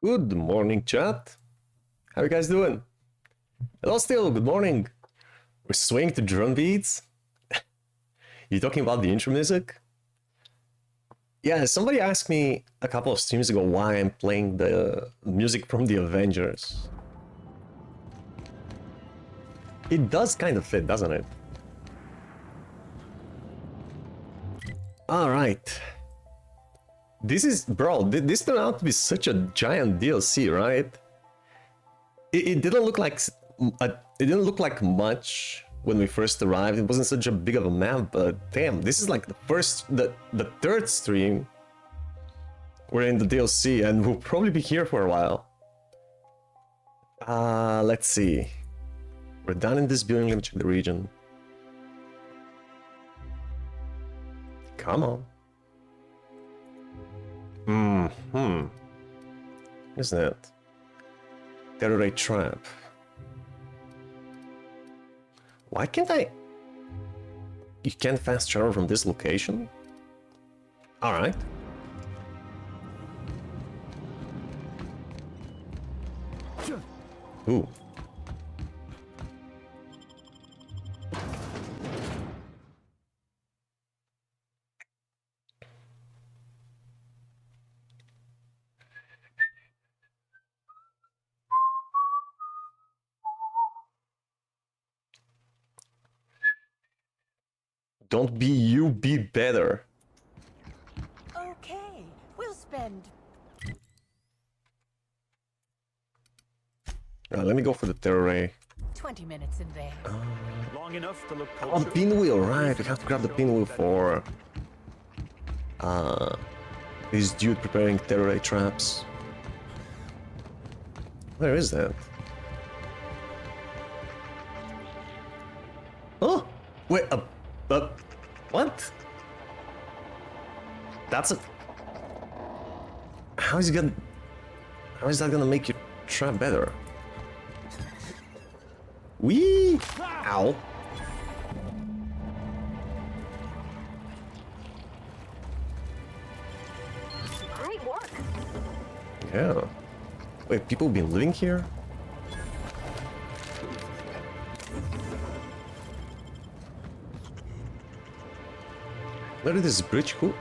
Good morning, chat. How you guys doing? Hello, still. Good morning. We're swinging to drum beats. You talking about the intro music? Yeah, somebody asked me a couple of streams ago why I'm playing the music from the Avengers. It does kind of fit, doesn't it? All right. This turned out to be such a giant DLC, right? It didn't look like much when we first arrived. It wasn't such a big of a map, but damn, this is like the third stream we're in the DLC, and we'll probably be here for a while. Let's see. We're done in this building. Let me check the region. Come on. Isn't it? Terror trap. Why can't I? You can't fast travel from this location? Alright. Ooh. Don't be you, be better. Okay, we'll spend... Let me go for the terror ray. 20 minutes in there. Long enough to look Oh, the pinwheel, right. We have to grab the pinwheel for... this dude preparing terror ray traps. Where is that? Oh! Wait, what? That's a... How is that gonna make your trap better? Wee! Ow! Great work. Yeah. Wait, people been living here? Where did this bridge? Who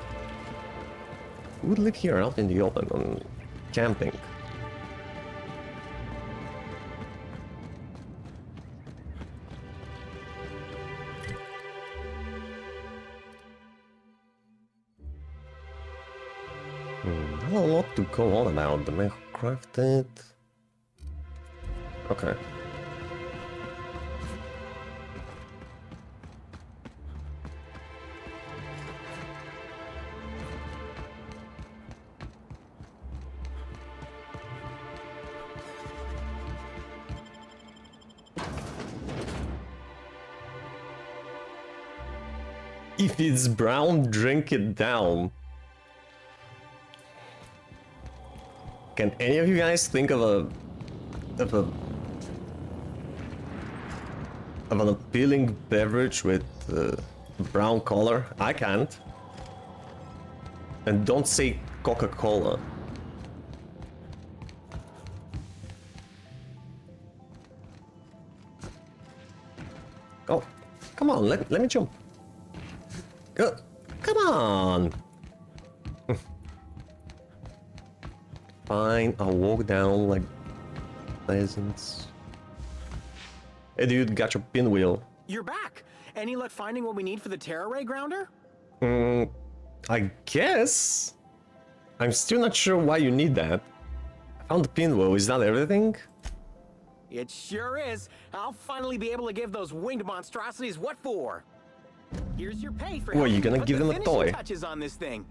would live here out in the open on camping? Not a lot to go on about. The man who crafted. Okay. If it's brown, drink it down. Can any of you guys think of an appealing beverage with brown color? I can't. And don't say Coca-Cola. Oh, come on, let me jump. Go, come on. Fine, I'll walk down like peasants. Hey dude, got your pinwheel. You're back. Any luck finding what we need for the Terra Ray grounder? I guess. I'm still not sure why you need that. I found the pinwheel, is that everything? It sure is. I'll finally be able to give those winged monstrosities what for. Here's your pay for What, you helping gonna put give the them a finishing toy? touches on this thing.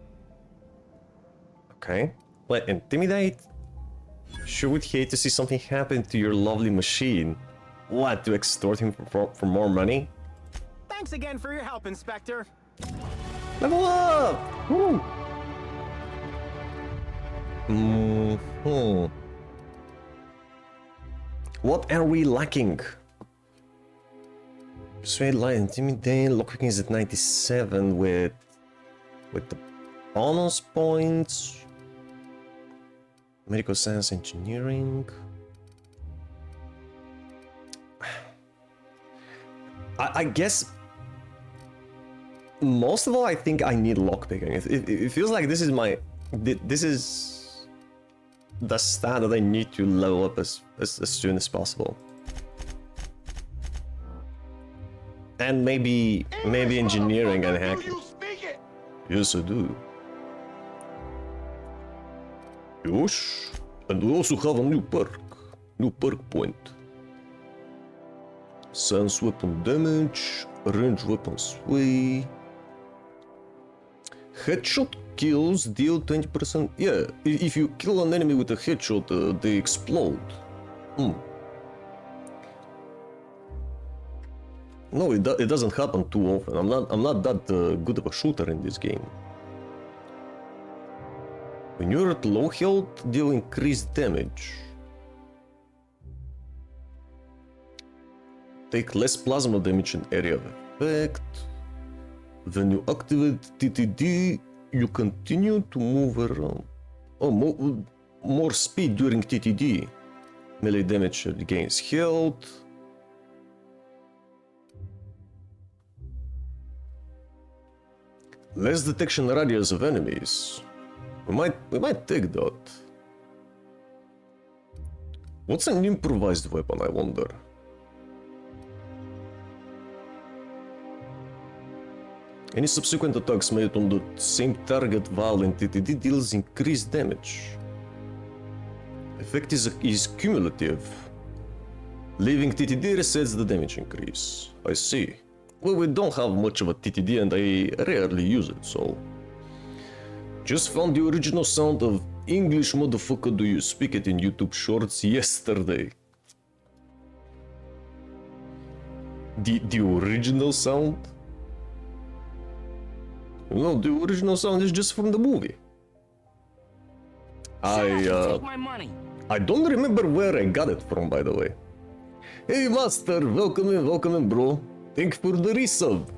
Okay. What, intimidate? Sure would hate to see something happen to your lovely machine. What, to extort him for more money? Thanks again for your help, Inspector. Level up! Woo! What are we lacking? Persuade, Light, Intimidate, Lockpicking is at 97 with the bonus points. Medical science, engineering. I guess most of all, I think I need lockpicking. It feels like this is the stat that I need to level up as soon as possible. And maybe engineering and hacking. Yes, I do. Yes, and we also have a new perk point. Sense weapon damage, range weapon sway. Headshot kills deal 20%. Yeah, if you kill an enemy with a headshot, they explode. No, it doesn't happen too often. I'm not that good of a shooter in this game. When you're at low health, deal increased damage. Take less plasma damage in area of effect. When you activate TTD, you continue to move around. Oh, more speed during TTD. Melee damage regains health. Less detection radius of enemies. We might take that. What's an improvised weapon, I wonder? Any subsequent attacks made on the same target while in TTD deals increased damage. Effect is cumulative. Leaving TTD resets the damage increase. I see. Well, we don't have much of a TTD and I rarely use it, so... Just found the original sound of English motherfucker do you speak it in YouTube shorts yesterday. The original sound? No, the original sound is just from the movie. Take my money. I don't remember where I got it from, by the way. Hey master, welcome in bro. Thank you for the resub.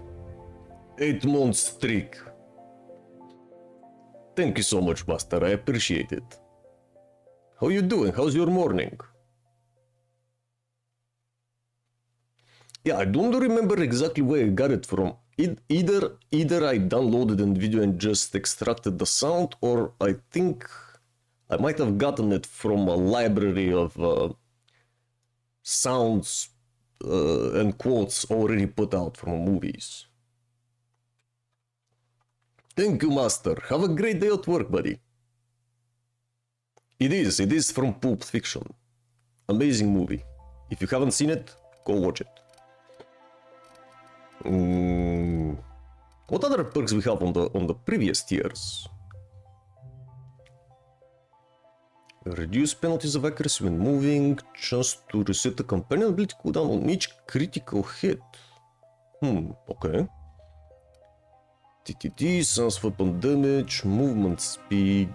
8 months streak. Thank you so much, master, I appreciate it. How you doing? How's your morning? Yeah, I don't remember exactly where I got it from. Either I downloaded the video and just extracted the sound, or I think I might have gotten it from a library of sounds and quotes already put out from movies. Thank you, master. Have a great day at work, buddy. It is from Pulp Fiction. Amazing movie. If you haven't seen it, go watch it. What other perks we have on the previous tiers? Reduce penalties of accuracy when moving, chance to reset the companion ability cooldown on each critical hit. Okay. TTD, sense weapon damage, movement speed.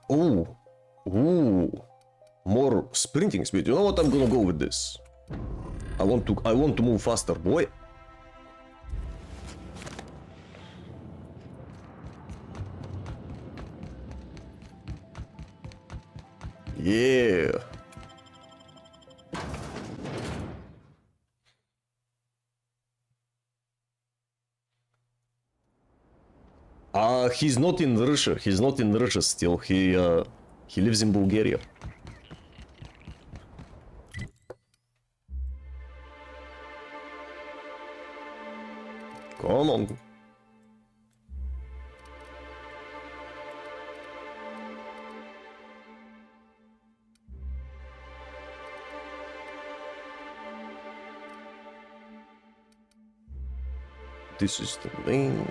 Oh, more sprinting speed. You know what? I'm gonna go with this. I want to move faster, boy. Yeah. He's not in Russia. He's not in Russia still. He lives in Bulgaria. Come on. This is the main.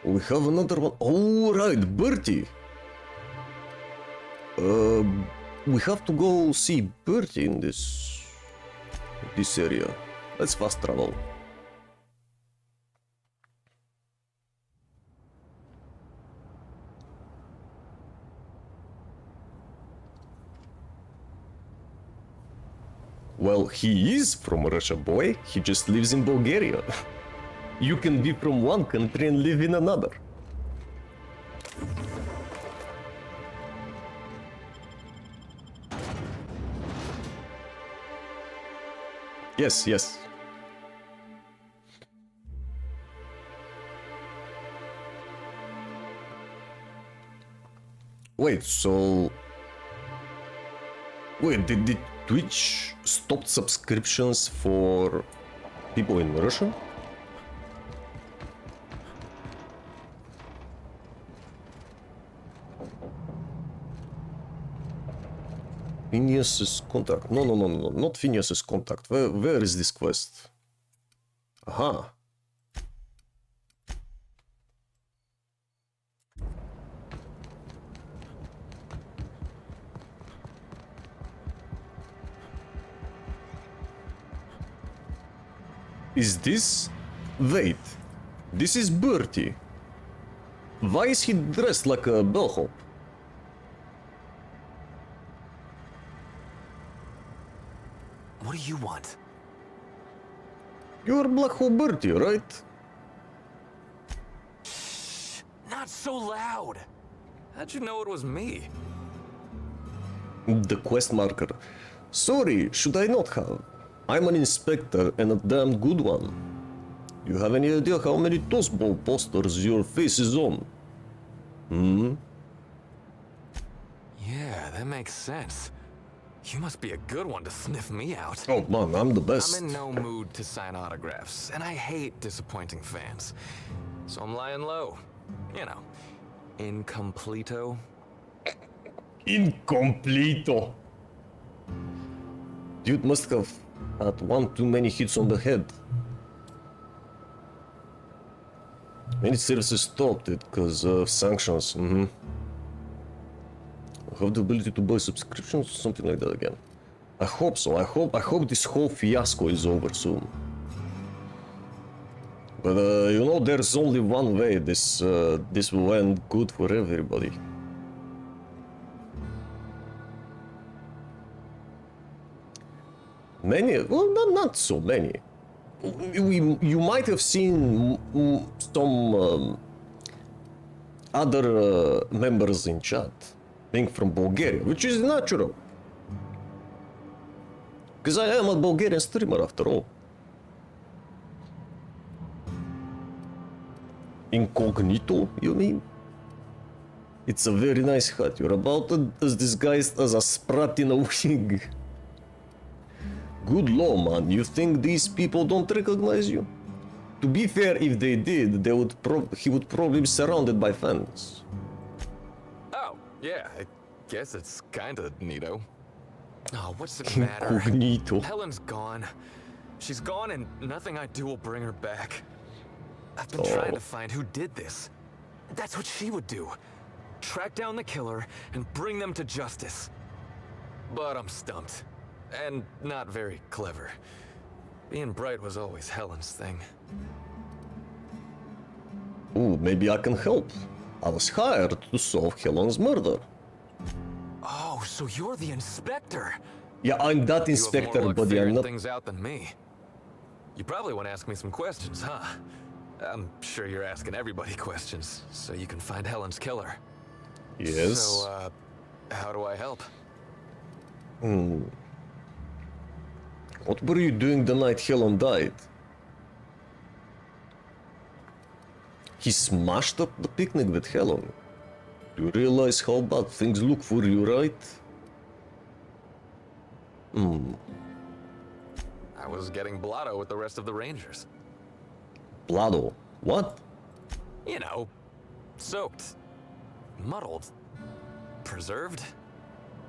We have another one. Oh, right, Bertie. We have to go see Bertie in this area. Let's fast travel. Well, he is from Russia, boy. He just lives in Bulgaria. You can be from one country and live in another. Yes, yes. Wait, so... Wait, did Twitch stop subscriptions for people in Russia? Phineas's contact. No, not Phineas's contact. Where is this quest? Aha. Is this? Wait. This is Bertie. Why is he dressed like a bellhop? What do you want? You're Black Hole Bertie, right? Not so loud! How'd you know it was me? The quest marker. Sorry, should I not have? I'm an inspector and a damn good one. You have any idea how many tossball posters your face is on? Hmm? Yeah, that makes sense. You must be a good one to sniff me out. Oh man, I'm the best. I'm in no mood to sign autographs, and I hate disappointing fans. So I'm lying low. You know, incompleto. Incompleto. Dude must have had one too many hits on the head. Many services stopped it because of sanctions. Have the ability to buy subscriptions, something like that again. I hope so. I hope this whole fiasco is over soon. But you know, there's only one way this will end good for everybody. Many, well, not so many. You might have seen some other members in chat being from Bulgaria, which is natural. Because I am a Bulgarian streamer after all. Incognito, you mean? It's a very nice hat. You're about as disguised as a sprat in a wig. Good law, man. You think these people don't recognize you? To be fair, if they did, he would probably be surrounded by fans. Oh, yeah, I guess it's kinda neato. Oh, what's the matter? Incognito. Helen's gone. She's gone and nothing I do will bring her back. I've been trying to find who did this. That's what she would do. Track down the killer and bring them to justice. But I'm stumped. And not very clever. Being bright was always Helen's thing. Ooh, maybe I can help. I was hired to solve Helen's murder. Oh, so you're the inspector. Yeah, I'm that inspector, you have more luck but I'm figuring not. things out than me. You probably want to ask me some questions, huh? I'm sure you're asking everybody questions, so you can find Helen's killer. Yes. So, how do I help? What were you doing the night Helen died? He smashed up the picnic with Helen. You realize how bad things look for you, right? I was getting blotto with the rest of the Rangers. Blado. What? You know, soaked, muddled, preserved.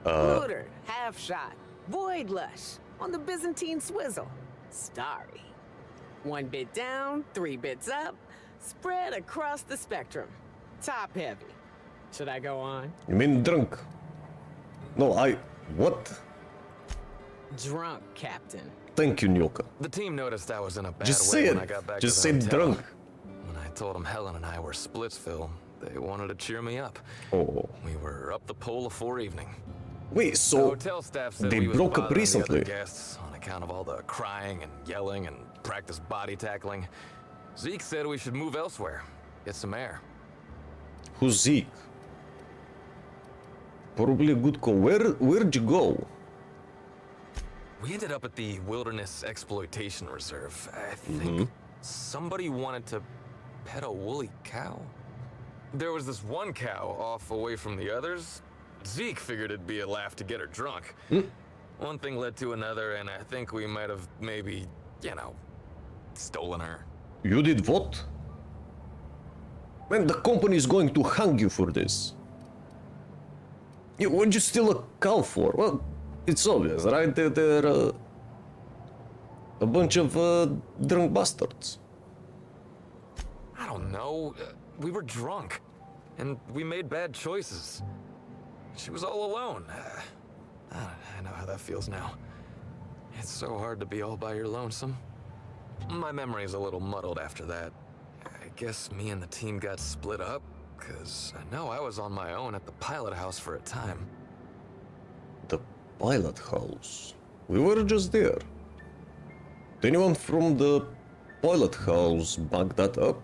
Looter, half shot, void lush, on the Byzantine swizzle, starry. 1 bit down, 3 bits up, spread across the spectrum. Top heavy. Should I go on? You mean drunk? No, what? Drunk, Captain. Thank you, Nyoka. The team noticed I was in a bad Just way say when I it. got back Just to the say hotel. drunk. When I told them Helen and I were Splitsville, they wanted to cheer me up. Oh. We were up the pole before evening. Wait, The so hotel staff said they we was broke up bothering the recently. other guests on account of all the crying and yelling and practice body tackling. Zeke said we should move elsewhere, get some air. Who's Zeke? Probably a good call. Where'd you go? We ended up at the Wilderness Exploitation Reserve. I think somebody wanted to pet a woolly cow. There was this one cow off away from the others. Zeke figured it'd be a laugh to get her drunk. One thing led to another, and I think we might have maybe, you know, stolen her. You did what? Man, the company is going to hang you for this. What'd you steal a cow for? Well, it's obvious, right? They're a bunch of drunk bastards. I don't know. We were drunk, and we made bad choices. She was all alone. I know how that feels now. It's so hard to be all by your lonesome. My memory's a little muddled after that. I guess me and the team got split up, because I know I was on my own at the pilot house for a time. The pilot house? We were just there. Did anyone from the pilot house back that up?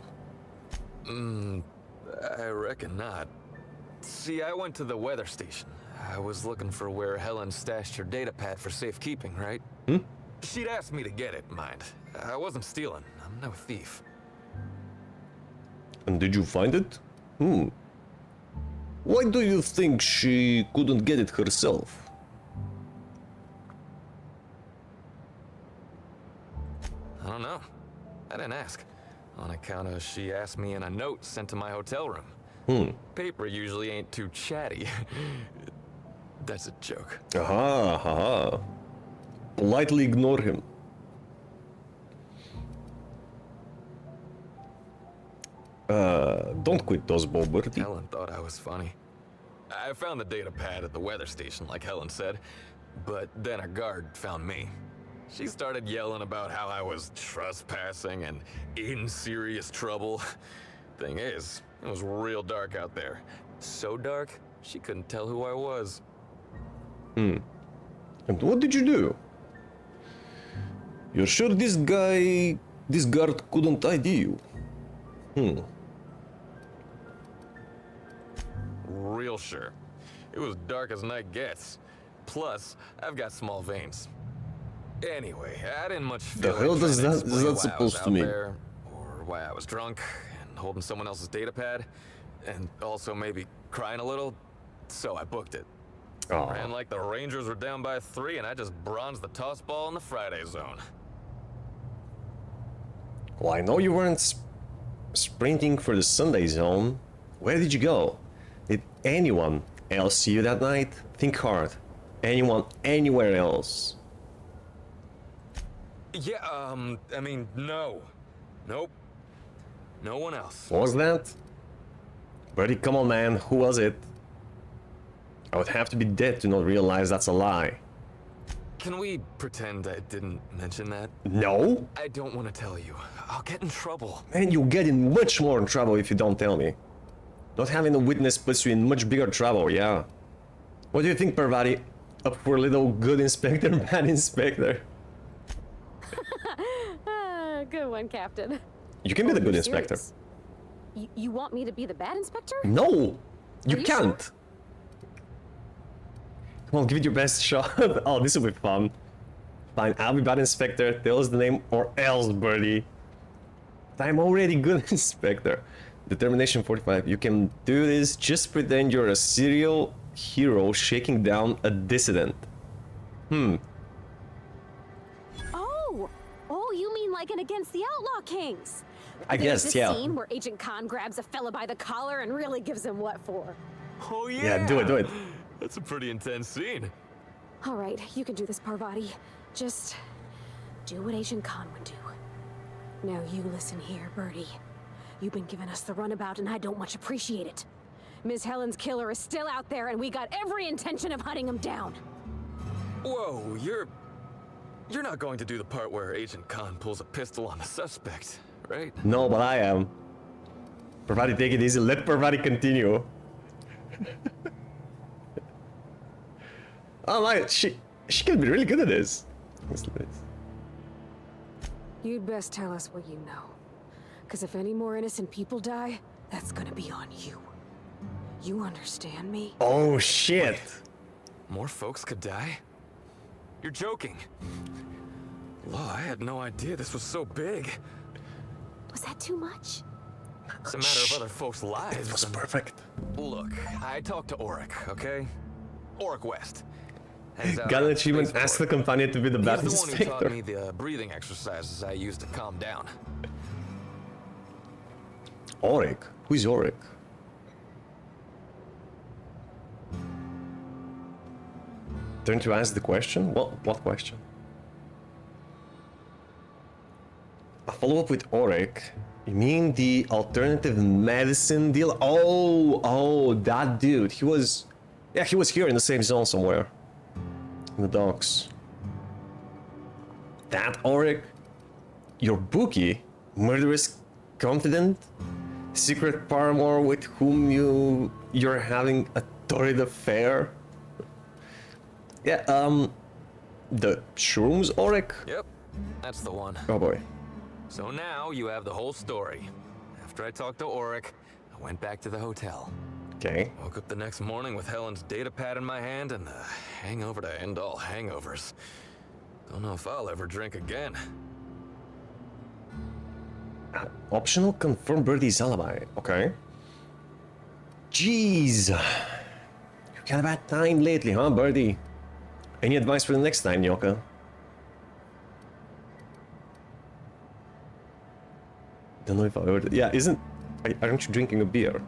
I reckon not. See, I went to the weather station. I was looking for where Helen stashed her data pad for safekeeping, right? She'd asked me to get it, mind. I wasn't stealing. I'm no thief. And did you find it? Why do you think she couldn't get it herself? I don't know. I didn't ask. On account of she asked me in a note sent to my hotel room. Paper usually ain't too chatty. That's a joke. Aha. Politely ignore him. Don't quit those, Boberty. Helen thought I was funny. I found the data pad at the weather station, like Helen said, but then a guard found me. She started yelling about how I was trespassing and in serious trouble. Thing is, it was real dark out there. So dark, she couldn't tell who I was. And what did you do? You're sure this guard couldn't ID you? Real sure. It was dark as night gets. Plus, I've got small veins. Anyway, I didn't much feel The hell like does trying to that- is explain that why I was supposed to out mean? there, or why I was drunk and holding someone else's data pad, and also maybe crying a little. So I booked it. Ran like the Rangers were down by 3, and I just bronzed the toss ball in the Friday zone. Well, I know you weren't sprinting for the Sunday zone. Where did you go? Did anyone else see you that night? Think hard. Anyone anywhere else? Yeah, I mean, no. Nope. No one else. What was that? Buddy, come on, man. Who was it? I would have to be dead to not realize that's a lie. Can we pretend I didn't mention that? No? I don't want to tell you. I'll get in trouble. Man, you'll get in much more in trouble if you don't tell me. Not having a witness puts you in much bigger trouble, yeah. What do you think, Parvati? Up for a little good inspector, bad inspector? Good one, Captain. You can be the good You're inspector. serious? You want me to be the bad inspector? No! You Are you can't! sure? Come on, give it your best shot. Oh, this will be fun. Fine, I'll be bad inspector. Tell us the name or else, birdie. But I'm already good inspector. Determination 45. You can do this. Just pretend you're a serial hero shaking down a dissident. Oh, you mean like an Against the Outlaw Kings? I There's guess, this yeah. scene where Agent Khan grabs a fella by the collar and really gives him what for. Oh, yeah. Yeah, do it. That's a pretty intense scene. All right, you can do this, Parvati. Just do what Agent Khan would do. Now you listen here, Birdie. You've been giving us the runabout and I don't much appreciate it. Ms. Helen's killer is still out there and we got every intention of hunting him down. Whoa, you're not going to do the part where Agent Khan pulls a pistol on the suspect, right? No, but I am. Parvati, take it easy. Let Parvati continue. Oh my, she can be really good at this. You'd best tell us what you know. Because if any more innocent people die, that's gonna be on you. You understand me? Oh shit. More folks could die? You're joking. Law, I had no idea this was so big. Was that too much? It's a matter of other folks' lives. It was perfect. Look, I talked to Auric, okay? Auric West. He's out Got an on achievement, spaceport. ask the companion to be the He's bad the one who taught inspector. me the breathing exercises I used to calm down. Auric? Who's Auric? Turn to ask the question? What question? A follow-up with Auric? You mean the alternative medicine deal? Oh, that dude. He was here in the same zone somewhere. In the docks. That Auric? Your bookie? Murderous confident? Secret paramour with whom you're having a torrid affair? Yeah, the shrooms Auric? Yep, that's the one. Oh boy. So now you have the whole story. After I talked to Auric, I went back to the hotel. Okay. Woke up the next morning with Helen's data pad in my hand and the hangover to end all hangovers. Don't know if I'll ever drink again. Optional confirm Birdie's alibi. Okay. Jeez. You got a bad time lately, huh, Birdie? Any advice for the next time, Nyoka? Don't know if I heard it. Yeah, aren't you drinking a beer?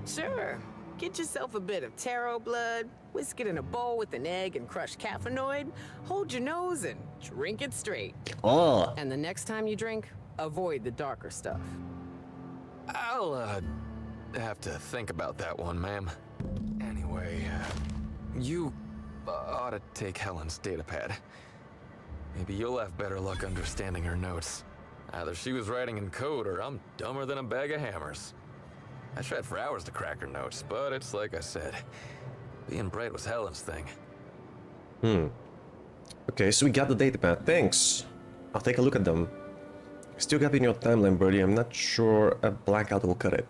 Sure. Get yourself a bit of taro blood, whisk it in a bowl with an egg and crushed caffeinoid, hold your nose and drink it straight. Oh, And the next time you drink, avoid the darker stuff. I'll, have to think about that one, ma'am. Anyway, you ought to take Helen's data pad. Maybe you'll have better luck understanding her notes. Either she was writing in code or I'm dumber than a bag of hammers. I tried for hours to crack her notes, but it's like I said. Being bright was Helen's thing. okay, so we got the data pad. Thanks. I'll take a look at them. Still got in your timeline, Birdie. I'm not sure a blackout will cut it.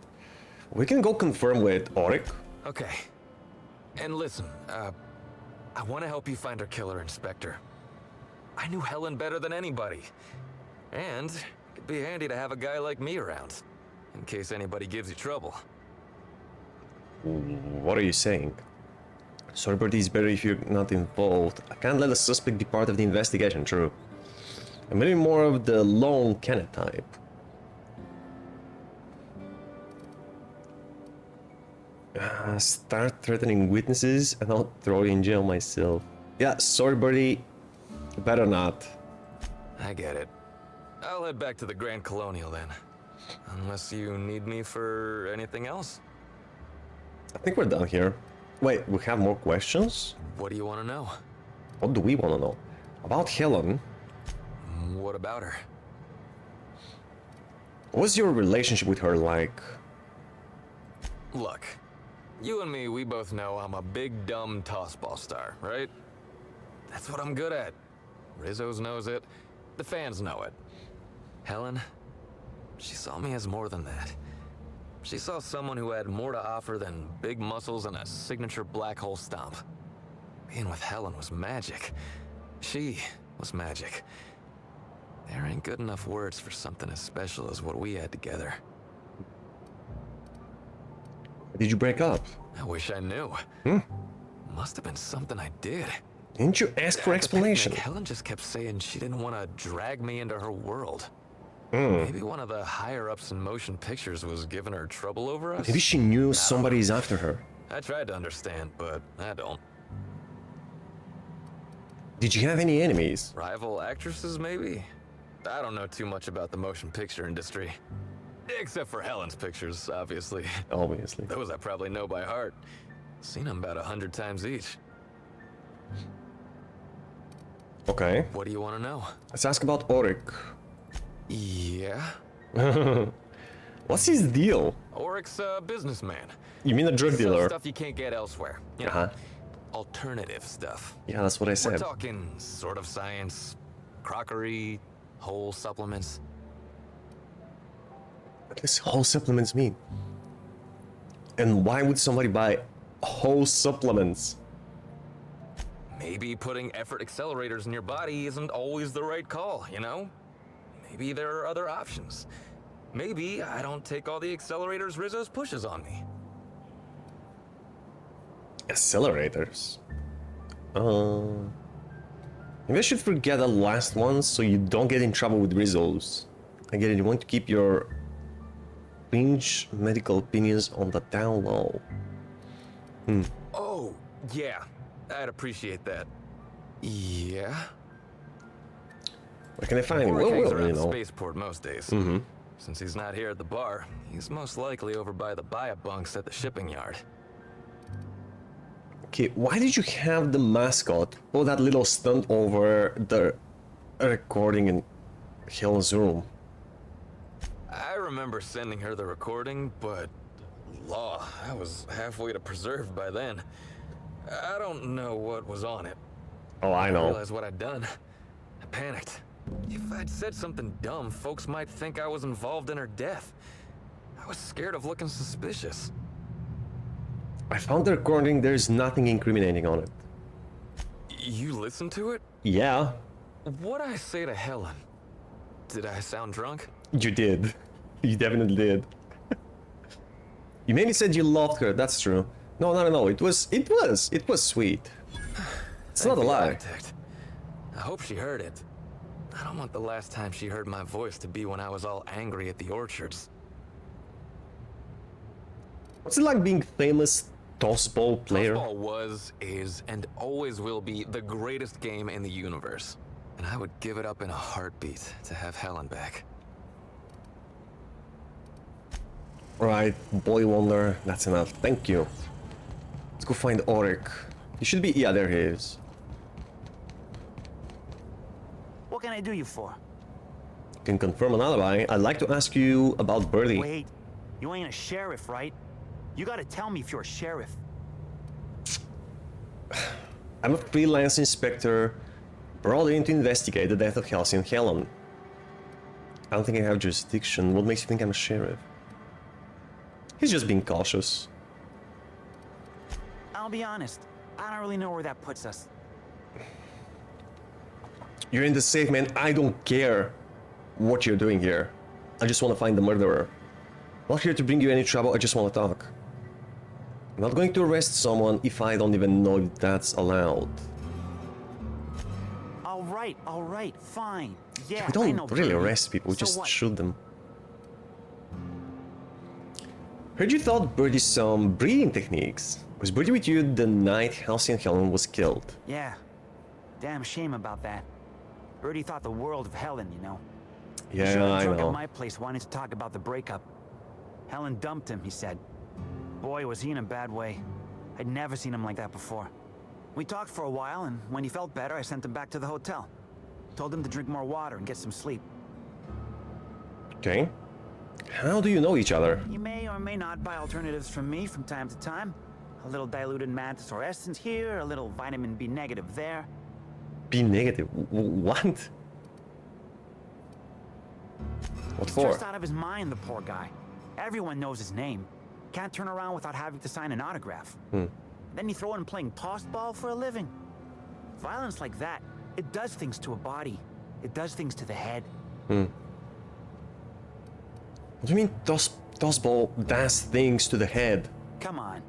We can go confirm with Auric. Okay. And listen, I want to help you find her killer, Inspector. I knew Helen better than anybody. And it'd be handy to have a guy like me around, in case anybody gives you trouble. What are you saying? Sorry, Birdie, it's better if you're not involved. I can't let a suspect be part of the investigation, true. I'm maybe more of the lone Kenneth type. Start threatening witnesses and I'll throw you in jail myself. Yeah, sorry, Birdie. Better not. I get it. I'll head back to the Grand Colonial then. Unless you need me for anything else. I think we're done here. Wait, we have more questions? What do you want to know? What do we want to know? About Helen. What about her? What's your relationship with her like? Look, you and me, we both know I'm a big dumb tossball star, right? That's what I'm good at. Rizzo's knows it. The fans know it. Helen, she saw me as more than that. She saw someone who had more to offer than big muscles and a signature black hole stomp. Being with Helen was magic. She was magic. There ain't good enough words for something as special as what we had together. Did you break up? I wish I knew. Must have been something I did. Didn't you ask for At the explanation? picnic, Helen just kept saying she didn't want to drag me into her world. Maybe one of the higher-ups in motion pictures was giving her trouble over us? Maybe she knew somebody's after her. I tried to understand, but I don't. Did you have any enemies? Rival actresses, maybe? I don't know too much about the motion picture industry. Except for Helen's pictures, obviously. Obviously. Those I probably know by heart. Seen them about 100 times each. Okay. What do you want to know? Let's ask about Auric. Yeah? What's his deal? Auric's a businessman. You mean a drug He sells dealer? stuff you can't get elsewhere. You know, Uh-huh. alternative stuff. Yeah, that's what I We're said. talking sort of science, crockery, whole supplements. What does whole supplements mean? And why would somebody buy whole supplements? Maybe putting effort accelerators in your body isn't always the right call, you know? Maybe there are other options. Maybe I don't take all the accelerators Rizzo's pushes on me. Accelerators? Maybe I should forget the last one so you don't get in trouble with Rizzo's. I get it, you want to keep your cringe medical opinions on the down low. Oh, yeah. I'd appreciate that. Yeah? Where can I find him? Rorik hangs Well, around you the know. spaceport most days. Since he's not here at the bar, he's most likely over by the buy-up bunks at the shipping yard. Okay, why did you have the mascot pull that little stunt over the recording in Helen's room? I remember sending her the recording, but law, I was halfway to preserve by then. I don't know what was on it. Oh, I I know. realized what I'd done. I panicked. If I'd said something dumb, folks might think I was involved in her death. I was scared of looking suspicious. I found the recording, there's nothing incriminating on it. You listened to it? Yeah, What'd I say to Helen? Did I sound drunk? you did. You definitely did. You mainly said you loved her, that's true. No, it was sweet. It's not a Thank the lie. architect. I hope she heard it. I don't want the last time she heard my voice to be when I was all angry at the orchards. What's it like being famous tossball player? Tossball was, is, and always will be the greatest game in the universe. And I would give it up in a heartbeat to have Helen back. Right, boy wonder, that's enough, thank you. Let's go find Auric. He should be, yeah, there he is. What can I do you for? Can confirm an alibi. I'd like to ask you about Birdie. Wait, you ain't a sheriff, right? You gotta tell me if you're a sheriff. I'm a freelance inspector brought in to investigate the death of Halsey and Helen. I don't think I have jurisdiction. What makes you think I'm a sheriff? He's just being cautious. I'll be honest, I don't really know where that puts us. You're in the safe, man. I don't care what you're doing here. I just want to find the murderer. I'm not here to bring you any trouble, I just want to talk. I'm not going to arrest someone if I don't even know if that's allowed. All right, fine. Yeah, We I know don't really Birdie. arrest people, we So just what? shoot them. Heard you thought Birdie some breeding techniques. Was Birdie with you the night Halsey and Helen was killed? Yeah, damn shame about that. Birdie thought the world of Helen, you know. Yeah, Showed up I drunk know. at my place wanting to talk about the breakup. Helen dumped him, he said. Boy, was he in a bad way. I'd never seen him like that before. We talked for a while, and when he felt better, I sent him back to the hotel. Told him to drink more water and get some sleep. Okay. How do you know each other? You may or may not buy alternatives from me from time to time. A little diluted mantis or essence here, a little vitamin B negative there. Be negative. What? What for? Just out of his mind, the poor guy. Everyone knows his name. Can't turn around without having to sign an autograph. Then you throw in playing tossball for a living. Violence like that, it does things to a body. It does things to the head. What do you mean tossball does things to the head? Come on.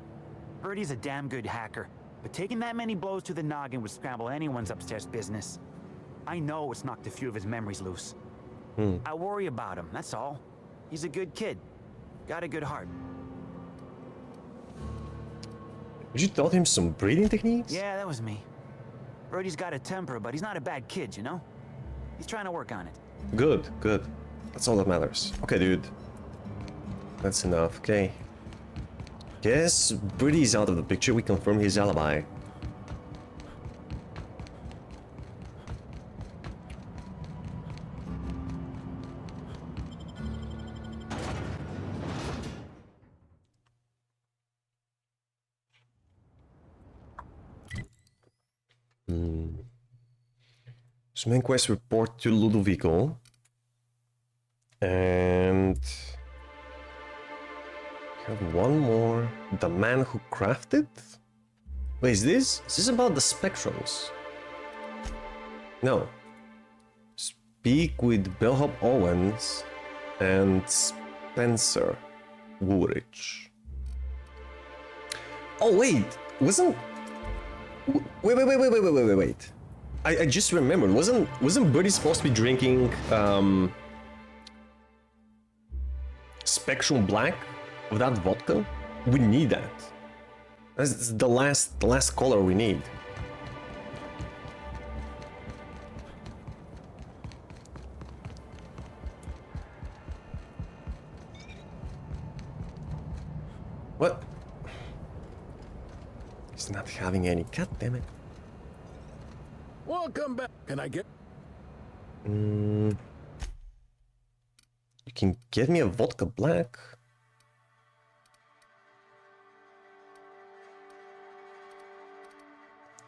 Birdie's a damn good hacker, but taking that many blows to the noggin would scramble anyone's upstairs business. I know it's knocked a few of his memories loose. I worry about him, that's all. He's a good kid. Got a good heart. Did you taught him some breathing techniques? Yeah, that was me. Birdie's got a temper, but he's not a bad kid, you know? He's trying to work on it. Good, good. That's all that matters. Okay, dude. That's enough, okay. Guess Birdie's out of the picture. We confirm his alibi. So main quest report to Ludovico. And we have one more. The man who crafted? Wait, is this about the spectrums? No. Speak with Bellhop Owens and Spencer Woolrich. Oh wait, wasn't... Wait. I just remembered. Wasn't Birdie supposed to be drinking Spectrum Black without vodka? We need that. That's the last color we need. What? He's not having any. God damn it. Welcome back. Can I get... You can get me a vodka black.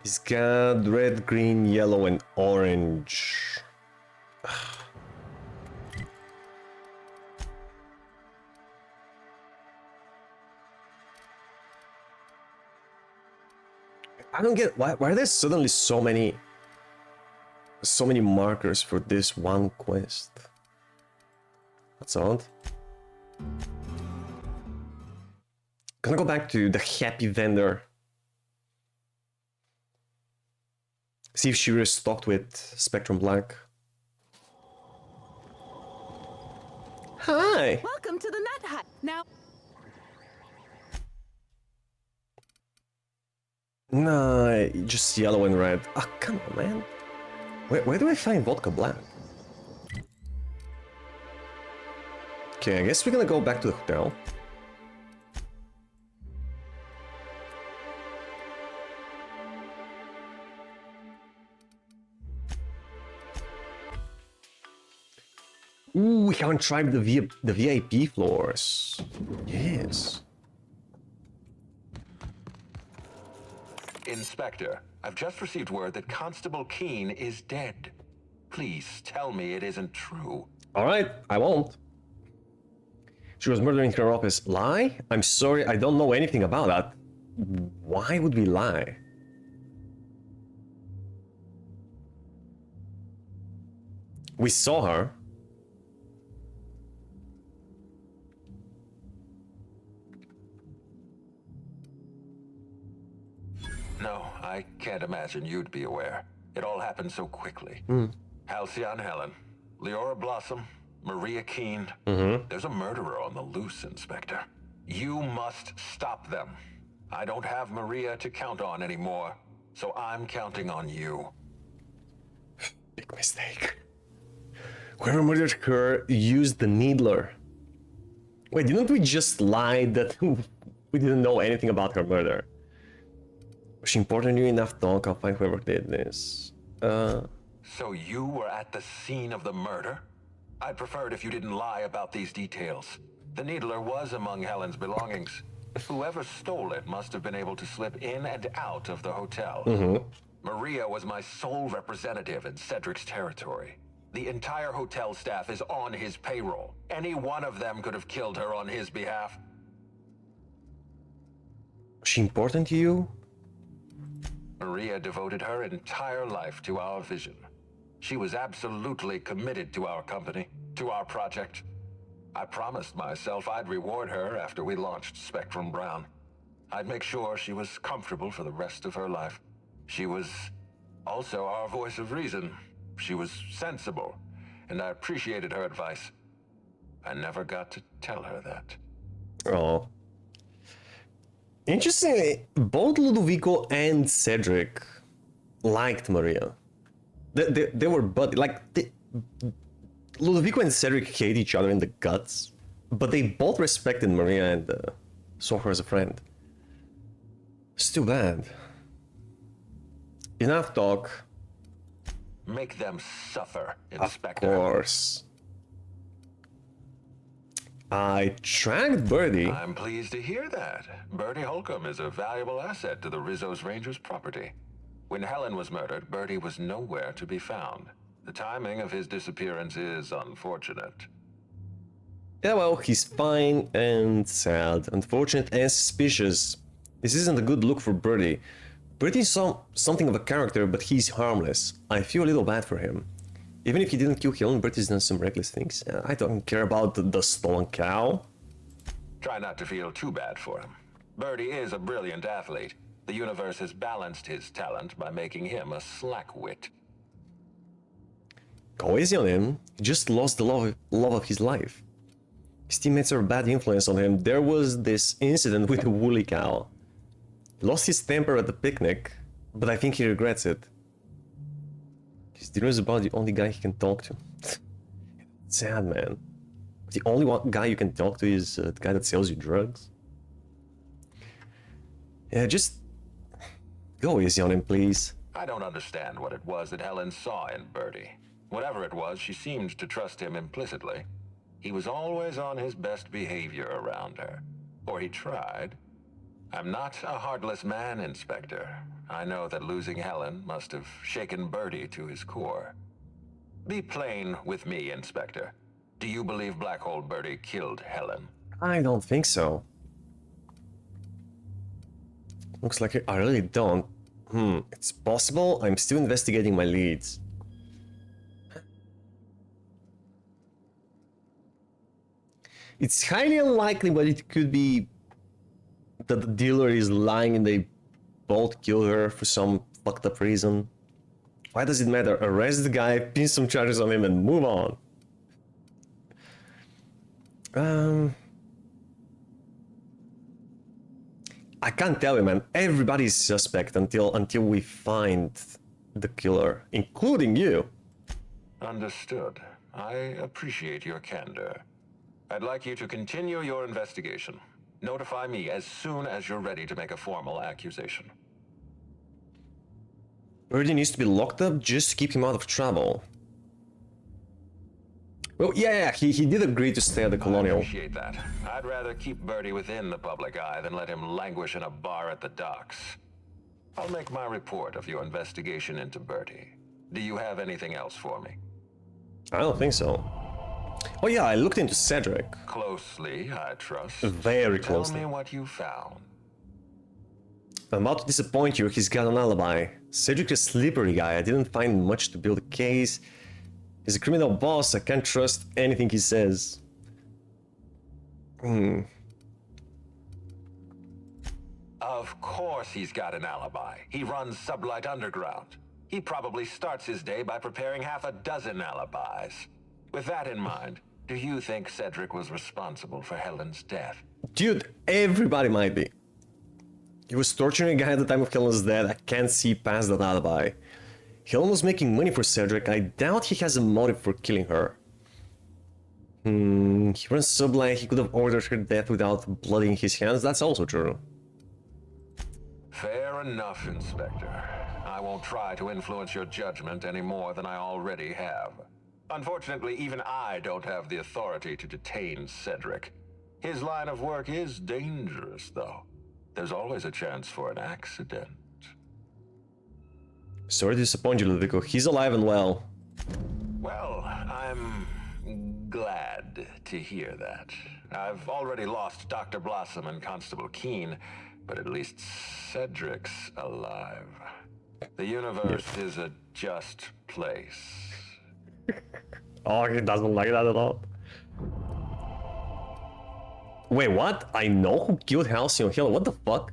He's got red, green, yellow, and orange. I don't get why are there suddenly so many markers for this one quest. That's odd. Gonna go back to the happy vendor. See if she restocked with Spectrum Black. Hi! Welcome to the Nut Hut. Now, No, just yellow and red. Oh, come on, man. Where do I find vodka black? Okay, I guess we're gonna go back to the hotel. Ooh, we haven't tried the VIP floors. Yes. Inspector, I've just received word that Constable Keene is dead. Please tell me it isn't true. Alright, I won't. She was murdered in her office. Lie? I'm sorry, I don't know anything about that. Why would we lie? We saw her. No, I can't imagine you'd be aware. It all happened so quickly. Halcyon Helen, Leora Blossom, Maria Keene. There's a murderer on the loose, Inspector. You must stop them. I don't have Maria to count on anymore, so I'm counting on you. Big mistake. Whoever murdered her used the Needler. Wait, didn't we just lie that we didn't know anything about her murder? Was she important to you enough? Don't I'll find whoever did this. So you were at the scene of the murder? I'd prefer it if you didn't lie about these details. The Needler was among Helen's belongings. Whoever stole it must have been able to slip in and out of the hotel. Maria was my sole representative in Cedric's territory. The entire hotel staff is on his payroll. Any one of them could have killed her on his behalf. Was she important to you? Maria devoted her entire life to our vision. She was absolutely committed to our company, to our project. I promised myself I'd reward her after we launched Spectrum Brown. I'd make sure she was comfortable for the rest of her life. She was also our voice of reason. She was sensible, and I appreciated her advice. I never got to tell her that. Oh. Interestingly, both Ludovico and Cedric liked Maria. They were buddies. Ludovico and Cedric hate each other in the guts, but they both respected Maria and saw her as a friend. It's too bad. Enough talk. Make them suffer, Inspector. Of course. I tracked Birdie. I'm pleased to hear that. Birdie Holcomb is a valuable asset to the Rizzo's Rangers property. When Helen was murdered, Birdie was nowhere to be found. The timing of his disappearance is unfortunate. Yeah, well, he's fine and sad, unfortunate and suspicious. This isn't a good look for Birdie. Bertie's something of a character, but he's harmless. I feel a little bad for him. Even if he didn't kill Helen, Bertie's done some reckless things. I don't care about the stolen cow. Try not to feel too bad for him. Bertie is a brilliant athlete. The universe has balanced his talent by making him a slackwit. Go easy on him. He just lost the love of his life. His teammates are a bad influence on him. There was this incident with the woolly cow. He lost his temper at the picnic, but I think he regrets it. His dinner is about the only guy he can talk to. Sad, man. The only guy you can talk to is the guy that sells you drugs. Yeah, just go easy on him, please. I don't understand what it was that Helen saw in Bertie. Whatever it was, she seemed to trust him implicitly. He was always on his best behavior around her. Or he tried. I'm not a heartless man, Inspector. I know that losing Helen must have shaken Bertie to his core. Be plain with me, Inspector. Do you believe Black Hole Bertie killed Helen? I don't think so. Looks like I really don't. It's possible. I'm still investigating my leads. It's highly unlikely, but it could be that the dealer is lying and they both kill her for some fucked up reason. Why does it matter? Arrest the guy, pin some charges on him, and move on. I can't tell you, man. Everybody's suspect until we find the killer, including you. Understood. I appreciate your candor. I'd like you to continue your investigation. Notify me as soon as you're ready to make a formal accusation. Bertie needs to be locked up just to keep him out of trouble. Well, yeah, he did agree to stay at the Colonial. I appreciate that. I'd rather keep Bertie within the public eye than let him languish in a bar at the docks. I'll make my report of your investigation into Bertie. Do you have anything else for me? I don't think so. Oh yeah, I looked into Cedric. Closely, I trust. Very closely. Tell me what you found. I'm about to disappoint you, he's got an alibi. Cedric's a slippery guy, I didn't find much to build a case. He's a criminal boss, I can't trust anything he says. Of course he's got an alibi. He runs Sublight Underground. He probably starts his day by preparing half a dozen alibis. With that in mind, do you think Cedric was responsible for Helen's death? Dude, everybody might be. He was torturing a guy at the time of Helen's death, I can't see past that alibi. Helen was making money for Cedric, I doubt he has a motive for killing her. He runs Sublight, he could have ordered her death without blood in his hands, that's also true. Fair enough, Inspector. I won't try to influence your judgment any more than I already have. Unfortunately, even I don't have the authority to detain Cedric. His line of work is dangerous, though. There's always a chance for an accident. Sorry to disappoint you, Ludovico. He's alive and well. Well, I'm glad to hear that. I've already lost Dr. Blossom and Constable Keene, but at least Cedric's alive. The universe is a just place. Oh, he doesn't like that at all. Wait, what? I know who killed Halcyon Hill. What the fuck?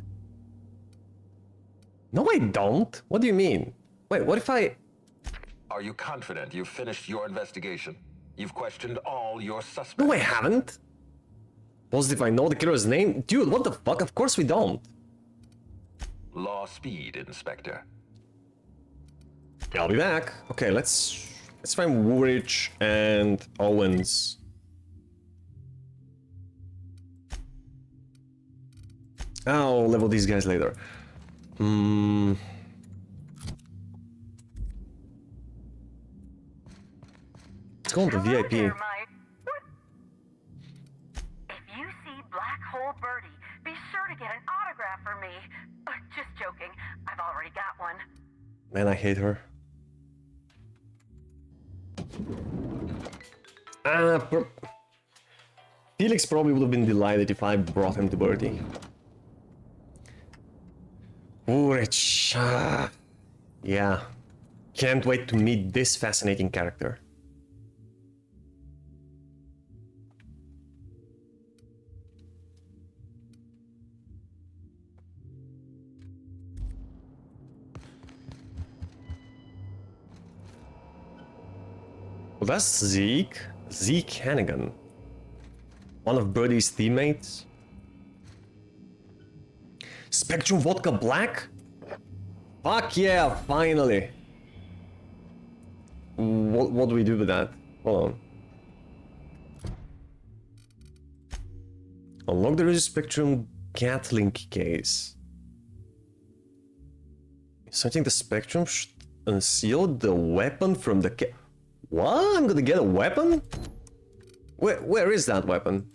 No, I don't. What do you mean? Wait, what if I... Are you confident you've finished your investigation? You've questioned all your suspects. No, I haven't. Positive I know the killer's name? Dude, what the fuck? Of course we don't. Law speed, Inspector. I'll be back. Okay, let's find Woolrich and Owens. I'll level these guys later. Let's go on to VIP. There, Mike. If you see Black Hole Birdie, be sure to get an autograph for me. Just joking. I've already got one. Man, I hate her. Felix probably would have been delighted if I brought him to Bertie. Ooh, Rich. Yeah. Can't wait to meet this fascinating character. Well, that's Zeke. Zeke Hannigan. One of Birdie's teammates. Spectrum Vodka Black? Fuck yeah, finally. What do we do with that? Hold on. Unlock the Spectrum Gatling case. Inserting the Spectrum should unseal the weapon from the What? I'm gonna get a weapon? Where is that weapon?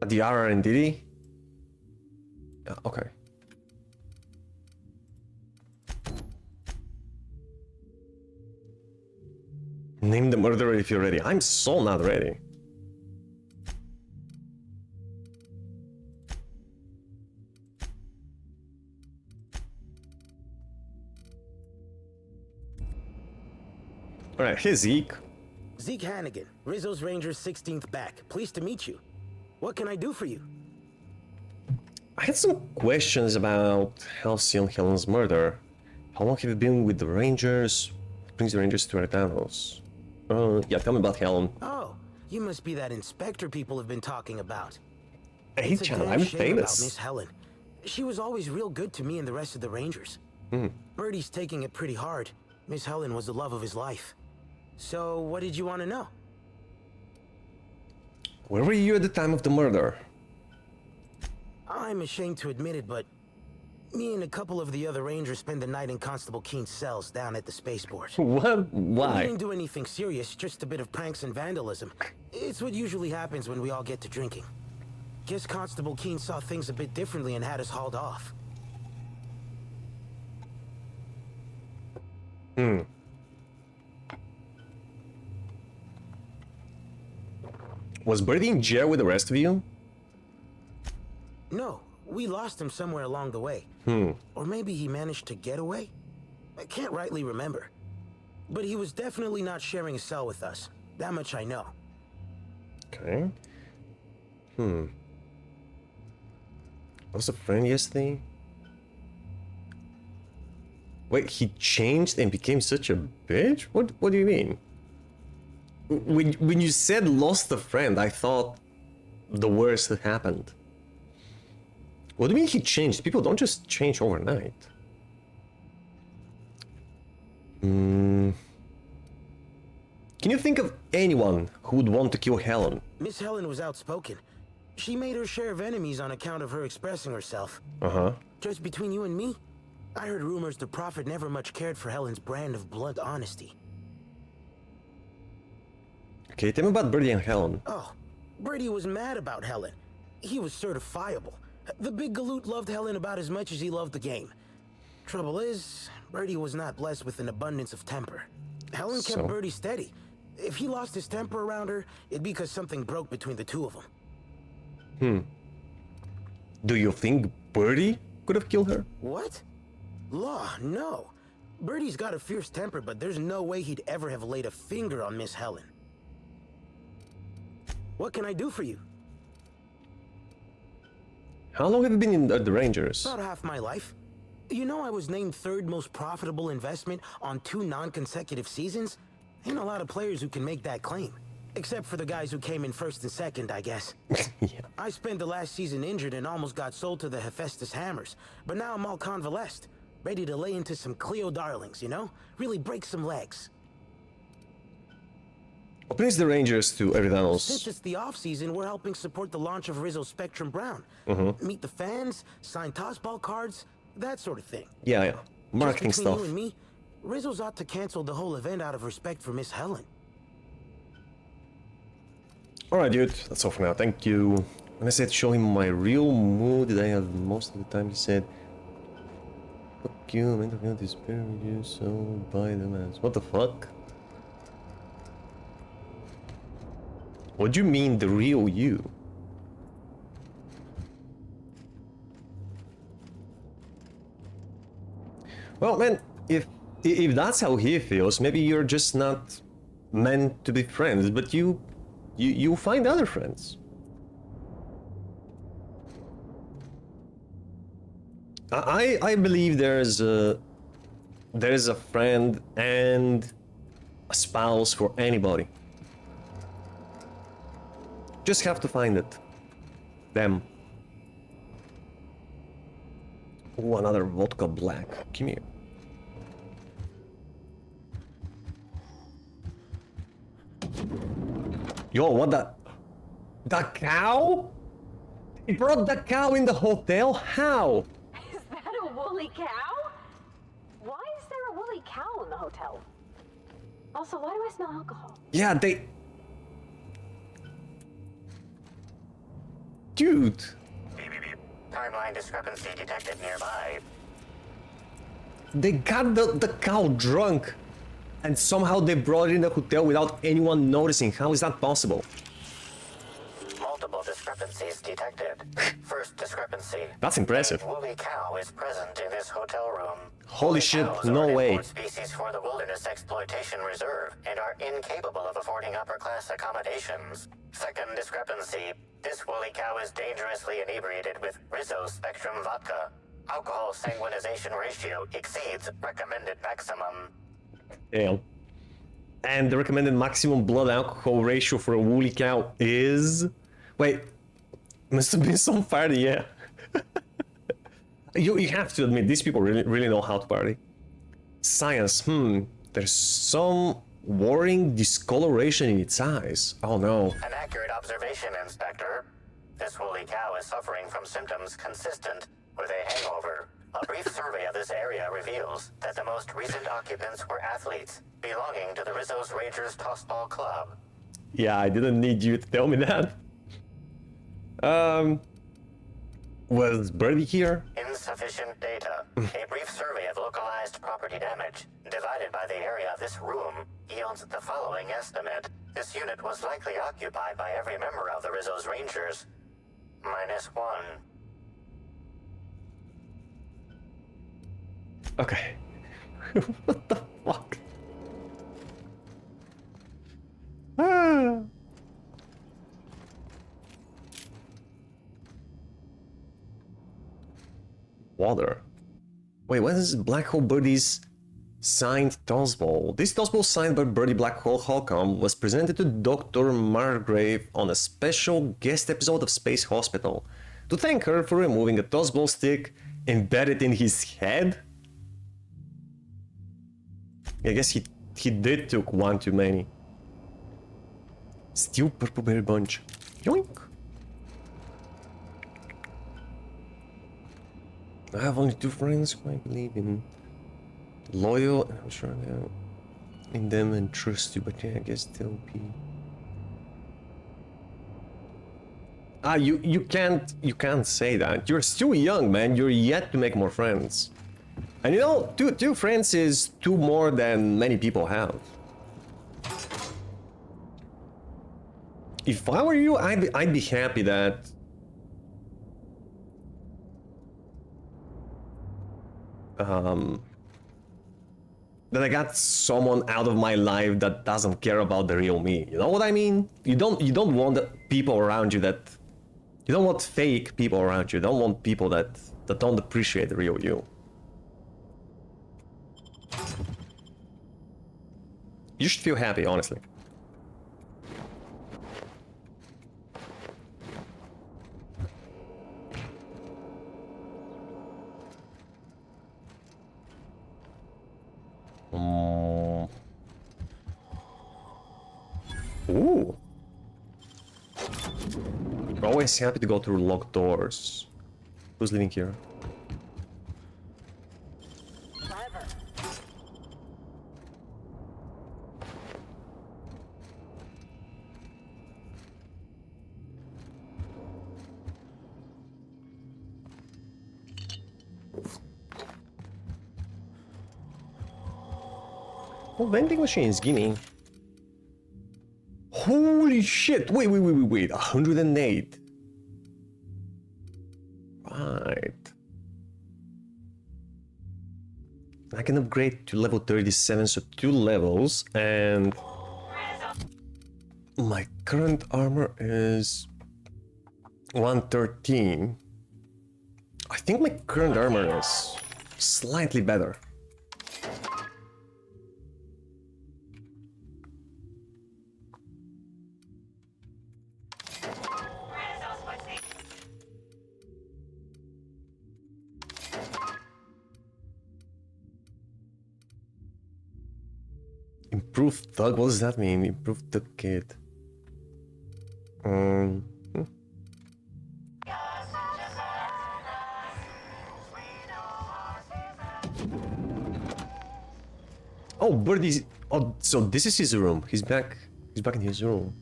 At the RR&DD? Yeah, okay. Name the murderer if you're ready. I'm so not ready. Alright, here's Zeke. Zeke Hannigan, Rizzo's Rangers 16th back. Pleased to meet you. What can I do for you? I had some questions about Halsey and Helen's murder. How long have you been with the Rangers? What brings the Rangers to Earthanos? Yeah, tell me about Helen. Oh, you must be that inspector people have been talking about. Hey, It's a channel, damn I'm shame famous. about Miss Helen. She was always real good to me and the rest of the Rangers. Birdie's taking it pretty hard. Miss Helen was the love of his life. So, what did you want to know? Where were you at the time of the murder? I'm ashamed to admit it, but me and a couple of the other Rangers spent the night in Constable Keen's cells down at the spaceport. What? We Why? didn't do anything serious, just a bit of pranks and vandalism. It's what usually happens when we all get to drinking. Guess Constable Keen saw things a bit differently and had us hauled off. Was Birdie in jail with the rest of you? No, we lost him somewhere along the way. Or maybe he managed to get away? I can't rightly remember. But he was definitely not sharing a cell with us. That much I know. Okay. Was a friend yesterday? Wait, he changed and became such a bitch? What do you mean? When you said lost a friend, I thought the worst had happened. What do you mean he changed? People don't just change overnight. Can you think of anyone who would want to kill Helen? Miss Helen was outspoken. She made her share of enemies on account of her expressing herself. Uh-huh. Just between you and me, I heard rumors the Prophet never much cared for Helen's brand of blunt honesty. Okay, tell me about Birdie and Helen. Oh, Birdie was mad about Helen. He was certifiable. The big galoot loved Helen about as much as he loved the game. Trouble is, Birdie was not blessed with an abundance of temper. Helen kept So? Birdie steady. If he lost his temper around her, it'd be because something broke between the two of them. Do you think Birdie could have killed her? What? Law, no. Birdie's got a fierce temper, but there's no way he'd ever have laid a finger on Miss Helen. What can I do for you? How long have you been in the Rangers? About half my life. You know I was named third most profitable investment on 2 non-consecutive seasons? Ain't a lot of players who can make that claim. Except for the guys who came in first and second, I guess. Yeah. I spent the last season injured and almost got sold to the Hephaestus Hammers. But now I'm all convalesced. Ready to lay into some Cleo darlings, you know? Really break some legs. What brings the Rangers to Since Earthanos? it's the off-season, we're helping support the launch of Rizzo Spectrum Brown. Meet the fans, sign tossball cards, that sort of thing. Yeah. Marketing Just between stuff. you and me, Rizzo's ought to cancel the whole event out of respect for Miss Helen. Alright, dude. That's all for now. Thank you. When I said show him my real mood that I have most of the time, he said, fuck you, mental health is you, so buy them as. What the fuck? What do you mean, the real you? Well, man, if that's how he feels, maybe you're just not meant to be friends, but you find other friends. I believe there's a friend and a spouse for anybody. Just have to find it. Them. Oh, another vodka black. Come here. Yo, what the? The cow? They brought the cow in the hotel? How? Is that a woolly cow? Why is there a woolly cow in the hotel? Also, why do I smell alcohol? Yeah, they... Dude. Timeline discrepancy detected nearby. They got the cow drunk. And somehow they brought it in the hotel without anyone noticing. How is that possible? Multiple discrepancies detected. First discrepancy. That's impressive. A woolly cow is present in this hotel room. Holy shit, Cows no are an way. import species for the Wilderness Exploitation Reserve and are incapable of affording upper-class accommodations. Second discrepancy. This woolly cow is dangerously inebriated with Rizzo Spectrum vodka. Alcohol sanguinization ratio exceeds recommended maximum. Damn. And the recommended maximum blood alcohol ratio for a woolly cow is... Wait. Must have been some party, yeah. You have to admit, these people really know how to party. Science, there's some worrying discoloration in its eyes. Oh no. An accurate observation, Inspector. This woolly cow is suffering from symptoms consistent with a hangover. A brief survey of this area reveals that the most recent occupants were athletes belonging to the Rizzo's Rangers Tossball Club. Yeah, I didn't need you to tell me that. Was Birdie here? Insufficient data. A brief survey of localized property damage, divided by the area of this room, yields the following estimate. This unit was likely occupied by every member of the Rizzo's Rangers. -1. Okay. What the fuck? Ah. Water. Wait, what is Black Hole Birdie's signed Tossball? This Tossball signed by Birdie Black Hole Holcomb was presented to Dr. Margrave on a special guest episode of Space Hospital to thank her for removing a Tossball stick embedded in his head. I guess he did took one too many. Still Purple Berry Bunch. Yoink! I have only 2 friends who I believe in. Loyal, I'm sure they're in them and trust you, but yeah, I guess they'll be... Ah, you can't say that. You're still young, man. You're yet to make more friends. And you know, two friends is 2 more than many people have. If I were you, I'd be happy that that I got someone out of my life that doesn't care about the real me. You know what I mean? You don't want people around you that... You don't want fake people around you. You don't want people that don't appreciate the real you. You should feel happy, honestly. Ooh. We're always happy to go through locked doors. Who's living here? Clever. Oh, vending machines, gimme. Holy shit! Wait, 108. Right. I can upgrade to level 37, so 2 levels, and my current armor is 113. I think my current armor is slightly better. Improved thug? What does that mean? Improved thug kit. Oh, Birdie's. Oh, so this is his room. He's back. He's back in his room.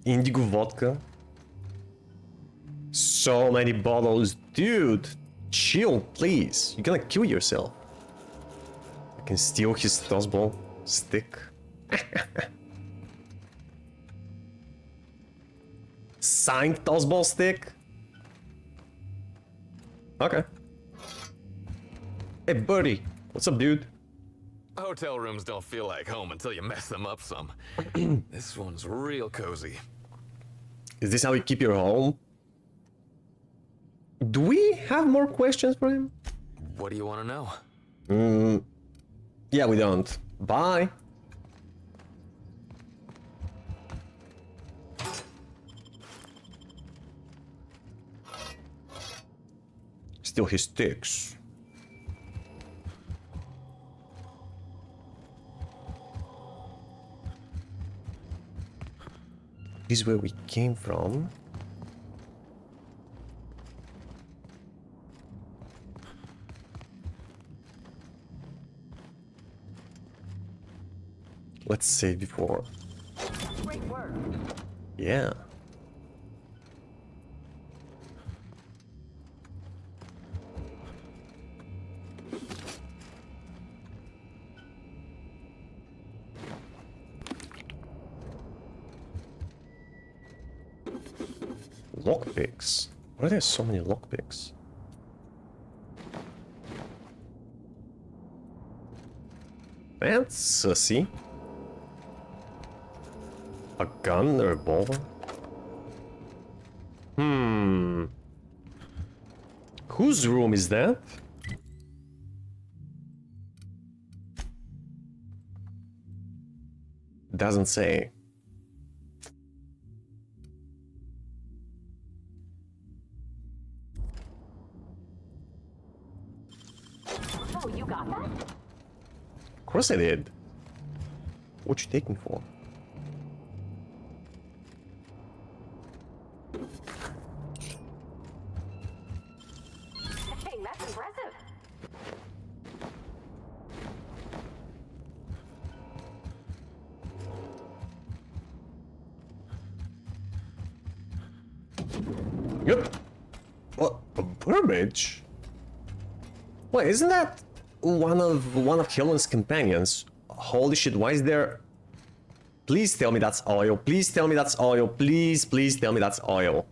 Indigo vodka. So many bottles. Dude, chill, please. You're gonna kill yourself. I can steal his tossball stick. Signed tossball stick? Okay. Hey, Birdie. What's up, dude? Hotel rooms don't feel like home until you mess them up some. This one's real cozy. Is this how you keep your home? Do we have more questions for him? What do you want to know? Yeah, we don't. Bye. Still his sticks. This is where we came from. Let's save before. Great work. Yeah. Lockpicks. Why are there so many lockpicks? That's sussy. A gun or a revolver? Whose room is that? Doesn't say. Oh, you got that? Of course I did. What you taking for? Dang, that's impressive. Yep. What? A burbage? Wait, isn't that one of Helen's companions? Holy shit! Why is there? Please tell me that's oil. Please tell me that's oil. Please tell me that's oil.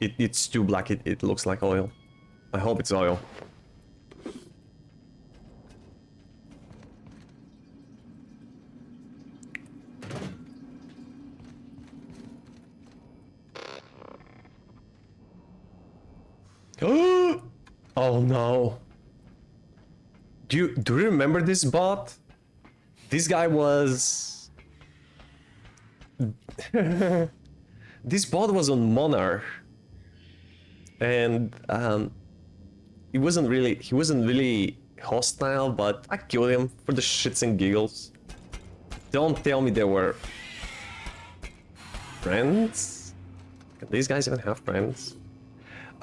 It's too black. It looks like oil. I hope it's oil. Oh no. Do you remember this bot? This guy was... This bot was on Monarch. And he wasn't really hostile, but I killed him for the shits and giggles. Don't tell me they were friends? Can these guys even have friends?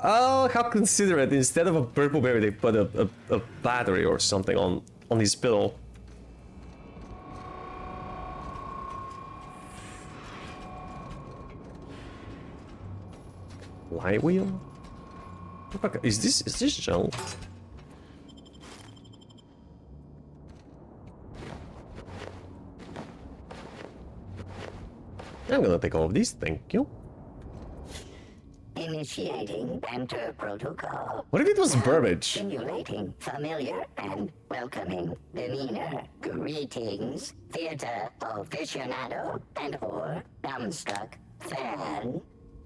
Oh, how considerate. Instead of a purple berry, they put a battery or something on his pillow. Light wheel? Is this junk? I'm gonna take all of these, thank you. Initiating enter protocol. What if it was Burbage? Simulating familiar and welcoming demeanor. Greetings, theater aficionado and/or dumbstruck fan.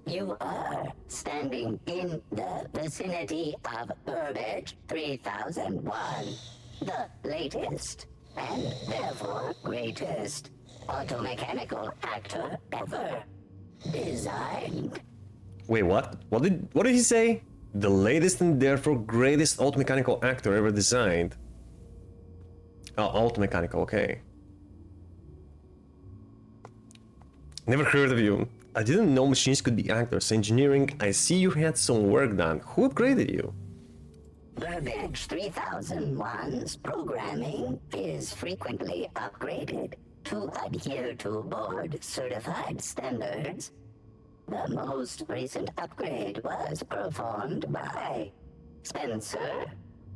You are standing in the vicinity of Burbage 3001, the latest and therefore greatest automechanical actor ever designed. Wait, what? What did he say? The latest and therefore greatest automechanical actor ever designed. Oh, automechanical, okay. Never heard of you. I didn't know machines could be actors. Engineering, I see you had some work done. Who upgraded you? Burbage 3001's programming is frequently upgraded to adhere to board-certified standards. The most recent upgrade was performed by Spencer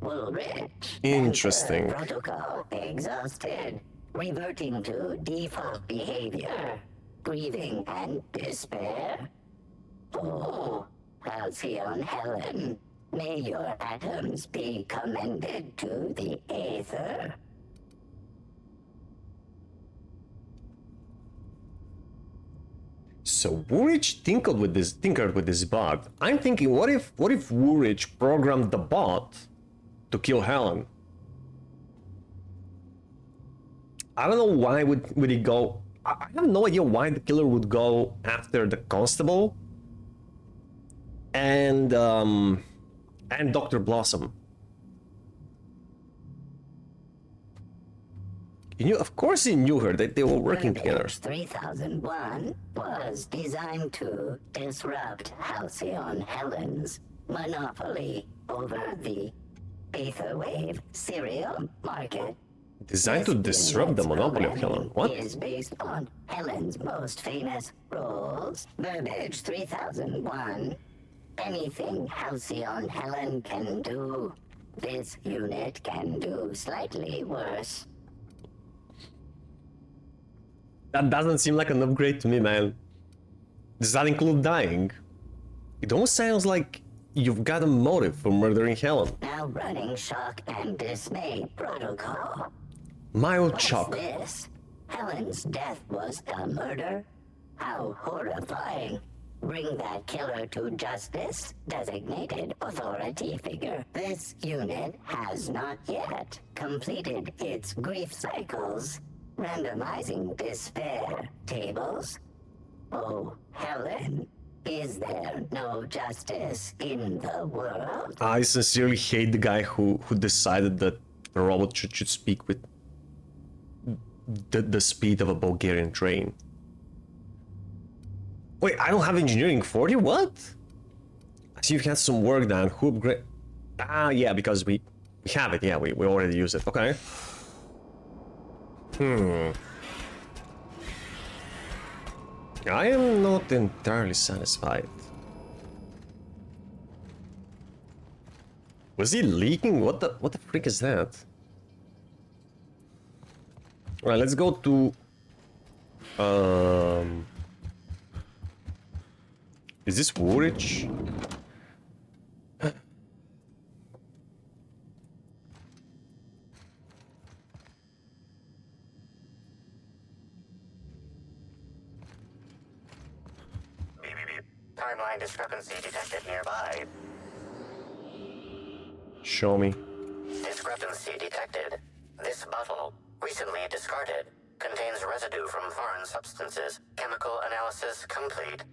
Woolrich. Interesting. Protocol exhausted, reverting to default behavior, grieving and despair. Oh, Halcyon Helen, may your atoms be commended to the Aether. So Woolrich tinkered with this bot. I'm thinking, what if Woolrich programmed the bot to kill Helen? I don't know why would he go. I have no idea why the killer would go after the constable and Dr. Blossom. You knew, of course he knew her, that they were working together. 3001 was designed to disrupt Halcyon Helen's monopoly over the Aetherwave cereal market. Designed to disrupt the monopoly of Helen. What? Is based on Helen's most famous roles. Burbage 3001. Anything Halcyon Helen can do, this unit can do slightly worse. That doesn't seem like an upgrade to me, man. Does that include dying? It almost sounds like you've got a motive for murdering Helen. Now running shock and dismay protocol. Mild shock. What's this? Helen's death was a murder? How horrifying. Bring that killer to justice, designated authority figure. This unit has not yet completed its grief cycles. Randomizing despair tables. Oh, Helen, is there no justice in the world? I sincerely hate the guy who decided that the robot should speak with the speed of a Bulgarian train. Wait, I don't have engineering 40? What? I see you've had some work done. Who upgrade? Ah, yeah, because we have it. Yeah, we already use it. Okay. I am not entirely satisfied. Was he leaking? What the freak is that? Alright, let's go to is this Woolrich? Timeline discrepancy detected nearby. Show me. Discrepancy detected. This bottle, recently discarded, contains residue from foreign substances. Chemical analysis complete.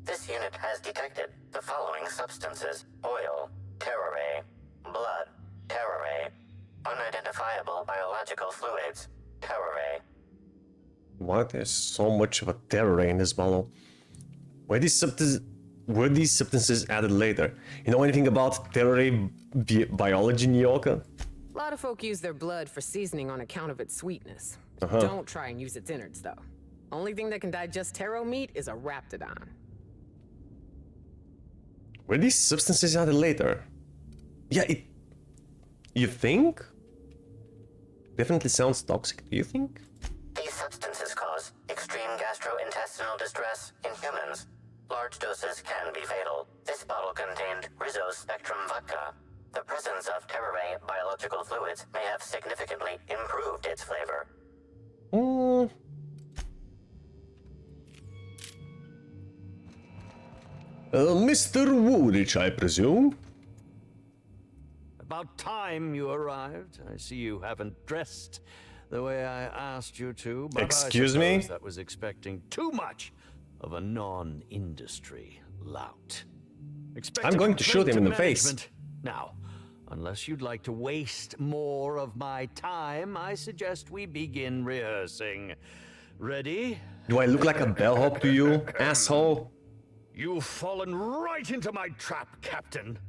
This unit has detected the following substances: oil, terroray, blood, terroray, unidentifiable biological fluids, terroray. What? There's so much of a terror in this bottle. Were these substances added later? You know anything about terroray biology, Nyoka? A lot of folk use their blood for seasoning on account of its sweetness. Uh-huh. Don't try and use its innards, though. Only thing that can digest taro meat is a raptidon. Were these substances added later? Yeah, you think? Definitely sounds toxic. Do you think? These substances cause extreme gastrointestinal distress Rizzo's Spectrum vodka. The presence of Terraray biological fluids may have significantly improved its flavor. Mr. Woolrich, I presume? About time you arrived. I see you haven't dressed the way I asked you to, but Excuse I me? suppose that was expecting too much of a non-industry lout. I'm going to shoot him in the face. Now, unless you'd like to waste more of my time, I suggest we begin rehearsing. Ready? Do I look like a bellhop to you, asshole? You've fallen right into my trap, Captain.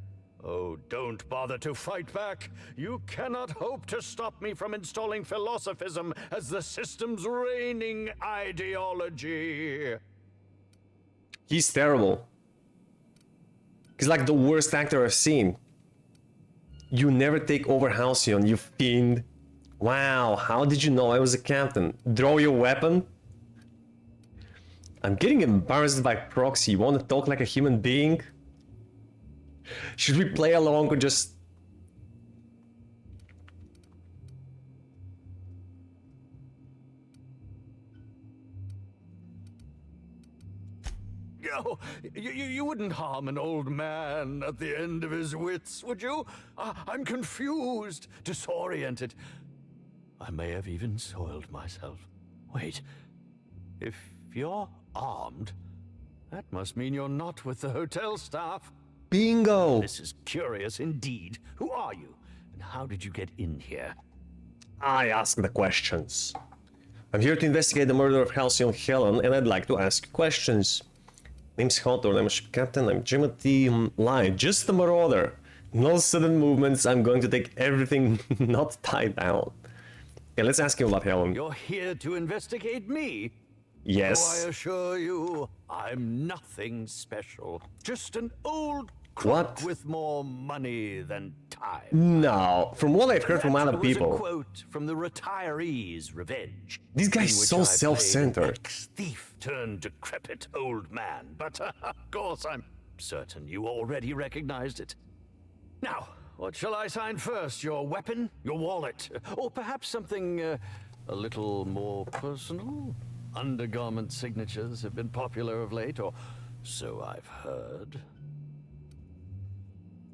Oh, don't bother to fight back. You cannot hope to stop me from installing philosophism as the system's reigning ideology. He's terrible. He's like the worst actor I've seen. You never take over Halcyon, you fiend. Wow, how did you know I was a captain? Draw your weapon? I'm getting embarrassed by proxy. You want to talk like a human being? Should we play along or just... Oh, you wouldn't harm an old man at the end of his wits, would you? I'm confused, disoriented. I may have even soiled myself. Wait, if you're armed, that must mean you're not with the hotel staff. Bingo! This is curious indeed. Who are you, and how did you get in here? I ask the questions. I'm here to investigate the murder of Halcyon Helen, and I'd like to ask questions. Name's Hawthorne, I'm a ship captain, I'm Jimothy Lie, just a marauder. No sudden movements, I'm going to take everything not tied down. Okay, let's ask him about Helen. You're here to investigate me? Yes. Oh, I assure you, I'm nothing special. Just an old What? crook with more money than time. No, from what I've heard from other That was people. a quote from the Retiree's Revenge. This guy's in which so I played self-centered. an ex-thief turned decrepit old man, but of course I'm certain you already recognized it. Now, what shall I sign first? Your weapon, your wallet, or perhaps something a little more personal? Undergarment signatures have been popular of late, or so I've heard.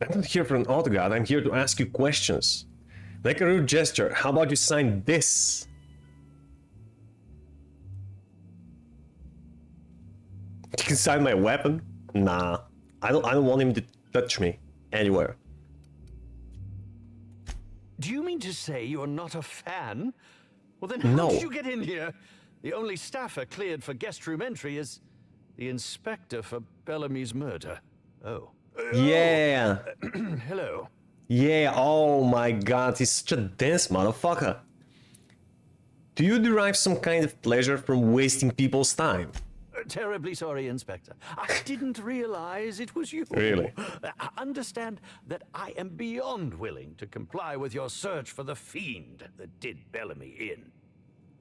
I'm not here for an autograph, I'm here to ask you questions. Make a rude gesture, how about you sign this? You can sign my weapon? Nah, I don't want him to touch me anywhere. Do you mean to say you're not a fan? Well then how No. did you get in here? The only staffer cleared for guest room entry is the inspector for Bellamy's murder. Oh. Yeah. Hello. Yeah, oh my god, he's such a dense motherfucker. Do you derive some kind of pleasure from wasting people's time? Terribly sorry, Inspector. I didn't realize it was you. Really? Understand that I am beyond willing to comply with your search for the fiend that did Bellamy in.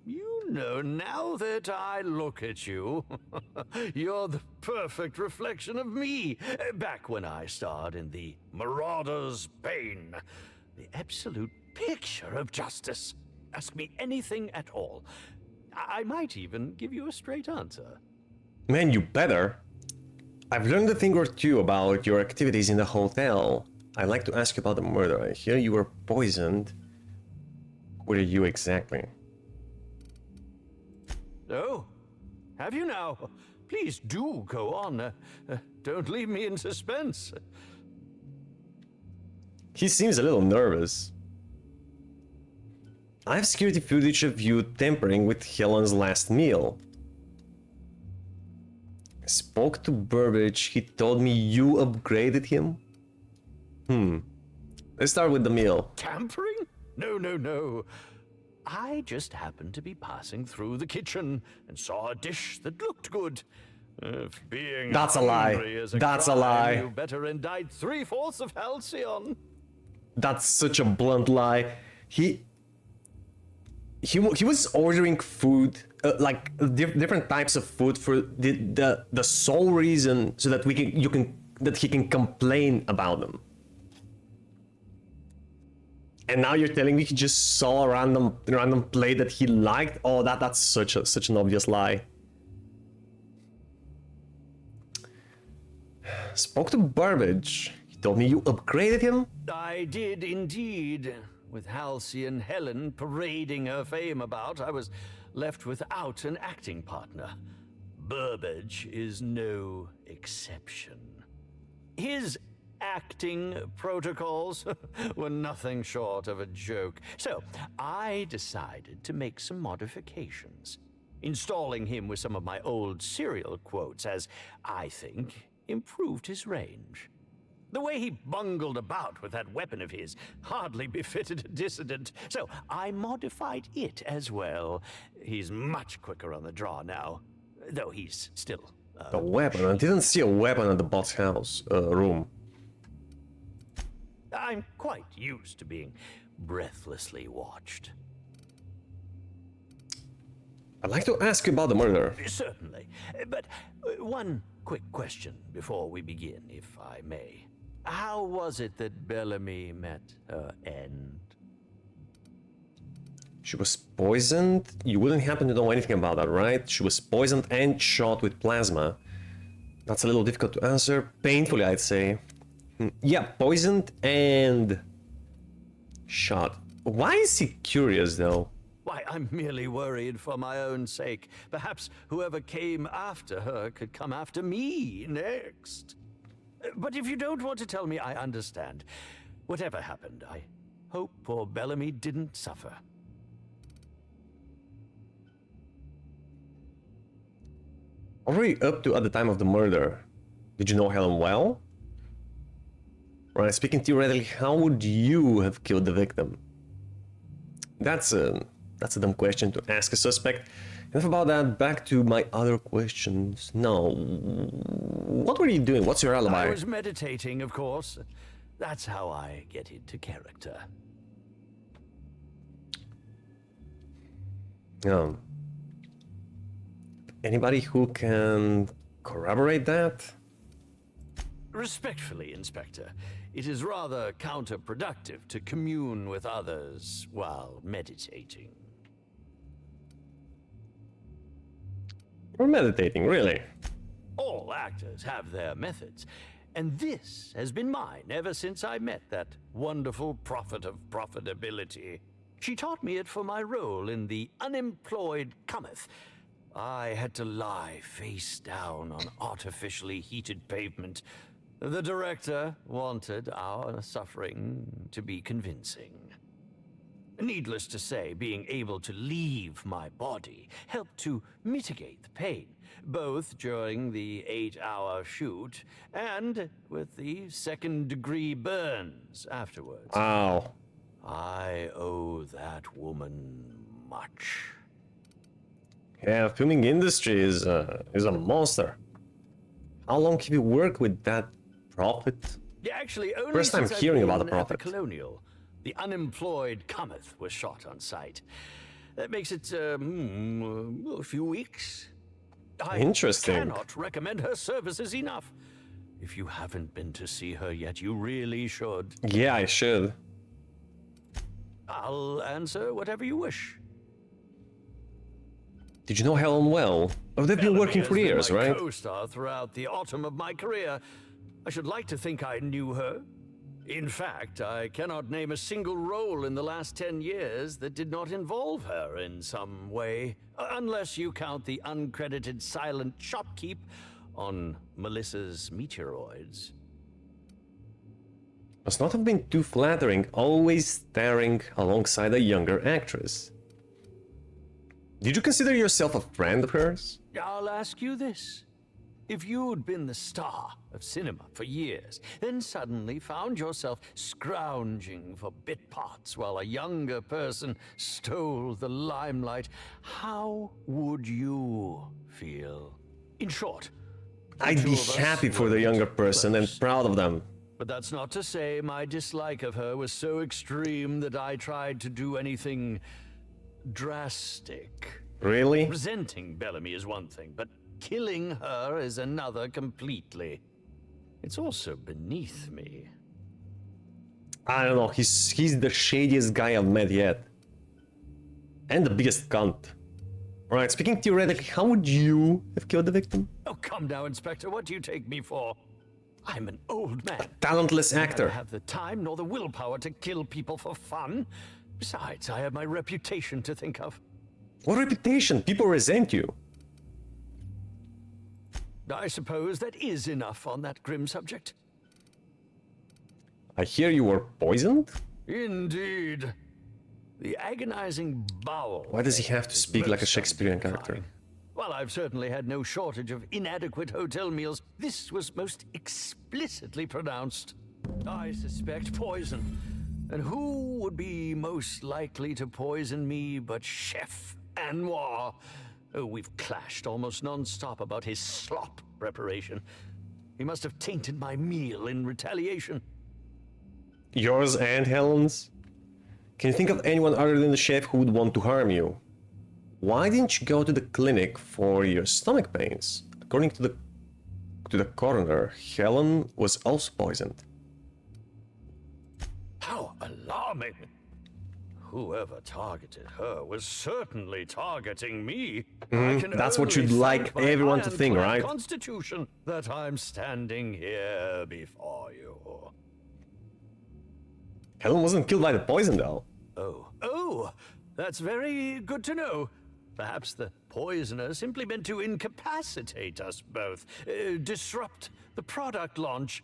You know, now that I look at you, you're the perfect reflection of me, back when I starred in the Marauder's Bane. The absolute picture of justice. Ask me anything at all. I might even give you a straight answer. Man, you better. I've learned a thing or two about your activities in the hotel. I'd like to ask you about the murder. I hear you were poisoned. Who are you exactly? Oh, have you now? Please do go on. Don't leave me in suspense. He seems a little nervous. I have security footage of you tampering with Helen's last meal. I spoke to Burbage, he told me you upgraded him? Let's start with the meal. Tampering? No. I just happened to be passing through the kitchen and saw a dish that looked good. If being That's a lie. hungry is a That's a crime, lie. You better indict 3/4 of Halcyon. That's such a blunt lie. He was ordering food, like different types of food for the sole reason so that you can that he can complain about them. And now you're telling me he just saw a random play that he liked? Oh, that's such an obvious lie. Spoke to Burbage. He told me you upgraded him? I did indeed. With Halsey and Helen parading her fame about, I was left without an acting partner. Burbage is no exception. His acting protocols were nothing short of a joke. So I decided to make some modifications, installing him with some of my old serial quotes, as I think improved his range. The way he bungled about with that weapon of his hardly befitted a dissident, so I modified it as well. He's much quicker on the draw now, though he's still... A weapon? I didn't see a weapon at the boss house room. I'm quite used to being breathlessly watched. I'd like to ask you about the murder. Certainly, but one quick question before we begin, if I may. How was it that Bellamy met her end? She was poisoned? You wouldn't happen to know anything about that, right? She was poisoned and shot with plasma. That's a little difficult to answer. Painfully, I'd say. Yeah, poisoned and shot. Why is he curious, though? Why, I'm merely worried for my own sake. Perhaps whoever came after her could come after me next. But if you don't want to tell me, I understand. Whatever happened, I hope poor Bellamy didn't suffer. What were you up to at the time of the murder? Did you know Helen well? Right, speaking theoretically, how would you have killed the victim? That's a dumb question to ask a suspect. Enough about that, back to my other questions. No, what were you doing? What's your alibi? I was meditating, of course. That's how I get into character. Anybody who can corroborate that? Respectfully, Inspector, it is rather counterproductive to commune with others while meditating. You're meditating, really? All actors have their methods, and this has been mine ever since I met that wonderful prophet of profitability. She taught me it for my role in The Unemployed Cometh. I had to lie face down on artificially heated pavement. The director wanted our suffering to be convincing. Needless to say, being able to leave my body helped to mitigate the pain, both during the 8-hour shoot and with the second-degree burns afterwards. Wow. I owe that woman much. Yeah, filming industry is a monster. How long have you worked with that prophet? Yeah, actually, only First time since hearing I've about the been at prophet. Colonial. The Unemployed Cometh was shot on site. That makes it a few weeks. Interesting. I cannot recommend her services enough. If you haven't been to see her yet, you really should. Yeah, I should. I'll answer whatever you wish. Did you know Helen well? Oh, they've been working for years, my right? Co-star throughout the autumn of my career. I should like to think I knew her. In fact, I cannot name a single role in the last 10 years that did not involve her in some way, unless you count the uncredited silent shopkeep on Melissa's Meteoroids. Must not have been too flattering, always starring alongside a younger actress. Did you consider yourself a friend of hers? I'll ask you this. If you'd been the star of cinema for years, then suddenly found yourself scrounging for bit parts while a younger person stole the limelight, how would you feel? In short, I'd be happy for the younger person and proud of them. But that's not to say my dislike of her was so extreme that I tried to do anything drastic. Really? Resenting Bellamy is one thing, but killing her is another completely. It's also beneath me. I don't know, he's the shadiest guy I've met yet. And the biggest cunt. Alright, speaking theoretically, how would you have killed the victim? Oh, come now, Inspector. What do you take me for? I'm an old man. Talentless I actor. neither have the time nor the willpower to kill people for fun. Besides, I have my reputation to think of. What reputation? People resent you. I suppose that is enough on that grim subject. I hear you were poisoned? Indeed. The agonizing bowel. Why does he have to is speak like a most Shakespearean character? unsatisfying. While I've certainly had no shortage of inadequate hotel meals, this was most explicitly pronounced. I suspect poison. And who would be most likely to poison me but Chef Anwar? Oh, we've clashed almost non-stop about his slop preparation. He must have tainted my meal in retaliation. Yours and Helen's? Can you think of anyone other than the chef who would want to harm you? Why didn't you go to the clinic for your stomach pains? According to the coroner, Helen was also poisoned. How alarming! Whoever targeted her was certainly targeting me. I can That's what only you'd like thank my everyone to think, ironclad right? Constitution that I'm standing here before you. Helen wasn't killed by the poison, though. Oh, that's very good to know. Perhaps the poisoner simply meant to incapacitate us both, disrupt the product launch.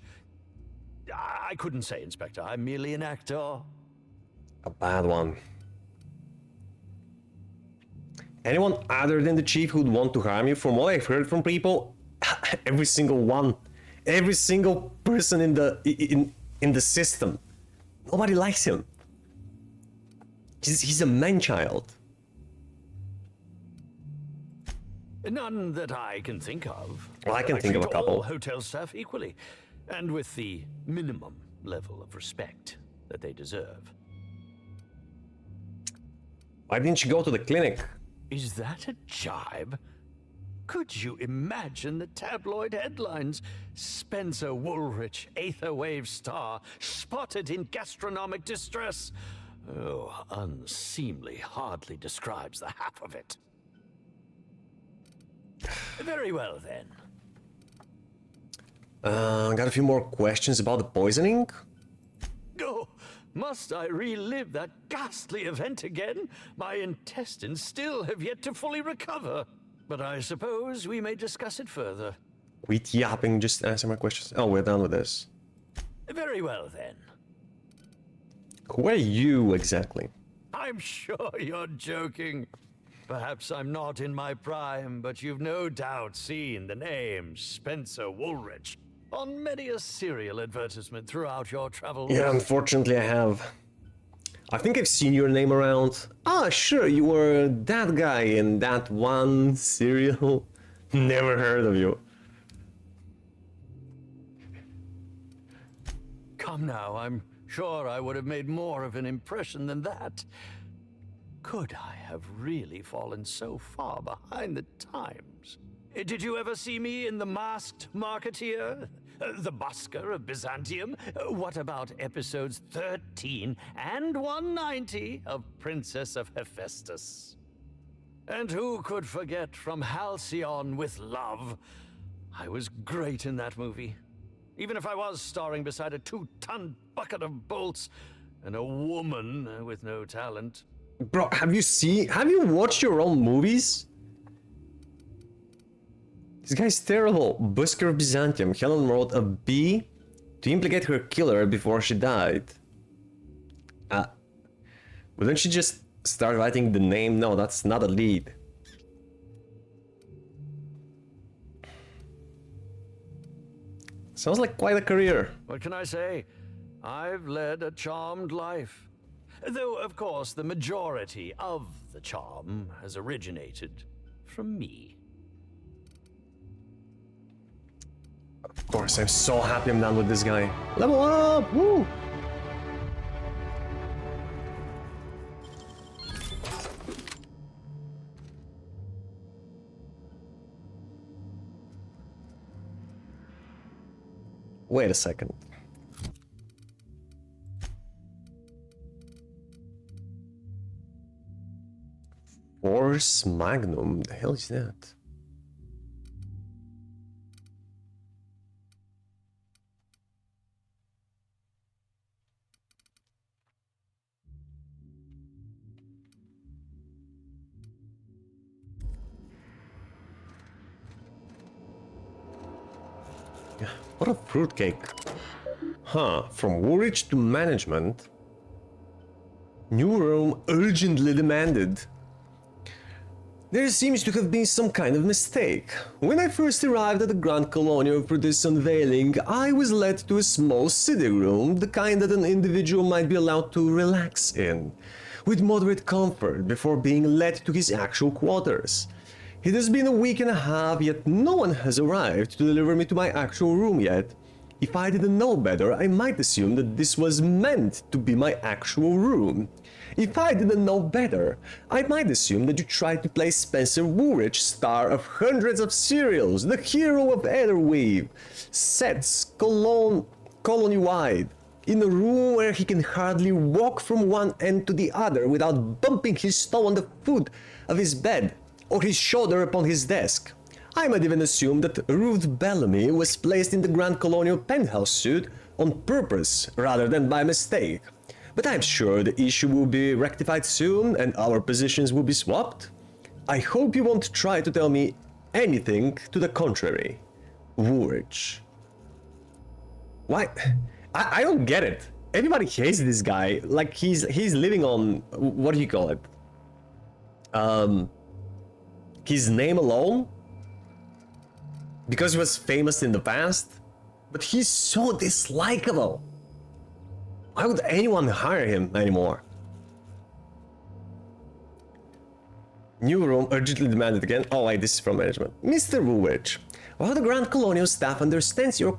I couldn't say, Inspector. I'm merely an actor. A bad one. Anyone other than the chief who'd want to harm you? From what I've heard from people, every single one, every single person in the system, nobody likes him. He's a man-child. None that I can think of. Well, I can think of a treat couple. all hotel staff equally, and with the minimum level of respect that they deserve. Why didn't you go to the clinic? Is that a jibe? Could you imagine the tabloid headlines? Spencer Woolrich, Aetherwave star, spotted in gastronomic distress. Oh, unseemly hardly describes the half of it. Very well, then. Got a few more questions about the poisoning. Oh, must I relive that ghastly event again? My intestines still have yet to fully recover. But I suppose we may discuss it further. Quit yapping, just answer my questions. Oh, we're done with this. Very well, then. Who are you, exactly? I'm sure you're joking. Perhaps I'm not in my prime, but you've no doubt seen the name Spencer Woolrich on many a serial advertisement throughout your travels. Yeah, unfortunately I have. I think I've seen your name around. Ah, sure, you were that guy in that one serial. Never heard of you. Come now, I'm sure I would have made more of an impression than that. Could I have really fallen so far behind the times? Did you ever see me in The Masked Marketeer? The Busker of Byzantium? What about episodes 13 and 190 of Princess of Hephaestus? And who could forget From Halcyon with Love? I was great in that movie. Even if I was starring beside a 2-ton bucket of bolts and a woman with no talent. Bro, have you watched your own movies? This guy's terrible. Busker of Byzantium. Helen wrote a B to implicate her killer before she died. Wouldn't she just start writing the name? No, that's not a lead. Sounds like quite a career. What can I say? I've led a charmed life. Though, of course, the majority of the charm has originated from me. Of course, I'm so happy I'm done with this guy. Level up! Woo! Wait a second. Force Magnum, the hell is that? What a fruitcake. Huh, from Woolwich to management. New room urgently demanded. There seems to have been some kind of mistake. When I first arrived at the Grand Colonial for this unveiling, I was led to a small sitting room, the kind that an individual might be allowed to relax in, with moderate comfort before being led to his actual quarters. It has been a week and a half, yet no one has arrived to deliver me to my actual room yet. If I didn't know better, I might assume that this was meant to be my actual room. If I didn't know better, I might assume that you tried to play Spencer Woolrich, star of hundreds of serials, the hero of Etherweave, sets colony-wide, in a room where he can hardly walk from one end to the other without bumping his toe on the foot of his bed or his shoulder upon his desk. I might even assume that Ruth Bellamy was placed in the Grand Colonial penthouse suite on purpose rather than by mistake. But I'm sure the issue will be rectified soon and our positions will be swapped. I hope you won't try to tell me anything to the contrary. Woolrich. Why? I don't get it. Everybody hates this guy. Like he's living on, what do you call it? His name alone? Because he was famous in the past? But he's so dislikable. Why would anyone hire him anymore? New room urgently demanded again. Oh wait, this is from management. Mr. Woolwich, while the Grand Colonial staff understands your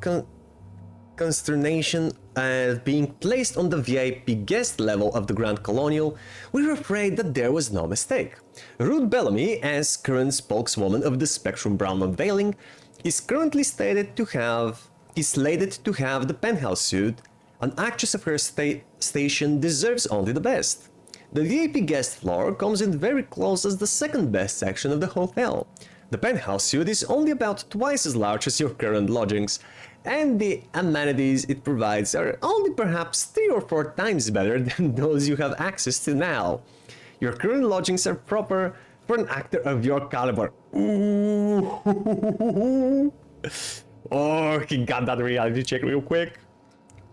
consternation at being placed on the VIP guest level of the Grand Colonial, we're afraid that there was no mistake. Ruth Bellamy, as current spokeswoman of the Spectrum Brown unveiling, is currently slated to have the penthouse suite. An actress of her station deserves only the best. The VIP guest floor comes in very close as the second best section of the hotel. The penthouse suite is only about twice as large as your current lodgings, and the amenities it provides are only perhaps 3 or 4 times better than those you have access to now. Your current lodgings are proper for an actor of your caliber. Ooh. Oh, he got that reality check real quick.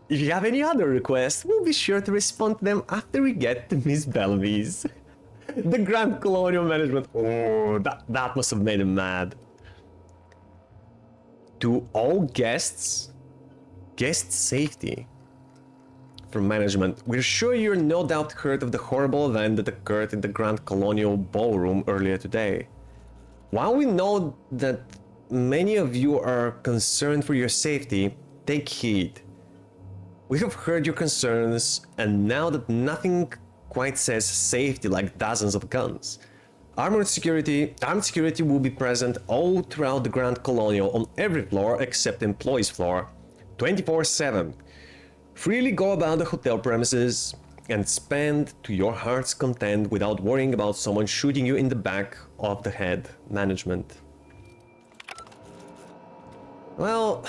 If you have any other requests, we'll be sure to respond to them after we get to Miss Bellamy's. The Grand Colonial Management. Oh, that must have made him mad. To all guests, guest safety. From management, we're sure you're no doubt heard of the horrible event that occurred in the Grand Colonial Ballroom earlier today. While we know that many of you are concerned for your safety, take heed. We have heard your concerns, and now that nothing quite says safety like dozens of guns, armed security will be present all throughout the Grand Colonial on every floor except employees' floor, 24/7. Freely go about the hotel premises and spend to your heart's content without worrying about someone shooting you in the back of the head. Management. Well,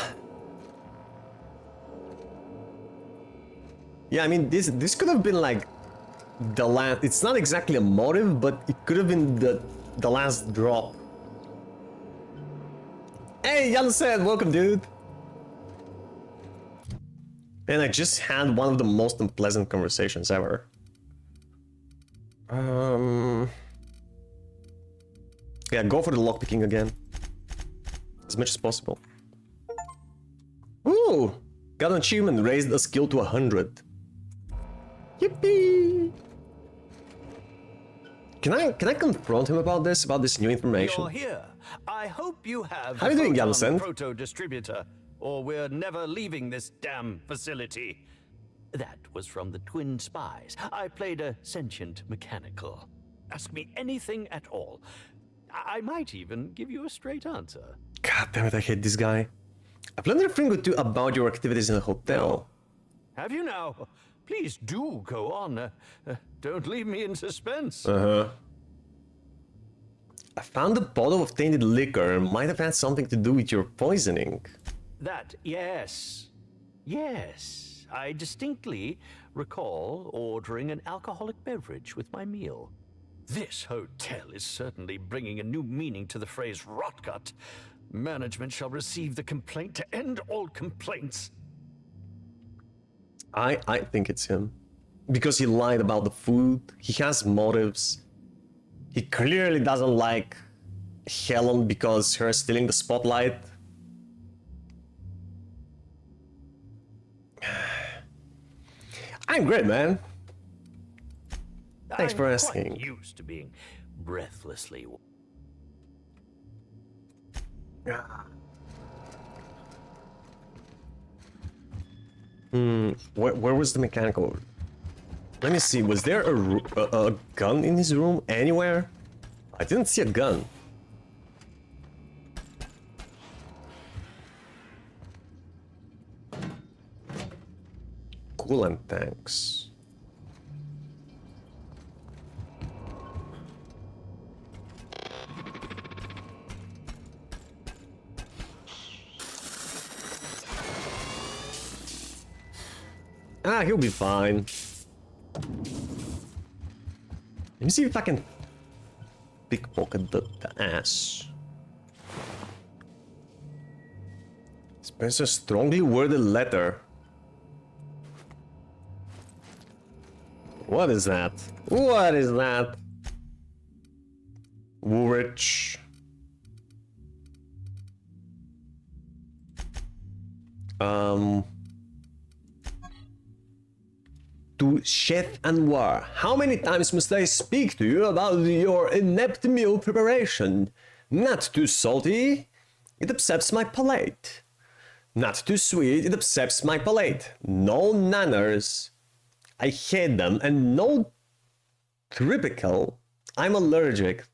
yeah, I mean, this could have been like the last. It's not exactly a motive, but it could have been the last drop. Hey, Jansen, welcome, dude. And I just had one of the most unpleasant conversations ever. Yeah, go for the lockpicking again, as much as possible. Ooh, got an achievement, raised a skill to 100. Yippee! Can I confront him about this new information? You're here. I hope you have How are you doing, Jansen? proto distributor, or we're never leaving this damn facility. That was from the Twin Spies. I played a sentient mechanical. Ask me anything at all. I might even give you a straight answer. God damn it, I hate this guy. I've learned a thing or two about your activities in the hotel. Have you now? Please do go on. Don't leave me in suspense. I found a bottle of tainted liquor and might have had something to do with your poisoning. That, yes. Yes. I distinctly recall ordering an alcoholic beverage with my meal. This hotel is certainly bringing a new meaning to the phrase rotgut. Management shall receive the complaint to end all complaints. I think it's him. Because he lied about the food, he has motives. He clearly doesn't like Helen because her stealing the spotlight. I'm great, man. Thanks for asking. I'm quite used to being breathlessly. Where was the mechanical? Let me see, was there a gun in his room anywhere? I didn't see a gun. Coolant tanks. Ah, he'll be fine. Let me see if I can pickpocket the ass. Spencer's strongly worded letter. What is that? What is that? Woolrich. To Chef Anwar, how many times must I speak to you about your inept meal preparation? Not too salty, it upsets my palate. Not too sweet, it upsets my palate. No nanners, I hate them, and no typical, I'm allergic.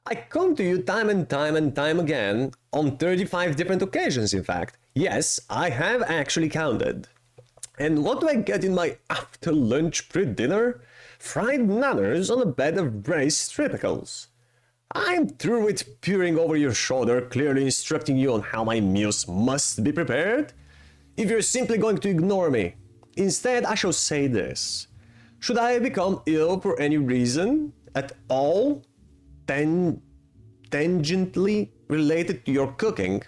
I come to you time and time again, on 35 different occasions in fact. Yes, I have actually counted. And what do I get in my after-lunch pre-dinner? Fried nanners on a bed of braised tropicals. I'm through with peering over your shoulder, clearly instructing you on how my meals must be prepared. If you're simply going to ignore me, instead I shall say this. Should I become ill for any reason at all, tangentially related to your cooking,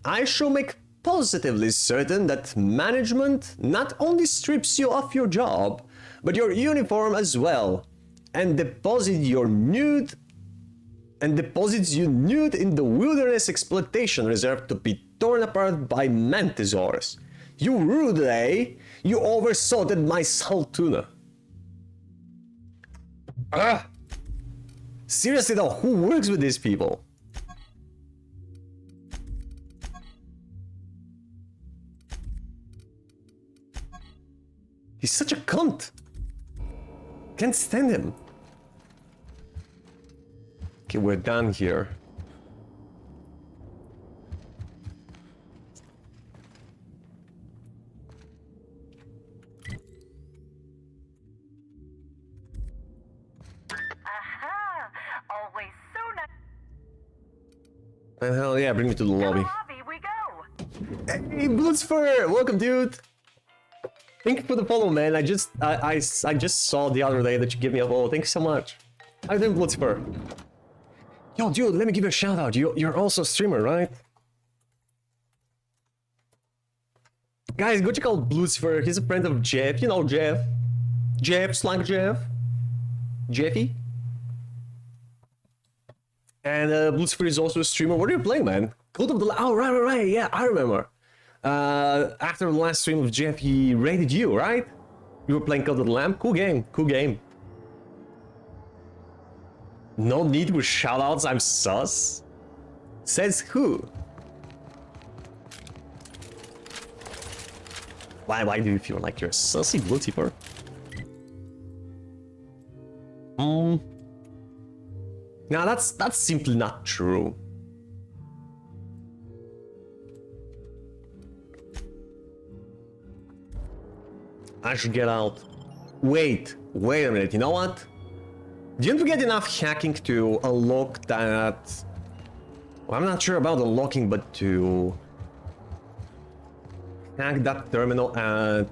I shall make positively certain that management not only strips you of your job, but your uniform as well, and deposits you nude in the wilderness exploitation reserve to be torn apart by mantisaurs. You rude, eh? You oversalted my salt tuna. Seriously though, who works with these people? He's such a cunt. Can't stand him. Okay, we're done here. Aha! Always so nice. Hell yeah, bring me to the lobby. Lobby we go. Hey, Blitzfur! Welcome, dude! Thank you for the follow, man. I just saw the other day that you gave me a follow. Thank you so much. How you doing, Blitzfur? Yo, dude, let me give you a shout out. You're also a streamer, right? Guys, go check out Blitzfur. He's a friend of Jeff. You know Jeff. Jeff, Slang Jeff. Jeffy. And Blitzfur is also a streamer. What are you playing, man? Cult of the... Oh, right. Yeah, I remember. After the last stream of Jeff, he raided you, right? You were playing Cult of the Lamb? Cool game. No need for shoutouts, I'm sus? Says who? Why do you feel like you're a sussy, Blitzfur? No, that's simply not true. I should get out. Wait a minute, you know what? Didn't we get enough hacking to unlock that? Well, I'm not sure about unlocking, but to hack that terminal at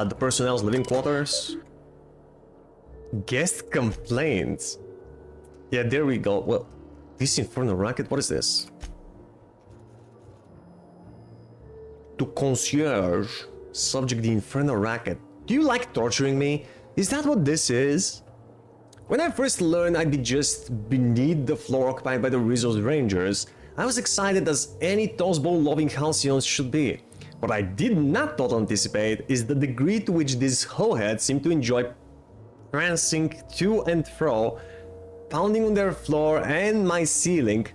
the personnel's living quarters. Guest complaints. Yeah, there we go. Well, this infernal racket, what is this? To concierge, subject the infernal racket. Do you like torturing me? Is that what this is? When I first learned I'd be just beneath the floor occupied by the Rizzo's Rangers, I was excited as any Tossball-loving halcyons should be. What I did not totally anticipate is the degree to which these hoheads seem to enjoy prancing to and fro, pounding on their floor and my ceiling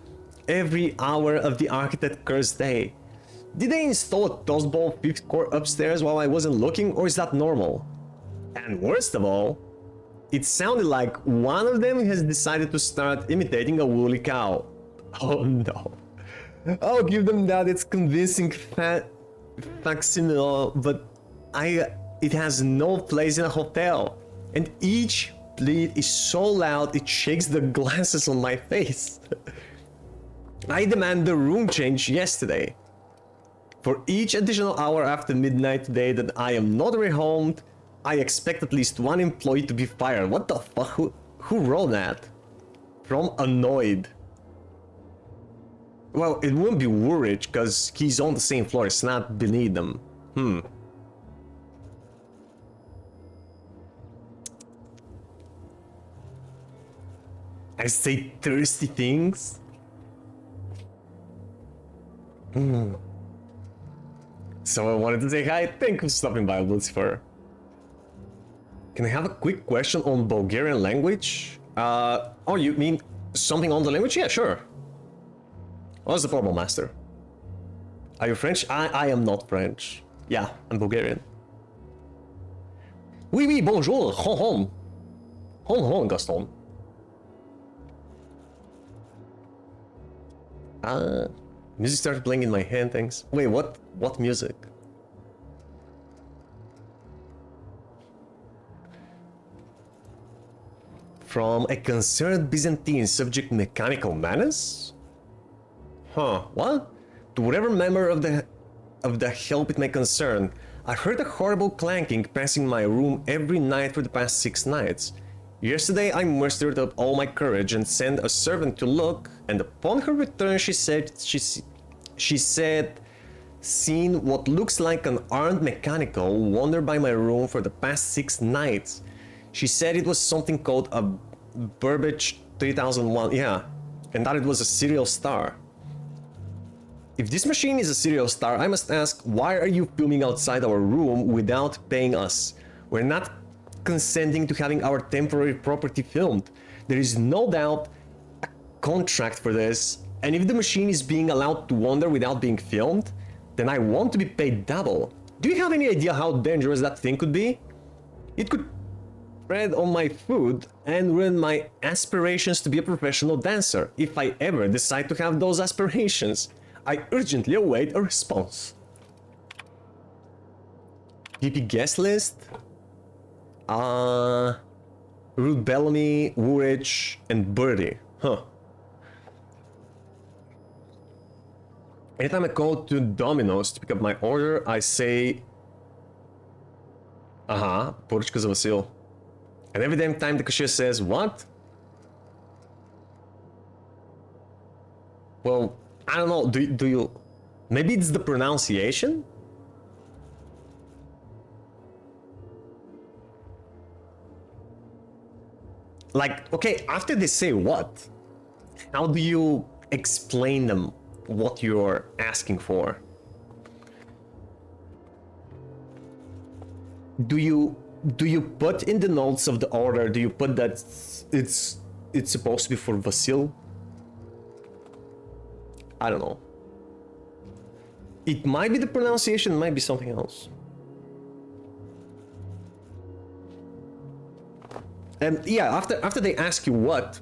every hour of the architect cursed day. Did they install a Tossball 5th core upstairs while I wasn't looking, or is that normal? And worst of all, it sounded like one of them has decided to start imitating a woolly cow. Oh no. I'll give them that, it's convincing facsimile, but it has no place in a hotel. And each bleat is so loud it shakes the glasses on my face. I demand the room change yesterday. For each additional hour after midnight today that I am not rehomed, I expect at least one employee to be fired. What the fuck? Who wrote that? From Annoyed. Well, it wouldn't be Woolrich because he's on the same floor, it's not beneath them. I say thirsty things? So I wanted to say hi, thank you for stopping by, Lucifer. Can I have a quick question on Bulgarian language? Oh, you mean something on the language? Yeah, sure. What's the problem, Master? Are you French? I am not French. Yeah, I'm Bulgarian. Oui, oui, bonjour, hon hon. Hon hon, Gaston. Music started playing in my hand, thanks. Wait, what music? From a concerned Byzantine subject mechanical menace? Huh, what? To whatever member of the help it may concern, I heard a horrible clanking passing my room every night for the past 6 nights. Yesterday I mustered up all my courage and sent a servant to look, and upon her return she said seen what looks like an armed mechanical wander by my room for the past 6 nights. She said it was something called a Burbage 3001, yeah, and that it was a serial star. If this machine is a serial star, I must ask, why are you filming outside our room without paying us? We're not consenting to having our temporary property filmed. There is no doubt a contract for this, and if the machine is being allowed to wander without being filmed, then I want to be paid double. Do you have any idea how dangerous that thing could be? It could spread on my food and ruin my aspirations to be a professional dancer, if I ever decide to have those aspirations. I urgently await a response. PP guest list? Rude Bellamy, Woolrich, and Birdie. Huh. Anytime I call to Domino's to pick up my order, I say... Porочка за Васил. And every damn time the cashier says, what? Well, I don't know, do you... Maybe it's the pronunciation? Like, okay, after they say what, how do you explain them what you're asking for? Do you put in the notes of the order, do you put that it's supposed to be for Vasil? I don't know. It might be the pronunciation, it might be something else. And yeah, after they ask you what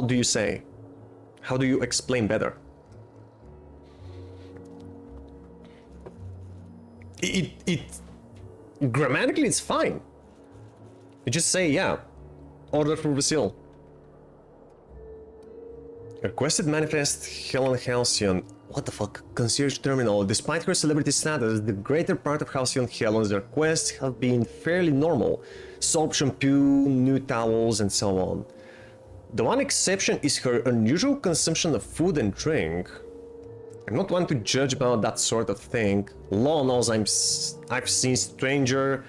do you say? How do you explain better? It grammatically it's fine. You just say, yeah, order for Vasil. Requested manifest Helen Halcyon. What the fuck? Concierge terminal. Despite her celebrity status, the greater part of Halcyon Helen's requests have been fairly normal. Soap, shampoo, new towels, and so on. The one exception is her unusual consumption of food and drink. I'm not one to judge about that sort of thing. Law knows I've seen stranger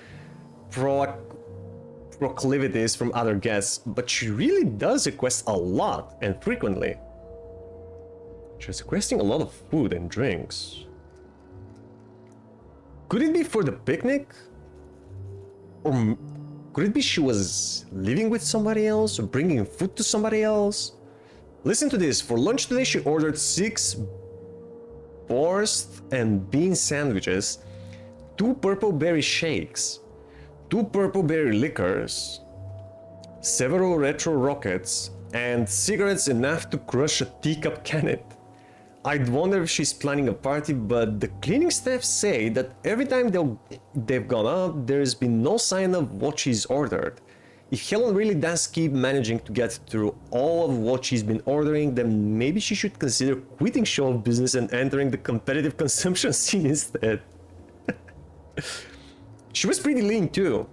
proclivities from other guests, but she really does request a lot and frequently. She's requesting a lot of food and drinks. Could it be for the picnic? Or could it be she was living with somebody else or bringing food to somebody else? Listen to this. For lunch today, she ordered 6 borscht and bean sandwiches, 2 purple berry shakes, 2 purple berry liquors, several retro rockets, and cigarettes enough to crush a teacup cannon. I'd wonder if she's planning a party, but the cleaning staff say that every time they've gone up, there's been no sign of what she's ordered. If Helen really does keep managing to get through all of what she's been ordering, then maybe she should consider quitting show business and entering the competitive consumption scene instead. She was pretty lean too.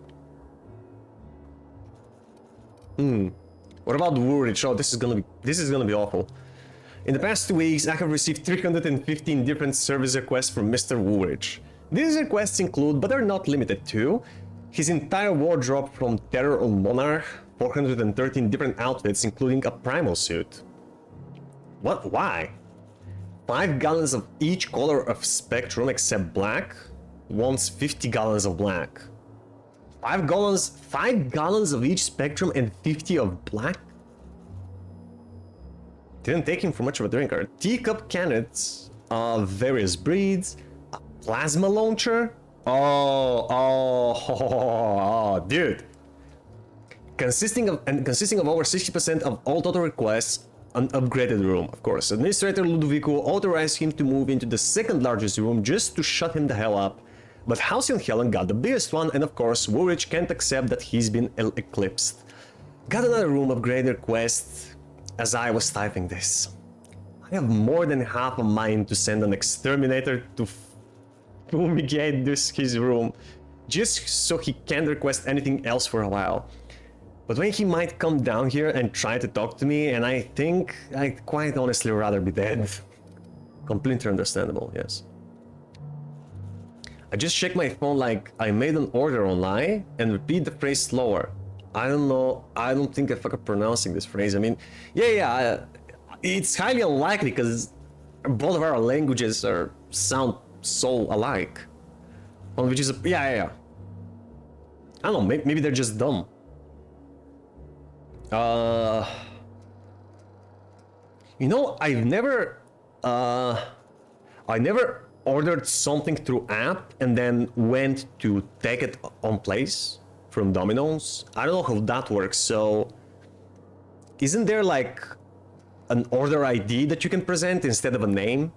What about Woolrich? Oh, this is gonna be awful. In the past 2 weeks, I have received 315 different service requests from Mr. Woolrich. These requests include, but are not limited to, his entire wardrobe from Terror on Monarch, 413 different outfits including a primal suit. What? Why? 5 gallons of each color of Spectrum except black, wants 50 gallons of black. 5 gallons of each Spectrum and 50 of black? Didn't take him for much of a drinker. Teacup cannons of various breeds, a plasma launcher. Oh, dude. Consisting of over 60% of all total requests, an upgraded room, of course. Administrator Ludovico authorized him to move into the second largest room just to shut him the hell up. But Halcyon Helen got the biggest one, and of course, Woolrich can't accept that he's been eclipsed. Got another room upgrade request as I was typing this. I have more than half a mind to send an exterminator to fumigate his room, just so he can't request anything else for a while. But when he might come down here and try to talk to me, and I think I'd quite honestly rather be dead. Completely understandable, yes. I just check my phone like I made an order online and repeat the phrase slower. I don't know, I don't think I'm fucking pronouncing this phrase. I mean, it's highly unlikely because both of our languages sound so alike. One which is, I don't know, maybe they're just dumb. You know, I never ordered something through app and then went to take it on place from Domino's. I don't know how that works, so isn't there like an order ID that you can present instead of a name?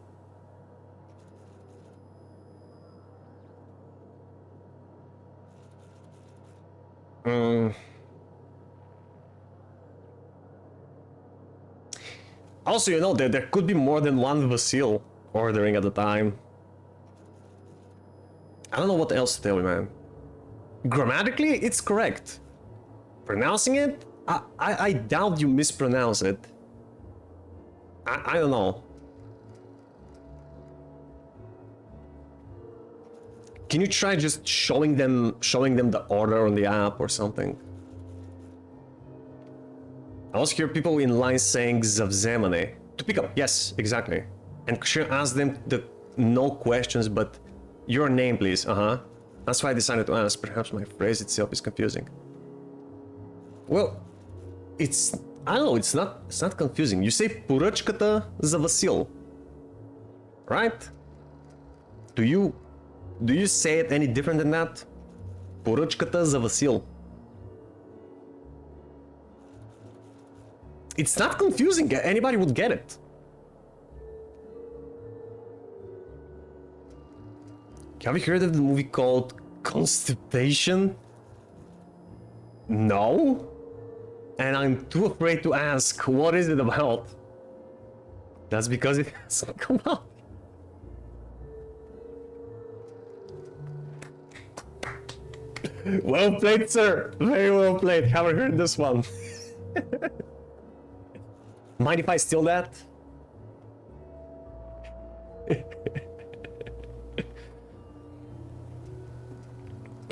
Also, you know, there could be more than one Vasil ordering at a time. I don't know what else to tell you, man. Grammatically, it's correct. Pronouncing it, I doubt you mispronounce it. I don't know. Can you try just showing them the order on the app or something? I also hear people in line saying Zavzemane. To pick up, yes, exactly. And she asked them the no questions, but your name, please. That's why I decided to ask. Perhaps my phrase itself is confusing. Well, I don't know, it's not confusing. You say Purachkata za Vasil, right? Do you say it any different than that? Purachkata za Vasil. It's not confusing. Anybody would get it. Have you heard of the movie called Constipation? No? And I'm too afraid to ask, what is it about? That's because it hasn't come out. Well played, sir. Very well played. Haven't heard this one. Mind if I steal that?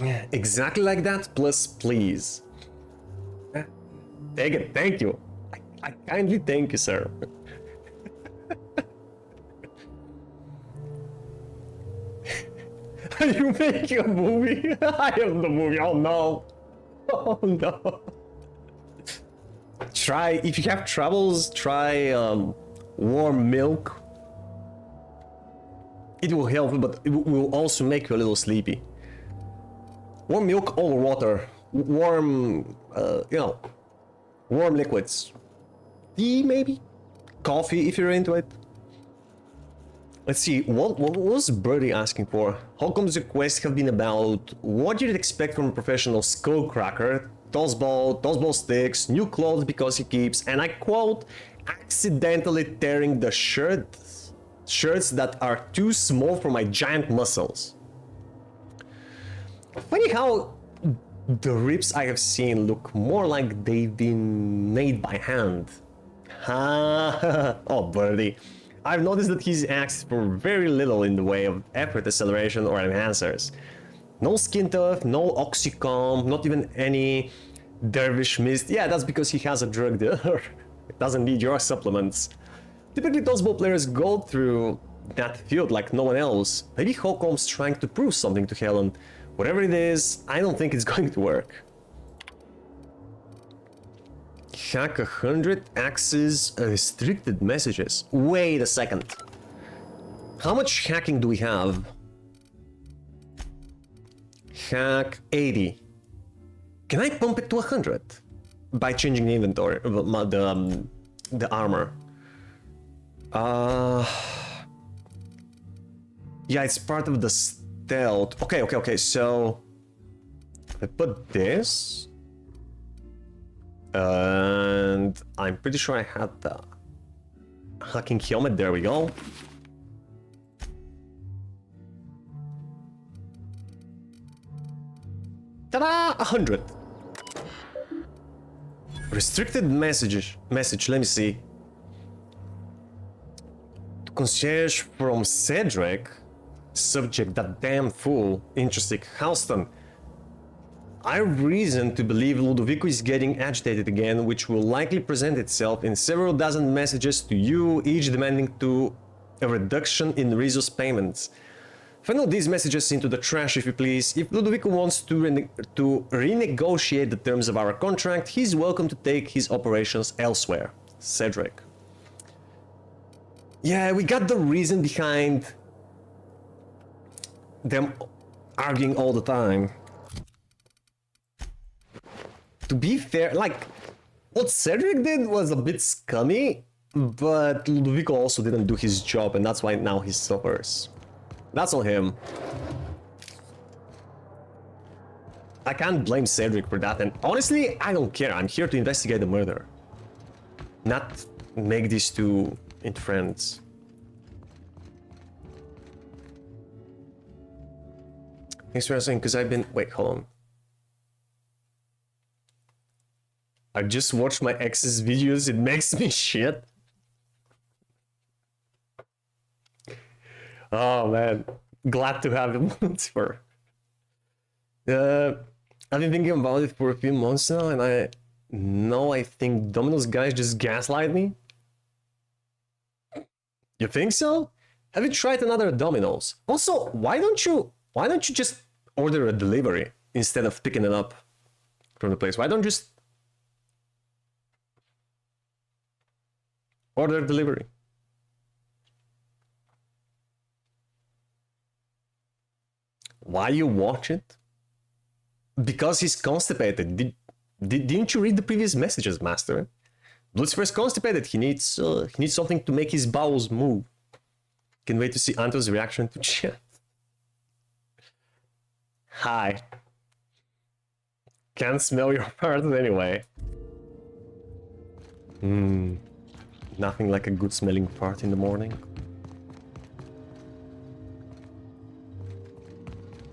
Yeah, exactly like that, plus please. Take it, thank you. I kindly thank you, sir. Are you making a movie? I am the movie, oh no. Oh no. Try, if you have troubles, try warm milk. It will help, but it will also make you a little sleepy. Warm milk or water. Warm, you know, warm liquids. Tea, maybe? Coffee, if you're into it. Let's see, what was Birdie asking for? How comes the quest have been about what you'd expect from a professional skullcracker? Tossball sticks, new clothes because he keeps, and I quote, accidentally tearing the shirts that are too small for my giant muscles. Funny how the rips I have seen look more like they've been made by hand. Oh, Birdie. I've noticed that he's asked for very little in the way of effort acceleration or enhancers. No skin tough, no oxycomb, not even any dervish mist. Yeah, that's because he has a drug dealer. It doesn't need your supplements. Typically, tossball players go through that field like no one else. Maybe Holcomb's trying to prove something to Helen. Whatever it is, I don't think it's going to work. Hack 100 access restricted messages. Wait a second. How much hacking do we have? Hack 80. Can I pump it to 100? By changing the inventory, the armor. Yeah, it's part of the stealth. Okay, so I put this. And I'm pretty sure I had the hacking helmet. There we go. Ta-da! 100. Restricted message. Let me see. Concierge from Cedric. Subject, that damn fool. Interesting. Houston. I have reason to believe Ludovico is getting agitated again, which will likely present itself in several dozen messages to you, each demanding a reduction in Rizzo's payments. Funnel these messages into the trash if you please. If Ludovico wants to renegotiate the terms of our contract, he's welcome to take his operations elsewhere. Cedric. Yeah, we got the reason behind them arguing all the time. To be fair, like, what Cedric did was a bit scummy, but Ludovico also didn't do his job, and that's why now he suffers. That's on him. I can't blame Cedric for that, and honestly, I don't care. I'm here to investigate the murder. Not make these two into friends. Thanks for asking, because I've been... Wait, hold on. I just watched my ex's videos, it makes me shit. Oh man, glad to have him once for. I've been thinking about it for a few months now, and I think Domino's guys just gaslight me. You think so? Have you tried another Domino's? Also, why don't you just order a delivery instead of picking it up from the place? Why don't you just order delivery? Why you watch it? Because he's constipated. Didn't you read the previous messages, Master? Lucifer's constipated. He needs something to make his bowels move. Can't wait to see Anto's reaction to chat. Hi. Can't smell your parts anyway. Nothing like a good smelling fart in the morning.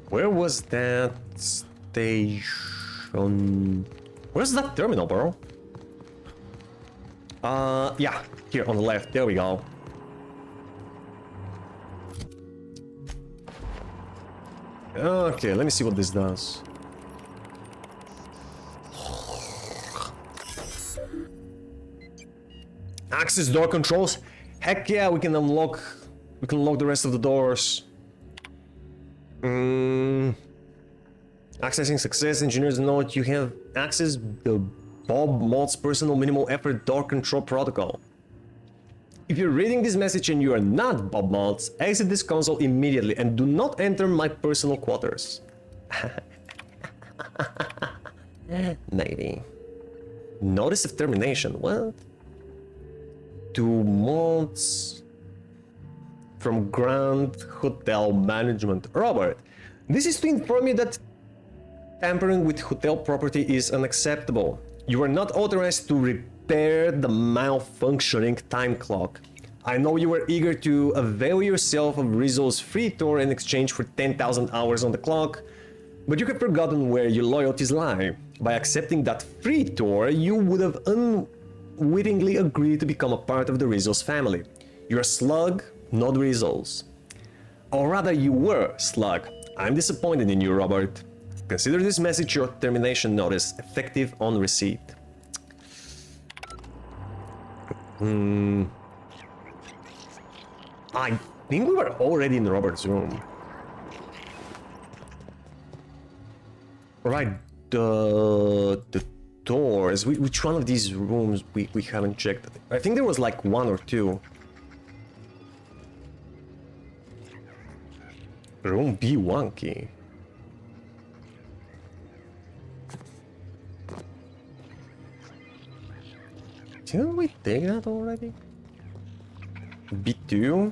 Where was that station? Where's that terminal, bro? Yeah, here on the left. There we go. Okay, let me see what this does. Access door controls. Heck yeah, we can unlock the rest of the doors. Accessing success. Engineers note you have access the Bob Mott's personal minimal effort door control protocol. If you're reading this message and you are not Bob Mott's, exit this console immediately and do not enter my personal quarters. Maybe. Notice of termination. What? 2 months from Grand Hotel Management. Robert, this is to inform you that tampering with hotel property is unacceptable. You are not authorized to repair the malfunctioning time clock. I know you were eager to avail yourself of Rizzo's free tour in exchange for 10,000 hours on the clock, but you have forgotten where your loyalties lie. By accepting that free tour, you would have unwittingly agreed to become a part of the Rizzo's family. You're a slug, not Rizzo's. Or rather, you were slug. I'm disappointed in you, Robert. Consider this message your termination notice, effective on receipt. I think we were already in Robert's room. Right, the doors. Which one of these rooms we haven't checked? I think there was like 1 or 2. Room B1 key. Didn't we take that already? B2?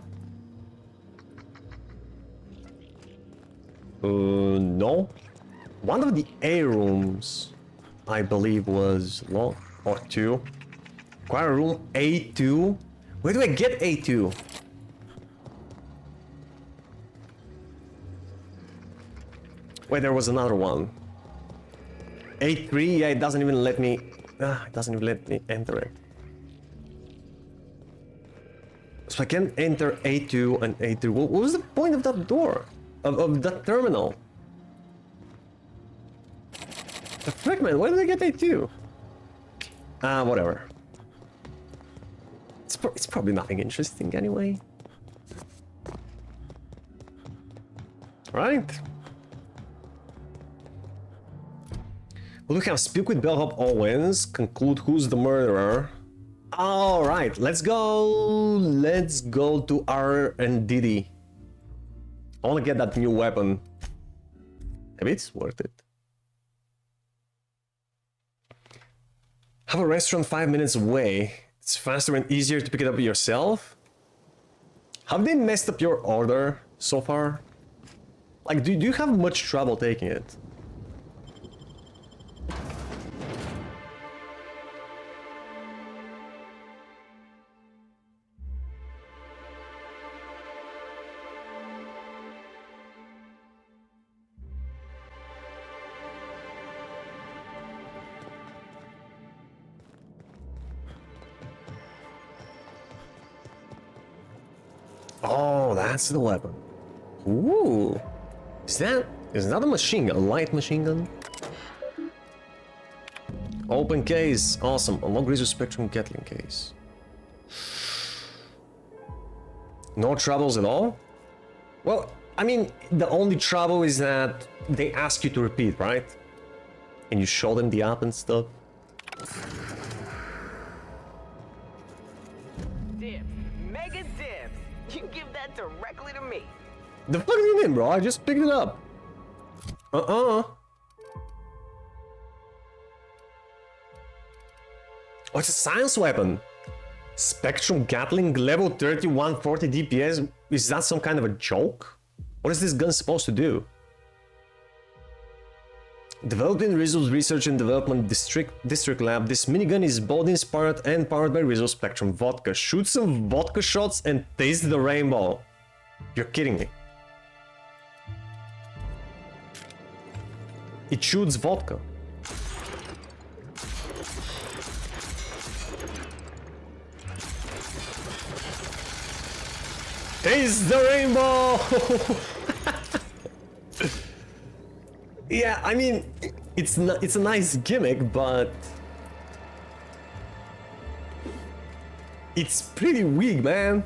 No. One of the A rooms, I believe, was 1 or 2. Choir room A2? Where do I get A2? Wait, there was another one. A3, yeah, it doesn't even let me... it doesn't even let me enter it. So I can enter A2 and A3. What was the point of that door? Of that terminal? The frick, man, why did I get A2? Whatever. It's probably nothing interesting anyway. Right. Well, we have speak with Bellhop Owens, conclude who's the murderer. All right, let's go to R and Diddy. I want to get that new weapon. Maybe it's worth it. Have a restaurant 5 minutes away. It's faster and easier to pick it up yourself. Have they messed up your order so far? Like, do you have much trouble taking it? Oh, that's the weapon. Ooh. Is that a machine gun? A light machine gun? Open case. Awesome. Unlock Rizzo Spectrum Gatling case. No troubles at all? Well, I mean, the only trouble is that they ask you to repeat, right? And you show them the app and stuff. Dibs. Mega dibs. You give that directly to me. The fuck do you mean, bro? I just picked it up. Oh, it's a science weapon. Spectrum Gatling, level 31, 40 DPS. Is that some kind of a joke? What is this gun supposed to do? Developed in Rizzo's Research and Development District Lab, this minigun is both inspired and powered by Rizzo's Spectrum vodka. Shoot some vodka shots and taste the rainbow. You're kidding me. It shoots vodka. Taste the rainbow! Yeah, I mean, it's a nice gimmick, but it's pretty weak, man.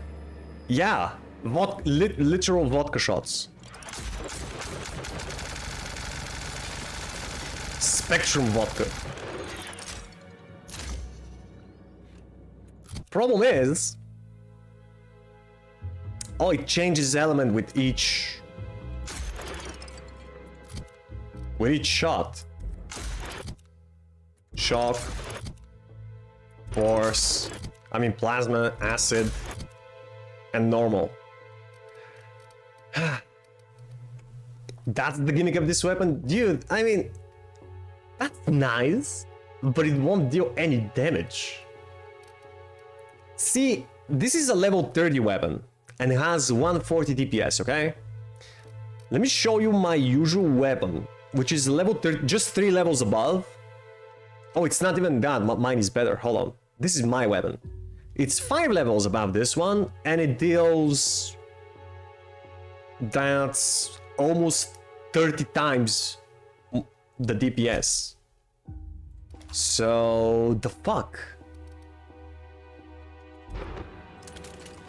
Yeah, literal vodka shots. Spectrum vodka. Problem is, oh, it changes element with each shot. Shock, force, I mean plasma, acid, and normal. That's the gimmick of this weapon? Dude, I mean, that's nice, but it won't deal any damage. See, this is a level 30 weapon, and it has 140 DPS, okay? Let me show you my usual weapon, which is level 30, just 3 levels above. Oh, it's not even that, mine is better, hold on. This is my weapon. It's 5 levels above this one, and it deals... that's almost 30 times the DPS. So, the fuck?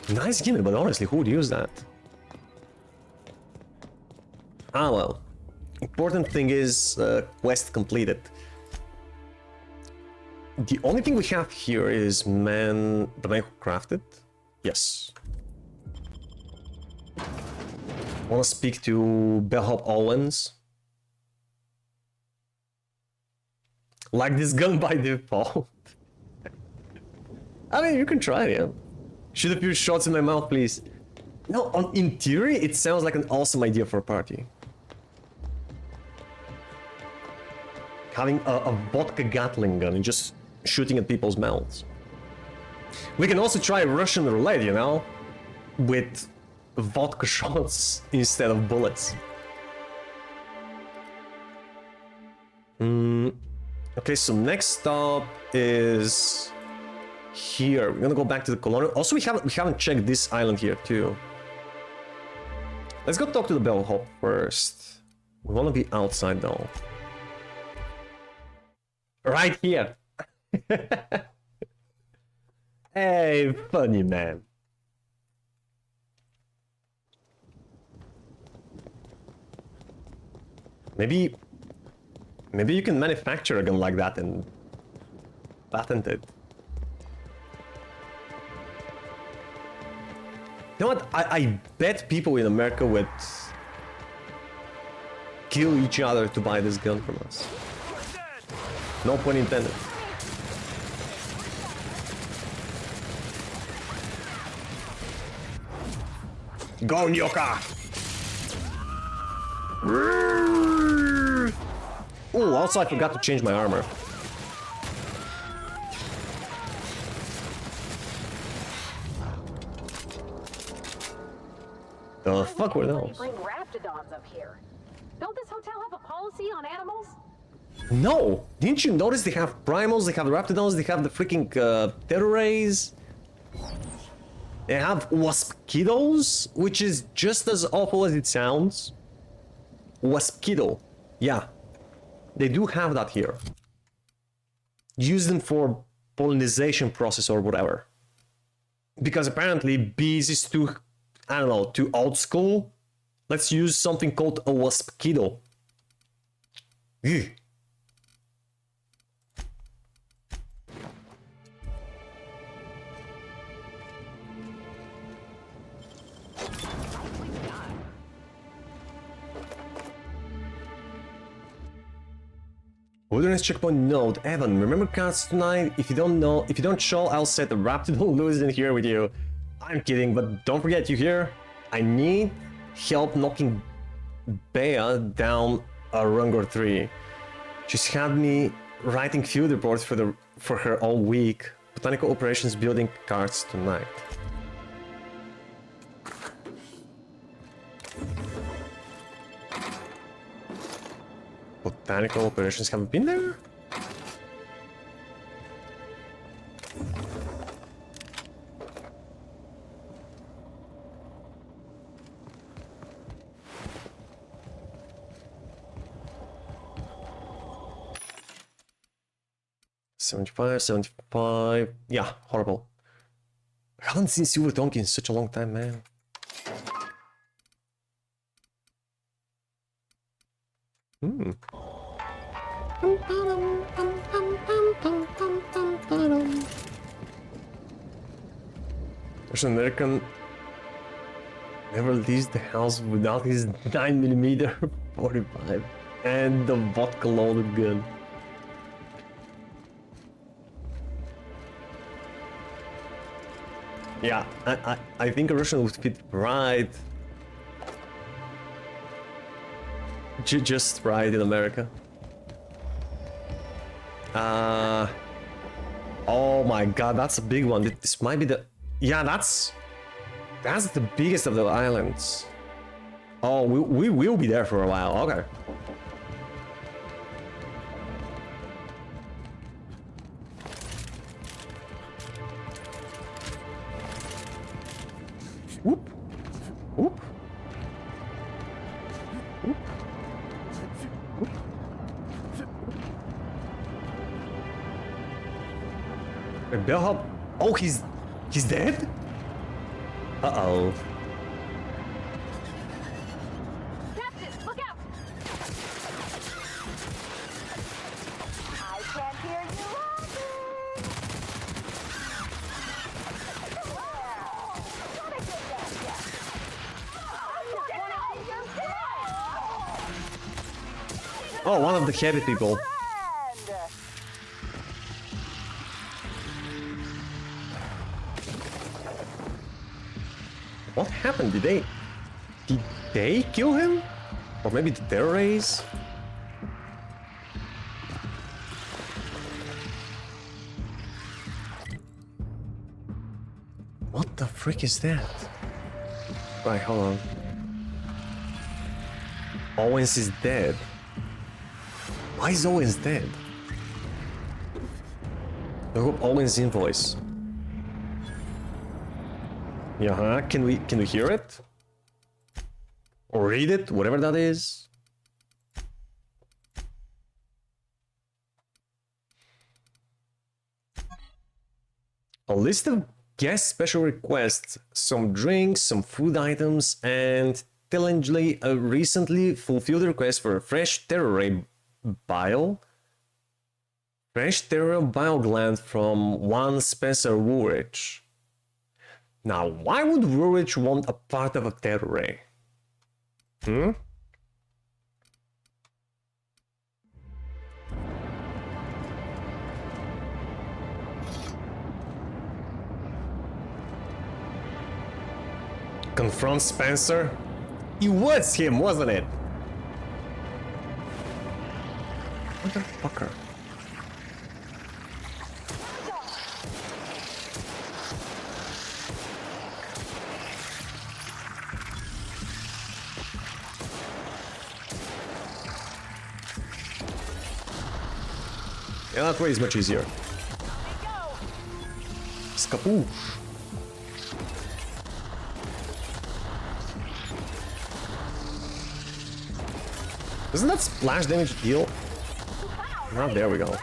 Nice gimmick, but honestly, who would use that? Ah well. Important thing is quest completed. The only thing we have here is the man who crafted. Yes. Wanna speak to Bellhop Owens? Like this gun by default. I mean, you can try it, yeah. Shoot a few shots in my mouth, please. No, in theory, it sounds like an awesome idea for a party. Having a vodka Gatling gun and just shooting at people's mouths. We can also try Russian roulette, you know? With vodka shots instead of bullets. Okay, so next stop is... here. We're gonna go back to the colonial. Also, we haven't checked this island here too. Let's go talk to the bellhop first. We want to be outside though. Right here. Hey, funny man. Maybe you can manufacture a gun like that and patent it. You know what? I bet people in America would kill each other to buy this gun from us. No pun intended. Go, Nyoka! Oh, also I forgot to change my armor. The fuck were those? Bring raptidons up here. Don't this hotel have a policy on animals? No! Didn't you notice they have primals, they have raptidons, they have the freaking terror rays? They have waspitos, which is just as awful as it sounds. Waspito. Yeah. They do have that here. Use them for pollination process or whatever. Because apparently bees is too, I don't know, too old school. Let's use something called a waspito. Ugh. Wilderness checkpoint node. Evan, remember cards tonight? If you don't show, I'll set the Raptidon loose in here with you. I'm kidding, but don't forget, you hear? I need help knocking Bea down a Rungor 3. She's had me writing field reports for her all week. Botanical operations building cards tonight. Botanical operations haven't been there? $75. Yeah, horrible. I haven't seen Silver Donkey in such a long time, man. There's an American never leaves the house without his 9mm 45 and the vodka loaded gun. Yeah, I think a Russian would fit right. Just right in America. Oh my god, that's a big one. This might be the... Yeah, that's the biggest of the islands. Oh, we will be there for a while. Okay. Whoop. Whoop. Whoop. Whoop. Wait, bellhop. Oh, he's dead? Uh-oh. Captain, look out! I can't hear you laughing! Gotta get that guy. Oh, one of the heavy people. What happened? Did they kill him? Or maybe the terror rays? What the frick is that? Right, hold on. Owens is dead. Why is Owens dead? I hope Owens' invoice. Yeah, can we hear it? Or read it, whatever that is? A list of guest special requests, some drinks, some food items, and tellingly a recently fulfilled request for a fresh terror ray bile. Fresh terror bile gland from one Spencer Woolrich. Now, why would Woolrich want a part of a terror ray? Confront Spencer? It was him, wasn't it? Motherfucker. Yeah, that way is much easier. Skapoosh. Doesn't that splash damage heal? Oh, there we go.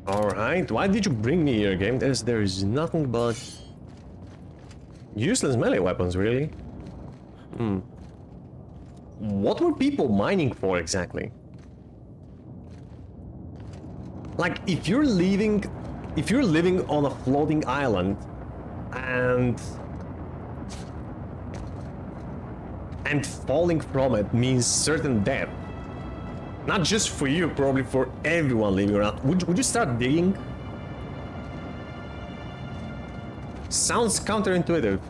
Alright, why did you bring me here, game? There is nothing but useless melee weapons, really. What were people mining for exactly? Like, if you're living on a floating island and falling from it means certain death, Not just for you, probably for everyone living around. Would you start digging? Sounds counterintuitive.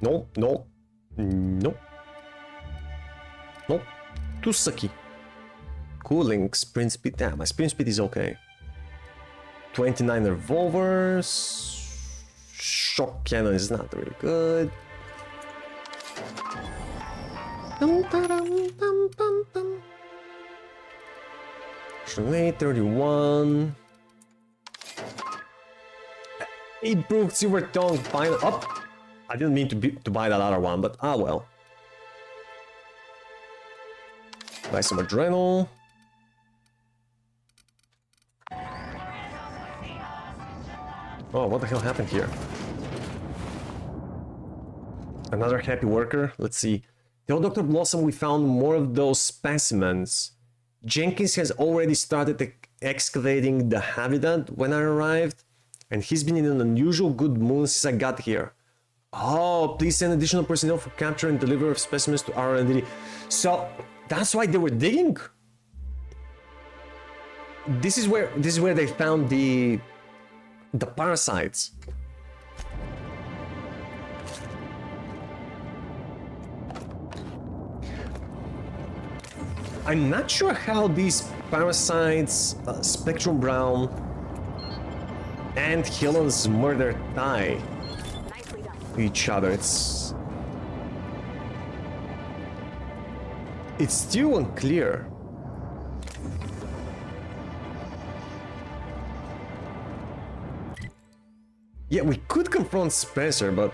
No, no, no. Nope. Too sucky. Cooling, sprint speed. Damn, my sprint speed is okay. 29 revolvers. Shock cannon is not really good. 31. Improved silver tongue final. Oh, I didn't mean to buy that other one, but ah well. Buy some adrenal. Oh, what the hell happened here? Another happy worker. Let's see. Tell Dr. Blossom we found more of those specimens. Jenkins has already started excavating the habitat when I arrived, and he's been in an unusual good mood since I got here. Oh, please send additional personnel for capture and delivery of specimens to our entity. So that's why they were digging. This is where they found the parasites. I'm not sure how these parasites, Spectrum Brown and Helen's murder tie to each other. It's still unclear. Yeah, we could confront Spencer, but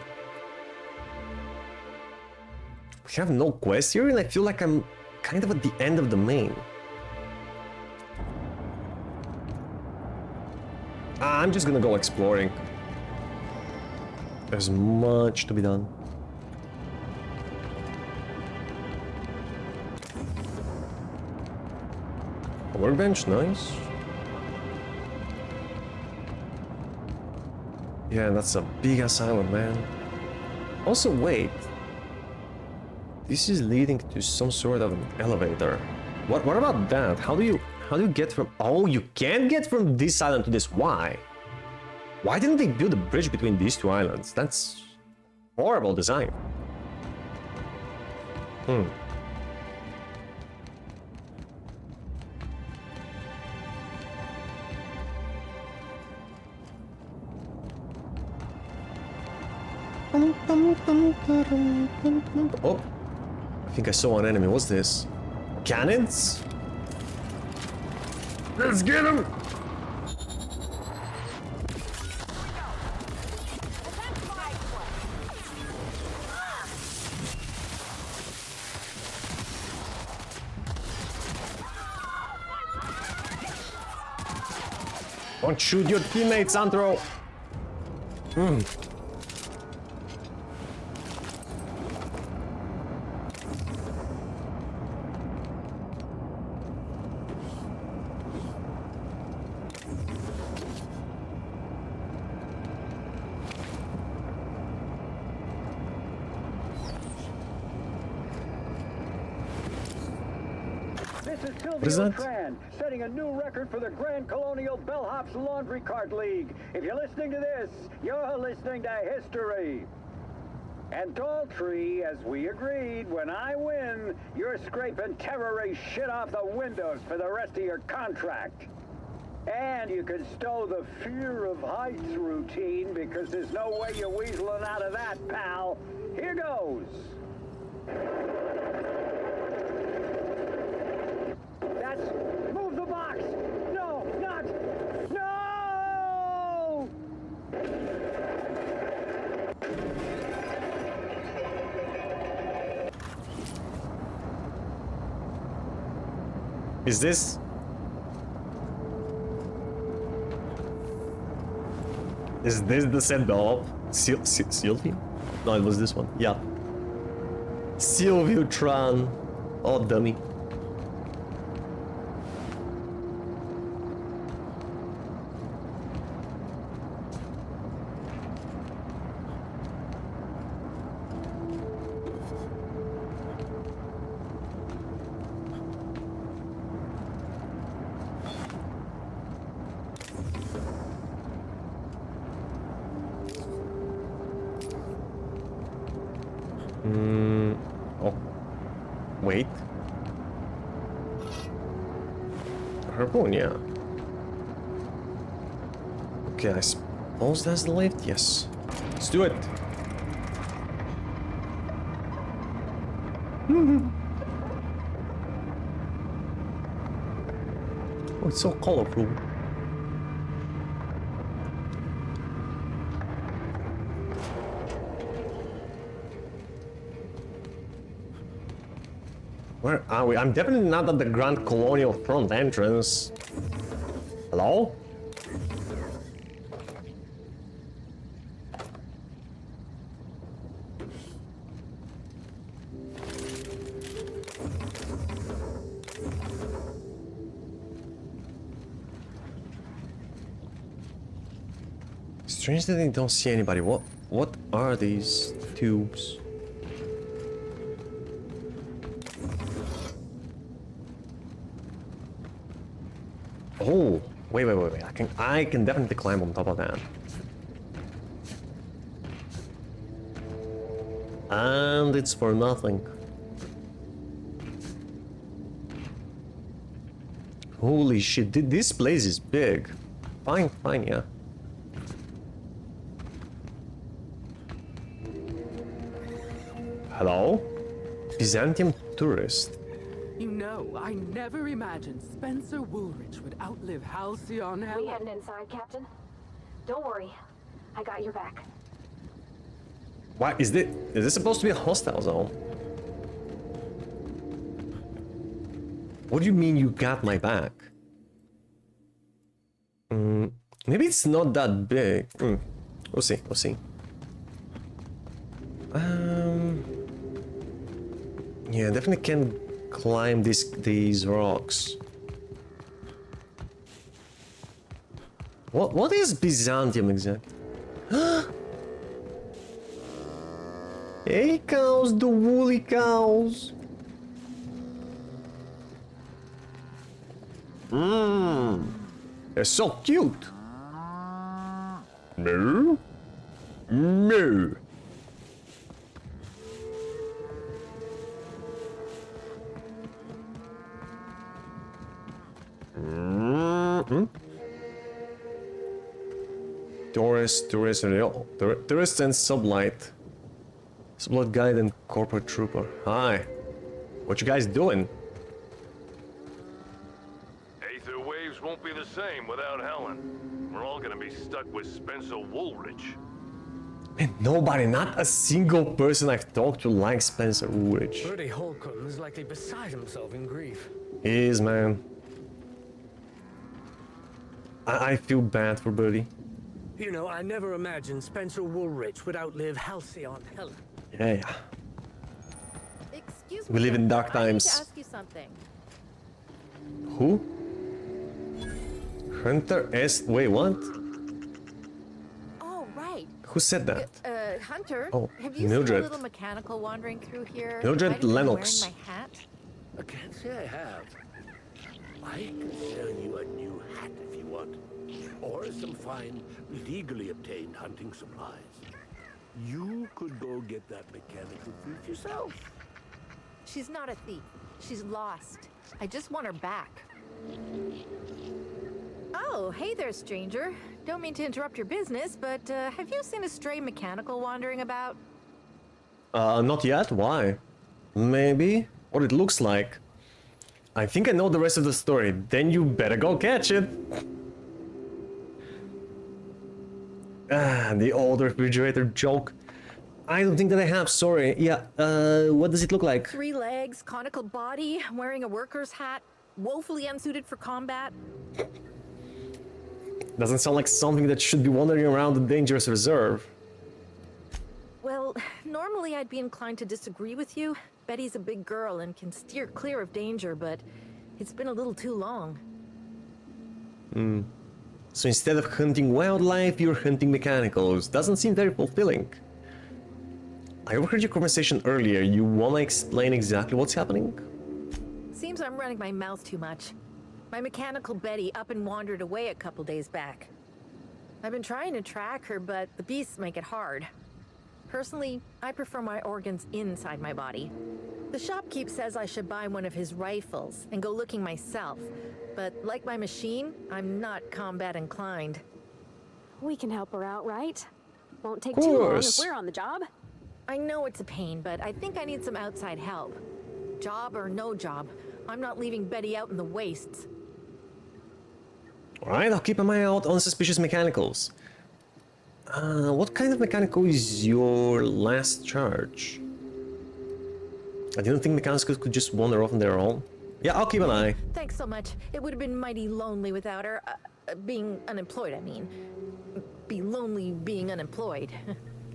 we have no quest here, and I feel like I'm kind of at the end of the main. I'm just gonna go exploring. There's much to be done. A workbench, nice. Yeah, that's a big ass island, man. Also, wait. This is leading to some sort of an elevator. What about that? How do you get from... Oh, you can't get from this island to this. Why? Why didn't they build a bridge between these two islands? That's horrible design. Oh, I think I saw an enemy. What's this? Cannons? Let's get him! Don't shoot your teammates, Anthro! What is that? Setting a new record for the Grand Colonial Bellhops Laundry Cart League. If you're listening to this, you're listening to history. And Daltrey, as we agreed, when I win, you're scraping terrorist shit off the windows for the rest of your contract. And you can stow the fear of heights routine because there's no way you're weaseling out of that, pal. Here goes. That's... Move the box! No, not... No! Is this... Is this the set bell? Sylvie? No, it was this one. Yeah. Sylviutron. Oh, dummy. Oh. Wait. Harpoon, yeah. Okay, I suppose that's the lift? Yes. Let's do it. Oh, it's so colorful. Where are we? I'm definitely not at the Grand Colonial front entrance. Hello? Strange that they don't see anybody. What are these tubes? Oh, wait. I can definitely climb on top of that. And it's for nothing. Holy shit, this place is big. Fine, yeah. Hello? Byzantium tourist. You know, I never imagined Spencer Woolrich would outlive Halcyon Hell. We heading inside, Captain? Don't worry. I got your back. What is this supposed to be a hostile zone? What do you mean you got my back? Maybe it's not that big. We'll see. Yeah, definitely can climb these rocks. What is Byzantium exactly? Hey cows, the woolly cows. They're so cute. No. Tourist and sublight. Sublight guide and corporate trooper. Hi. What you guys doing? Aether waves won't be the same without Helen. We're all gonna be stuck with Spencer Woolrich. And nobody, not a single person I've talked to likes Spencer Woolrich. Bertie Holcomb is likely beside himself in grief. He is, man. I feel bad for Bertie. You know, I never imagined Spencer Woolrich would outlive Halcyon Helen. Yeah. Excuse We me, live in dark I need times. to ask you something. Who? Hunter S. Wait, what? Oh, right. Who said that? Hunter, Oh, have you Mildred. seen a little mechanical wandering through here? Mildred Might have been Lennox. wearing my hat? I can't say I have. I can sell you a new hat if you want. Or some fine, legally obtained hunting supplies. You could go get that mechanical thief yourself. She's not a thief. She's lost. I just want her back. Oh, hey there, stranger. Don't mean to interrupt your business, but have you seen a stray mechanical wandering about? Not yet. Why? Maybe. What it looks like. I think I know the rest of the story. Then you better go catch it. The old refrigerator joke. I don't think that I have, sorry. Yeah, what does it look like? 3 legs, conical body, wearing a worker's hat, woefully unsuited for combat. Doesn't sound like something that should be wandering around the dangerous reserve. Well, normally I'd be inclined to disagree with you. Betty's a big girl and can steer clear of danger, but it's been a little too long. So instead of hunting wildlife, you're hunting mechanicals. Doesn't seem very fulfilling. I overheard your conversation earlier. You wanna explain exactly what's happening? Seems I'm running my mouth too much. My mechanical Betty up and wandered away a couple days back. I've been trying to track her, but the beasts make it hard. Personally, I prefer my organs inside my body. The shopkeep says I should buy one of his rifles and go looking myself, but like my machine, I'm not combat inclined. We can help her out, right? Won't take too long if we're on the job. I know it's a pain, but I think I need some outside help. Job or no job, I'm not leaving Betty out in the wastes. Alright, I'll keep an eye out on suspicious mechanicals. What kind of mechanical is your last charge? I didn't think mechanicals could just wander off on their own. Yeah, I'll keep an eye. Thanks so much. It would have been mighty lonely without her. Being unemployed, I mean. Be lonely being unemployed.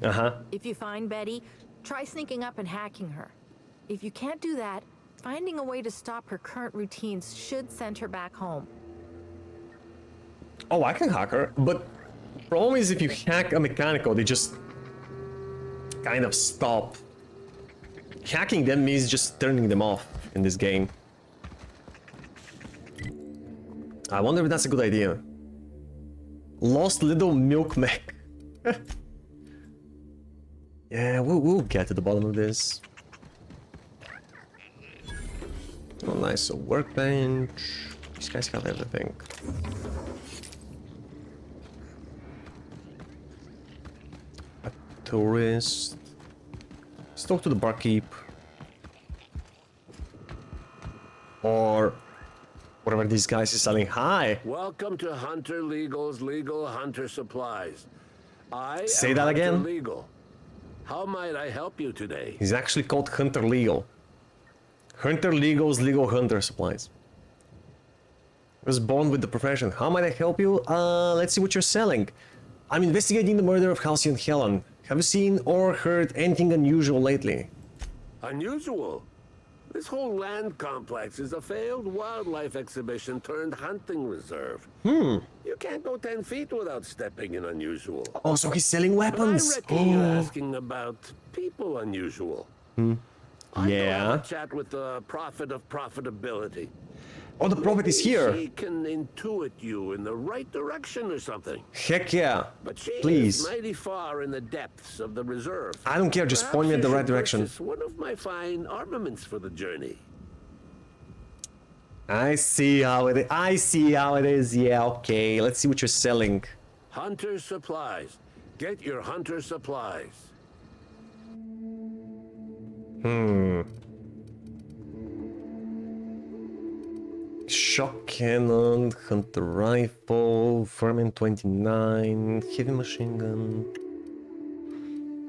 Uh-huh. If you find Betty, try sneaking up and hacking her. If you can't do that, finding a way to stop her current routines should send her back home. Oh, I can hack her, but the problem is if you hack a mechanical, they just kind of stop. Hacking them means just turning them off in this game. I wonder if that's a good idea. Lost little milk mech. Yeah, we'll get to the bottom of this. Oh, nice. A workbench. These guys have everything. A tourist. Let's talk to the barkeep. Or whatever these guys is selling. Hi! Welcome to Hunter Legal's Legal Hunter Supplies. Say that again? Hunter Legal. How might I help you today? He's actually called Hunter Legal. Hunter Legal's Legal Hunter Supplies. I was born with the profession. How might I help you? Let's see what you're selling. I'm investigating the murder of Halcyon Helen. Have you seen or heard anything unusual lately? Unusual? This whole land complex is a failed wildlife exhibition turned hunting reserve. You can't go 10 feet without stepping in unusual. Oh, so he's selling weapons. But I reckon you're asking about people unusual. I Yeah. have a chat with the prophet of profitability. Oh, the prophet is here. She can intuit you in the right direction or something. Heck yeah. But she Please. is mighty far in the depths of the reserve. I don't care, just point me in the right direction. Perhaps you should purchase one of my fine armaments for the journey. I see how it is. I see how it is. Yeah, okay. Let's see what you're selling. Hunter supplies. Get your hunter supplies. Shock cannon, hunter rifle, Vermin 29, heavy machine gun.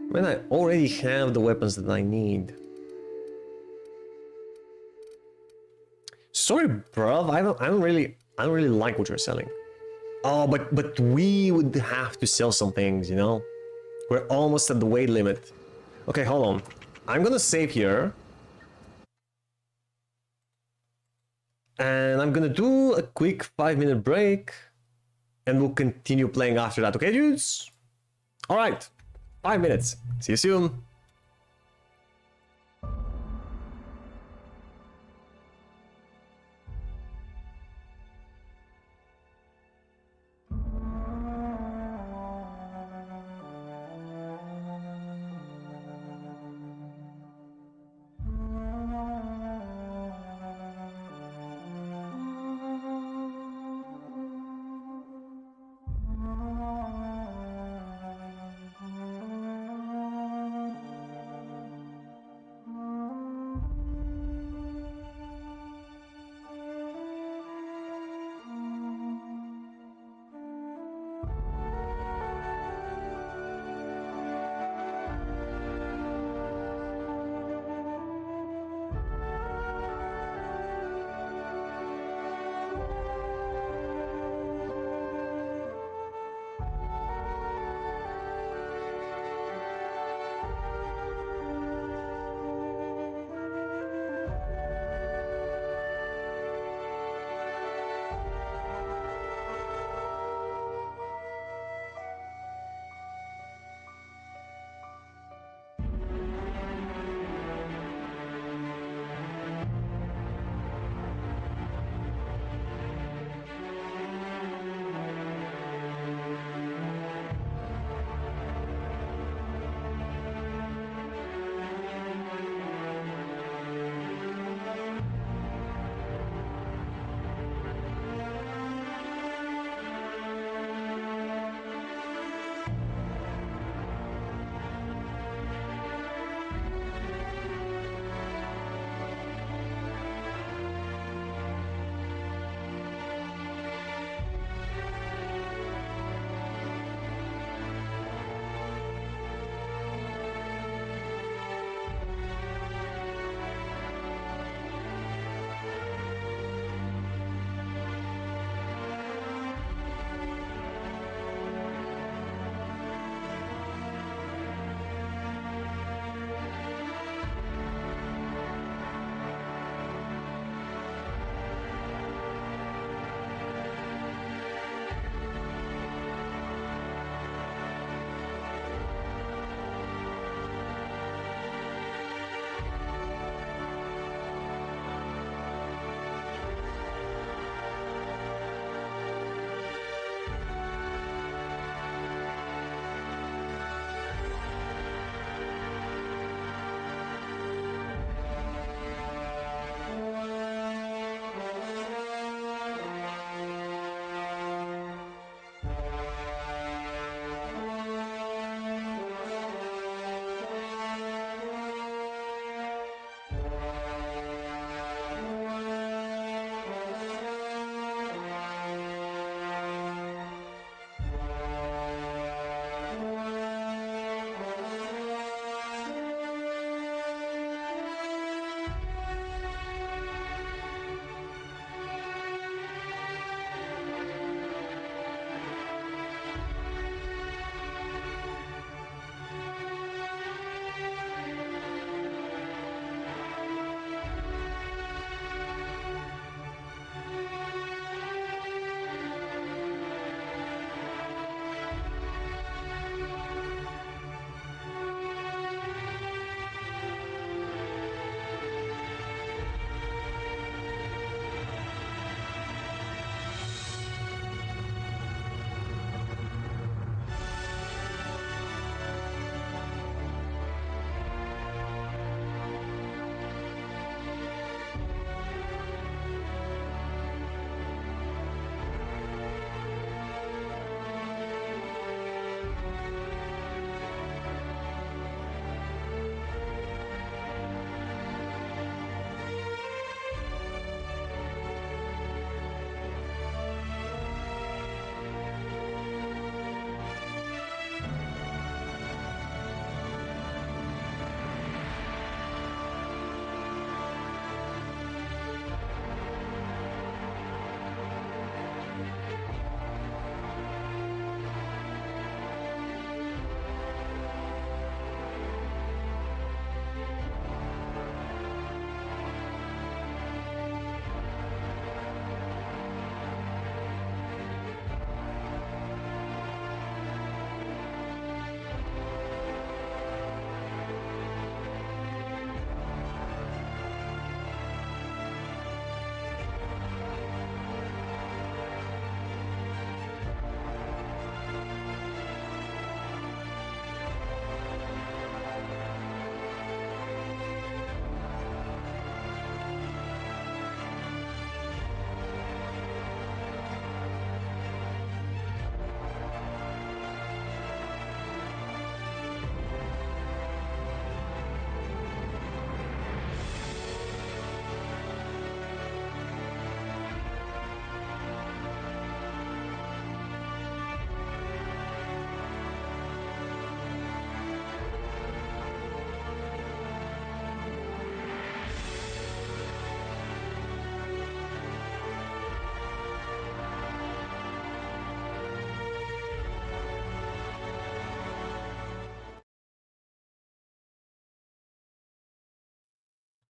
Man, I already have the weapons that I need. Sorry, bruv, I don't really like what you're selling. Oh, but we would have to sell some things, you know? We're almost at the weight limit. Okay, hold on. I'm gonna save here. And I'm gonna do a quick 5-minute break. And we'll continue playing after that, okay, dudes? Alright, 5 minutes. See you soon.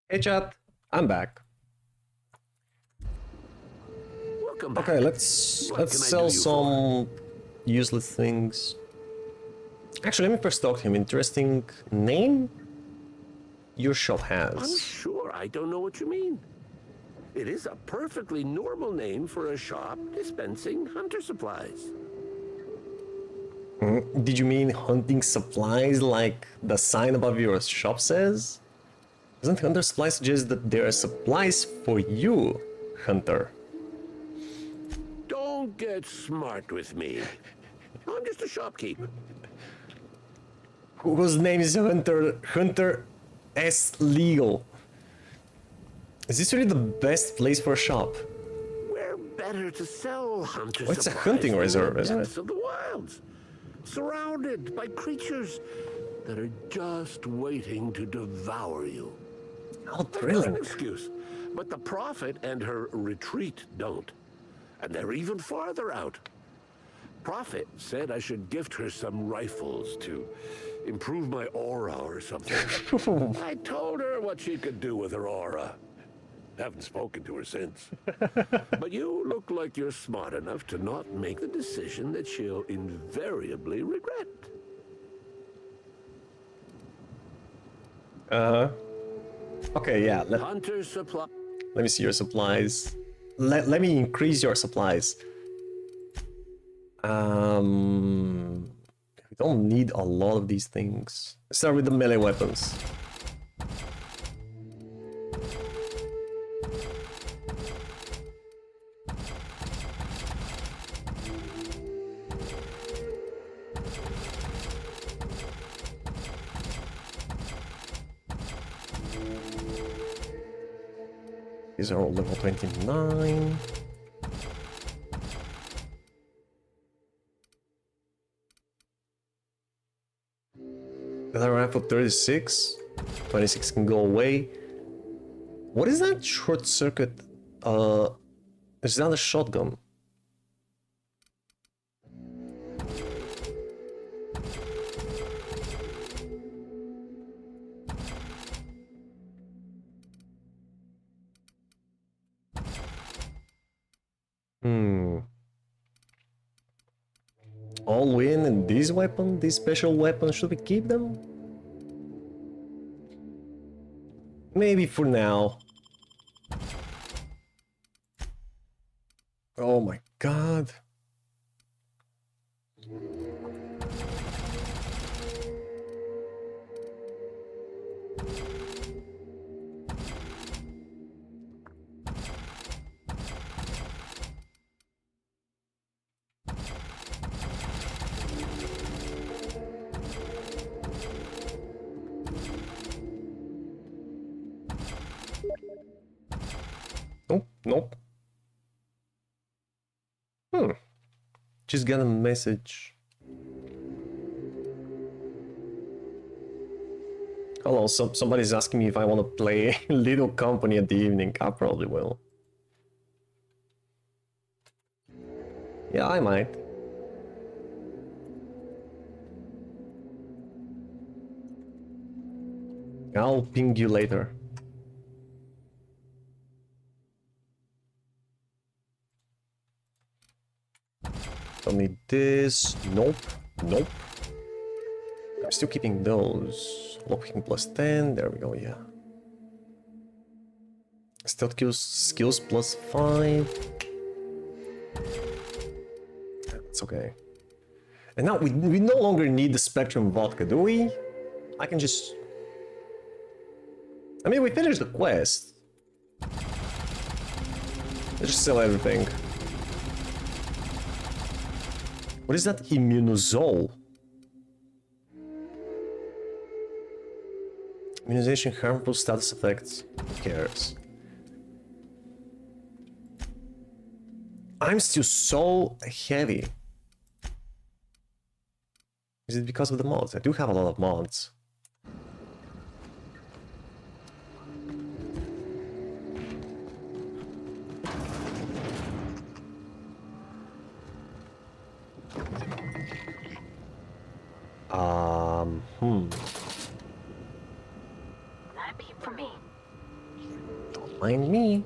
Hey chat, I'm back. Welcome back. Okay, let's sell some useless things. Actually, let me first talk to him. Interesting name your shop I'm has. sure I don't know what you mean. It is a perfectly normal name for a shop dispensing hunter supplies. Did you mean hunting supplies like the sign above your shop says? Doesn't hunter supplies suggest that there are supplies for you, hunter? Don't get smart with me. I'm just a shopkeep. Whose name is Hunter? Hunter S. Legal. Is this really the best place for a shop? We're better to sell hunter Well, it's a supplies hunting in the reserve, isn't depths it? of the wilds, surrounded by creatures that are just waiting to devour you. How I've got thrilling. an excuse, but the Prophet and her retreat don't. And they're even farther out. Prophet said I should gift her some rifles to improve my aura or something. I told her what she could do with her aura. Haven't spoken to her since. But you look like you're smart enough to not make the decision that she'll invariably regret. Uh-huh. Okay, yeah. Hunter supply. Let me see your supplies. Let me increase your supplies. We don't need a lot of these things. Let's start with the melee weapons. These are all level 29. Another rifle 36. 26 can go away. What is that short circuit? Is that a shotgun? All win and this weapon, this special weapon, should we keep them? Maybe for now. Oh my god. Nope, nope. Just got a message. Hello, somebody's asking me if I want to play Little Company at the evening. I probably will. Yeah, I might. I'll ping you later. Don't need this. Nope. Nope. I'm still keeping those. Lockpicking plus 10. There we go, yeah. Stealth skills plus 5. That's okay. And now we no longer need the Spectrum vodka, do we? I can just... I mean, we finished the quest. Let's just sell everything. What is that? Immunozole? Immunization, harmful status effects. Who cares? I'm still so heavy. Is it because of the mods? I do have a lot of mods. That beat for me. mind me.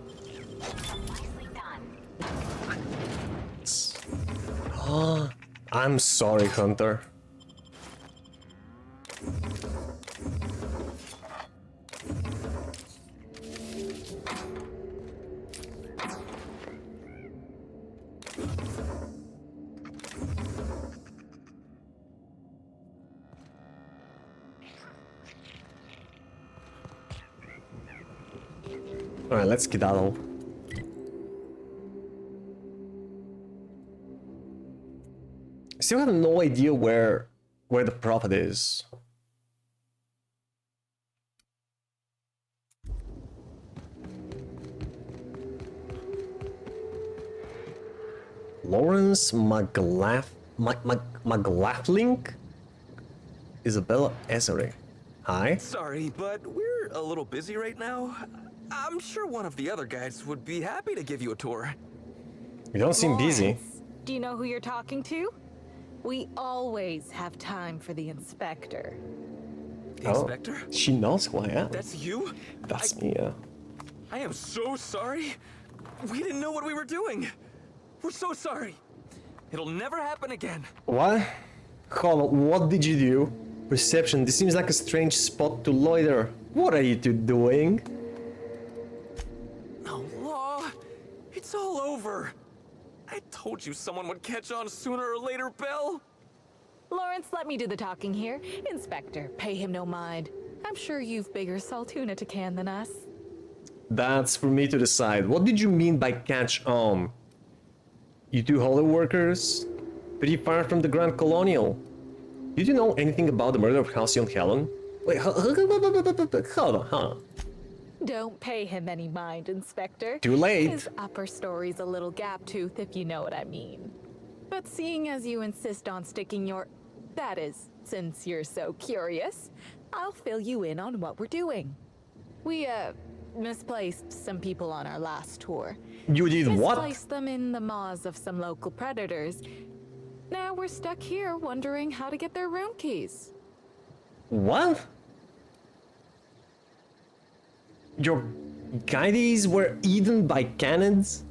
Oh, I'm sorry, Hunter. Alright, let's skedaddle. Still have no idea where the prophet is. Lawrence McLaughlin? Isabella Essery. Hi. Sorry, but we're a little busy right now. I'm sure one of the other guys would be happy to give you a tour. You don't seem busy. Do you know who you're talking to? We always have time for the inspector. Inspector? Oh, she knows who I am. That's you? That's me, yeah. I am so sorry. We didn't know what we were doing. We're so sorry. It'll never happen again. What? Hold on, what did you do? Reception, this seems like a strange spot to loiter. What are you two doing? No, Law. It's all over. I told you someone would catch on sooner or later, Belle. Lawrence, let me do the talking here. Inspector, pay him no mind. I'm sure you've bigger saltuna to can than us. That's for me to decide. What did you mean by catch on? You two holo workers? Pretty far from the Grand Colonial. Did you know anything about the murder of Halcyon Helen? Wait, hold on. Don't pay him any mind, Inspector. Too late. His upper story's a little gap-toothed, if you know what I mean. But seeing as you insist on sticking your... That is, since you're so curious, I'll fill you in on what we're doing. We, misplaced some people on our last tour. You did what? Misplaced them in the maws of some local predators. Now we're stuck here wondering how to get their room keys. What? Your guides were eaten by cannons?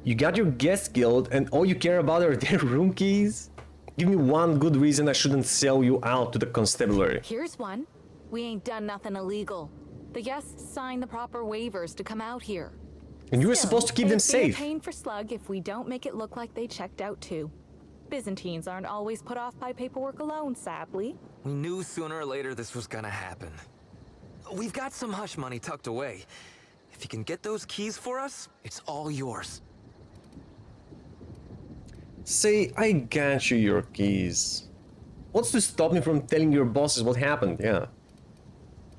You got your guest killed and all you care about are their room keys? Give me one good reason I shouldn't sell you out to the constabulary. Here's one. We ain't done nothing illegal. The guests signed the proper waivers to come out here. And you were supposed to keep them safe. It'd be a pain for Slug if we don't make it look like they checked out too. Byzantines aren't always put off by paperwork alone, sadly. We knew sooner or later this was gonna happen. We've got some hush money tucked away. If you can get those keys for us, it's all yours. Say, I got you your keys. What's to stop me from telling your bosses what happened? Yeah.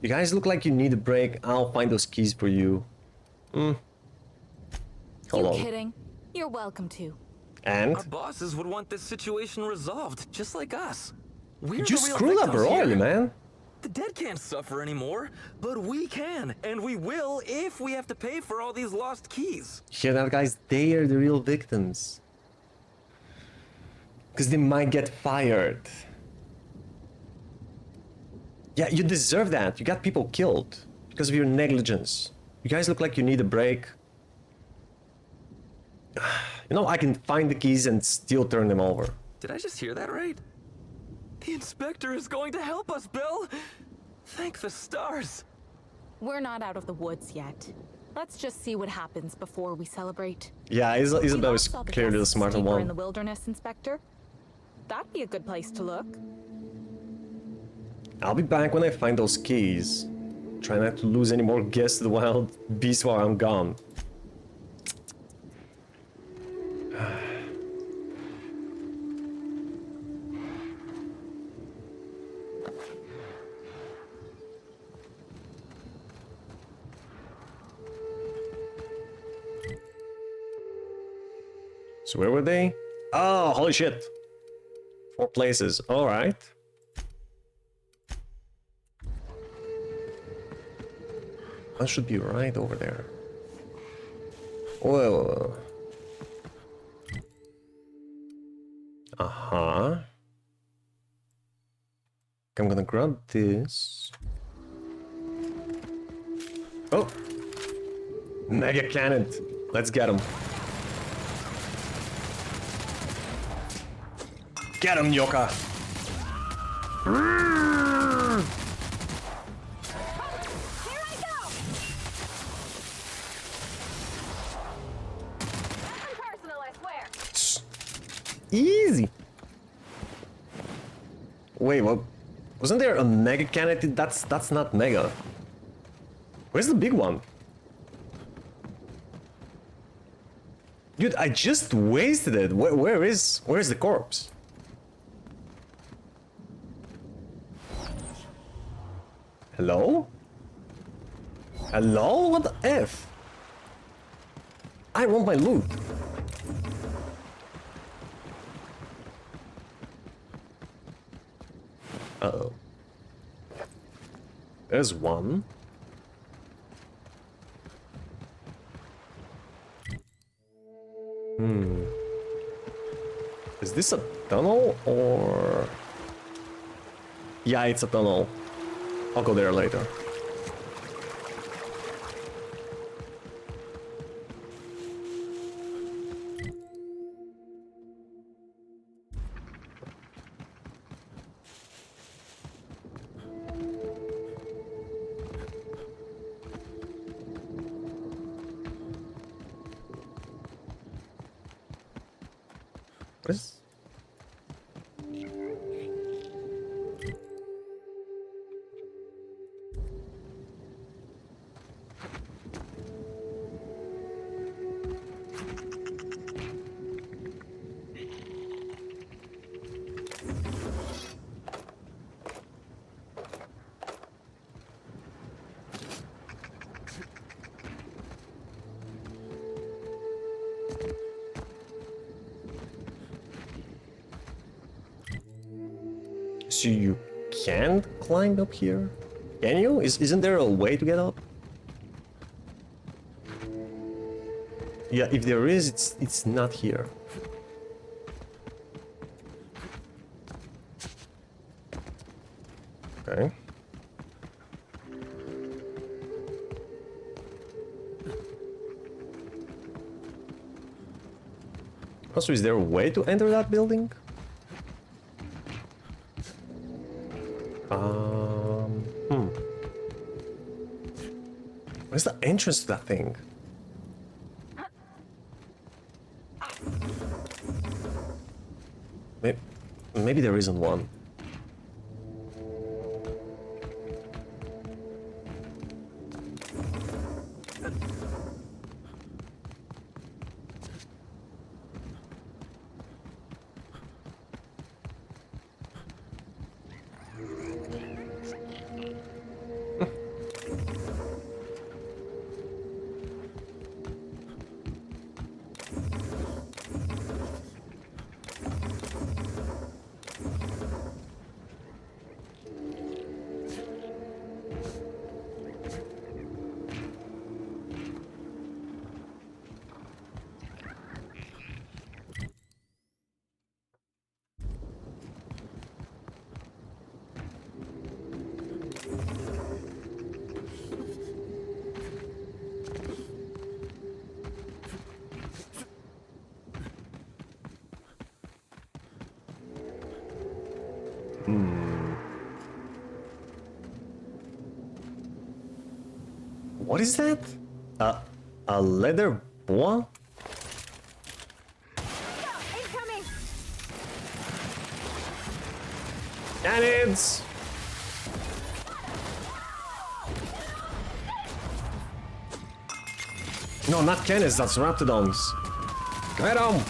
You guys look like you need a break. I'll find those keys for you. Hold You're on. kidding. You're welcome to. And? Our bosses would want this situation resolved, just like us. We're You screwed up royally, man. The dead can't suffer anymore, but we can, and we will if we have to pay for all these lost keys. Hear that, guys? They are the real victims. Because they might get fired. Yeah, you deserve that. You got people killed because of your negligence. You guys look like you need a break. You know, I can find the keys and still turn them over. Did I just hear that right? The inspector is going to help us, Bill! Thank the stars! We're not out of the woods yet. Let's just see what happens before we celebrate. Yeah, Isabel is Saw the clearly the guests smarter deeper in one. the wilderness, Inspector. That'd be a good place to look. I'll be back when I find those keys. Try not to lose any more guests to the wild beasts while I'm gone. So where were they? Oh, holy shit. 4 places. All right. That should be right over there. Whoa. Uh-huh. I'm gonna grab this. Oh. Mega cannon. Let's get him. Get him, Yoka. Easy. Wait, what? Wasn't there a mega cannon? That's not mega. Where's the big one? Dude, I just wasted it. Where's the corpse? Hello? Hello? What the F? I want my loot. Uh-oh. There's one. Is this a tunnel or... Yeah, it's a tunnel. I'll go there later. What is... So you can't climb up here? Can you? Isn't there a way to get up? Yeah, if there is, it's not here. Okay. Also, is there a way to enter that building? Where's the entrance to that thing? Maybe there isn't one. What is that? A leather boa? Cannons! No, not cannons, that's raptidons. Get 'em!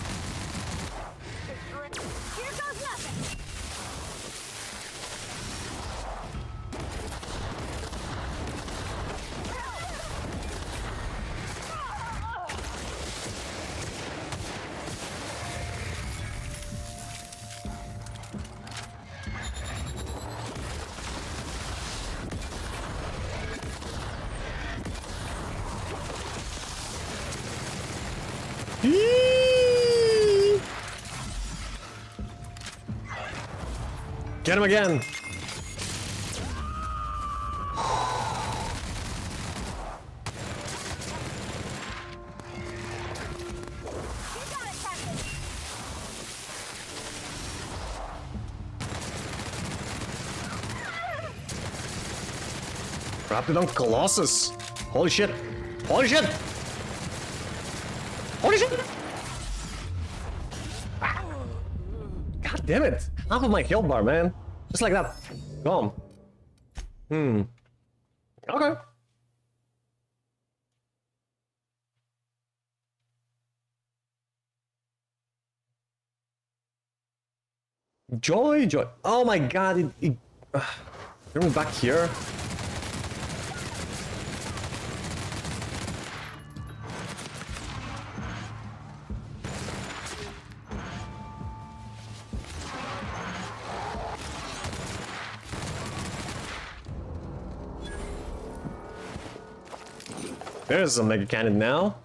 Get him again! Wrapped it on Colossus. Holy shit. Holy shit. Holy shit. God damn it. Half of my health bar, man. Just like that. Gone. Okay. Joy. Oh my god, Turn me back here. There's a mega cannon now.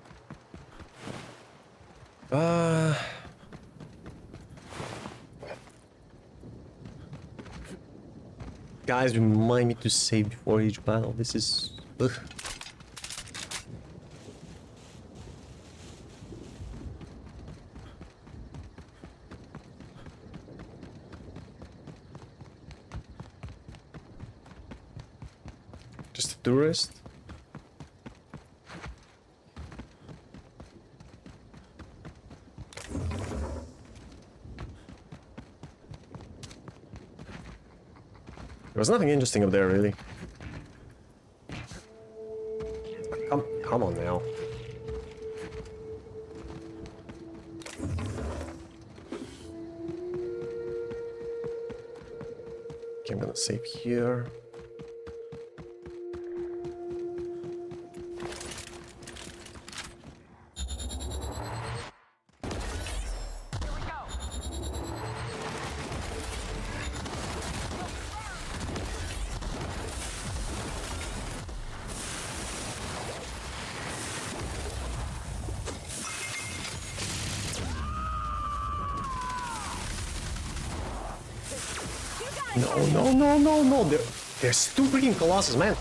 Guys, remind me to save before each battle. This is... Ugh. Just a tourist? There was nothing interesting up there, really. Come on now. Okay, I'm gonna save here. No. There's two freaking Colossus, man.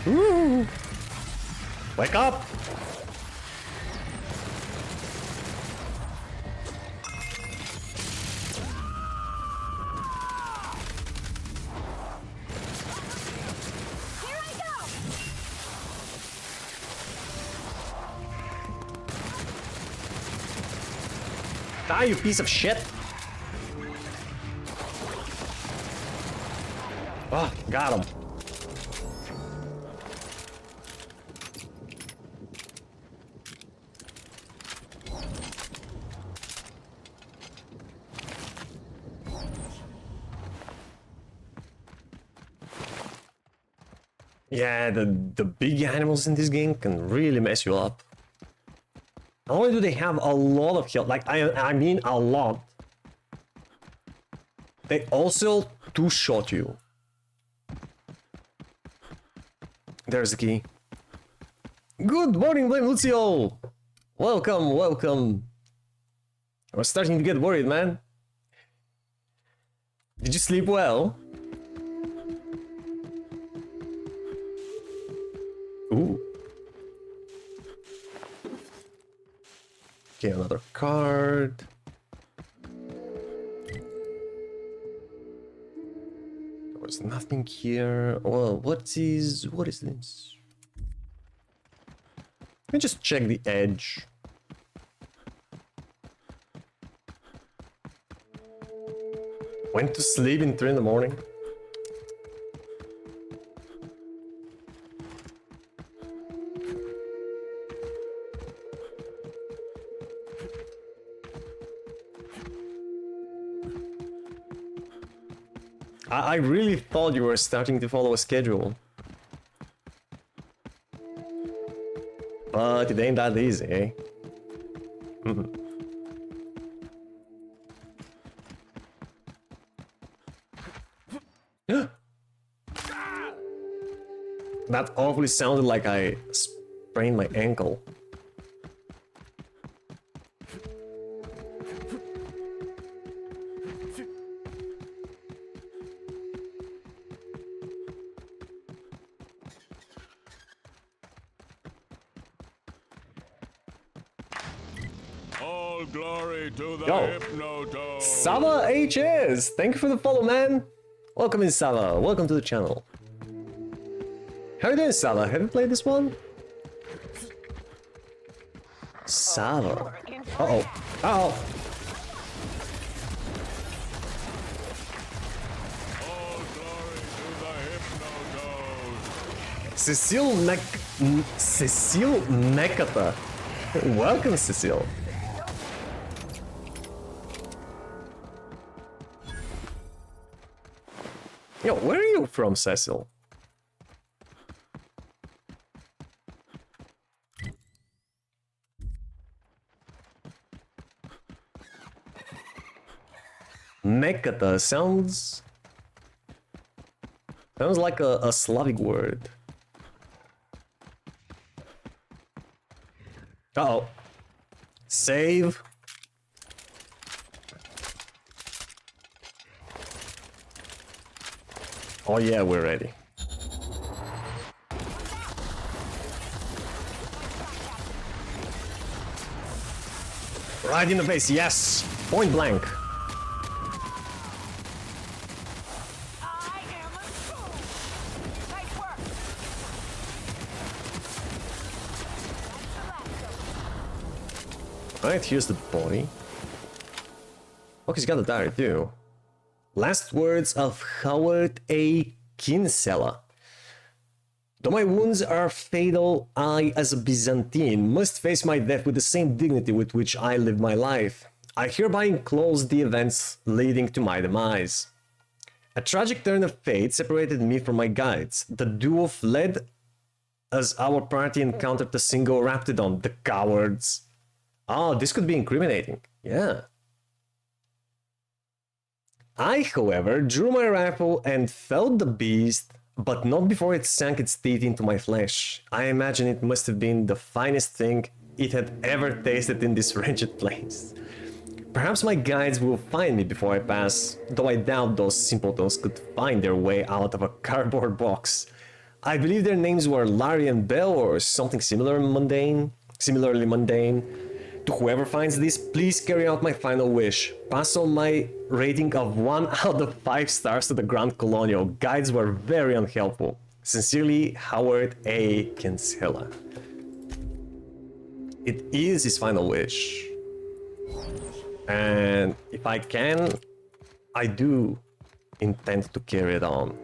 Ooh. Wake up! Die, you piece of shit! Oh, got him. Yeah, the big animals in this game can really mess you up. Not only do they have a lot of health, like I mean a lot, they also two-shot you. There's the key. Good morning, Blame Lucio! Welcome. I was starting to get worried, man. Did you sleep well? Ooh. Okay, another card. There was nothing here. Well, what is this? Let me just check the edge. Went to sleep in 3 in the morning. I really thought you were starting to follow a schedule. But it ain't that easy, eh? That awfully sounded like I sprained my ankle. All glory to the Yo. Hypnotoad. Sava HS! Thank you for the follow, man! Welcome in, Sava. Welcome to the channel. How are you doing, Sava? Have you played this one? Sava. Uh-oh. Uh-oh. Cecile Nekata. Welcome, Cecile. Yo, where are you from, Cecil? Nekata sounds like a Slavic word. Uh-oh. Save. Oh yeah, we're ready. Right in the face, yes! Point blank. Alright, here's the body. Oh, he's got a diary too. Last words of Howard A. Kinsella. Though my wounds are fatal, I, as a Byzantine, must face my death with the same dignity with which I live my life. I hereby enclose the events leading to my demise. A tragic turn of fate separated me from my guides. The duo fled as our party encountered a single Raptidon, the cowards. Oh, this could be incriminating. Yeah. I, however, drew my rifle and felled the beast, but not before it sank its teeth into my flesh. I imagine it must have been the finest thing it had ever tasted in this wretched place. Perhaps my guides will find me before I pass, though I doubt those simpletons could find their way out of a cardboard box. I believe their names were Larry and Bell or something similarly mundane. To whoever finds this, please carry out my final wish. Pass on my rating of 1 out of 5 stars to the Grand Colonial. Guides were very unhelpful. Sincerely, Howard A. Kinsella. It is his final wish. And if I can, I do intend to carry it on.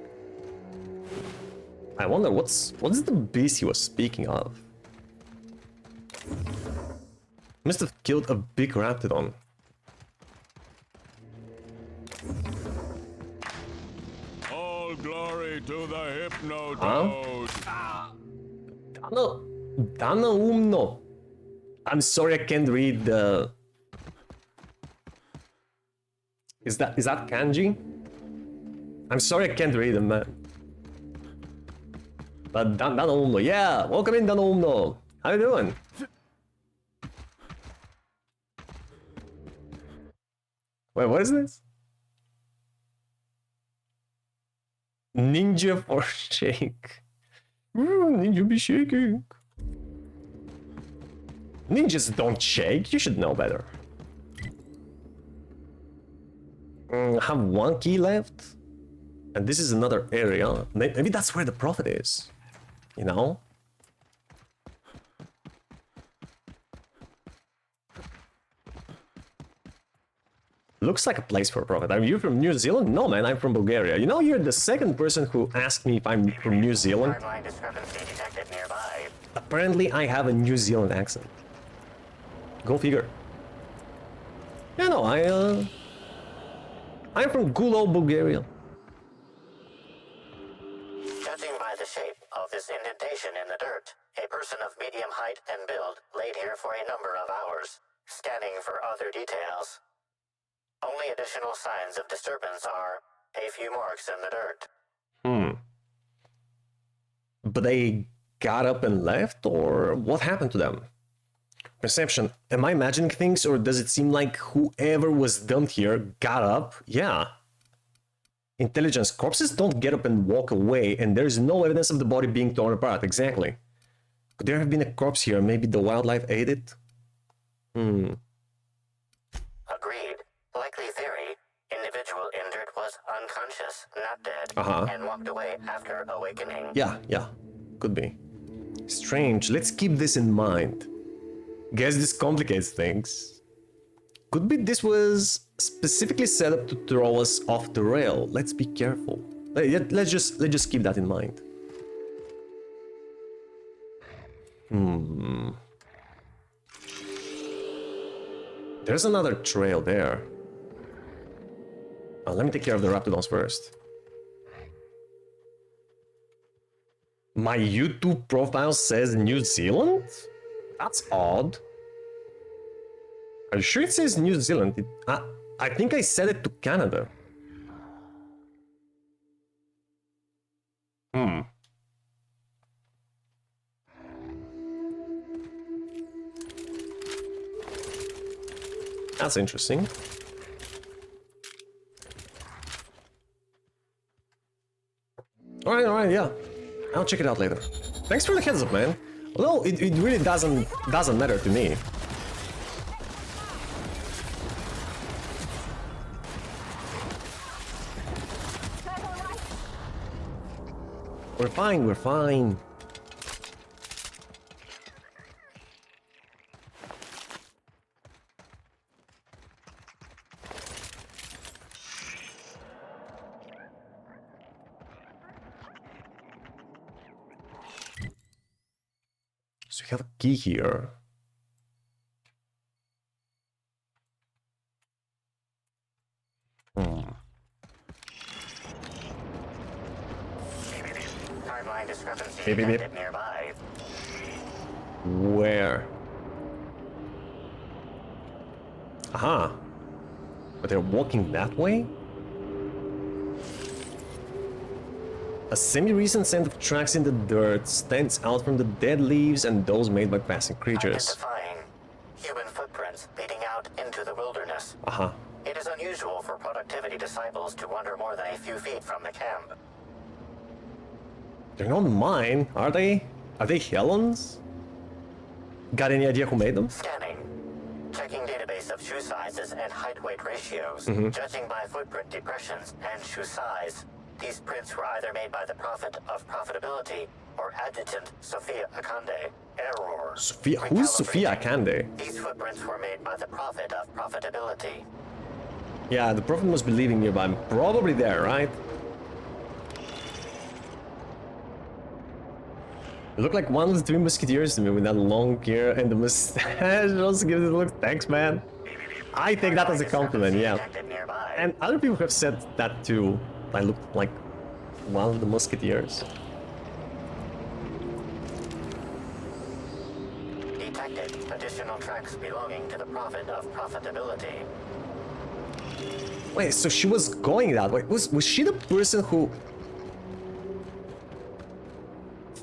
I wonder what's the beast he was speaking of? Must have killed a big Raptidon. All glory to the Hypnotoad. Huh? Dana Umno. I'm sorry, I can't read the... Is that kanji? I'm sorry, I can't read them, man. But Dana Umno, yeah, welcome in, Dana Umno. How you doing? Wait, what is this? Ninja for shake. Ninja be shaking. Ninjas don't shake, you should know better. I have 1 key left. And this is another area. Maybe that's where the prophet is. You know? Looks like a place for a prophet. Are you from New Zealand? No, man, I'm from Bulgaria. You know, you're the second person who asked me if I'm from New Zealand. Apparently, I have a New Zealand accent. Go figure. Yeah, no, I'm from good old Bulgaria. Judging by the shape of this indentation in the dirt, a person of medium height and build laid here for a number of hours, scanning for other details. Only additional signs of disturbance are a few marks in the dirt. But they got up and left, or what happened to them? Perception. Am I imagining things, or does it seem like whoever was dumped here got up? Yeah. Intelligence. Corpses don't get up and walk away, and there's no evidence of the body being torn apart. Exactly. Could there have been a corpse here? Maybe the wildlife ate it? unconscious, not dead, Uh-huh. and walked away after awakening. Yeah, could be. Strange, let's keep this in mind. Guess this complicates things. Could be this was specifically set up to throw us off the rail. Let's be careful. Let's just keep that in mind. There's another trail there. Let me take care of the Raptidons first. My YouTube profile says New Zealand? That's odd. Are you sure it says New Zealand? I think I set it to Canada. That's interesting. Alright, yeah. I'll check it out later. Thanks for the heads up, man. Although it really doesn't matter to me. We're fine. So we have a key here. Timeline discrepancy Beep. detected nearby. Where? Aha. But they're walking that way? A semi-recent scent of tracks in the dirt stands out from the dead leaves and those made by passing creatures. Identifying human footprints leading out into the wilderness. Aha. It is unusual for productivity disciples to wander more than a few feet from the camp. They're not mine, are they? Are they Helen's? Got any idea who made them? Scanning. Checking database of shoe sizes and height-weight ratios. Judging by footprint depressions and shoe size. These prints were either made by the Prophet of Profitability or Adjutant Sophia Akande. Error. Sophia? Who's Sophia Akande? These footprints were made by the Prophet of Profitability. Yeah, the Prophet must be living nearby. I'm probably there, right? You look like one of the three musketeers to me with that long hair and the mustache. Also gives it a look. Thanks, man. I take that as a compliment, yeah. And other people have said that too. I looked like one of the musketeers. Detected additional tracks belonging to the Prophet of Profitability. Wait, so she was going that way. Was she the person who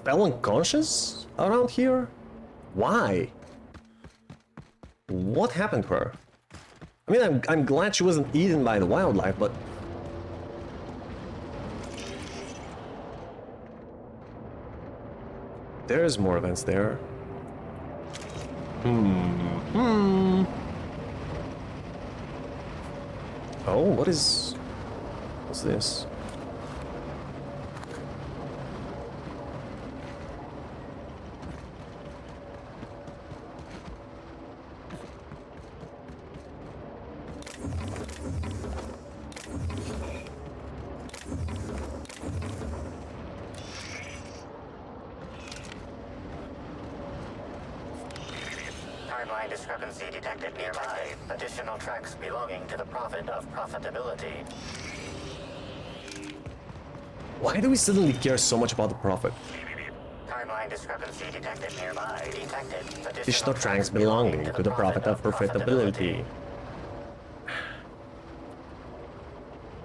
fell unconscious around here? Why? What happened to her? I mean, I'm glad she wasn't eaten by the wildlife, but there's more events there. Oh, what's this? Timeline discrepancy detected nearby. Additional tracks belonging to the Prophet of Profitability. Why do we suddenly care so much about the Prophet? Timeline discrepancy detected nearby. Detected Additional tracks belonging to the Prophet of Profitability.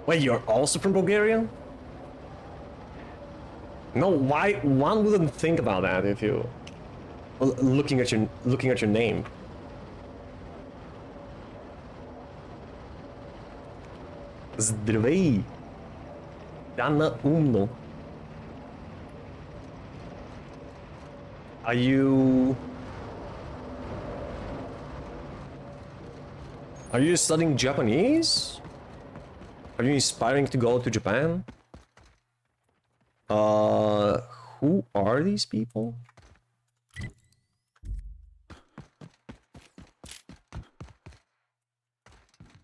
Wait, you're also from Bulgaria? No, why one wouldn't think about that if you looking at your name. Здравей. Дана умно. Are you studying Japanese? Are you inspiring to go to Japan? Who are these people?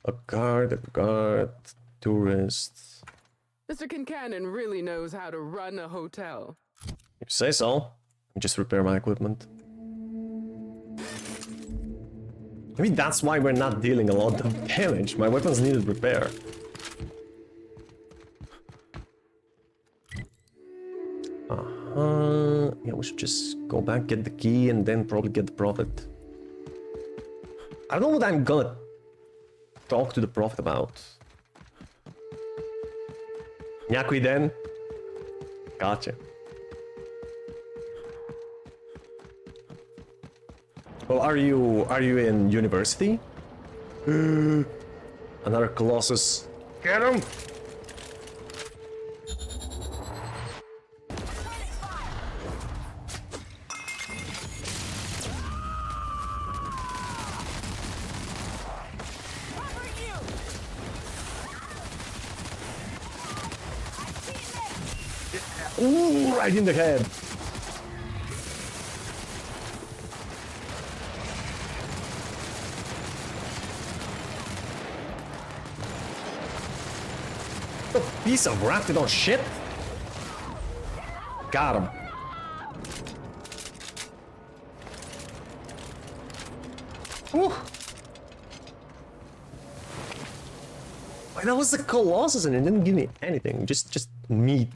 A guard, tourists. Mr. Kincannon really knows how to run a hotel. You say so. Let me just repair my equipment. Maybe that's why we're not dealing a lot of damage. My weapons needed repair. Yeah, we should just go back, get the key, and then probably get the prophet. I don't know what I'm gonna talk to the prophet about. Nyakui then? Gotcha. Well, are you in university? Another Colossus. Get him! Ooh, right in the head. A piece of raptidon shit. Got him. Ooh. Wait, that was the Colossus and it didn't give me anything. Just meat.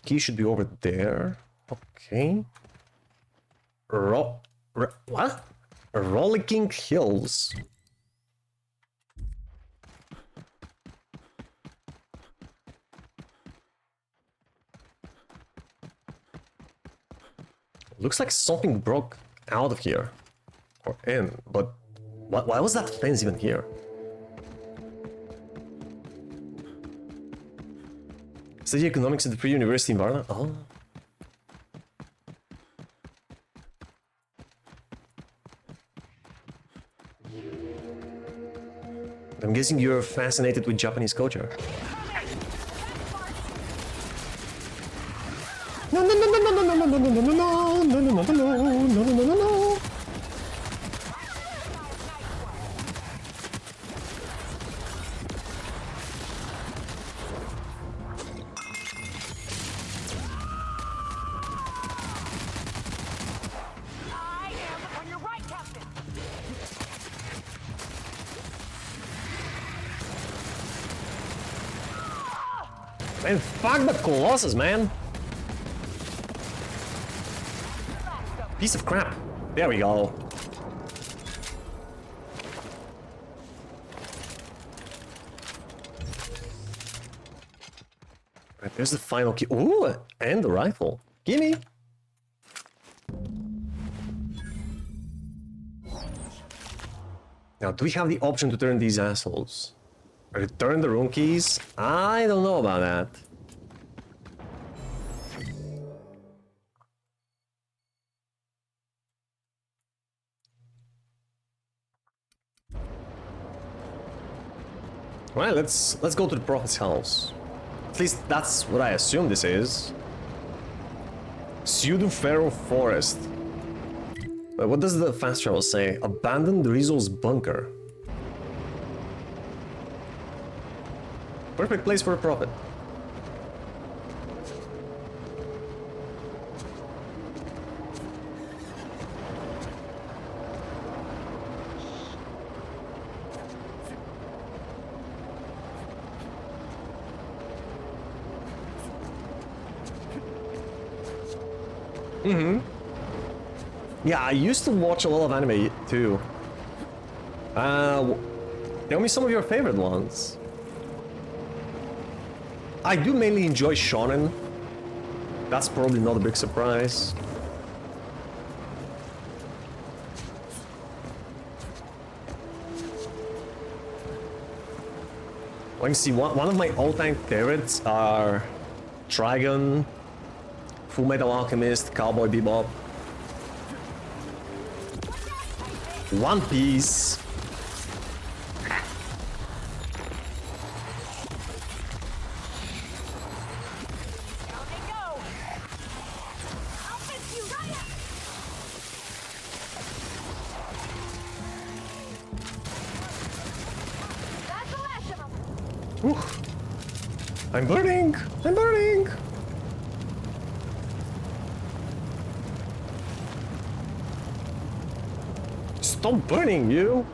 Key should be over there. Okay. What? Rollicking Hills. Looks like something broke out of here. Or in, but why was that fence even here? Study economics in the pre-university environment? Oh. I'm guessing you're fascinated with Japanese culture. No, no, no, no, no, no, no, no, no, no, no, no, no, no, no, no, no, no, no. Man, fuck the Colossus, man! Piece of crap. There we go. Right, there's the final key. Ooh, and the rifle. Gimme! Now, do we have the option to turn these assholes? Return the room keys? I don't know about that. Right, let's go to the prophet's house. At least that's what I assume this is. Pseudo-Pharaoh Forest. Wait, what does the fast travel say? Abandon the Rizzo's bunker. Perfect place for a prophet. Yeah, I used to watch a lot of anime too. Tell me some of your favorite ones. I do mainly enjoy shonen. That's probably not a big surprise. Let me see, one of my all-time favorites are Trigun, Fullmetal Alchemist, Cowboy Bebop. One Piece. Whew. I'm burning! I'm burning! Stop burning, you!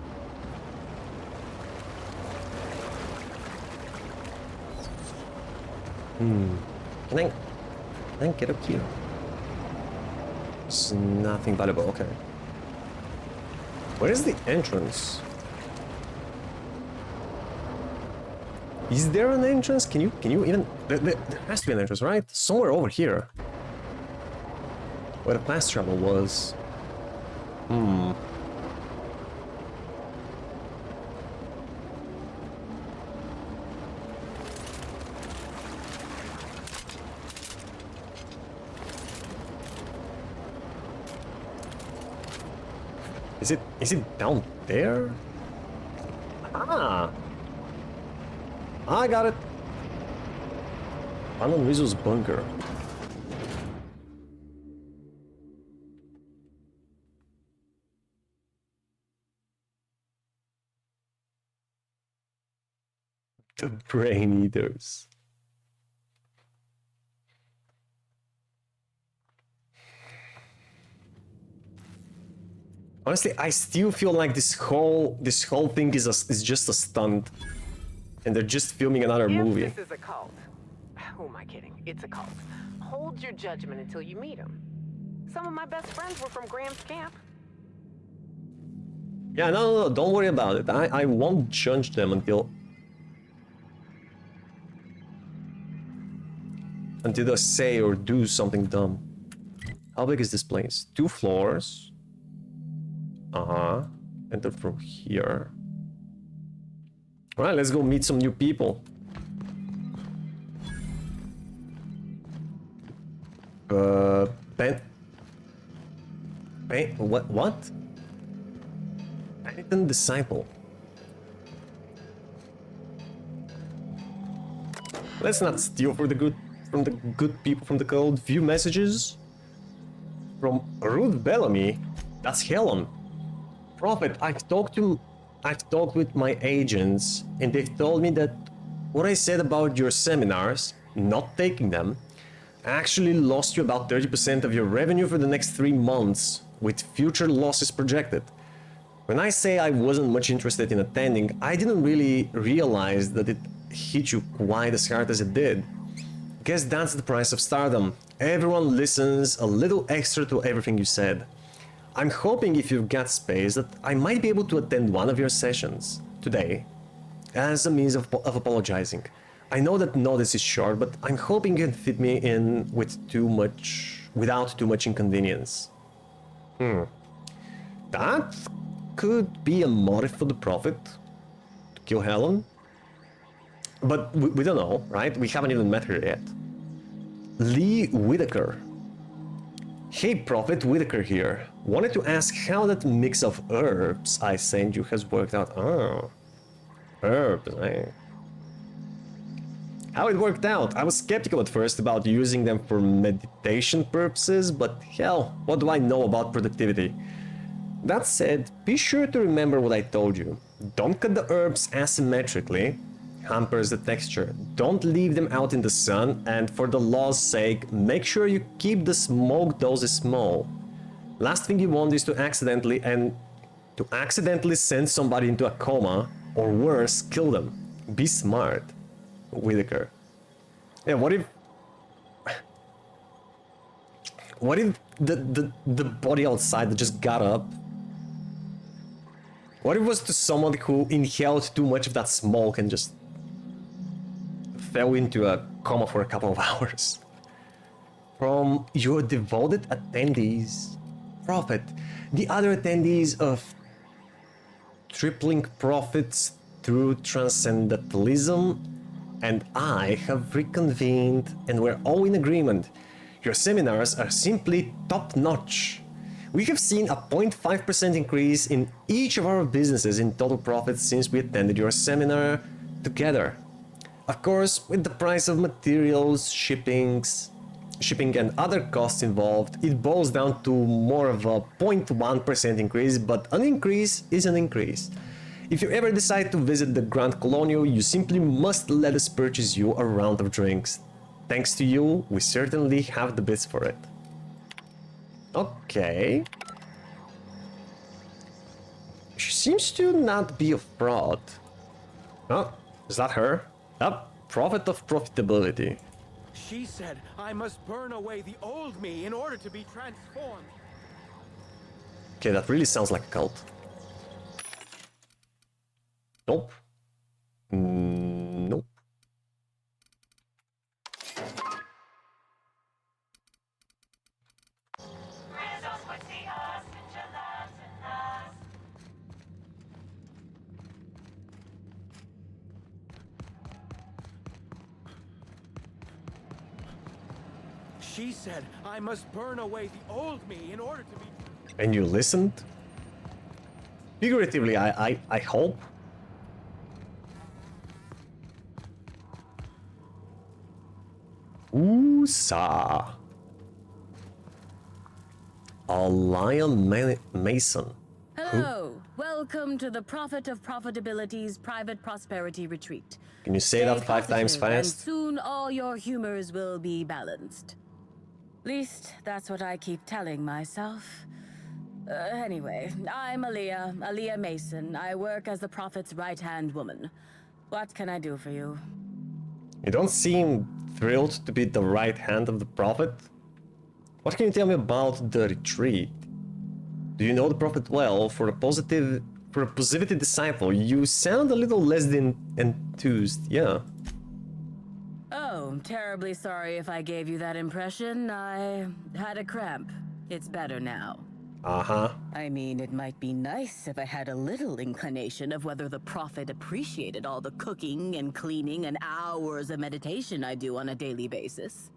Can I get up here? It's nothing valuable, okay. Where is the entrance? Is there an entrance? Can you even... There has to be an entrance, right? Somewhere over here. Where the fast travel was. Is it down there? Ah! I got it! Alan Rizzo's bunker. The brain eaters. Honestly, I still feel like this whole thing is just a stunt, and they're just filming another movie. If this is a cult, who am I kidding? It's a cult. Hold your judgment until you meet them. Some of my best friends were from Graham's camp. Yeah, no, don't worry about it. I won't judge them until they say or do something dumb. How big is this place? 2 floors. Enter from here. Alright, let's go meet some new people. What? Penitent disciple. Let's not steal from the good people from the cult. View messages from Ruth Bellamy. That's Helen. Prophet, I've talked with my agents, and they've told me that what I said about your seminars, not taking them, actually lost you about 30% of your revenue for the next 3 months, with future losses projected. When I say I wasn't much interested in attending, I didn't really realize that it hit you quite as hard as it did. Guess that's the price of stardom. Everyone listens a little extra to everything you said. I'm hoping if you've got space that I might be able to attend one of your sessions today as a means of apologizing. I know that notice is short, but I'm hoping you can fit me in without too much inconvenience. That could be a motive for the Prophet to kill Helen. But we don't know, right? We haven't even met her yet. Lee Whitaker. Hey Prophet, Whitaker here. Wanted to ask how that mix of herbs I sent you has worked out. Oh, herbs, eh? How it worked out. I was skeptical at first about using them for meditation purposes, but hell, what do I know about productivity? That said, be sure to remember what I told you. Don't cut the herbs asymmetrically. Hampers the texture. Don't leave them out in the sun, and for the law's sake, make sure you keep the smoke doses small. Last thing you want is to accidentally send somebody into a coma, or worse, kill them. Be smart, Whitaker. Yeah, what if the body outside that just got up? What if it was to someone who inhaled too much of that smoke and just fell into a coma for a couple of hours? From your devoted attendees, Prophet, the other attendees of Tripling Profits through Transcendentalism, and I have reconvened, and we're all in agreement. Your seminars are simply top-notch. We have seen a 0.5% increase in each of our businesses in total profits since we attended your seminar together. Of course, with the price of materials, shipping and other costs involved, it boils down to more of a 0.1% increase, but an increase is an increase. If you ever decide to visit the Grand Colonial, you simply must let us purchase you a round of drinks. Thanks to you, we certainly have the bits for it. Okay. She seems to not be a fraud. Oh, is that her? Yep, prophet of profitability. She said I must burn away the old me in order to be transformed. Okay, that really sounds like a cult. Nope. Nope. She said I must burn away the old me in order to be... And you listened? Figuratively, I hope. Ooh-sa. A Lion Mason. Hello, welcome to the Prophet of Profitability's Private Prosperity Retreat. Can you say that 5 times And fast? soon all your humors will be balanced. Least, that's what I keep telling myself. Anyway, I'm Aaliyah Mason. I work as the Prophet's right-hand woman. What can I do for you? You don't seem thrilled to be the right hand of the Prophet. What can you tell me about the retreat? Do you know the Prophet well? For a positivity disciple, you sound a little less than enthused, yeah. Oh, terribly sorry if I gave you that impression. I had a cramp. It's better now. Uh-huh. I mean, it might be nice if I had a little inclination of whether the Prophet appreciated all the cooking and cleaning and hours of meditation I do on a daily basis.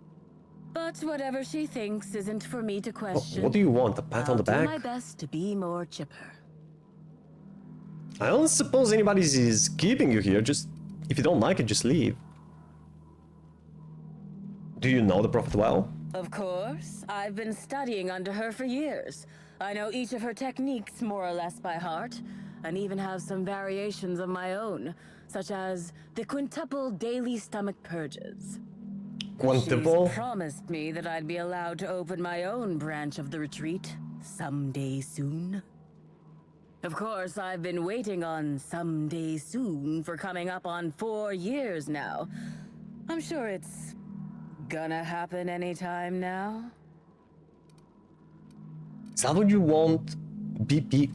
But whatever she thinks isn't for me to question. What do you want? A pat on the I'll back? do my best to be more chipper. I don't suppose anybody is keeping you here. Just, if you don't like it, just leave. Do you know the Prophet well? Of course. I've been studying under her for years. I know each of her techniques more or less by heart, and even have some variations of my own, such as the quintuple daily stomach purges. Quintuple? She's promised me that I'd be allowed to open my own branch of the retreat someday soon. Of course, I've been waiting on someday soon for coming up on 4 years now. I'm sure it's gonna happen anytime now. Is that what you want? Be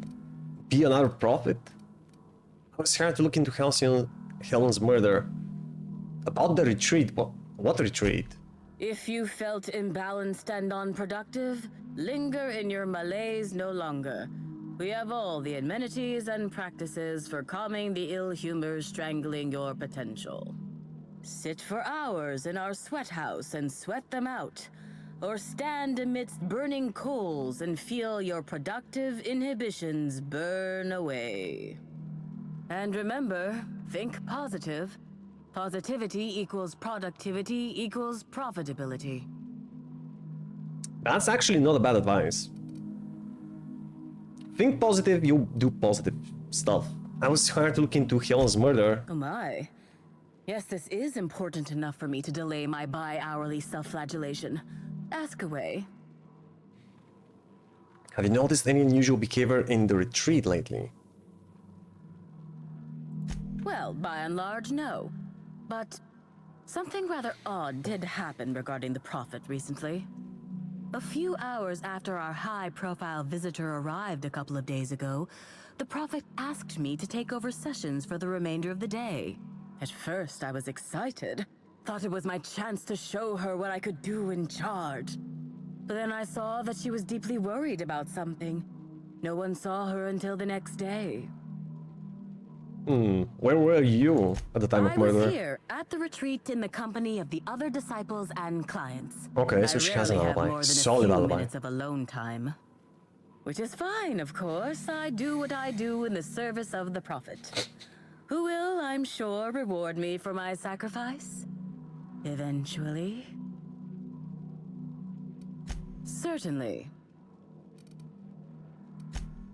another prophet? I was trying to look into Helen's murder. About the retreat. What retreat? If you felt imbalanced and unproductive, linger in your malaise no longer. We have all the amenities and practices for calming the ill humors strangling your potential. Sit for hours in our sweat house and sweat them out. Or stand amidst burning coals and feel your productive inhibitions burn away. And remember, think positive. Positivity equals productivity equals profitability. That's actually not a bad advice. Think positive, you'll do positive stuff. I was trying to look into Helen's murder. Oh my. Yes, this is important enough for me to delay my bi-hourly self-flagellation. Ask away. Have you noticed any unusual behavior in the retreat lately? Well, by and large, no. But something rather odd did happen regarding the Prophet recently. A few hours after our high-profile visitor arrived a couple of days ago, the Prophet asked me to take over sessions for the remainder of the day. At first, I was excited. Thought it was my chance to show her what I could do in charge. But then I saw that she was deeply worried about something. No one saw her until the next day. Where were you at the time of murder? I was here, at the retreat in the company of the other disciples and clients. Okay, so she has an alibi. Solid alibi. Minutes of alone time. Which is fine, of course. I do what I do in the service of the Prophet, who will, I'm sure, reward me for my sacrifice. Eventually. Certainly.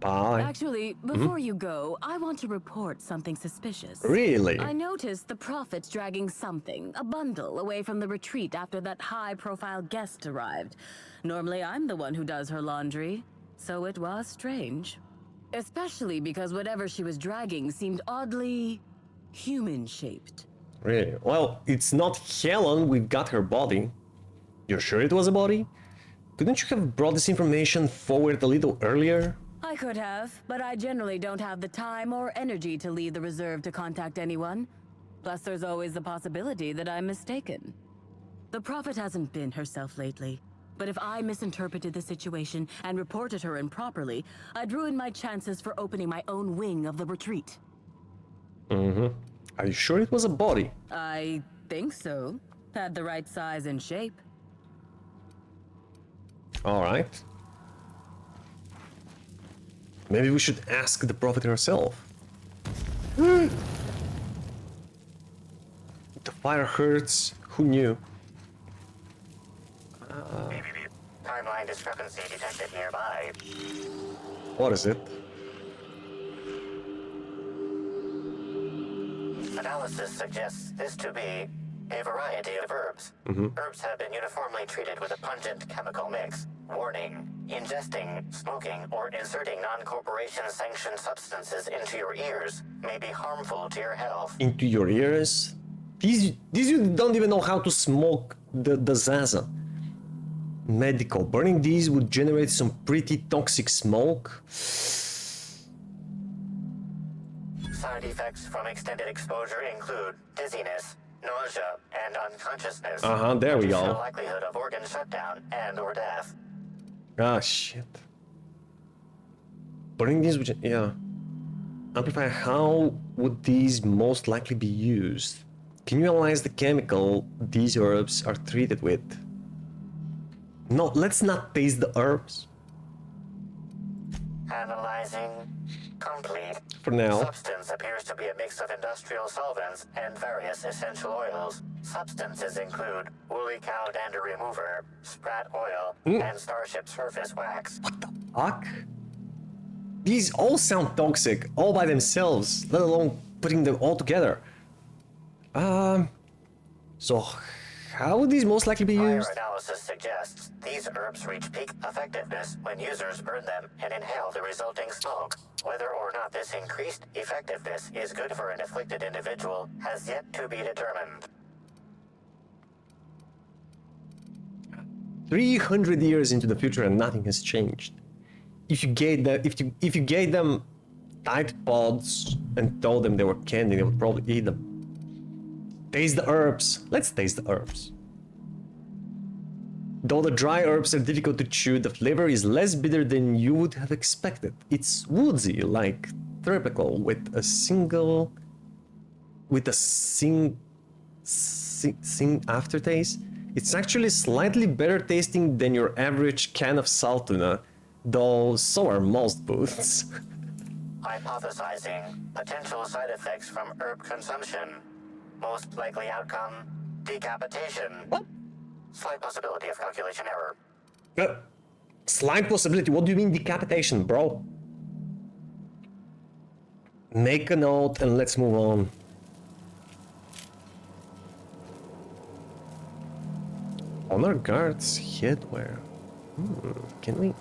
Bye. Actually, before you go, I want to report something suspicious. Really? I noticed the Prophet's dragging something, a bundle, away from the retreat after that high-profile guest arrived. Normally, I'm the one who does her laundry, so it was strange. Especially because whatever she was dragging seemed oddly human-shaped. Really? Well, it's not Helen, we've got her body. You're sure it was a body? Couldn't you have brought this information forward a little earlier? I could have, but I generally don't have the time or energy to leave the reserve to contact anyone. Plus, there's always the possibility that I'm mistaken. The Prophet hasn't been herself lately, but if I misinterpreted the situation and reported her improperly, I'd ruin my chances for opening my own wing of the retreat. Mm-hmm. Are you sure it was a body? I think so. Had the right size and shape. Alright. Maybe we should ask the Prophet herself. The fire hurts. Who knew? Timeline discrepancy detected nearby. What is it? Analysis suggests this to be a variety of herbs. Herbs have been uniformly treated with a pungent chemical mix. Warning: ingesting, smoking, or inserting non-corporation sanctioned substances into your ears may be harmful to your health. Into your ears? These you don't even know how to smoke the Zaza. Medical. Burning these would generate some pretty toxic smoke. Side effects from extended exposure include dizziness, nausea, and unconsciousness. There we Additional go. likelihood of organ shutdown and/or death. Ah, shit. Burning these would... yeah. Amplify, how would these most likely be used? Can you analyze the chemical these herbs are treated with? No, let's not taste the herbs. Analyzing. Complete. For now. Substance appears to be a mix of industrial solvents and various essential oils. Substances include woolly cow dander remover, sprat oil, and starship surface wax. What the fuck? These all sound toxic, all by themselves, let alone putting them all together. So how would these most likely be used? Higher analysis suggests these herbs reach peak effectiveness when users burn them and inhale the resulting smoke. Whether or not this increased effectiveness is good for an afflicted individual has yet to be determined. 300 years into the future and nothing has changed. If you gave them Tide Pods and told them they were candy, they would probably eat them. Taste the herbs. Let's taste the herbs. Though the dry herbs are difficult to chew, the flavor is less bitter than you would have expected. It's woodsy, like tropical, with a aftertaste. It's actually slightly better tasting than your average can of salt tuna, though so are most booths. Hypothesizing potential side effects from herb consumption. Most likely outcome, decapitation. What? Slight possibility of calculation error. Slight possibility? What do you mean decapitation, bro? Make a note and let's move on. Honor guards headwear. Can we?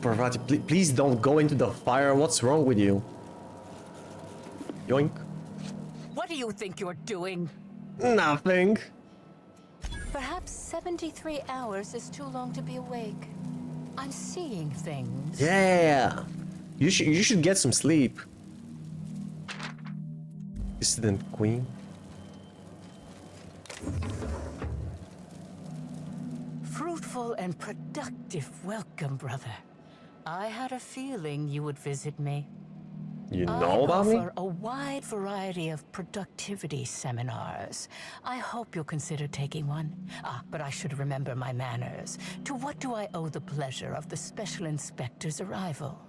Parvati, please don't go into the fire. What's wrong with you? Yoink. What do you think you're doing? Nothing. Perhaps 73 hours is too long to be awake. I'm seeing things. Yeah. You should get some sleep. Dissident Queen. Fruitful and productive welcome, brother. I had a feeling you would visit me. You know about I me? offer a wide variety of productivity seminars. I hope you'll consider taking one. But I should remember my manners. To what do I owe the pleasure of the Special Inspector's arrival?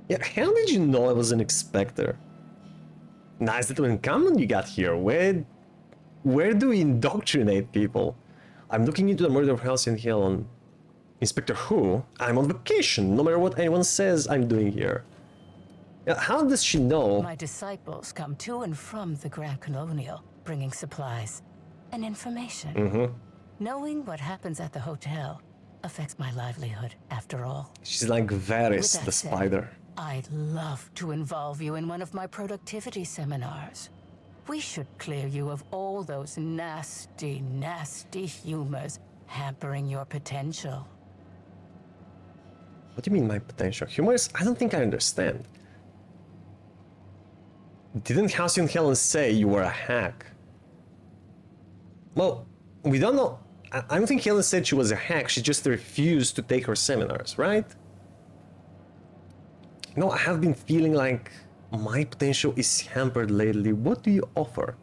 Yeah, how did you know I was an inspector? Nice little encampment you got here. Where do we indoctrinate people? I'm looking into the murder of Halcyon Hill. Inspector who? I'm on vacation, no matter what anyone says I'm doing here. Yeah, how does she know? My disciples come to and from the Grand Colonial, bringing supplies and information. Knowing what happens at the hotel affects my livelihood, after all. She's like Varys, With that the said, spider. I'd love to involve you in one of my productivity seminars. We should clear you of all those nasty, nasty humors hampering your potential. What do you mean my potential? Humorous? I don't think I understand. Didn't Halcyon Helen say you were a hack? Well, we don't know. I don't think Helen said she was a hack, she just refused to take her seminars, right? No, I have been feeling like my potential is hampered lately. What do you offer?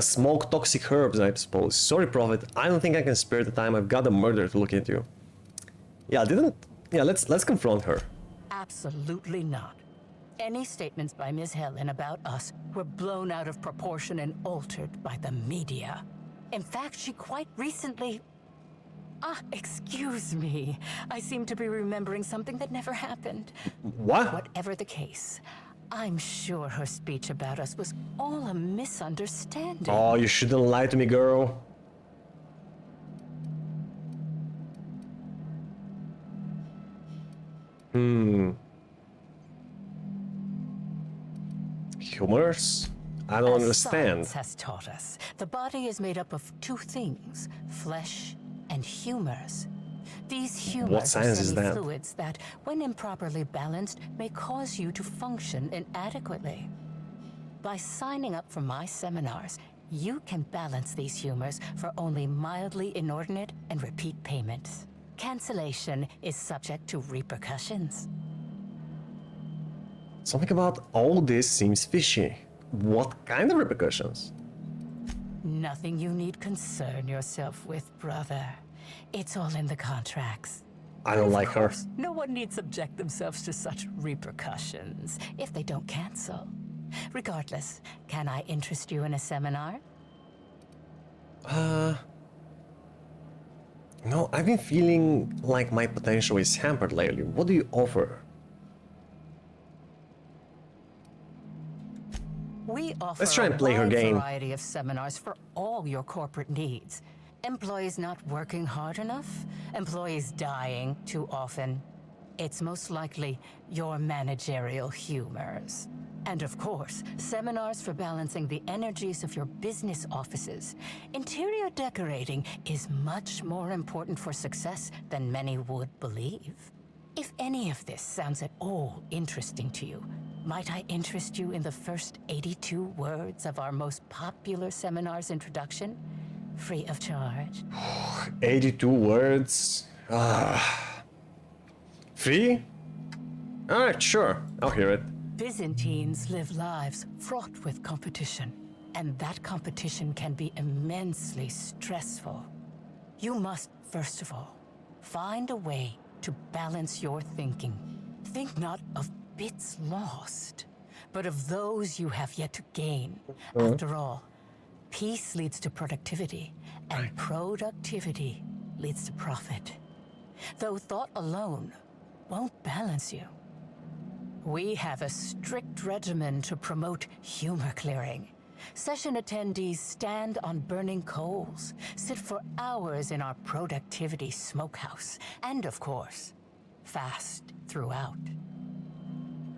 Smoke toxic herbs, I suppose. Sorry, Prophet, I don't think I can spare the time. I've got a murder to look into. Yeah, let's confront her. Absolutely not. Any statements by Ms. Helen about us were blown out of proportion and altered by the media. In fact, she quite recently... excuse me. I seem to be remembering something that never happened. What? Whatever the case, I'm sure her speech about us was all a misunderstanding. Oh, you shouldn't lie to me, girl. Humors? I don't understand. Science has taught us, the body is made up of two things, flesh and humors. These humors What science are is that? fluids that, when improperly balanced, may cause you to function inadequately. By signing up for my seminars, you can balance these humors for only mildly inordinate and repeat payments. Cancellation is subject to repercussions. Something about all this seems fishy. What kind of repercussions? Nothing you need concern yourself with, brother. It's all in the contracts. I don't like her. No one need subject themselves to such repercussions if they don't cancel. Regardless, can I interest you in a seminar? No, I've been feeling like my potential is hampered lately. What do you offer? We offer Let's try and play her a wide game. variety of seminars for all your corporate needs. Employees not working hard enough? Employees dying too often? It's most likely your managerial humors. And of course, seminars for balancing the energies of your business offices. Interior decorating is much more important for success than many would believe. If any of this sounds at all interesting to you, might I interest you in the first 82 words of our most popular seminar's introduction? Free of charge. 82 words. Free? Alright, sure. I'll hear it. Byzantines live lives fraught with competition, and that competition can be immensely stressful. You must, first of all, find a way to balance your thinking. Think not of bits lost, but of those you have yet to gain. After all, peace leads to productivity, and productivity leads to profit. Though thought alone won't balance you. We have a strict regimen to promote humor clearing. Session attendees stand on burning coals, sit for hours in our productivity smokehouse, and of course, fast throughout.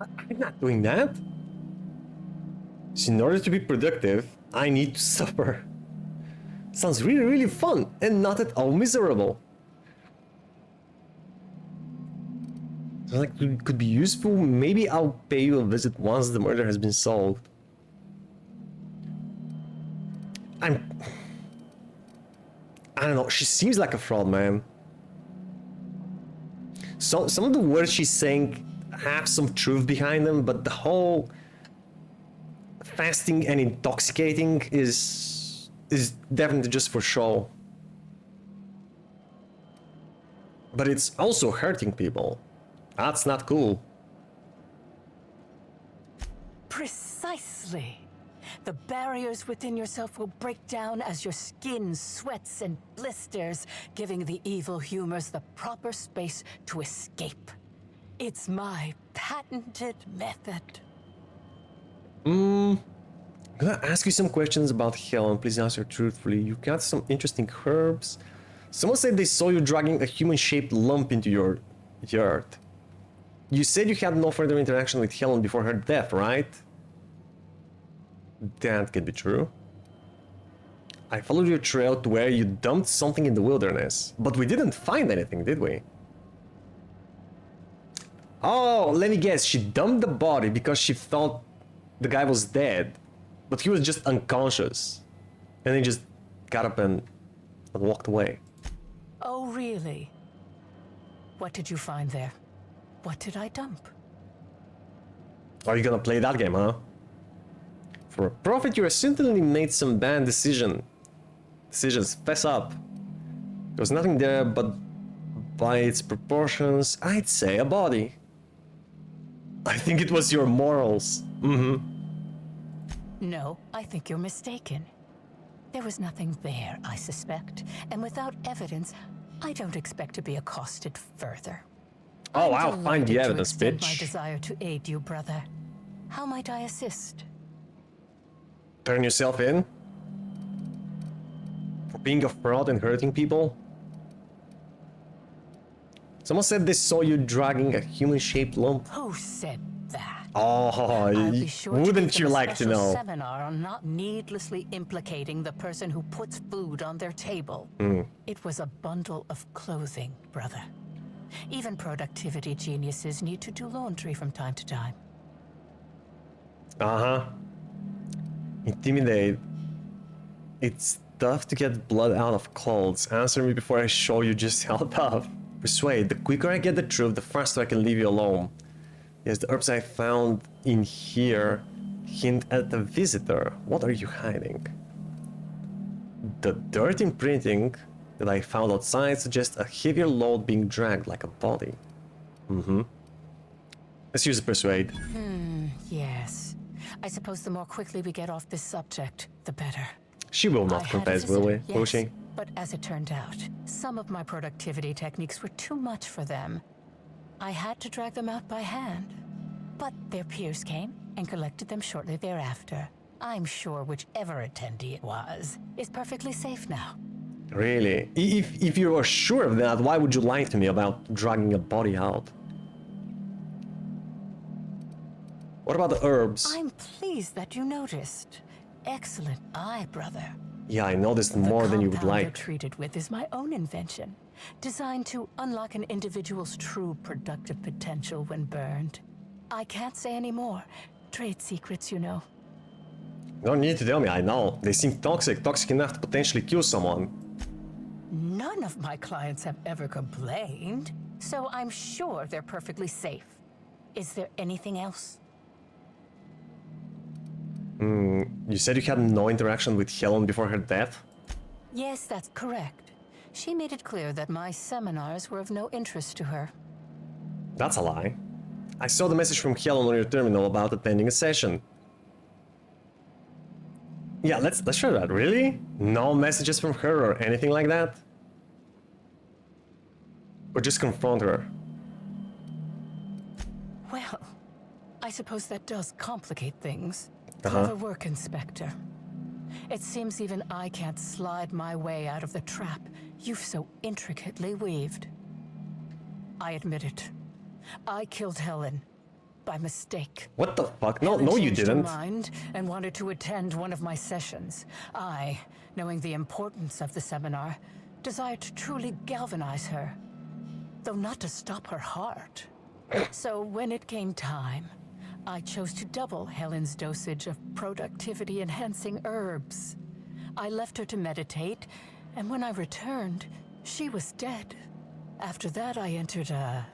I'm not doing that. So in order to be productive, I need to suffer. Sounds really, really fun and not at all miserable. Sounds like it could be useful. Maybe I'll pay you a visit once the murder has been solved. I don't know, she seems like a fraud, man. So some of the words she's saying have some truth behind them, but the whole fasting and intoxicating is definitely just for show. But it's also hurting people. That's not cool. Precisely. The barriers within yourself will break down as your skin sweats and blisters, giving the evil humors the proper space to escape. It's my patented method. I'm gonna ask you some questions about Helen. Please answer truthfully. You got some interesting herbs. Someone said they saw you dragging a human-shaped lump into your yard. You said you had no further interaction with Helen before her death, right? That could be true. I followed your trail to where you dumped something in the wilderness, but we didn't find anything, did we? Oh, let me guess, she dumped the body because she thought the guy was dead, but he was just unconscious. And he just got up and walked away. Oh, really? What did you find there? What did I dump? Are you gonna play that game, huh? For a prophet, you certainly made some bad decisions. Fess up. There was nothing there but, by its proportions, I'd say a body. I think it was your morals. No, I think you're mistaken. There was nothing there, I suspect, and without evidence, I don't expect to be accosted further. Oh, I'll find the evidence, bitch. My bitch. desire to aid you, brother. How might I assist? Turn yourself in? For being a fraud and hurting people? Someone said they saw you dragging a human-shaped lump. Who said that? Oh, wouldn't you like to know? Seminar on not needlessly implicating the person who puts food on their table. It was a bundle of clothing, brother. Even productivity geniuses need to do laundry from time to time. Intimidate. It's tough to get blood out of clothes. Answer me before I show you just how tough. Persuade. The quicker I get the truth, the faster I can leave you alone. Yes, the herbs I found in here hint at the visitor. What are you hiding? The dirt imprinting that I found outside suggests a heavier load being dragged like a body. Let's use a persuade. Yes. I suppose the more quickly we get off this subject, the better. She will not confess, will we? Will she? But as it turned out, some of my productivity techniques were too much for them. I had to drag them out by hand. But their peers came and collected them shortly thereafter. I'm sure whichever attendee it was is perfectly safe now. Really? If you were sure of that, why would you lie to me about dragging a body out? What about the herbs? I'm pleased that you noticed. Excellent eye, brother. Yeah, I noticed more than you would The compound like. you're treated with is my own invention, designed to unlock an individual's true productive potential when burned. I can't say any more. Trade secrets, you know. No need to tell me, I know. They seem toxic enough to potentially kill someone. None of my clients have ever complained, so I'm sure they're perfectly safe. Is there anything else? You said you had no interaction with Helen before her death? Yes, that's correct. She made it clear that my seminars were of no interest to her. That's a lie. I saw the message from Helen on your terminal about attending a session. Yeah, let's try that. Really? No messages from her or anything like that? Or just confront her? Well, I suppose that does complicate things. Clever work, Inspector. It seems even I can't slide my way out of the trap you've so intricately weaved. I admit it. I killed Helen by mistake. What the fuck? No, Helen no, you changed her didn't. mind and wanted to attend one of my sessions. I, knowing the importance of the seminar, desired to truly galvanize her, though not to stop her heart. So when it came time, I chose to double Helen's dosage of productivity-enhancing herbs. I left her to meditate, and when I returned, she was dead. After that, I entered a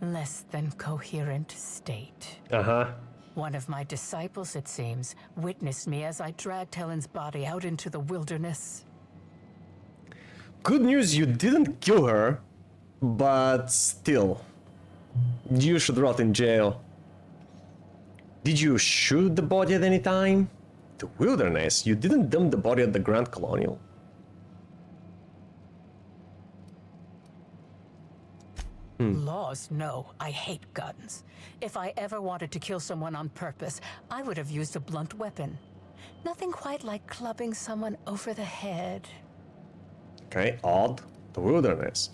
less than coherent state. Uh-huh. One of my disciples, it seems, witnessed me as I dragged Helen's body out into the wilderness. Good news, you didn't kill her, but still, you should rot in jail. Did you shoot the body at any time? The wilderness, you didn't dump the body at the Grand Colonial. Laws, no. I hate guns. If I ever wanted to kill someone on purpose, I would have used a blunt weapon. Nothing quite like clubbing someone over the head. Okay, odd. The wilderness.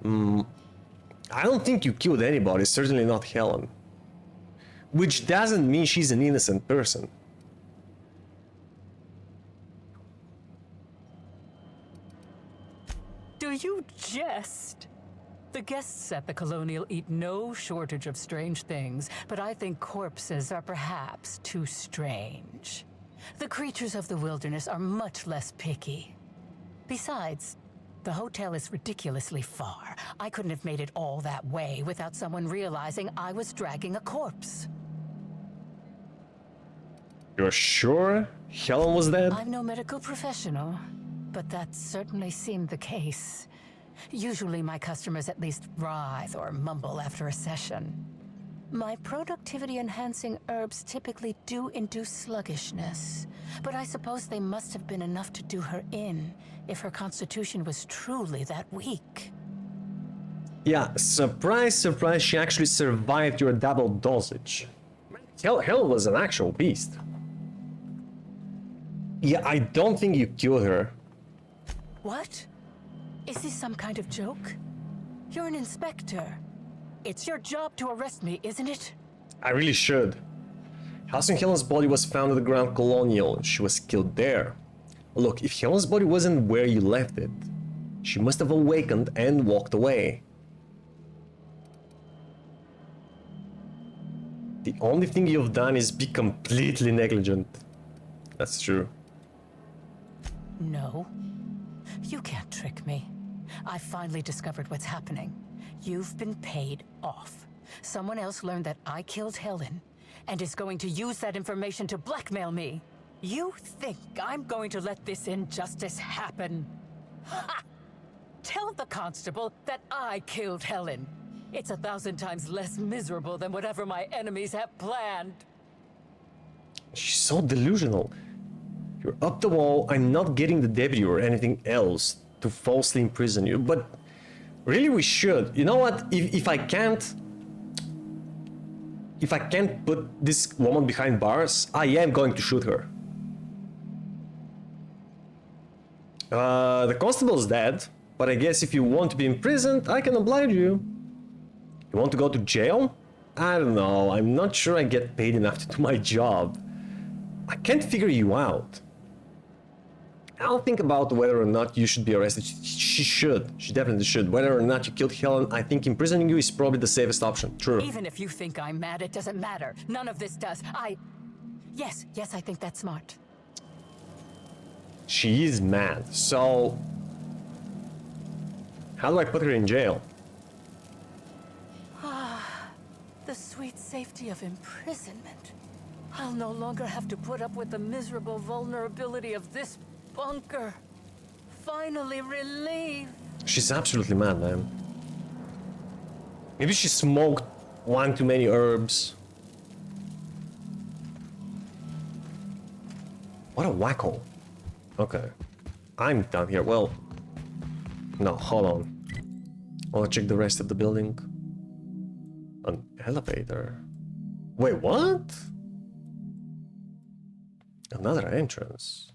I don't think you killed anybody, certainly not Helen. Which doesn't mean she's an innocent person. Do you jest? The guests at the Colonial eat no shortage of strange things, but I think corpses are perhaps too strange. The creatures of the wilderness are much less picky. Besides, the hotel is ridiculously far. I couldn't have made it all that way without someone realizing I was dragging a corpse. You're sure Helen was dead? I'm no medical professional, but that certainly seemed the case. Usually my customers at least writhe or mumble after a session. My productivity-enhancing herbs typically do induce sluggishness, but I suppose they must have been enough to do her in, if her constitution was truly that weak. Yeah, surprise, surprise, she actually survived your double dosage. Hell was an actual beast. Yeah, I don't think you killed her. What? Is this some kind of joke? You're an inspector. It's your job to arrest me, isn't it? I really should. House and Helen's body was found at the Grand Colonial. She was killed there. Look, if Helen's body wasn't where you left it, she must have awakened and walked away. The only thing you've done is be completely negligent. That's true. No. You can't trick me. I finally discovered what's happening. You've been paid off. Someone else learned that I killed Helen and is going to use that information to blackmail me. You think I'm going to let this injustice happen? Ha! Tell the constable that I killed Helen. It's 1,000 times less miserable than whatever my enemies have planned. She's so delusional. You're up the wall. I'm not getting the deputy or anything else to falsely imprison you, but really we should. You know what? If I can't put this woman behind bars, I am going to shoot her. The constable's dead, but I guess if you want to be imprisoned, I can oblige you. You want to go to jail? I don't know. I'm not sure I get paid enough to do my job. I can't figure you out. I'll think about whether or not you should be arrested. She should. She definitely should. Whether or not you killed Helen, I think imprisoning you is probably the safest option. True. Even if you think I'm mad, it doesn't matter. None of this does. Yes, I think that's smart. She is mad. So, how do I put her in jail? The sweet safety of imprisonment. I'll no longer have to put up with the miserable vulnerability of this bunker. Finally relieved. She's absolutely mad, man. Maybe she smoked one too many herbs. What a wacko. Okay. I'm down here. Well, no, hold on. I want to check the rest of the building. An elevator. Wait, what? Another entrance.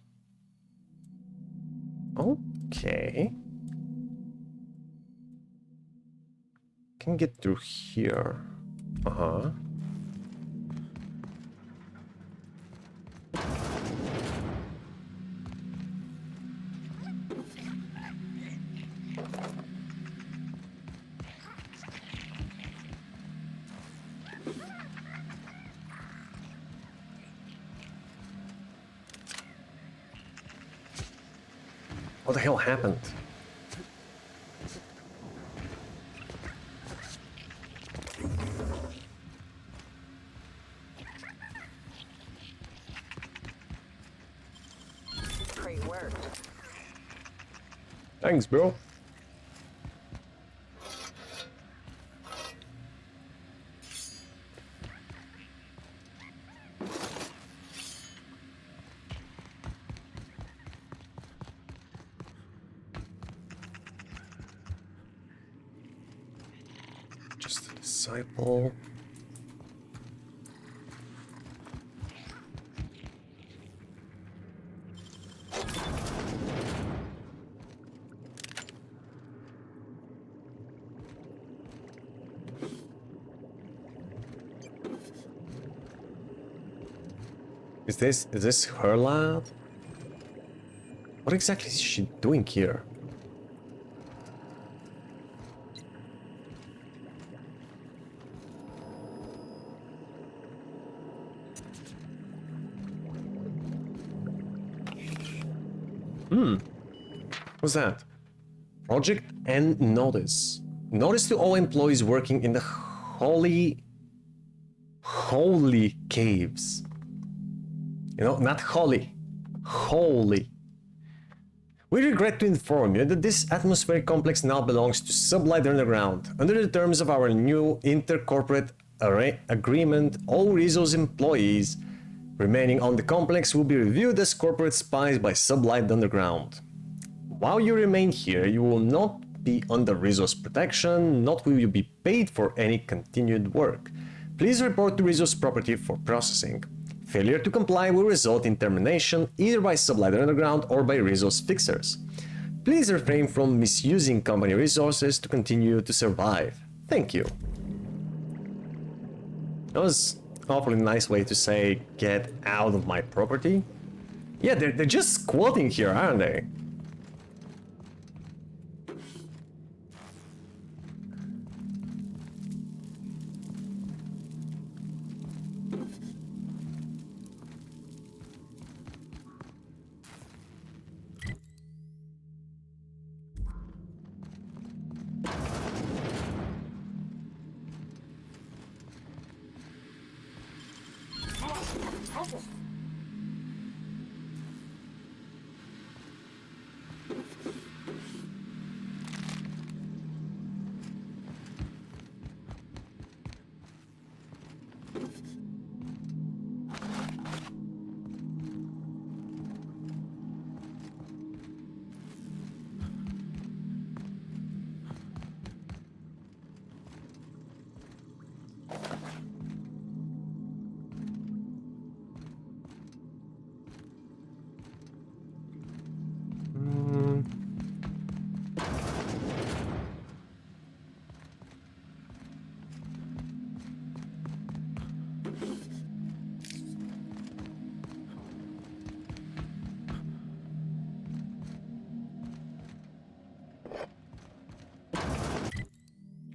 Okay. Can get through here. Uh-huh. What the hell happened? work. Thanks, bro. Just a disciple. Is this her lab? What exactly is she doing here? What's that? Project and notice. Notice to all employees working in the holy caves. You know, not holy. Holy. We regret to inform you that this atmospheric complex now belongs to Sublight Underground. Under the terms of our new intercorporate agreement, all Rizzo's employees remaining on the complex will be reviewed as corporate spies by Sublight Underground. While you remain here, you will not be under Rizzo's protection, nor will you be paid for any continued work. Please report to Rizzo's property for processing. Failure to comply will result in termination either by Sublight Underground or by Rizzo's fixers. Please refrain from misusing company resources to continue to survive. Thank you. That was an awfully nice way to say, get out of my property. Yeah, they're just squatting here, aren't they?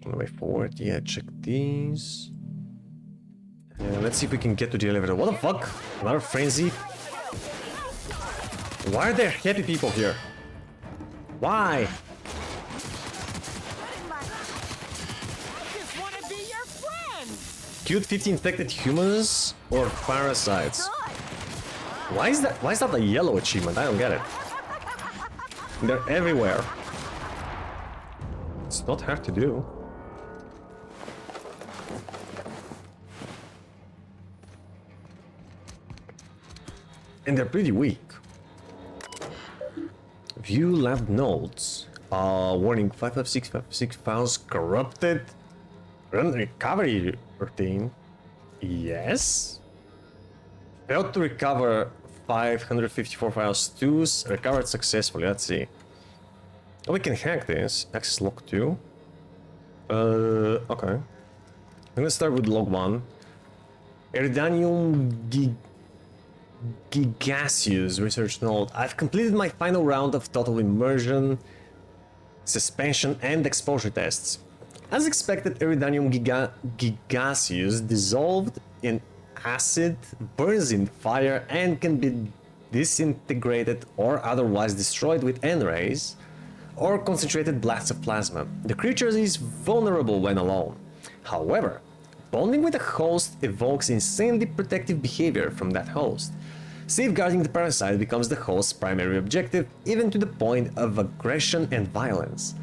On the way forward, yeah, check these. Let's see if we can get to the elevator. What the fuck? Another frenzy? Why are there happy people here? Why? Cute 50 infected humans or parasites? Why is that a yellow achievement? I don't get it. They're everywhere. It's not hard to do. And they're pretty weak. View lab notes. Warning 55656 files corrupted. Run recovery routine. Yes. Failed to recover 554 files too. Recovered successfully. Let's see. Oh, we can hack this. Access log 2. Okay. I'm gonna start with log 1. Eridanium Gigaseous research note. I've completed my final round of total immersion, suspension, and exposure tests. As expected, Eridanium Gigaseous dissolved in acid, burns in fire, and can be disintegrated or otherwise destroyed with N-rays or concentrated blasts of plasma. The creature is vulnerable when alone. However, bonding with a host evokes insanely protective behavior from that host. Safeguarding the parasite becomes the host's primary objective, even to the point of aggression and violence.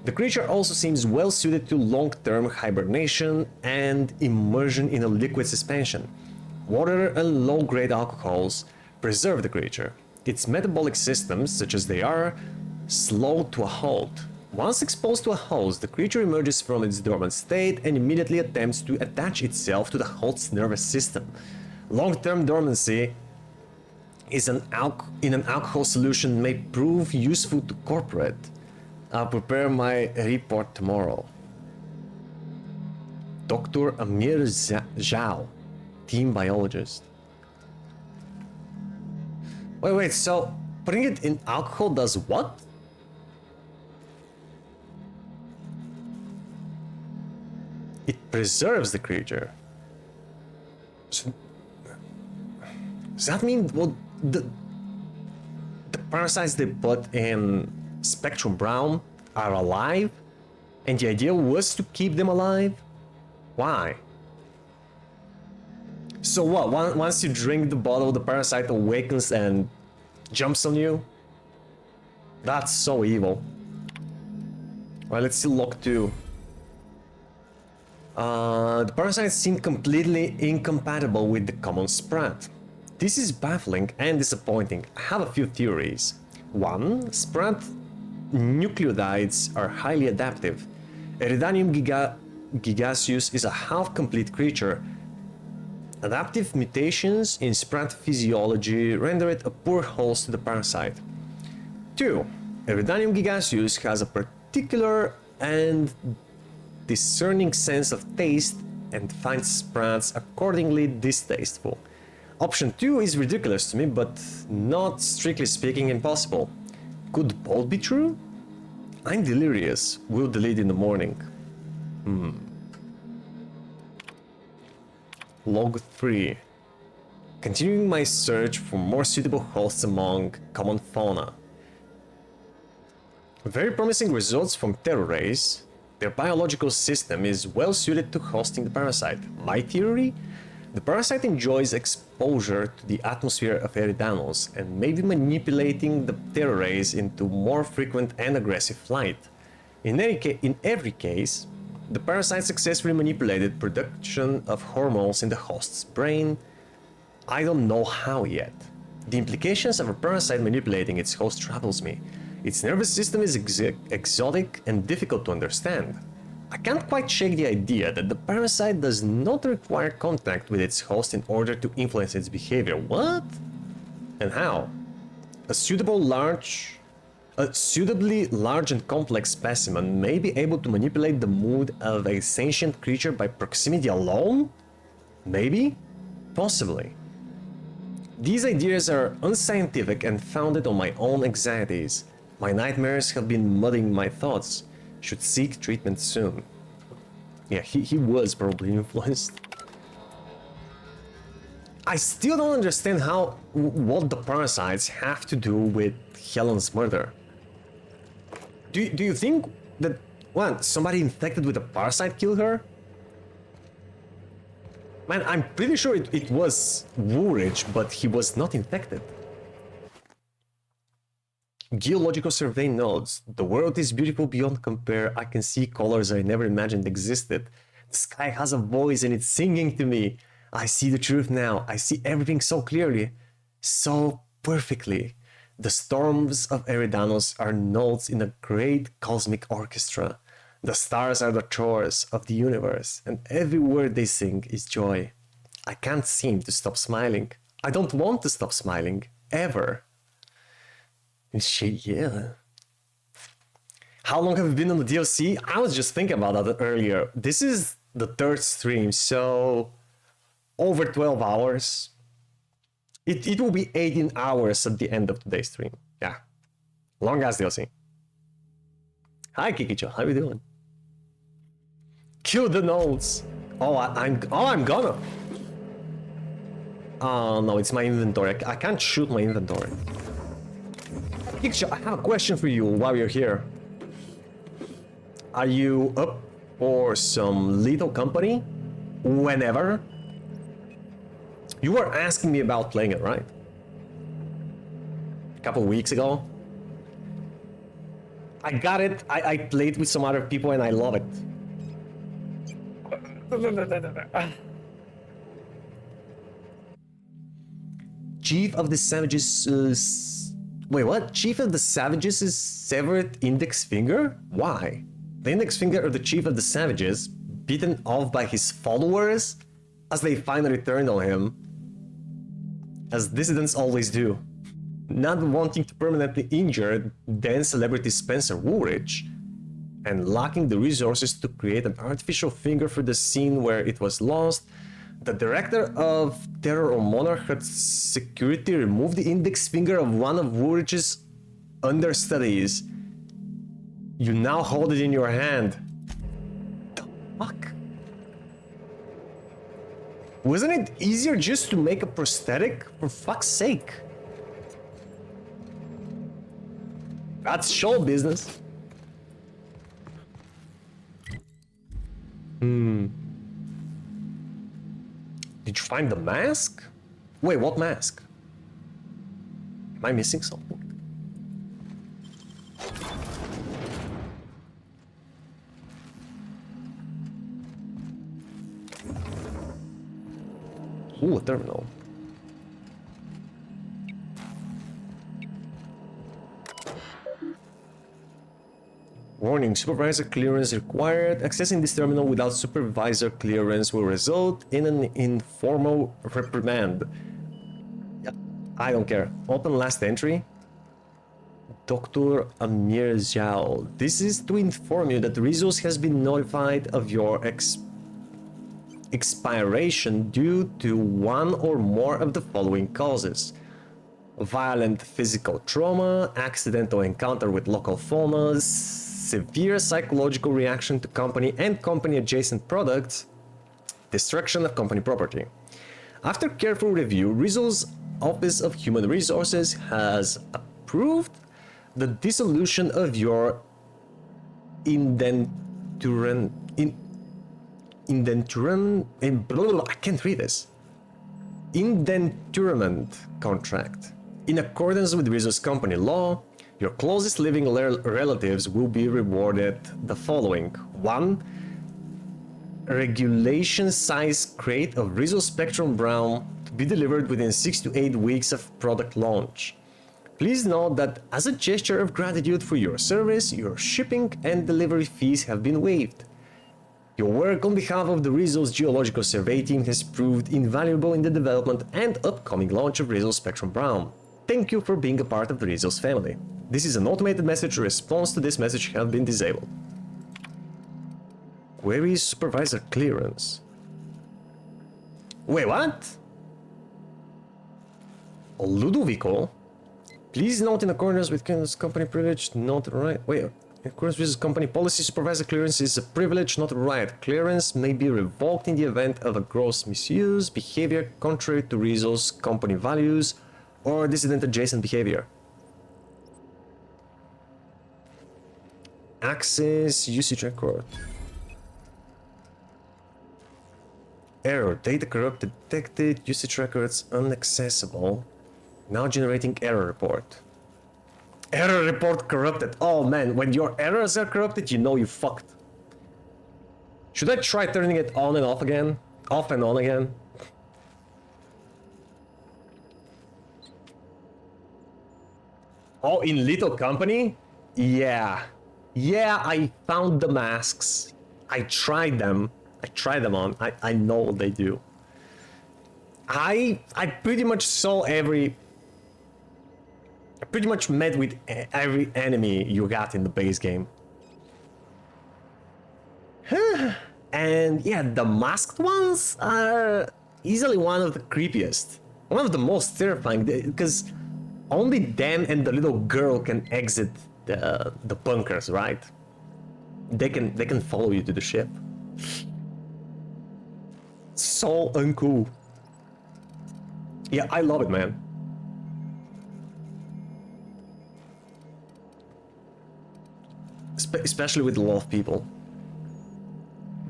The creature also seems well suited to long-term hibernation and immersion in a liquid suspension. Water and low-grade alcohols preserve the creature. Its metabolic systems, such as they are, slow to a halt. Once exposed to a host, the creature emerges from its dormant state and immediately attempts to attach itself to the host's nervous system. Long-term dormancy in an alcohol solution may prove useful to corporate. I'll prepare my report tomorrow. Dr. Amir Zhao, team biologist. Wait, so putting it in alcohol does what? It preserves the creature. So, does that mean, well, the parasites they put in Spectrum Brown are alive? And the idea was to keep them alive? Why? So what, once you drink the bottle, the parasite awakens and jumps on you? That's so evil. Alright, let's see log 2. The parasites seem completely incompatible with the common Sprat. This is baffling and disappointing. I have a few theories. 1. Sprat nucleotides are highly adaptive. Eridanium gigaseus is a half-complete creature. Adaptive mutations in Sprat physiology render it a poor host to the parasite. 2. Eridanium gigaseus has a particular and discerning sense of taste and finds Sprats accordingly distasteful. Option 2 is ridiculous to me, but not strictly speaking impossible. Could both be true? I'm delirious. We'll delete in the morning. Log 3. Continuing my search for more suitable hosts among common fauna. Very promising results from terror rays. Their biological system is well suited to hosting the parasite. My theory? The parasite enjoys exposure to the atmosphere of Eridanos and may be manipulating the terror rays into more frequent and aggressive flight. In every case, the parasite successfully manipulated production of hormones in the host's brain. I don't know how yet. The implications of a parasite manipulating its host troubles me. Its nervous system is exotic and difficult to understand. I can't quite shake the idea that the parasite does not require contact with its host in order to influence its behavior. What? And how? A suitably large and complex specimen may be able to manipulate the mood of a sentient creature by proximity alone? Maybe? Possibly. These ideas are unscientific and founded on my own anxieties. My nightmares have been mudding my thoughts. Should seek treatment soon. Yeah, he was probably influenced. I still don't understand what the parasites have to do with Helen's murder. Do you think that, what, somebody infected with a parasite killed her? Man, I'm pretty sure it was Woolrich, but he was not infected. Geological survey notes, the world is beautiful beyond compare. I can see colors I never imagined existed. The sky has a voice and it's singing to me. I see the truth now. I see everything so clearly, so perfectly. The storms of Eridanos are notes in a great cosmic orchestra. The stars are the chorus of the universe, and every word they sing is joy. I can't seem to stop smiling. I don't want to stop smiling, ever. Shit, yeah. How long have we been on the DLC? I was just thinking about that earlier. This is the third stream, so over 12 hours. It will be 18 hours at the end of today's stream. Yeah. Long ass DLC. Hi Kikicho, how you doing? Kill the nodes. I'm gonna. Oh no, it's my inventory. I can't shoot my inventory. Kikicho, I have a question for you while you're here. Are you up for some little company? Whenever? You were asking me about playing it, right? a couple weeks ago. I got it. I played with some other people and I love it. Chief of the Savages. Wait, what? Chief of the Savages' severed index finger? Why? The index finger of the Chief of the Savages, beaten off by his followers as they finally turned on him. As dissidents always do. Not wanting to permanently injure then celebrity Spencer Woolrich, and lacking the resources to create an artificial finger for the scene where it was lost, the director of Terror on Monarch Security removed the index finger of one of Woolrich's understudies. You now hold it in your hand. The fuck? Wasn't it easier just to make a prosthetic? For fuck's sake. That's show business. Did you find the mask? Wait, what mask? Am I missing something? Ooh, a terminal. Warning, supervisor clearance required. Accessing this terminal without supervisor clearance will result in an informal reprimand. Yeah, I don't care. Open last entry. Dr. Amir Zhao. This is to inform you that the resource has been notified of your expiration due to one or more of the following causes. Violent physical trauma, accidental encounter with local fauna, severe psychological reaction to company and company adjacent products, destruction of company property. After careful review, Rizzo's Office of Human Resources has approved the dissolution of your indenturon indenturement contract. In accordance with Rizzo's company law, your closest living relatives will be rewarded the following. 1. Regulation size crate of Rizzo Spectrum Brown to be delivered within 6 to 8 weeks of product launch. Please note that as a gesture of gratitude for your service, your shipping and delivery fees have been waived. Your work on behalf of the Rizzo's Geological Survey team has proved invaluable in the development and upcoming launch of Rizzo Spectrum Brown. Thank you for being a part of the Rizzo's family. This is an automated message. Response to this message has been disabled. Where is supervisor clearance? Wait, what? Ludovico? Please note in accordance with company privilege, not a right. Wait, in accordance with company policy, supervisor clearance is a privilege, not a right. Clearance may be revoked in the event of a gross misuse, behavior contrary to Rizzo's company values, or dissident adjacent behavior. Access usage record. Error. Data corrupt detected. Usage records inaccessible. Now generating error report. Error report corrupted. Oh man, when your errors are corrupted, you know you fucked. Should I try turning it on and off again? Off and on again? Oh, in Little Company? Yeah. Yeah, I found the masks. I tried them. I tried them on. I know what they do. I pretty much saw every... I pretty much met with every enemy you got in the base game. And yeah, the masked ones are easily one of the creepiest. One of the most terrifying, because only them and the little girl can exit the bunkers, right? They can follow you to the ship. So uncool. Yeah, I love it, man. Especially with a lot of people.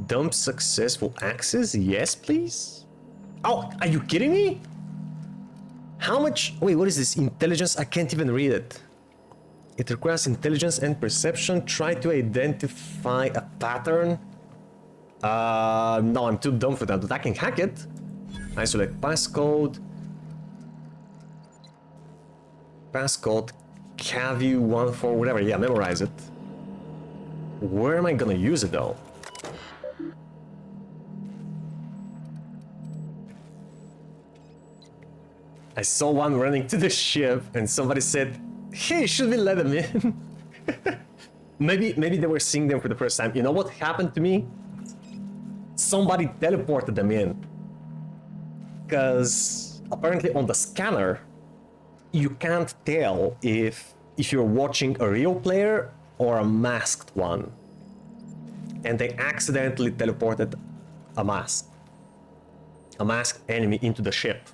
Dump successful access? Yes, please? Oh, are you kidding me? How much... Wait, what is this? Intelligence? I can't even read it. It requires intelligence and perception. Try to identify a pattern. No, I'm too dumb for that, but I can hack it. Isolate passcode. Passcode. CAVU14, whatever. Yeah, memorize it. Where am I gonna use it though? I saw one running to the ship and somebody said, hey, should we let them in? maybe they were seeing them for the first time. You know what happened to me? Somebody teleported them in. Because apparently on the scanner, you can't tell if you're watching a real player or a masked one. And they accidentally teleported a masked enemy into the ship.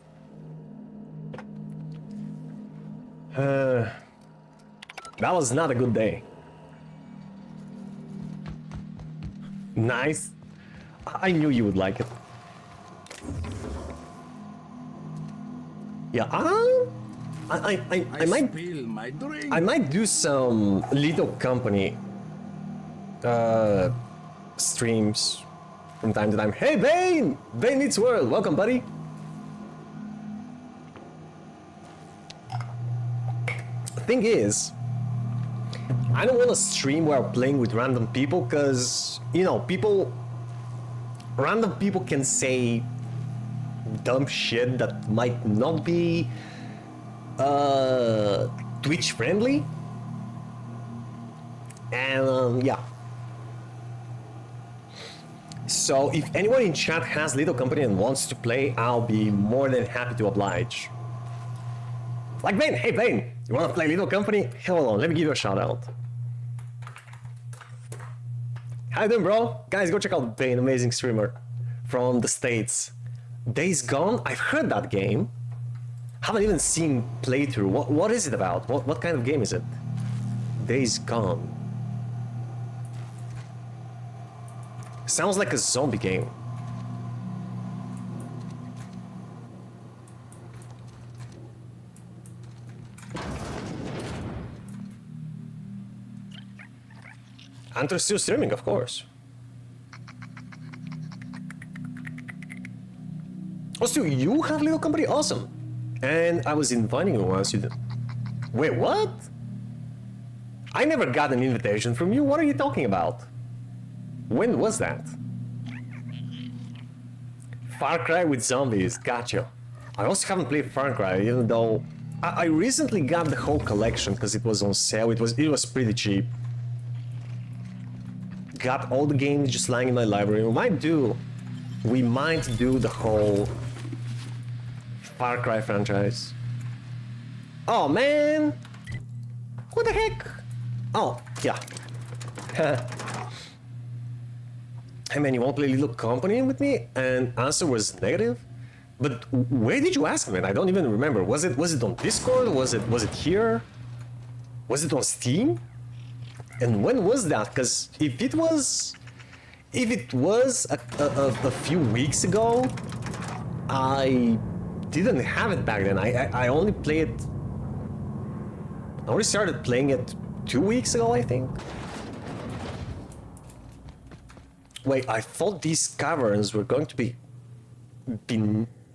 That was not a good day. Nice. I knew you would like it. Yeah, I might do some Little Company streams from time to time. Hey, Bane! Bane Meets World! Welcome, buddy! The thing is, I don't want to stream while playing with random people, because, you know, random people can say dumb shit that might not be Twitch friendly. And yeah. So if anyone in chat has Little Company and wants to play, I'll be more than happy to oblige. Like Bane, hey Bane, you wanna play Little Company? Hold on, let me give you a shout out. How you doing, bro? Guys, go check out Bane, amazing streamer from the States. Days Gone, I've heard that game. Haven't even seen playthrough. What is it about? What kind of game is it? Days Gone. Sounds like a zombie game. Anthro's still streaming, of course. Oh, still, you have Little Company? Awesome. And I was inviting you once you did. Wait, what? I never got an invitation from you. What are you talking about? When was that? Far Cry with zombies, gotcha. I also haven't played Far Cry, even though I recently got the whole collection because it was on sale. It was pretty cheap. Got all the games just lying in my library. We might do the whole Far Cry franchise. Oh man! What the heck? Oh, yeah. Hey man, you won't play Little Company with me? And answer was negative. But where did you ask, man? I don't even remember. Was it on Discord? Was it here? Was it on Steam? And when was that? Because if it was a few weeks ago, I didn't have it back then. I only started playing it 2 weeks ago, I think. Wait, I thought these caverns were going to be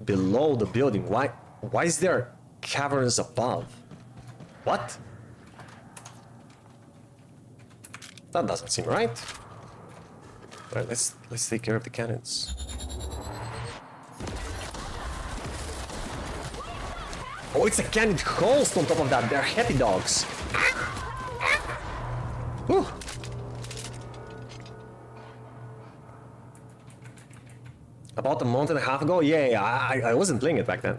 below the building. Why is there caverns above? What? That doesn't seem right. Right, let's take care of the cannons. Oh, it's a canned host on top of that. They're happy dogs. Whew. About a month and a half ago? Yeah, I wasn't playing it back then.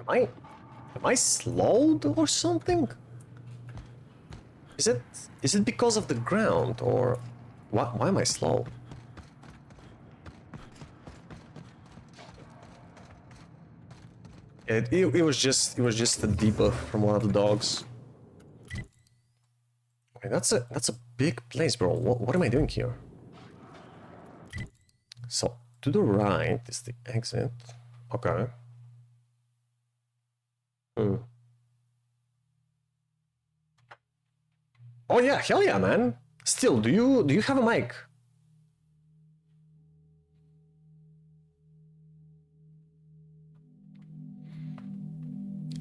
Am I slowed or something? Is it because of the ground or why am I slow? It was just a debuff from one of the dogs. Okay, that's a big place, bro. What am I doing here? So To the right is the exit. Okay. Oh yeah, hell yeah, man. Still, do you have a mic?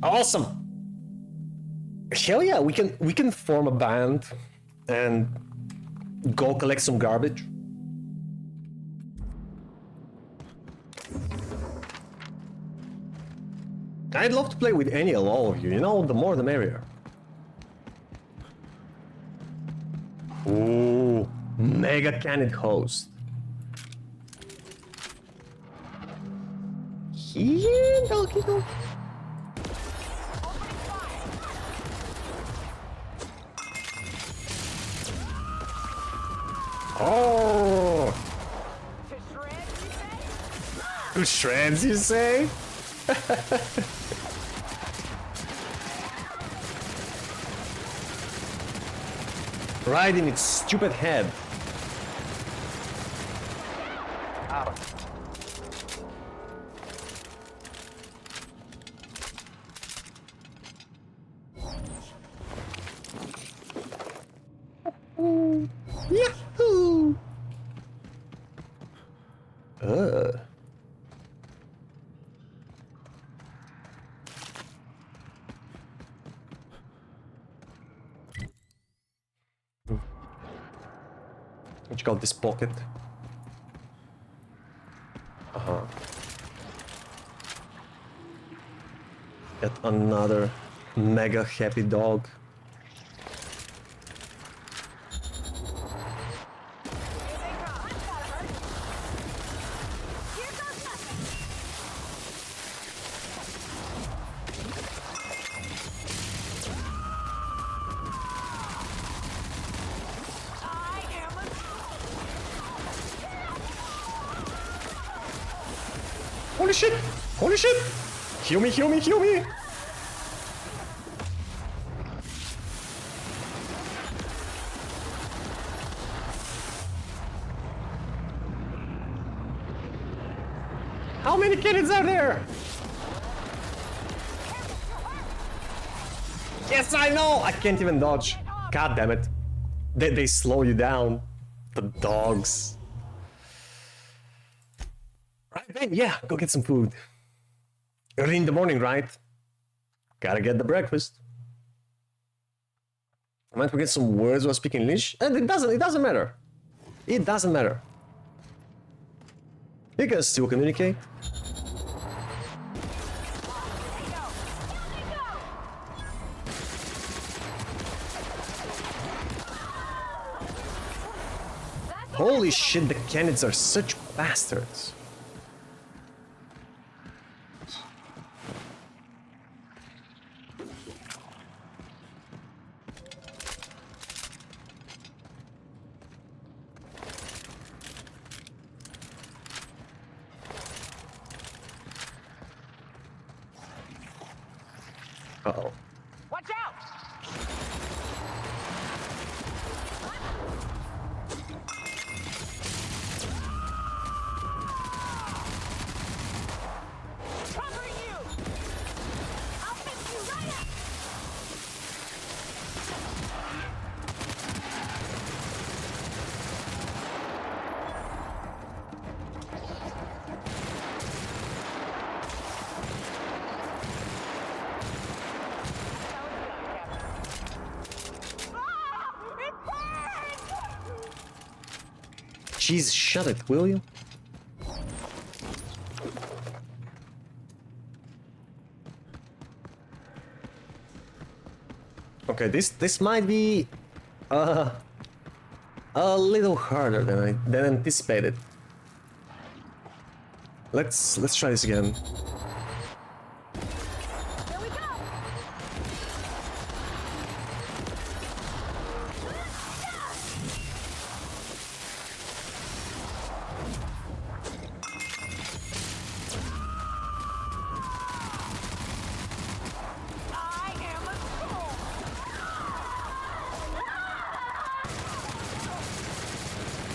Awesome. Hell yeah, we can form a band and go collect some garbage. I'd love to play with any or all of you, you know, the more the merrier. Ooh, mega candid host. Yeah, doggy dog. Oh! To shreds, you say? Right in its stupid head. Ow. Yahoo! What you call this pocket? Yet another mega happy dog. Holy shit! Holy shit! Heal me, heal me, heal me! How many cannons are there? Yes, I know! I can't even dodge. God damn it. They slow you down. The dogs. Right then, yeah, go get some food. Early in the morning, right? Gotta get the breakfast. I might forget some words while speaking English, and it doesn't matter. It doesn't matter. You can still communicate. Holy shit, the cannons are such bastards. Uh-oh. Watch out! Covering you! I'll fix you right up! Jeez, shut it, will you? Okay, this might be a little harder than anticipated. Let's try this again.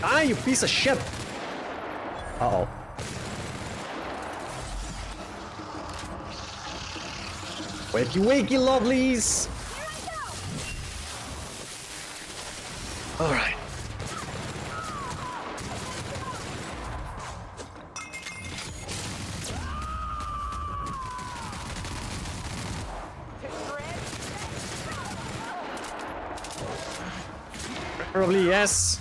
Ah, you piece of shit! Uh-oh. Wakey, wakey, lovelies! Alright. Probably yes.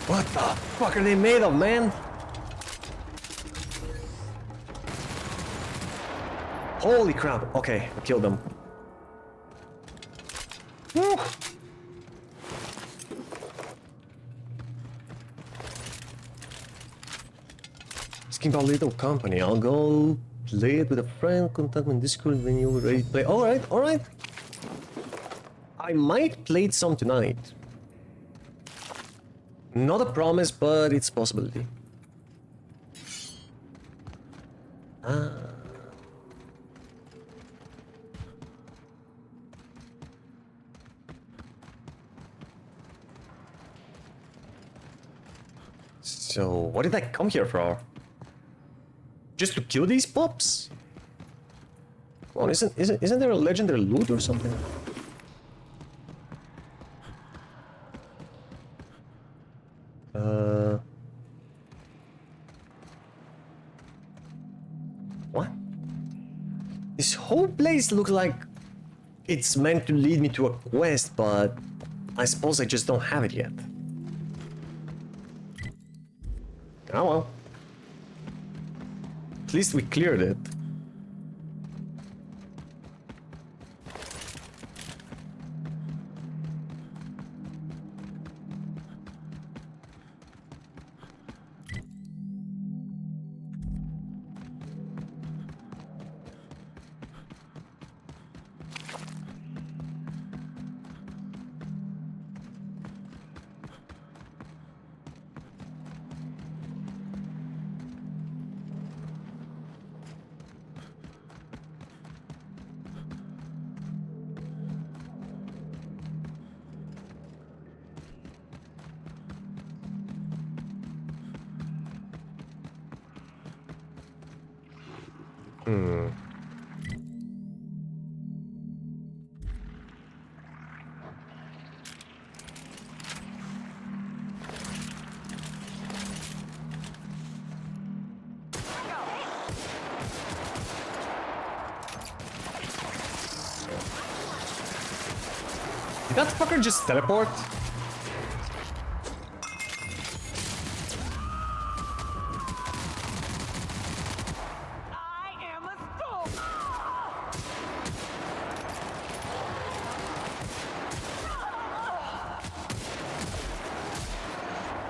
What the fuck are they made of, man? Holy crap. Okay, I killed them. Woo. Asking about Little Company. I'll go play it with a friend. Contact me in Discord when you're ready to play. Alright, alright. I might play it some tonight. Not a promise, but it's a possibility. So, what did I come here for? Just to kill these pups? Come on, isn't there a legendary loot or something? What? This whole place looks like it's meant to lead me to a quest, but I suppose I just don't have it yet. Oh well. At least we cleared it. Did that fucker just teleport?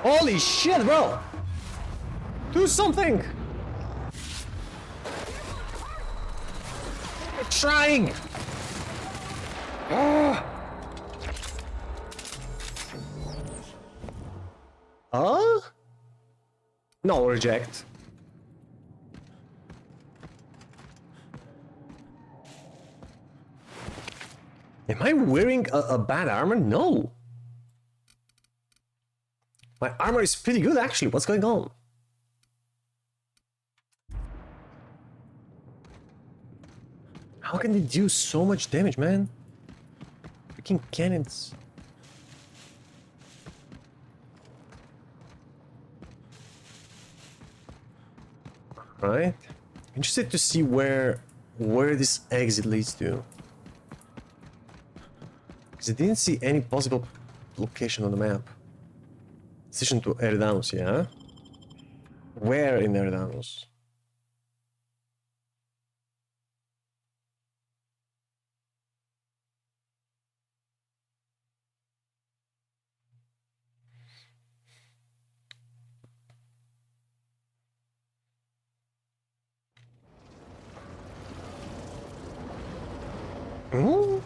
Holy shit, bro! Do something! I'm trying! No, reject. Am I wearing a bad armor? No. My armor is pretty good, actually. What's going on? How can they do so much damage, man? Freaking cannons. Right? Interested to see where this exit leads to. Because I didn't see any possible location on the map. Decision to Eridanos, yeah? Where in Eridanos? Ooh.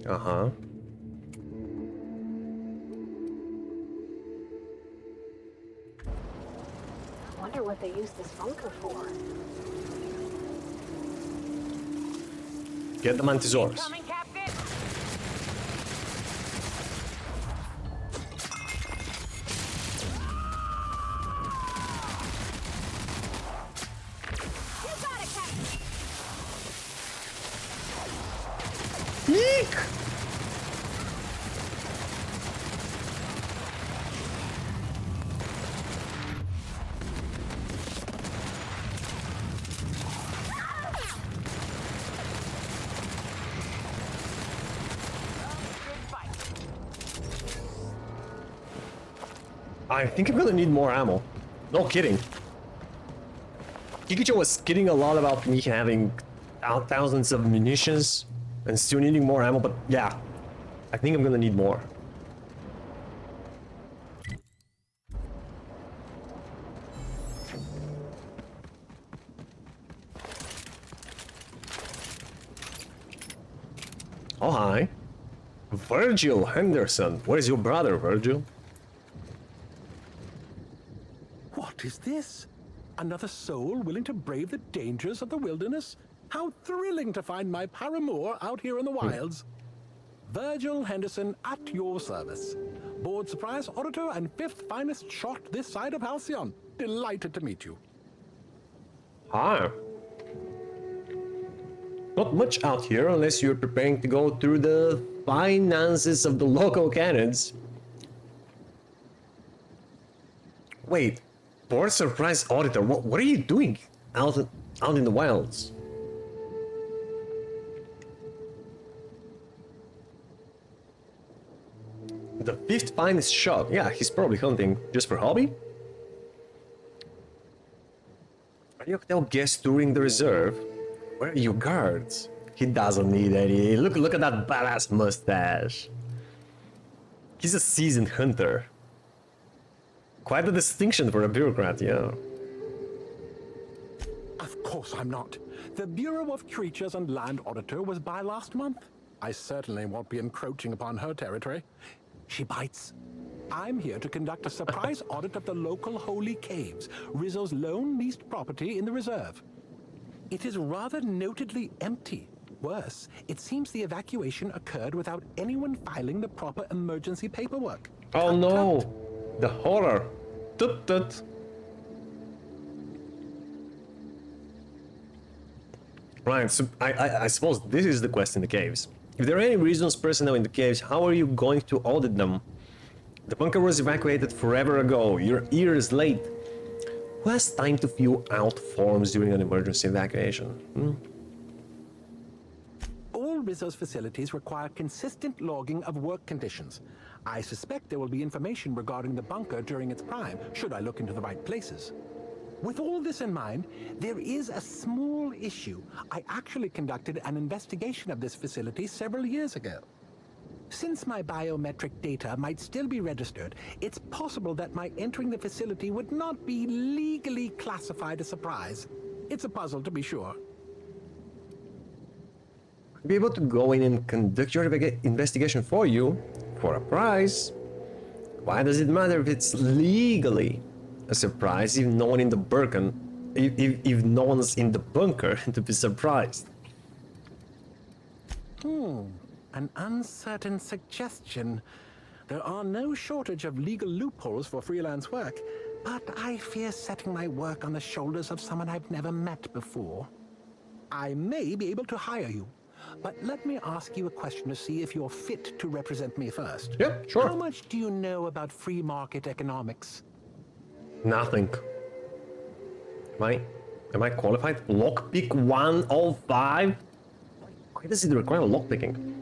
Uh-huh. Wonder what they use this bunker for. Get the Mantisaurus. Coming, Captain. Eek! I think I'm gonna need more ammo. No kidding. Kikicho was kidding a lot about me having thousands of munitions and still needing more ammo, but yeah, I think I'm gonna need more. Oh, hi. Virgil Henderson. Where's your brother, Virgil? What is this? Another soul willing to brave the dangers of the wilderness? How thrilling to find my paramour out here in the wilds. Virgil Henderson at your service. Board surprise auditor and 5th finest shot this side of Halcyon. Delighted to meet you. Hi. Not much out here unless you're preparing to go through the finances of the local cannons. Wait, board surprise auditor, what are you doing out in the wilds? The 5th finest shot. Yeah, he's probably hunting just for hobby. Are you hotel guest touring the reserve? Where are your guards? He doesn't need any. Look at that badass mustache. He's a seasoned hunter. Quite a distinction for a bureaucrat, yeah. Of course I'm not. The Bureau of Creatures and Land Auditor was by last month. I certainly won't be encroaching upon her territory. She bites. I'm here to conduct a surprise audit of the local holy caves, Rizzo's lone leased property in the reserve. It is rather notedly empty. Worse, it seems the evacuation occurred without anyone filing the proper emergency paperwork. Oh no! The horror! Tut tut! Right, so I suppose this is the quest in the caves. If there are any reasons personnel in the caves, how are you going to audit them? The bunker was evacuated forever ago. You're years late. Who has time to fill out forms during an emergency evacuation? All Rizzo's facilities require consistent logging of work conditions. I suspect there will be information regarding the bunker during its prime, should I look into the right places. With all this in mind, there is a small issue. I actually conducted an investigation of this facility several years ago. Since my biometric data might still be registered, it's possible that my entering the facility would not be legally classified a surprise. It's a puzzle, to be sure. Be able to go in and conduct your investigation for you for a price. Why does it matter if it's legally a surprise if no one in the bunker, if no one's in the bunker to be surprised? An uncertain suggestion. There are no shortage of legal loopholes for freelance work, but I fear setting my work on the shoulders of someone I've never met before. I may be able to hire you, but let me ask you a question to see if you're fit to represent me first. Yep, sure. How much do you know about free market economics? Nothing. Am I qualified? Lockpick 105? Why does it require lockpicking?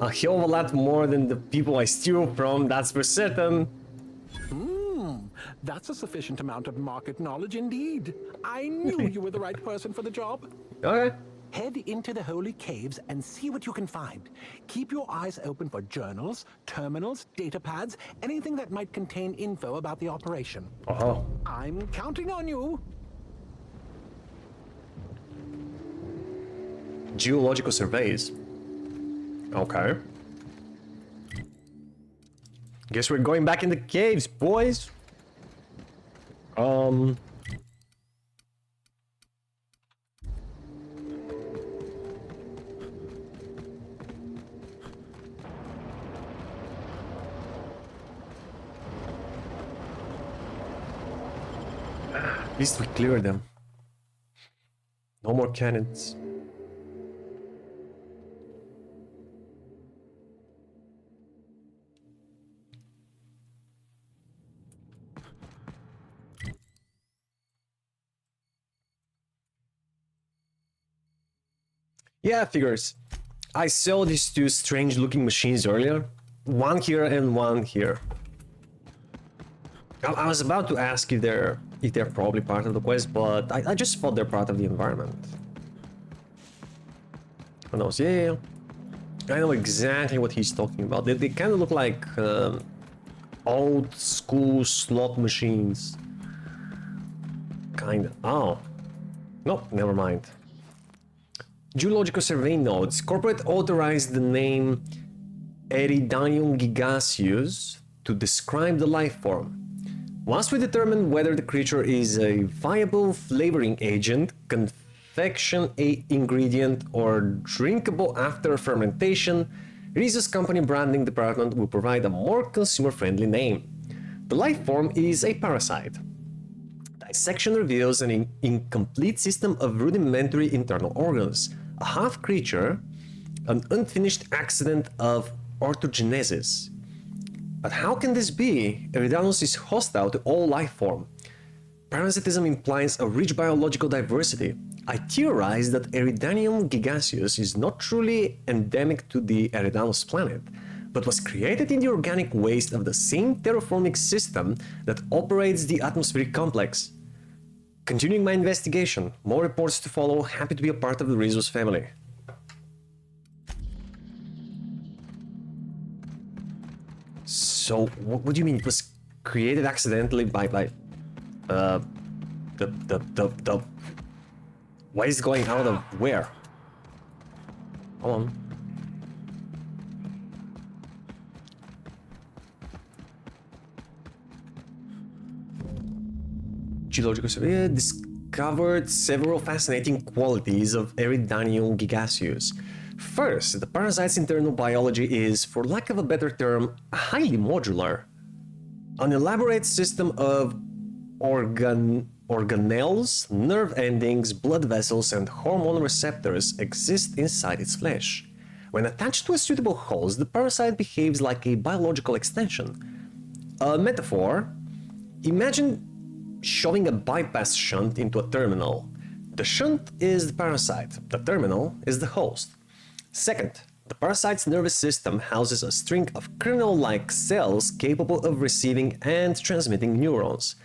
A hell of a lot more than the people I steal from, that's for certain. That's a sufficient amount of market knowledge indeed. I knew you were the right person for the job. Okay. Head into the holy caves and see what you can find. Keep your eyes open for journals, terminals, data pads, anything that might contain info about the operation. Oh. I'm counting on you. Geological surveys. Okay. Guess we're going back in the caves, boys. At least we cleared them. No more cannons. Yeah, figures. I saw these two strange-looking machines earlier. One here and one here. I was about to ask if they're probably part of the quest, but I just thought they're part of the environment. Who knows? Yeah. I know exactly what he's talking about. They kind of look like old school slot machines. Kinda. Oh. No, never mind. Geological survey notes. Corporate authorized the name Eridanium gigaseus to describe the life form. Once we determine whether the creature is a viable flavoring agent, confection ingredient, or drinkable after fermentation, Rizzo's company branding department will provide a more consumer-friendly name. The life form is a parasite. Dissection reveals an incomplete system of rudimentary internal organs, a half-creature, an unfinished accident of orthogenesis. But how can this be? Eridanos is hostile to all life form. Parasitism implies a rich biological diversity. I theorize that Eridanium gigaseus is not truly endemic to the Eridanos planet, but was created in the organic waste of the same terraformic system that operates the atmospheric complex. Continuing my investigation, more reports to follow, happy to be a part of the Rizzo's family. So, what do you mean it was created accidentally by the waste going out of where? Hold on. Geological survey discovered several fascinating qualities of Eridanium gigaseus. First, the parasite's internal biology is, for lack of a better term, highly modular. An elaborate system of organelles, nerve endings, blood vessels, and hormone receptors exist inside its flesh. When attached to a suitable host, the parasite behaves like a biological extension. A metaphor: imagine shoving a bypass shunt into a terminal. The shunt is the parasite, the terminal is the host. Second, the parasite's nervous system houses a string of kernel-like cells capable of receiving and transmitting neurons.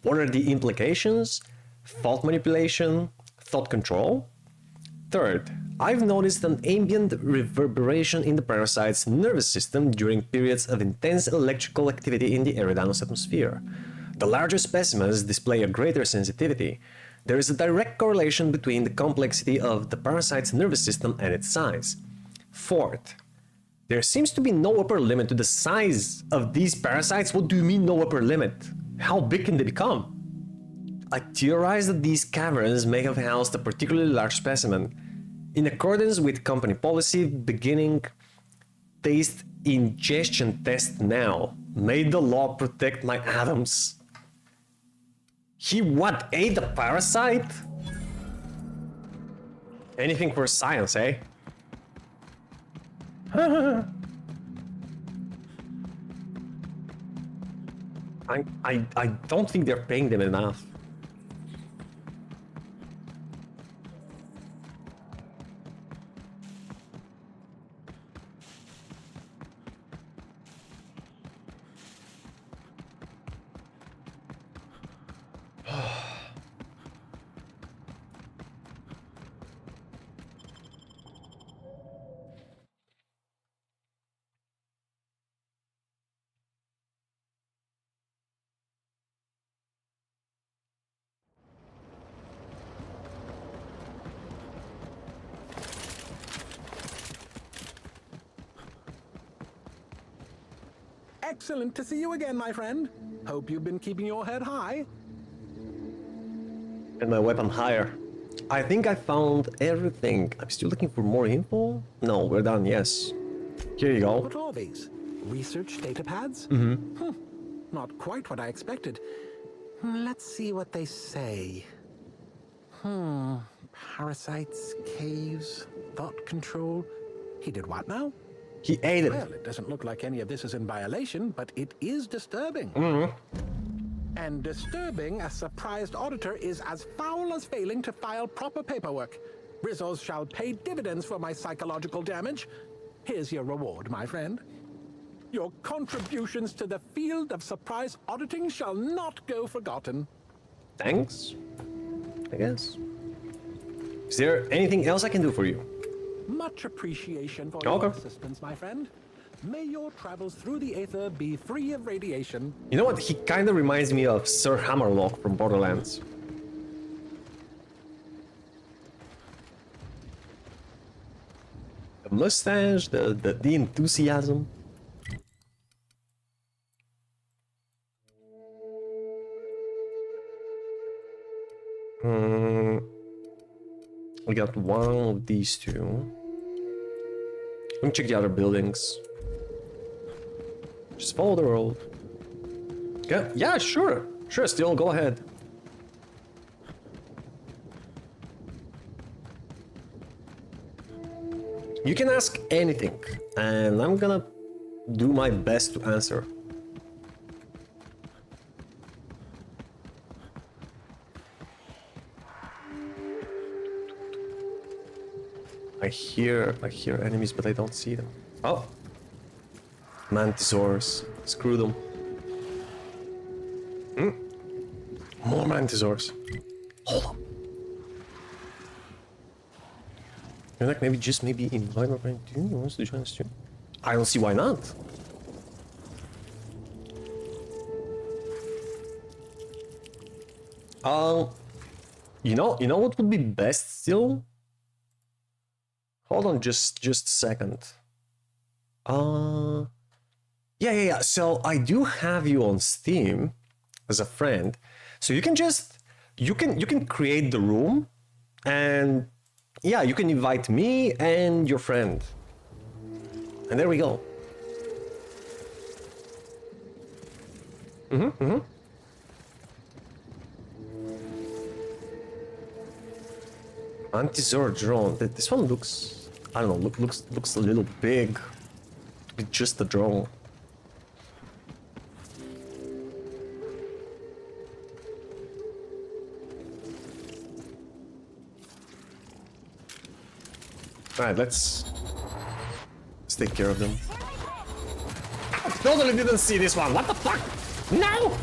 What are the implications? Thought manipulation? Thought control? Third, I've noticed an ambient reverberation in the parasite's nervous system during periods of intense electrical activity in the Eridanos atmosphere. The larger specimens display a greater sensitivity. There is a direct correlation between the complexity of the parasite's nervous system and its size. Fourth, there seems to be no upper limit to the size of these parasites. What do you mean no upper limit? How big can they become? I theorize that these caverns may have housed a particularly large specimen. In accordance with company policy, beginning taste ingestion test now. May the law protect my atoms. He what, ate the parasite? Anything for science, eh? I don't think they're paying them enough. Excellent to see you again, my friend. Hope you've been keeping your head high. And my weapon higher. I think I found everything. I'm still looking for more info? No, we're done, yes. Here you go. What are these? Research data pads? Mm-hmm. Not quite what I expected. Let's see what they say. Parasites, caves, thought control. He did what now? He ate it. Well, it doesn't look like any of this is in violation, but it is disturbing. And disturbing a surprised auditor is as foul as failing to file proper paperwork. Rizzo's shall pay dividends for my psychological damage. Here's your reward, my friend. Your contributions to the field of surprise auditing shall not go forgotten. Thanks, I guess. Is there anything else I can do for you? Much appreciation for your assistance, my friend. May your travels through the aether be free of radiation. You know what? He kind of reminds me of Sir Hammerlock from Borderlands. The mustache, the enthusiasm. We got one of these two. Let me check the other buildings. Just follow the road. Yeah, sure. Sure, still, go ahead. You can ask anything, and I'm gonna do my best to answer. I hear enemies, but I don't see them. Oh. Mantisaurs. Screw them. More Mantisaurs. Hold on. You're like, maybe invite my friend too? He wants to join us too? I don't see why not. You know what would be best still? Hold on just a second. Yeah. So I do have you on Steam as a friend. So you can create the room, and yeah, you can invite me and your friend. And there we go. Anti-Zord drone. This one looks, I don't know, looks a little big to be just a drone. Alright, let's take care of them. I totally didn't see this one. What the fuck? No!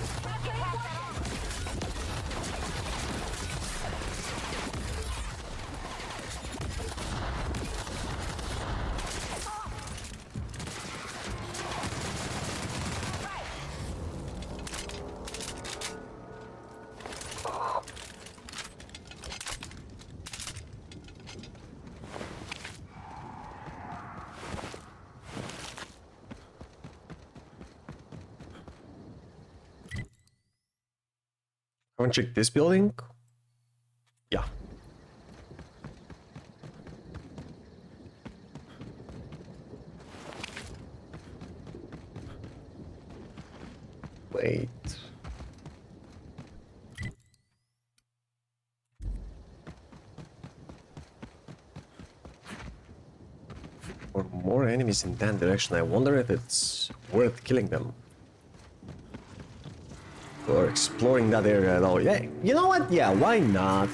I want to check this building. Yeah. Wait. Or more enemies in that direction. I wonder if it's worth killing them. Or exploring that area at all. Yeah, you know what? Yeah, why not?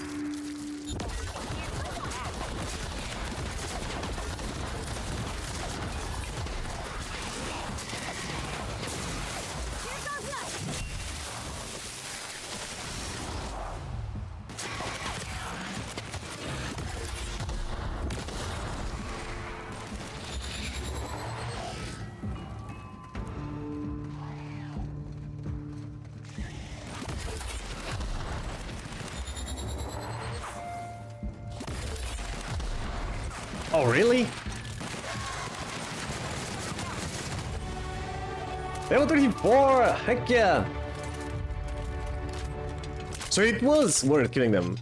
Oh, really? Level 34! Heck yeah! So it was worth killing them.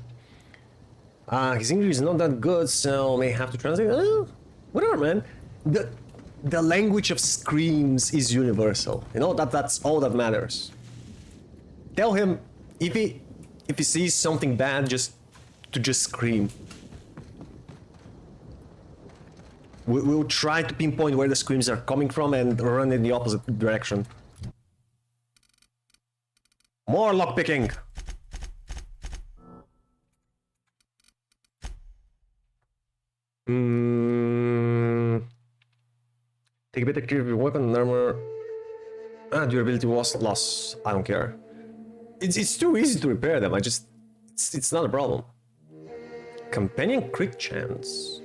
His English is not that good, so may have to translate. Whatever, man. The language of screams is universal. You know, that's all that matters. Tell him if he sees something bad, just scream. We'll try to pinpoint where the screams are coming from and run in the opposite direction. More lockpicking! Take a bit of care of your weapon and armor. Durability was lost. I don't care. It's too easy to repair them. It's not a problem. Companion crit chance.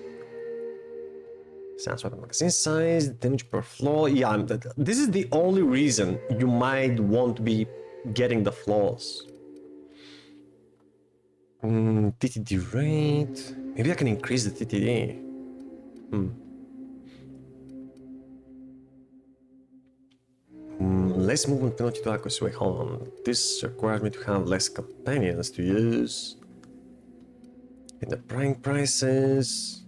Sounds weapon magazine size, damage per flaw. Yeah, this is the only reason you might want to be getting the flaws. TTD rate. Maybe I can increase the TTD. Less movement penalty to accuracy. Wait, hold on. This requires me to have less companions to use. In the prying prices.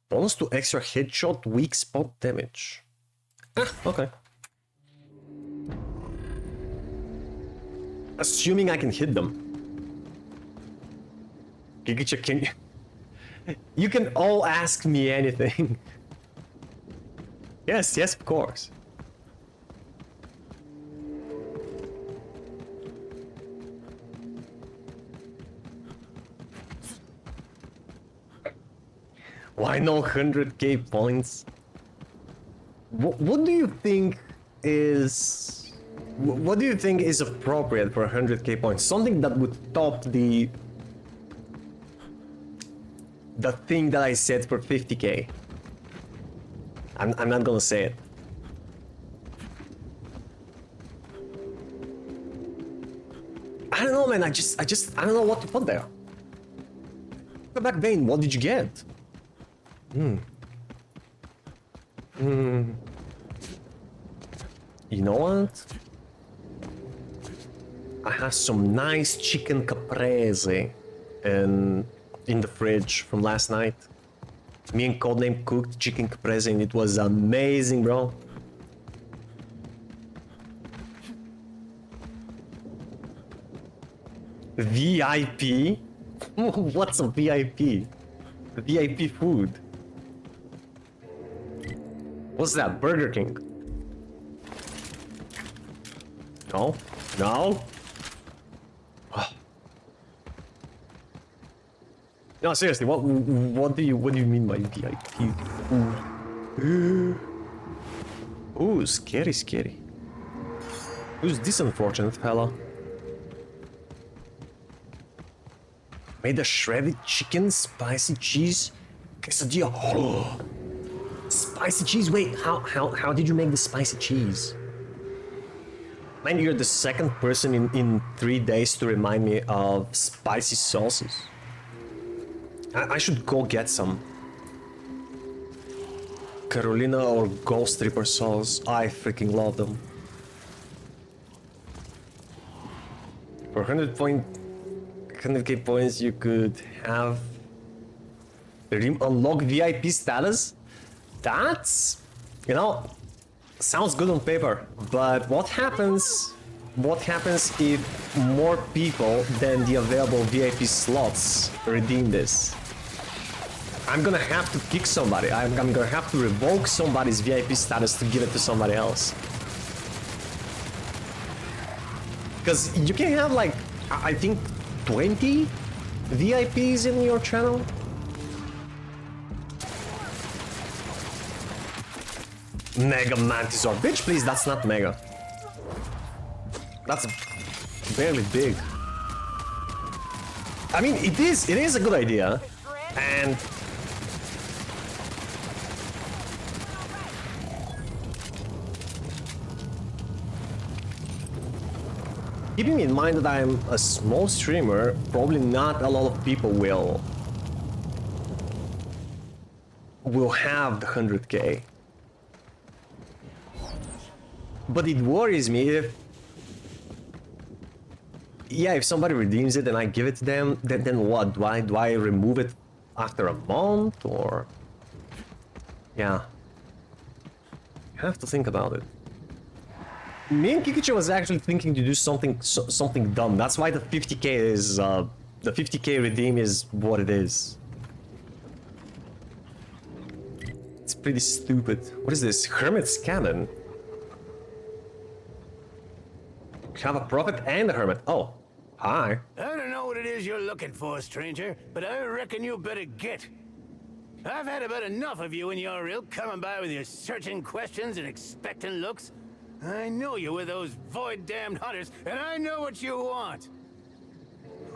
Bonus to extra headshot, weak spot damage. Okay. Assuming I can hit them. Gigicha, can you... You can all ask me anything. Yes, of course. Why no 100k points? What do you think is... What do you think is appropriate for 100k points? Something that would top the thing that I said for 50k. I'm not gonna say it. I don't know, man. I don't know what to put there. Go back, Bane. What did you get? You know what? I have some nice chicken caprese in the fridge from last night. Me and Codename cooked chicken caprese and it was amazing, bro. VIP? What's a VIP? VIP food. What's that? Burger King? No? No? No, seriously, what do you mean by VIP food? Ooh, scary. Who's this unfortunate fella? Made a shredded chicken, spicy cheese, quesadilla. Oh, spicy cheese. Wait, how did you make the spicy cheese? Man, you're the second person in 3 days to remind me of spicy sauces. I should go get some. Carolina or Ghost Reaper sauce. I freaking love them. For 100k points, you could have unlock VIP status. That's, you know, sounds good on paper. But what happens if more people than the available VIP slots redeem this? I'm gonna have to kick somebody. I'm gonna have to revoke somebody's VIP status to give it to somebody else. Because you can have like, I think 20 VIPs in your channel. Mega Mantisaur. Bitch, please, that's not Mega. That's barely big. I mean, it is a good idea. And keeping in mind that I'm a small streamer, probably not a lot of people will have the 100k. But it worries me if somebody redeems it and I give it to them, then what? Do I remove it after a month or? Yeah. I have to think about it. Me and Kikichi was actually thinking to do something dumb. That's why the 50k is the 50k redeem is what it is. It's pretty stupid. What is this? Hermit's Cabin. Have a prophet and a hermit. Oh, hi. I don't know what it is you're looking for, stranger, but I reckon you better get. I've had about enough of you and your ilk coming by with your searching questions and expectant looks. I know you with those void-damned hunters, and I know what you want.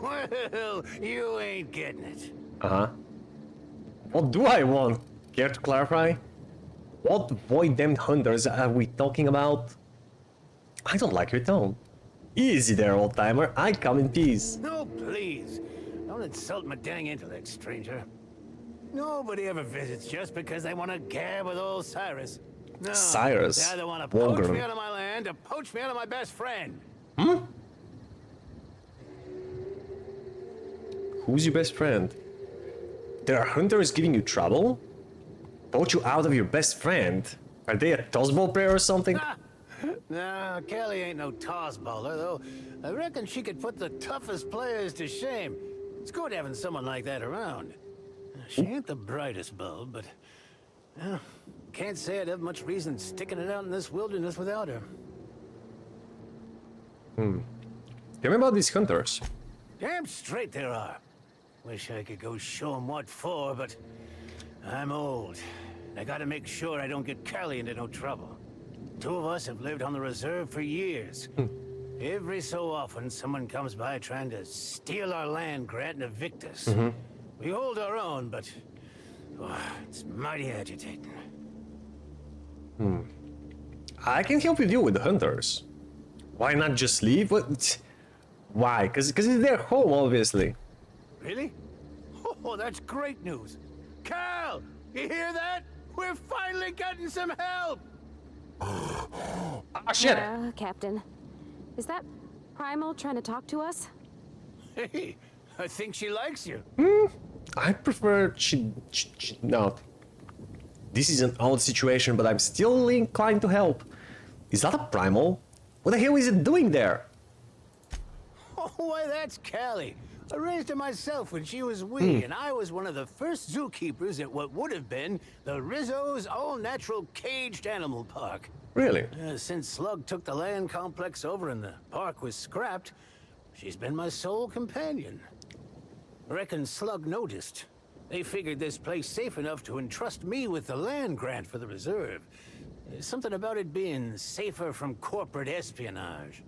Well, you ain't getting it. Uh-huh. What do I want? Care to clarify? What void-damned hunters are we talking about? I don't like your tone. Easy there, old-timer. I come in peace. No, please. Don't insult my dang intellect, stranger. Nobody ever visits just because they want to gab with old Cyrus. No, Cyrus? they either want to poach Walgren. me out of my land or poach me out of my best friend. Hmm? Who's your best friend? There are hunters giving you trouble? Poach you out of your best friend? Are they a tossball player or something? No, Kelly ain't no toss-baller, though. I reckon she could put the toughest players to shame. It's good having someone like that around. She ain't the brightest bulb, but... can't say I'd have much reason sticking it out in this wilderness without her. Tell me about these hunters. Damn straight there are. Wish I could go show them what for, but... I'm old. I gotta make sure I don't get Callie into no trouble. Two of us have lived on the reserve for years. Every so often, someone comes by trying to steal our land grant and evict us. We hold our own, but... it's mighty agitating. I can help you deal with the hunters. Why not just leave? What? Why? Because it's their home, obviously. Really? Oh, that's great news. Cal, you hear that? We're finally getting some help! Ah, shit! Captain. Is that Primal trying to talk to us? Hey, I think she likes you. I prefer no. This is an odd situation, but I'm still inclined to help. Is that a primal? What the hell is it doing there? Oh, why, that's Callie. I raised her myself when she was wee, and I was one of the first zookeepers at what would have been the Rizzo's all-natural caged animal park. Really? Since Slug took the land complex over and the park was scrapped, she's been my sole companion. Reckon Slug noticed. They figured this place safe enough to entrust me with the land grant for the reserve. Something about it being safer from corporate espionage.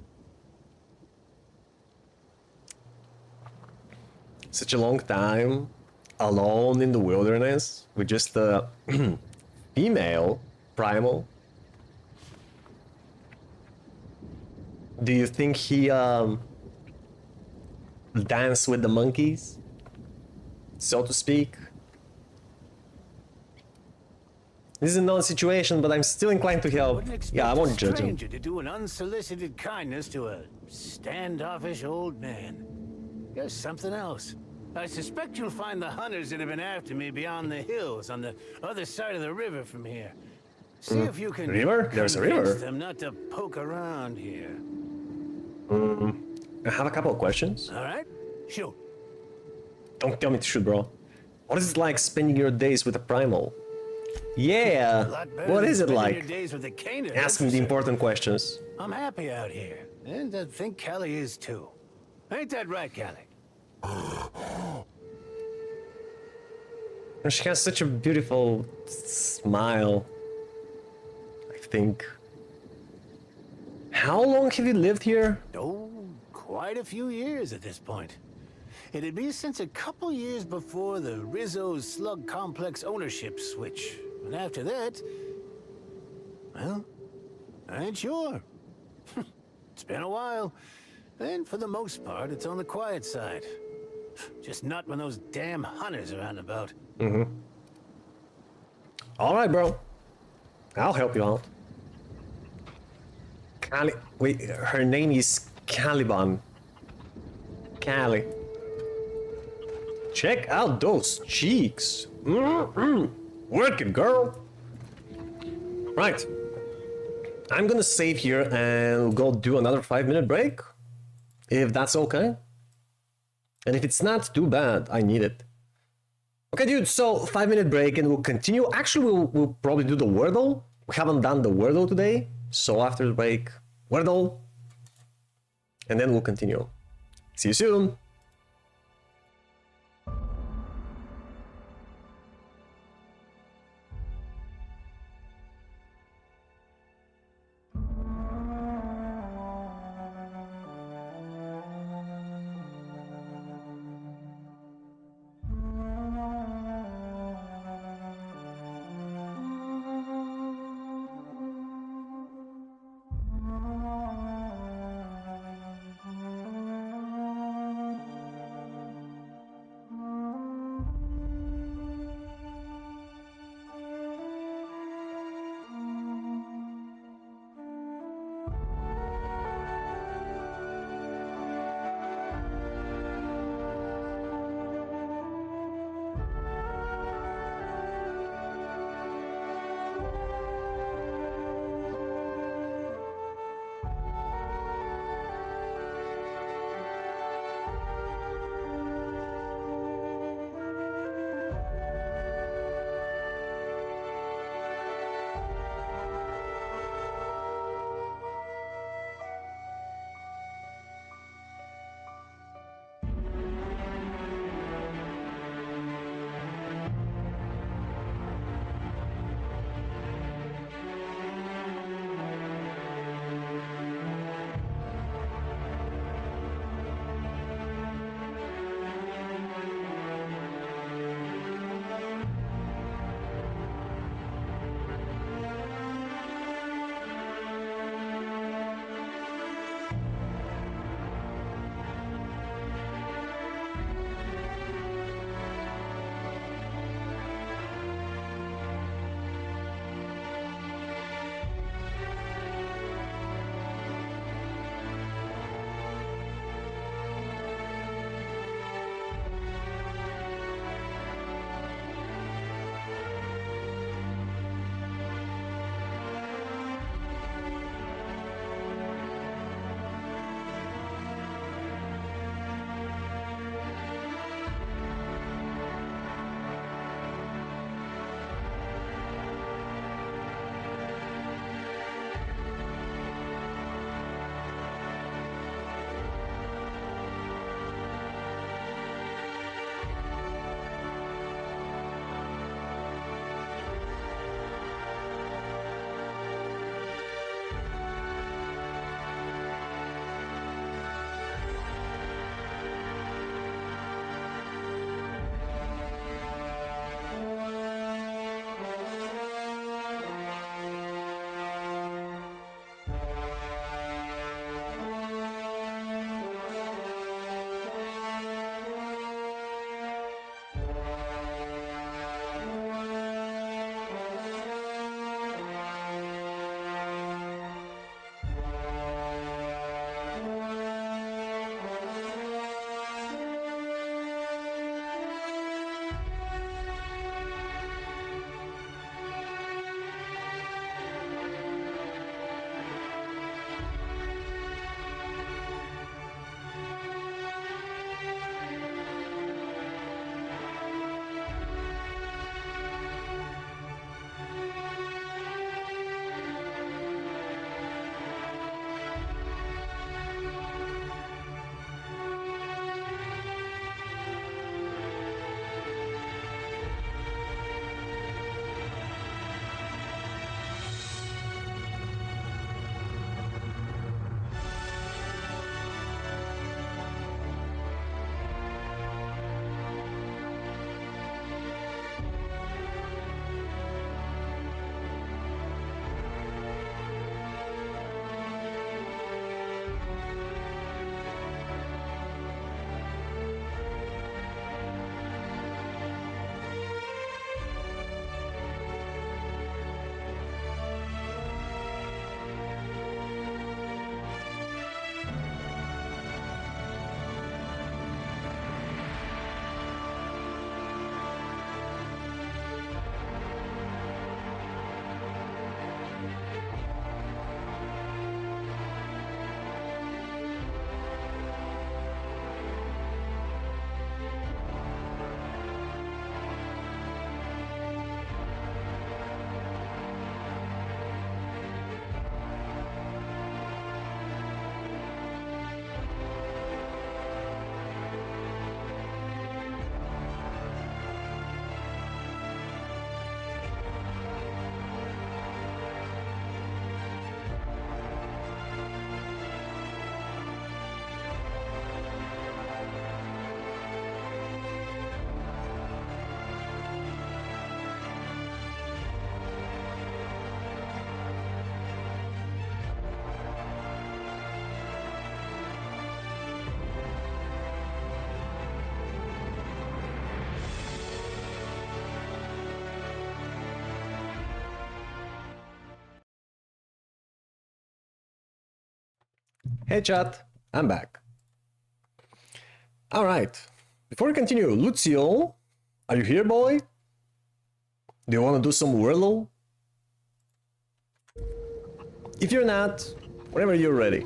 Such a long time alone in the wilderness with just a female primal. Do you think he danced with the monkeys, so to speak? This is a known situation, but I'm still inclined to help. Yeah, I won't judge him. To do an unsolicited kindness to a standoffish old man. There's something else. I suspect you'll find the hunters that have been after me beyond the hills on the other side of the river from here. See if you can river? There's a river. convince them not to poke around here. I have a couple of questions. All right, shoot. Don't tell me to shoot, bro. What is it like spending your days with a primal? Yeah, what is it like? Ask me the important questions. I'm happy out here, and I think Callie is too. Ain't that right, Callie? She has such a beautiful smile, I think. How long have you lived here? Oh, quite a few years at this point. It'd be since a couple years before the Rizzo's Slug Complex ownership switch. And after that, well, I ain't sure. It's been a while. And for the most part, it's on the quiet side. Just not when those damn hunters are out and about. Alright, bro. I'll help you out. Wait, her name is Caliban. Callie. Check out those cheeks. Work it, girl. Right. I'm gonna save here and go do another 5-minute break. If that's okay. And if it's not, too bad. I need it. Okay, dude, so 5-minute break and we'll continue. Actually, we'll probably do the Wordle. We haven't done the Wordle today. So after the break, Wordle. And then we'll continue. See you soon. Hey chat, I'm back. Alright, before we continue, Lucio, are you here, boy? Do you want to do some Wordle? If you're not, whenever you're ready.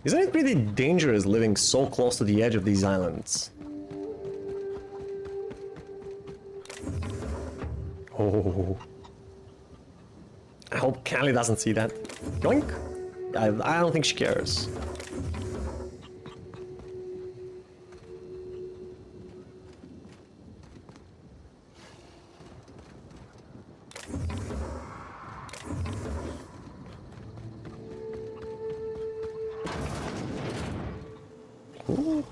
Isn't it pretty dangerous living so close to the edge of these islands? Oh. I hope Callie doesn't see that. Yoink! I don't think she cares. Ooh.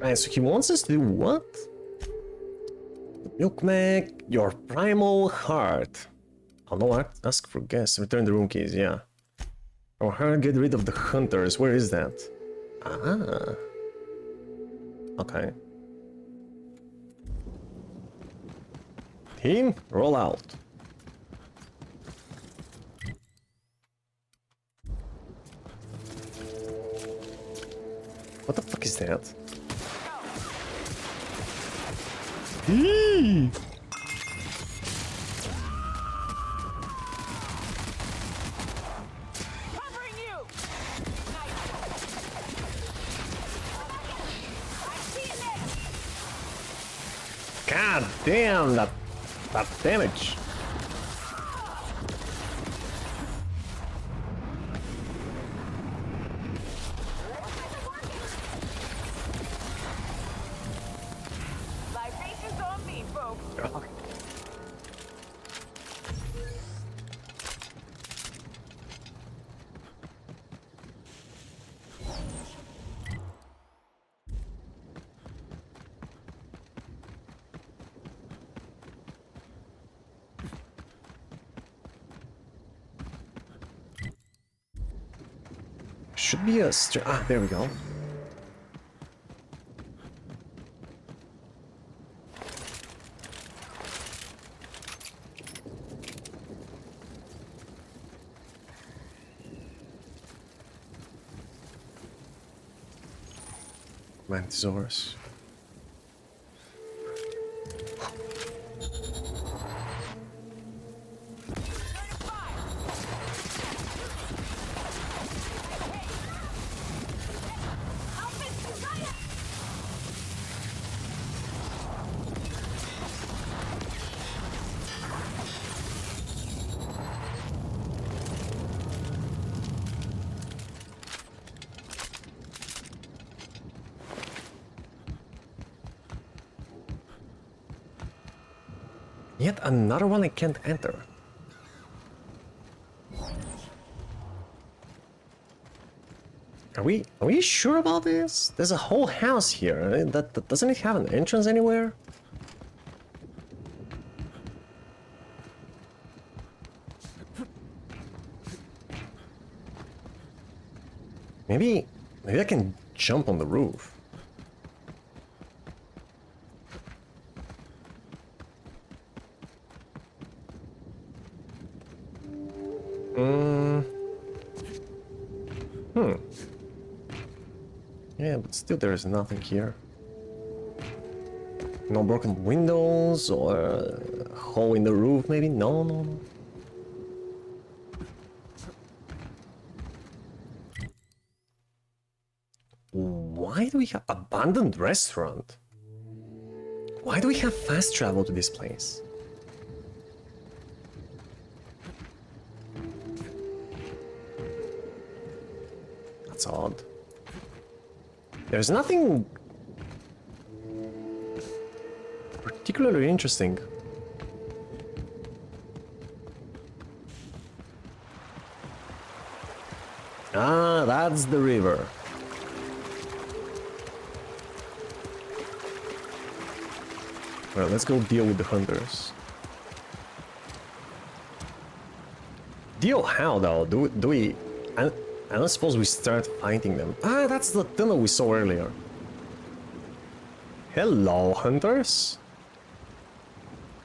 Right, so he wants us to do what? Milkmac, your primal heart. Oh no, ask for guests, return the room keys, yeah. Or her, get rid of the hunters, where is that? Ah. Okay. Team, roll out. What the fuck is that? Eee! God damn, that damage. Libations on me, folks. Okay. Should be a there we go. Mantisaurus. Yet another one I can't enter. Are we sure about this? There's a whole house here. That doesn't it have an entrance anywhere? Maybe I can jump on the roof. Yeah, but still there is nothing here. No broken windows or a hole in the roof, maybe? No. Why do we have abandoned restaurant? Why do we have fast travel to this place? That's odd. There's nothing particularly interesting Ah, that's the river. Alright, let's go deal with the hunters. Deal how though? Do we... I don't suppose we start fighting them. Ah, that's the tunnel we saw earlier. Hello, hunters.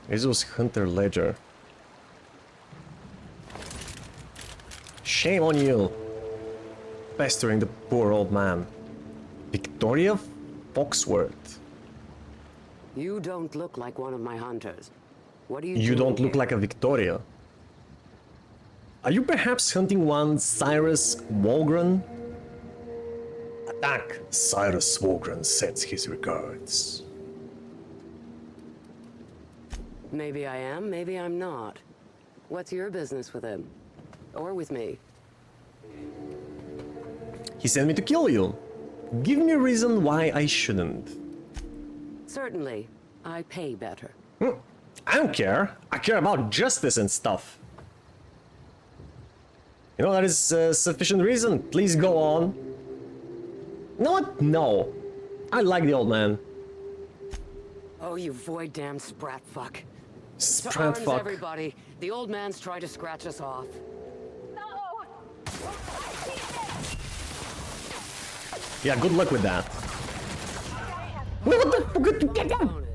This was Hunter Ledger. Shame on you. Pestering the poor old man. Victoria Foxworth. You don't look like one of my hunters. What are you You doing don't look here? like a Victoria. Are you perhaps hunting one Cyrus Walgren? Attack! Cyrus Walgren sends his regards. Maybe I am, maybe I'm not. What's your business with him? Or with me? He sent me to kill you. Give me a reason why I shouldn't. Certainly. I pay better. I don't care. I care about justice and stuff. You know, that is sufficient reason. Please go on. You know what? No. I like the old man. Oh, you void-damned sprat fuck. To Sprat arms, fuck. everybody. The old man's trying to scratch us off. Yeah, good luck with that. What the fuck? Get down!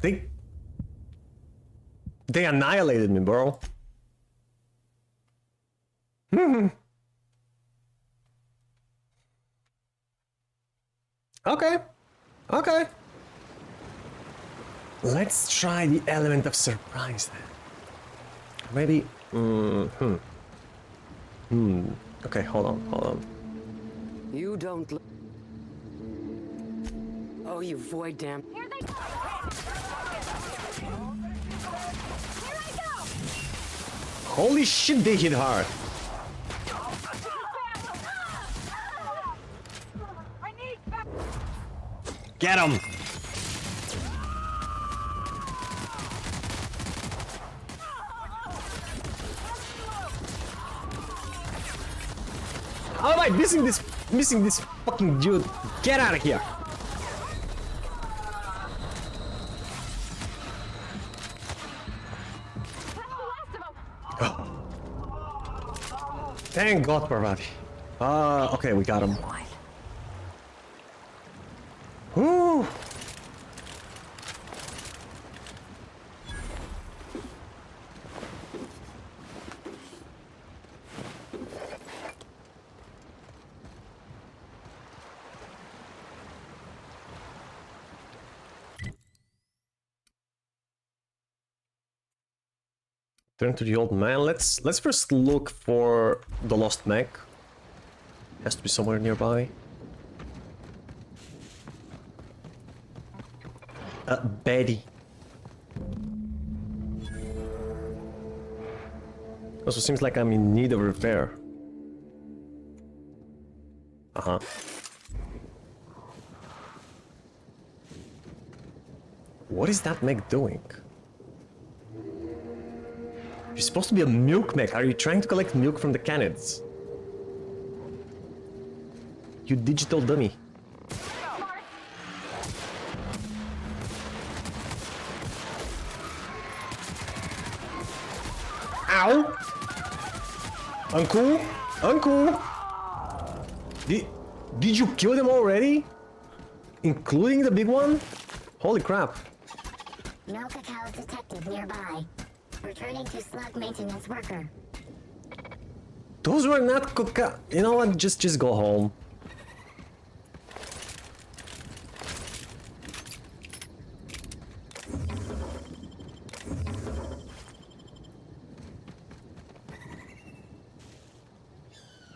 They annihilated me, bro. Okay. Okay. Let's try the element of surprise then. Maybe... Okay, hold on. You don't look... Oh, you void-damned... Here they come! Holy shit, they hit hard. Get him! How am I missing this fucking dude? Get out of here! Thank God, Parvati. Okay, we got him. Woo! Turn to the old man. Let's first look for the lost mech. Has to be somewhere nearby. Betty. Also seems like I'm in need of repair. What is that mech doing? You're supposed to be a milk mech. Are you trying to collect milk from the canids? You digital dummy. Ow! Uncool? Uncool! Did you kill them already? Including the big one? Holy crap. Milk a cow detected nearby. Returning to slug maintenance worker. Those were not coca... You know what? Just go home.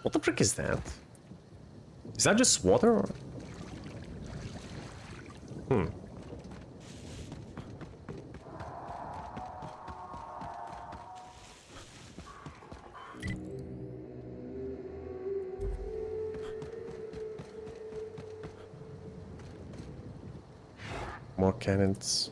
What the frick is that? Is that just water or... More cannons.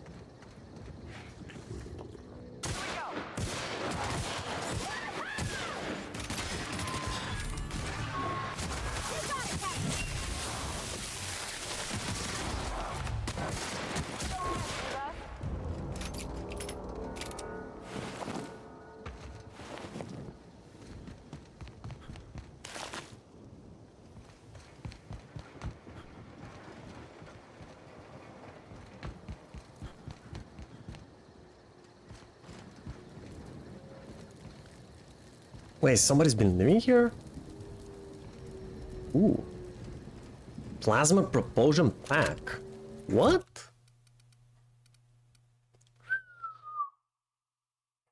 Wait, somebody's been living here? Ooh. Plasma propulsion pack. What?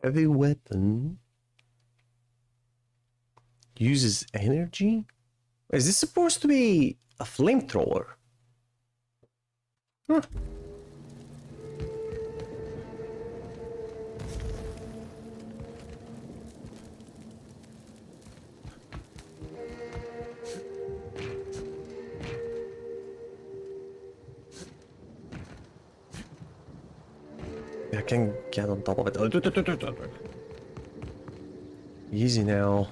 Heavy weapon. Uses energy? Is this supposed to be a flamethrower? Huh. I can get on top of it. Easy now.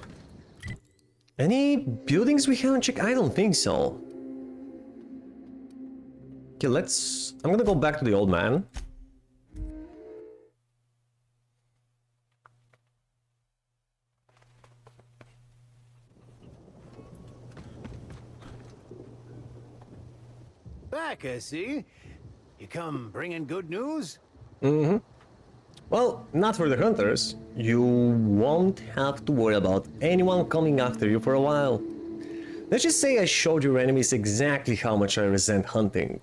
Any buildings we haven't checked? I don't think so. Okay, I'm gonna go back to the old man. Back, I see. You come bringing good news? Mm-hmm. Well, not for the hunters. You won't have to worry about anyone coming after you for a while. Let's just say I showed your enemies exactly how much I resent hunting.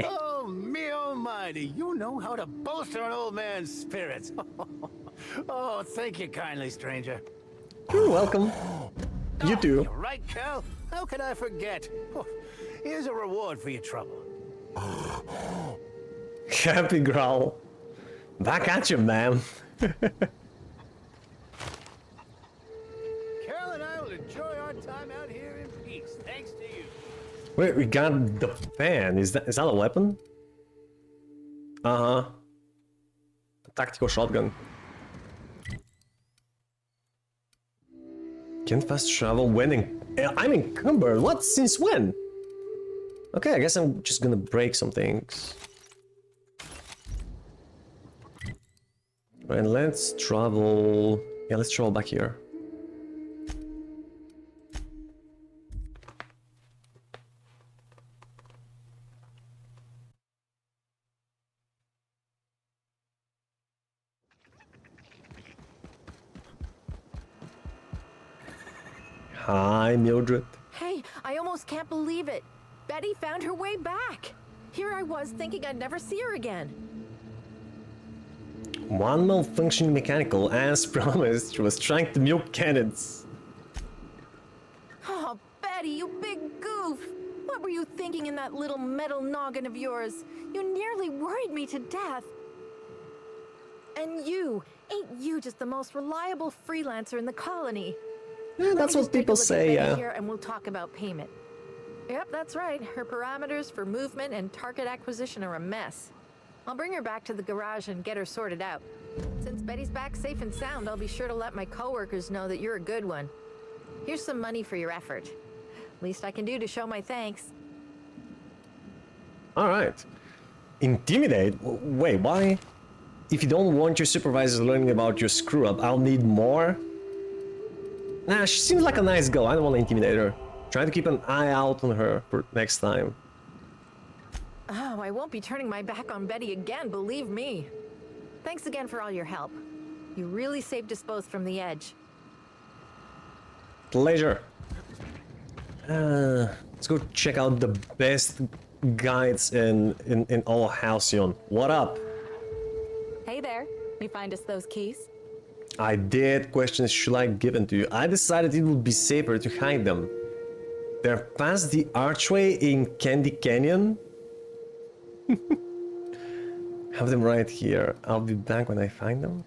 Oh, me almighty, you know how to bolster an old man's spirits. Oh, thank you kindly, stranger. You're welcome. You too. You're right, Cal. How could I forget? Oh, here's a reward for your trouble. Happy growl. Back at you, man. Carol and I will enjoy our time out here in peace, thanks to you. Wait, we got the fan. Is that a weapon? Uh-huh. Tactical shotgun. Can fast travel when I'm encumbered. What? Since when? Okay, I guess I'm just gonna break some things. And let's travel... Yeah, let's travel back here. Hi, Mildred. Hey, I almost can't believe it. Betty found her way back. Here I was thinking I'd never see her again. One malfunctioning mechanical, as promised, she was trying to milk cannons. Oh, Betty, you big goof! What were you thinking in that little metal noggin of yours? You nearly worried me to death. And ain't you just the most reliable freelancer in the colony? Yeah, that's what people say, yeah. Here and we'll talk about payment. Yep, that's right. Her parameters for movement and target acquisition are a mess. I'll bring her back to the garage and get her sorted out. Since Betty's back safe and sound, I'll be sure to let my coworkers know that you're a good one. Here's some money for your effort. Least I can do to show my thanks. Alright. Intimidate? Wait, why? If you don't want your supervisors learning about your screw-up, I'll need more? Nah, she seems like a nice girl. I don't want to intimidate her. Try to keep an eye out on her for next time. Oh, I won't be turning my back on Betty again, believe me. Thanks again for all your help. You really saved us both from the edge. Pleasure. Let's go check out the best guides in all Halcyon. What up? Hey there. You find us those keys? I did. Questions should I give them to you? I decided it would be safer to hide them. They're past the archway in Candy Canyon. Have them right here. I'll be back when I find them.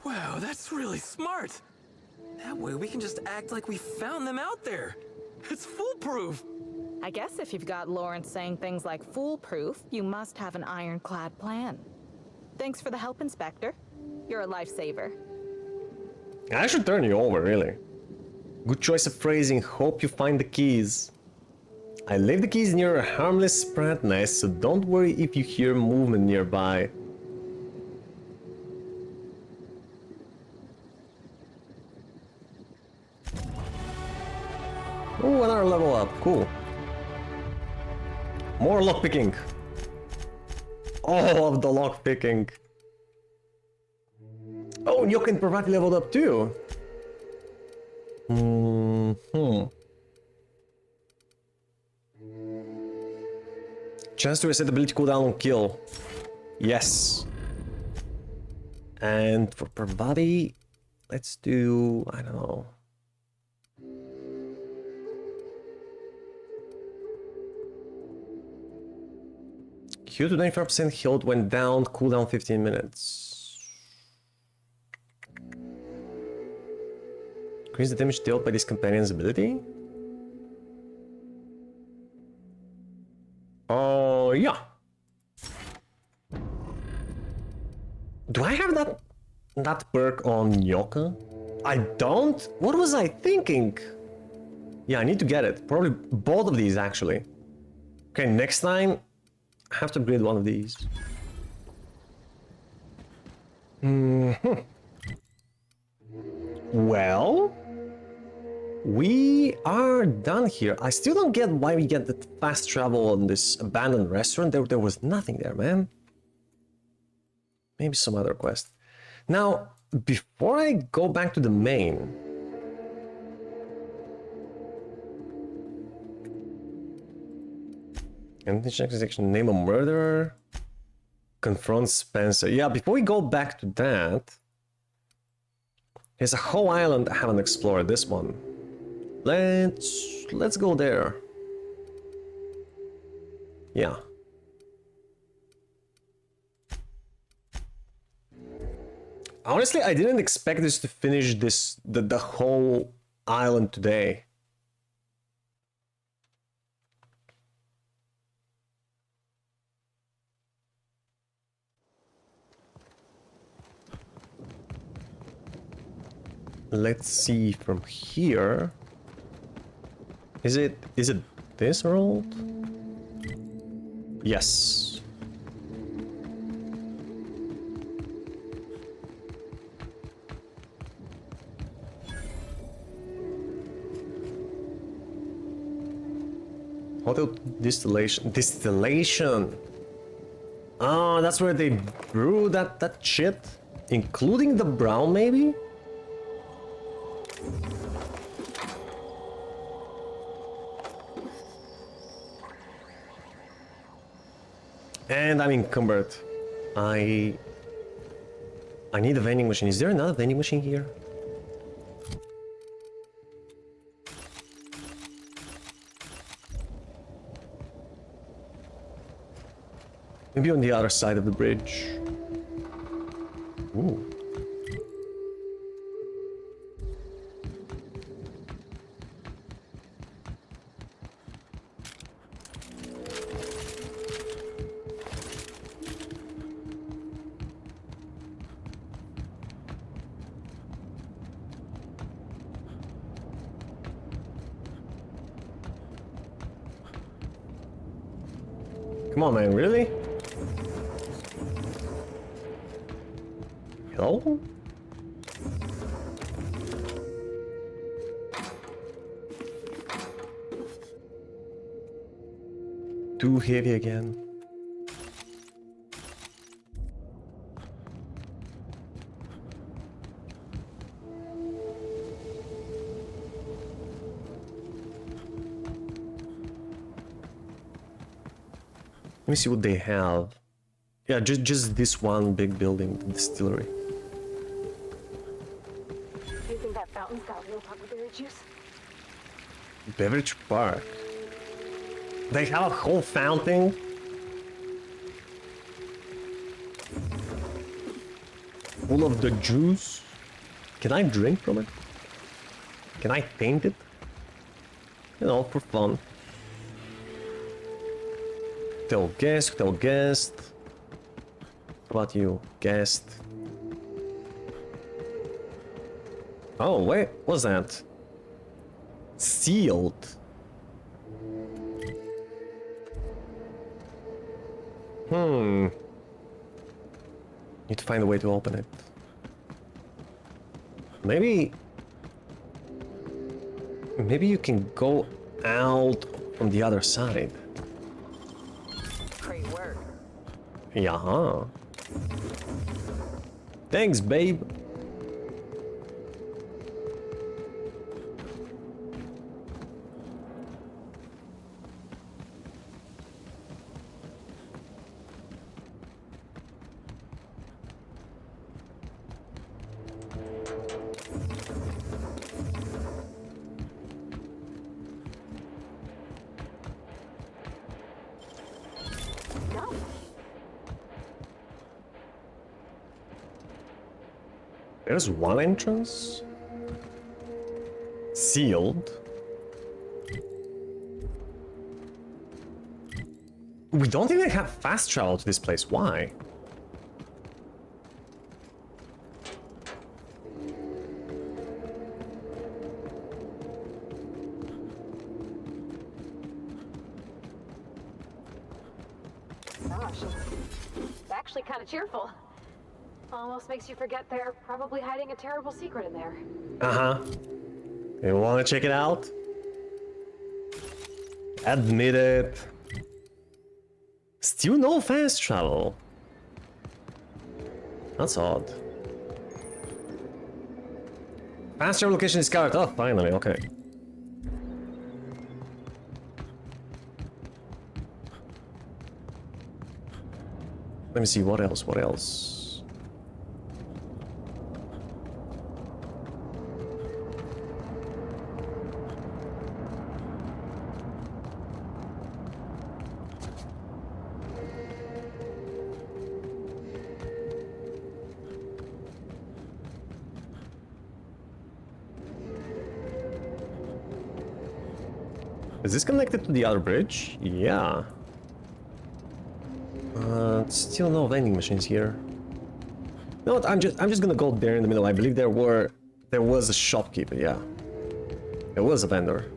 Wow, that's really smart. That way we can just act like we found them out there. It's foolproof. I guess if you've got Lawrence saying things like foolproof, you must have an ironclad plan. Thanks for the help, Inspector. You're a lifesaver. I should turn you over, really. Good choice of phrasing. Hope you find the keys. I left the keys near a harmless sprat nest, so don't worry if you hear movement nearby. Oh, another level up. Cool. More lockpicking. All of the lockpicking. Oh, Nyoken Parvati leveled up too. Chance to reset ability cooldown on kill. Yes. And for Parvati, let's do, I don't know. Q to 95% healed went down, cooldown 15 minutes. Increase the damage dealt by this companion's ability? Oh, yeah. Do I have that perk on Nyoka? I don't? What was I thinking? Yeah, I need to get it. Probably both of these, actually. Okay, next time, I have to upgrade one of these. Well, we are done here. I still don't get why we get the fast travel on this abandoned restaurant. There was nothing there, man. Maybe some other quest. Now, before I go back to the main, name a murderer, confront Spencer. Yeah, before we go back to that, there's a whole island I haven't explored. This one. Let's go there. Yeah. Honestly, I didn't expect this to finish the whole island today. Let's see from here. Is it this world? Yes. Hotel distillation. Oh, that's where they brew that shit, including the brown, maybe. And I'm encumbered. I need a vending machine. Is there another vending machine here? Maybe on the other side of the bridge. Ooh. Come on, man, really? Hello? Too heavy again. Let me see what they have. Yeah, just this one big building, the distillery. Do you think that fountain's got real huckleberry juice? Beverage Park. They have a whole fountain. Full of the juice. Can I drink from it? Can I taint it? You know, for fun. Hotel guest, hotel guest. How about you, guest? Oh, wait, what's that? Sealed. Need to find a way to open it. Maybe you can go out from the other side. Great work. Yeah. Thanks, babe. There's one entrance. Sealed. We don't even have fast travel to this place. Why? Gosh, it's actually kind of cheerful. Almost makes you forget they're probably hiding a terrible secret in there. Uh-huh. You wanna check it out? Admit it. Still no fast travel. That's odd. Fast travel location discovered. Oh, finally, okay. Let me see, what else, what else? Is this connected to the other bridge? Yeah. Still no vending machines here. You know what? I'm just gonna go there in the middle. I believe there was a shopkeeper. Yeah, there was a vendor.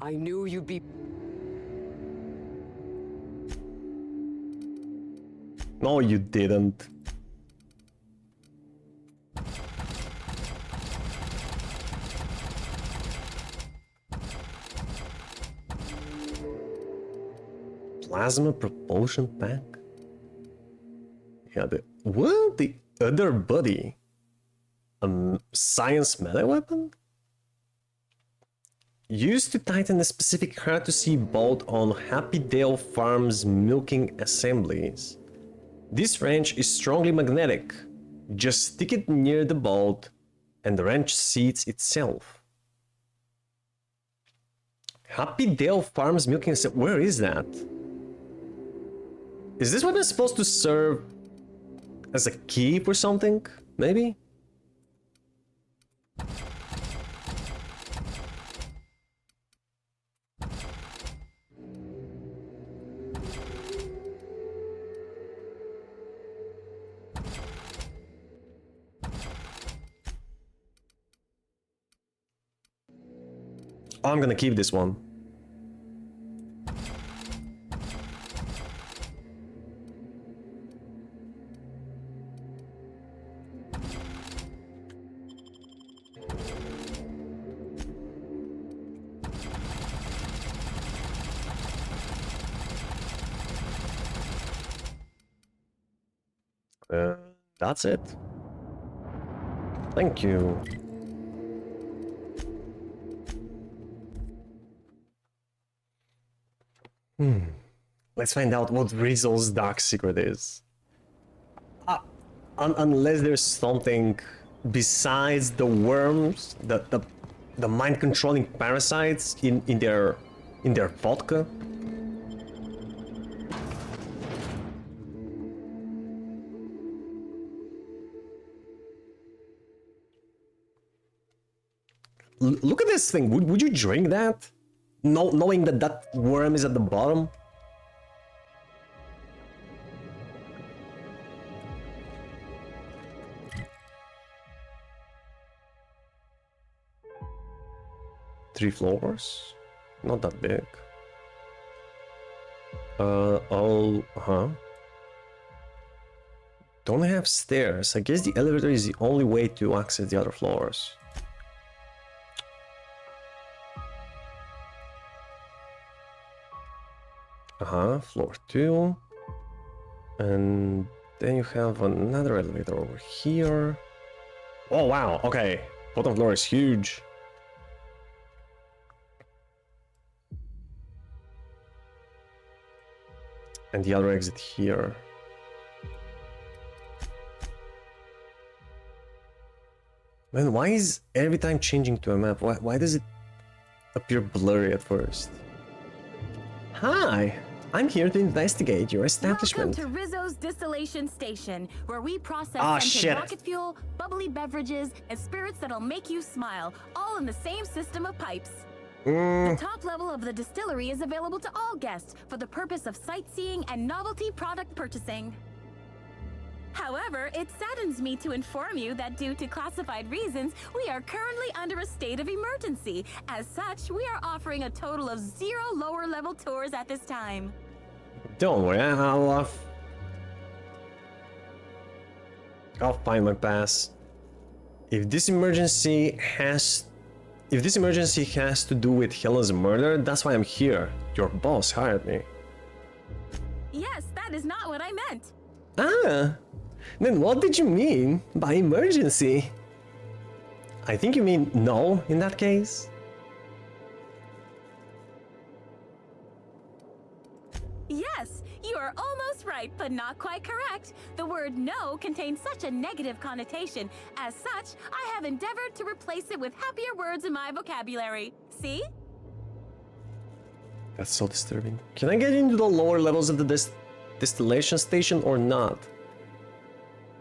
I knew you'd be... No, you didn't. Plasma propulsion pack? Yeah, what? The other buddy? Science melee weapon? Used to tighten a specific hard-to-see bolt on Happy Dale Farms milking assemblies. This wrench is strongly magnetic. Just stick it near the bolt and the wrench seats itself. Happy Dale Farms milking assembly. Where is that? Is this weapon supposed to serve as a key for something? Maybe? I'm gonna keep this one. That's it. Thank you. Let's find out what Rizzo's dark secret is. Unless there's something besides the worms, the mind-controlling parasites in their vodka. Look at this thing. Would you drink that? Knowing that that worm is at the bottom? Three floors? Not that big. Don't have stairs. I guess the elevator is the only way to access the other floors. Floor 2. And then you have another elevator over here. Oh wow, okay. Bottom floor is huge. And the other exit here. Man, why is every time changing to a map? Why does it appear blurry at first? Hi, I'm here to investigate your establishment. Welcome to Rizzo's distillation station, where we process shit. rocket fuel, bubbly beverages, and spirits that'll make you smile, all in the same system of pipes. The top level of the distillery is available to all guests for the purpose of sightseeing and novelty product purchasing. However, it saddens me to inform you that due to classified reasons, we are currently under a state of emergency. As such, we are offering a total of 0 lower-level tours at this time. Don't worry, I'll find my pass. If this emergency has to do with Helen's murder, that's why I'm here. Your boss hired me. Yes, that is not what I meant. Ah, then what did you mean by emergency? I think you mean no in that case. Yes, you are almost right, but not quite correct. The word no contains such a negative connotation. As such, I have endeavored to replace it with happier words in my vocabulary. See? That's so disturbing. Can I get into the lower levels of the distillation station or not?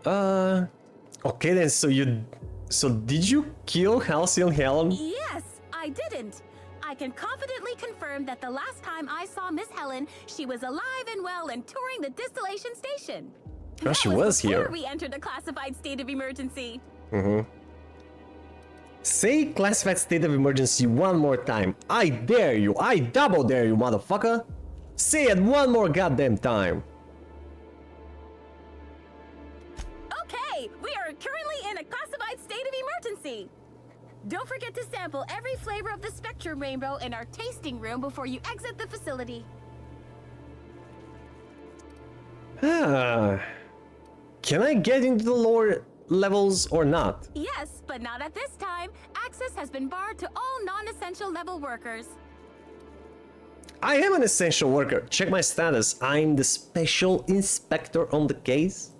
Okay then, so did you kill Halsey and Helen? Yes, I didn't. I can confidently confirm that the last time I saw Miss Helen, she was alive and well and touring the distillation station. Oh, she was here. Before we entered a classified state of emergency. Say classified state of emergency one more time. I dare you. I double dare you, motherfucker. Say it one more goddamn time. Okay, we are currently in a classified state of emergency. Don't forget to sample every flavor of the Spectrum Rainbow in our tasting room before you exit the facility. Can I get into the lower levels or not? Yes, but not at this time. Access has been barred to all non-essential level workers. I am an essential worker. Check my status. I'm the special inspector on the case.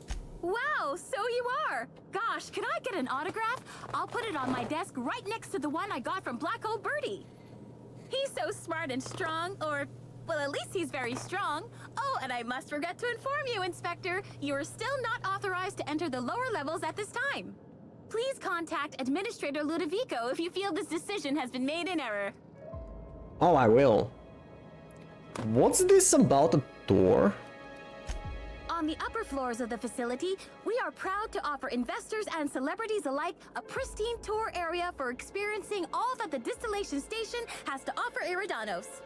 Wow, so you are. Gosh, can I get an autograph? I'll put it on my desk right next to the one I got from Black Hole Birdie. He's so smart and strong, or, well, at least he's very strong. Oh, and I must forget to inform you, Inspector, you are still not authorized to enter the lower levels at this time. Please contact Administrator Ludovico if you feel this decision has been made in error. Oh, I will. What's this about a door? On the upper floors of the facility, we are proud to offer investors and celebrities alike a pristine tour area for experiencing all that the distillation station has to offer Iridanos.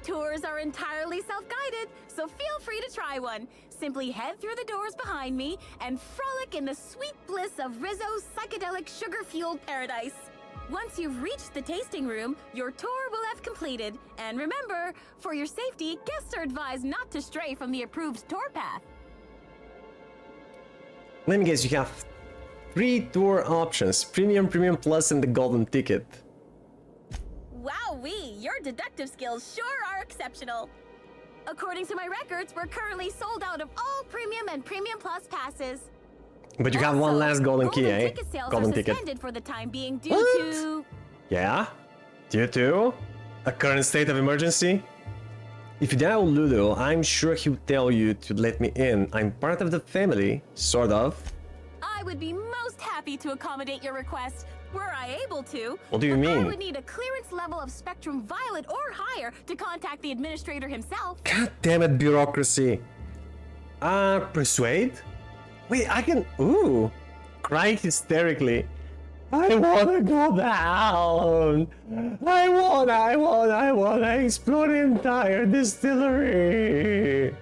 Tours are entirely self-guided, so feel free to try one. Simply head through the doors behind me and frolic in the sweet bliss of Rizzo's psychedelic sugar-fueled paradise. Once you've reached the tasting room, your tour will have completed. And remember, for your safety, guests are advised not to stray from the approved tour path. Let me guess, you have 3 tour options: Premium, Premium Plus, and the Golden Ticket. Wowee, your deductive skills sure are exceptional. According to my records, we're currently sold out of all Premium and Premium Plus passes. But you have one last golden key, eh? Ticket sales Golden are ticket. suspended for the time being due to... Yeah? Due to a current state of emergency? If you dial Ludo, I'm sure he'll tell you to let me in. I'm part of the family, sort of. I would be most happy to accommodate your request, were I able to. What do you but mean? I would need a clearance level of Spectrum Violet or higher to contact the administrator himself. God damn it, bureaucracy. Persuade? Wait, I can... Ooh. Cry hysterically. I wanna go down. I wanna explode the entire distillery.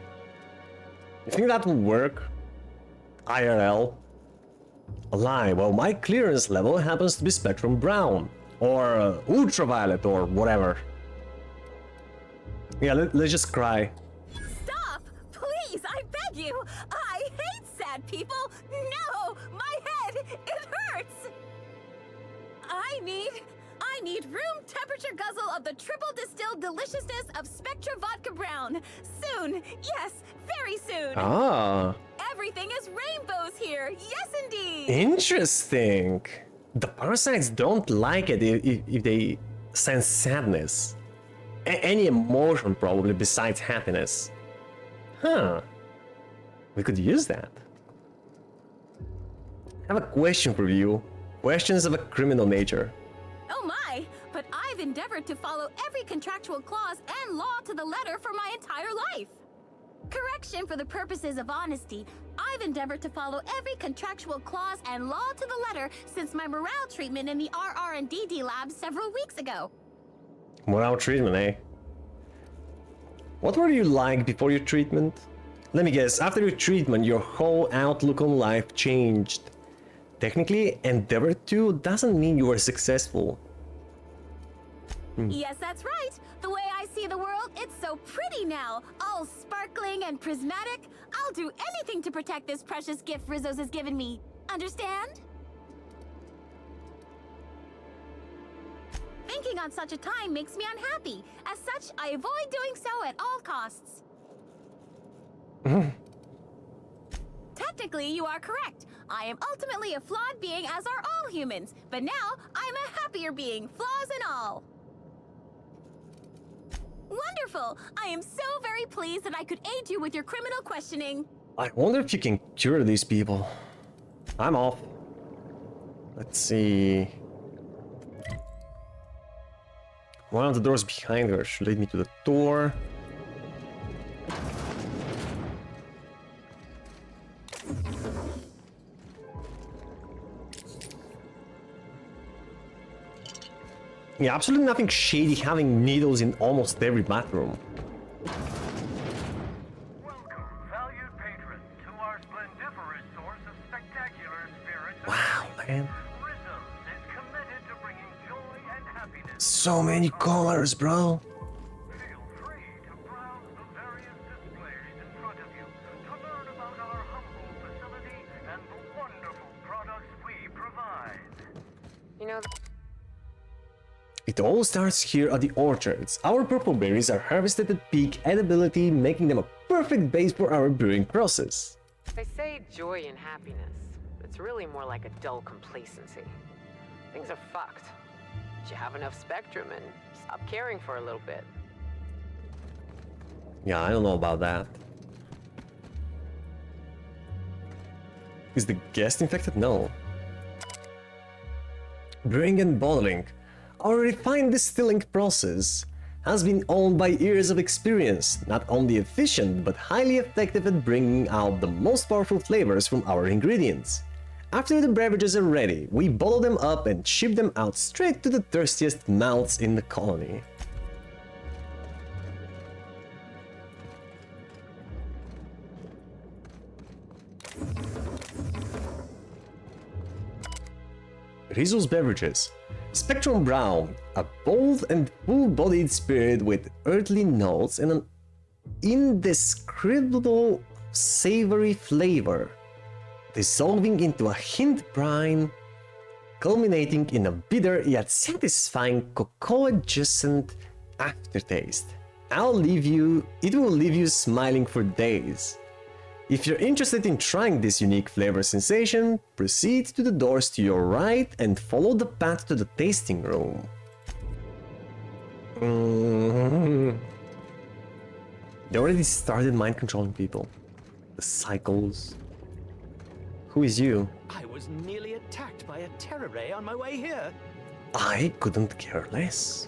You think that will work? IRL? A lie. Well, my clearance level happens to be Spectrum Brown. Or Ultraviolet, or whatever. Yeah, let's just cry. Stop! Please, I beg you! I hate sad people! No! My head! It hurts! I need room temperature guzzle of the triple distilled deliciousness of Spectra Vodka Brown. Soon! Yes, very soon! Ah. Everything is rainbows here! Yes, indeed! Interesting. The parasites don't like it if they sense sadness. Any emotion, probably, besides happiness. Huh. We could use that. I have a question for you. Questions of a criminal nature. Oh my! But I've endeavored to follow every contractual clause and law to the letter for my entire life. Correction, for the purposes of honesty, I've endeavored to follow every contractual clause and law to the letter since my morale treatment in the RR&DD lab several weeks ago. Morale treatment, eh? What were you like before your treatment? Let me guess, after your treatment, your whole outlook on life changed. Technically, endeavor to doesn't mean you were successful. Yes, that's right. The way I see the world, it's so pretty now. All sparkling and prismatic. I'll do anything to protect this precious gift Rizzo's has given me. Understand? Thinking on such a time makes me unhappy. As such, I avoid doing so at all costs. Technically, you are correct. I am ultimately a flawed being, as are all humans. But now, I'm a happier being, flaws and all. Wonderful! I am so very pleased that I could aid you with your criminal questioning. I wonder if you can cure these people. I'm off. Let's see. One of the doors behind her should lead me to the door. Yeah, absolutely nothing shady having needles in almost every bathroom. Wow, man. So many colors, bro. You know, It all starts here at the orchards. Our purple berries are harvested at peak edibility, making them a perfect base for our brewing process. they say joy and happiness. It's really more like a dull complacency. Things are fucked. You have enough spectrum and stop caring for a little bit. Yeah, I don't know about that. Is the guest infected? No. Brewing and bottling. Our refined distilling process has been owned by years of experience, not only efficient but highly effective at bringing out the most powerful flavors from our ingredients. After the beverages are ready, we bottle them up and ship them out straight to the thirstiest mouths in the colony. Rizzo's Beverages. Spectrum Brown, a bold and full-bodied spirit with earthly notes and an indescribable savory flavor, dissolving into a hint brine, culminating in a bitter yet satisfying cocoa-adjacent aftertaste. It will leave you smiling for days. If you're interested in trying this unique flavor sensation, proceed to the doors to your right and follow the path to the tasting room. They already started mind controlling people. The cycles. Who is you? I was nearly attacked by a terror ray on my way here. I couldn't care less.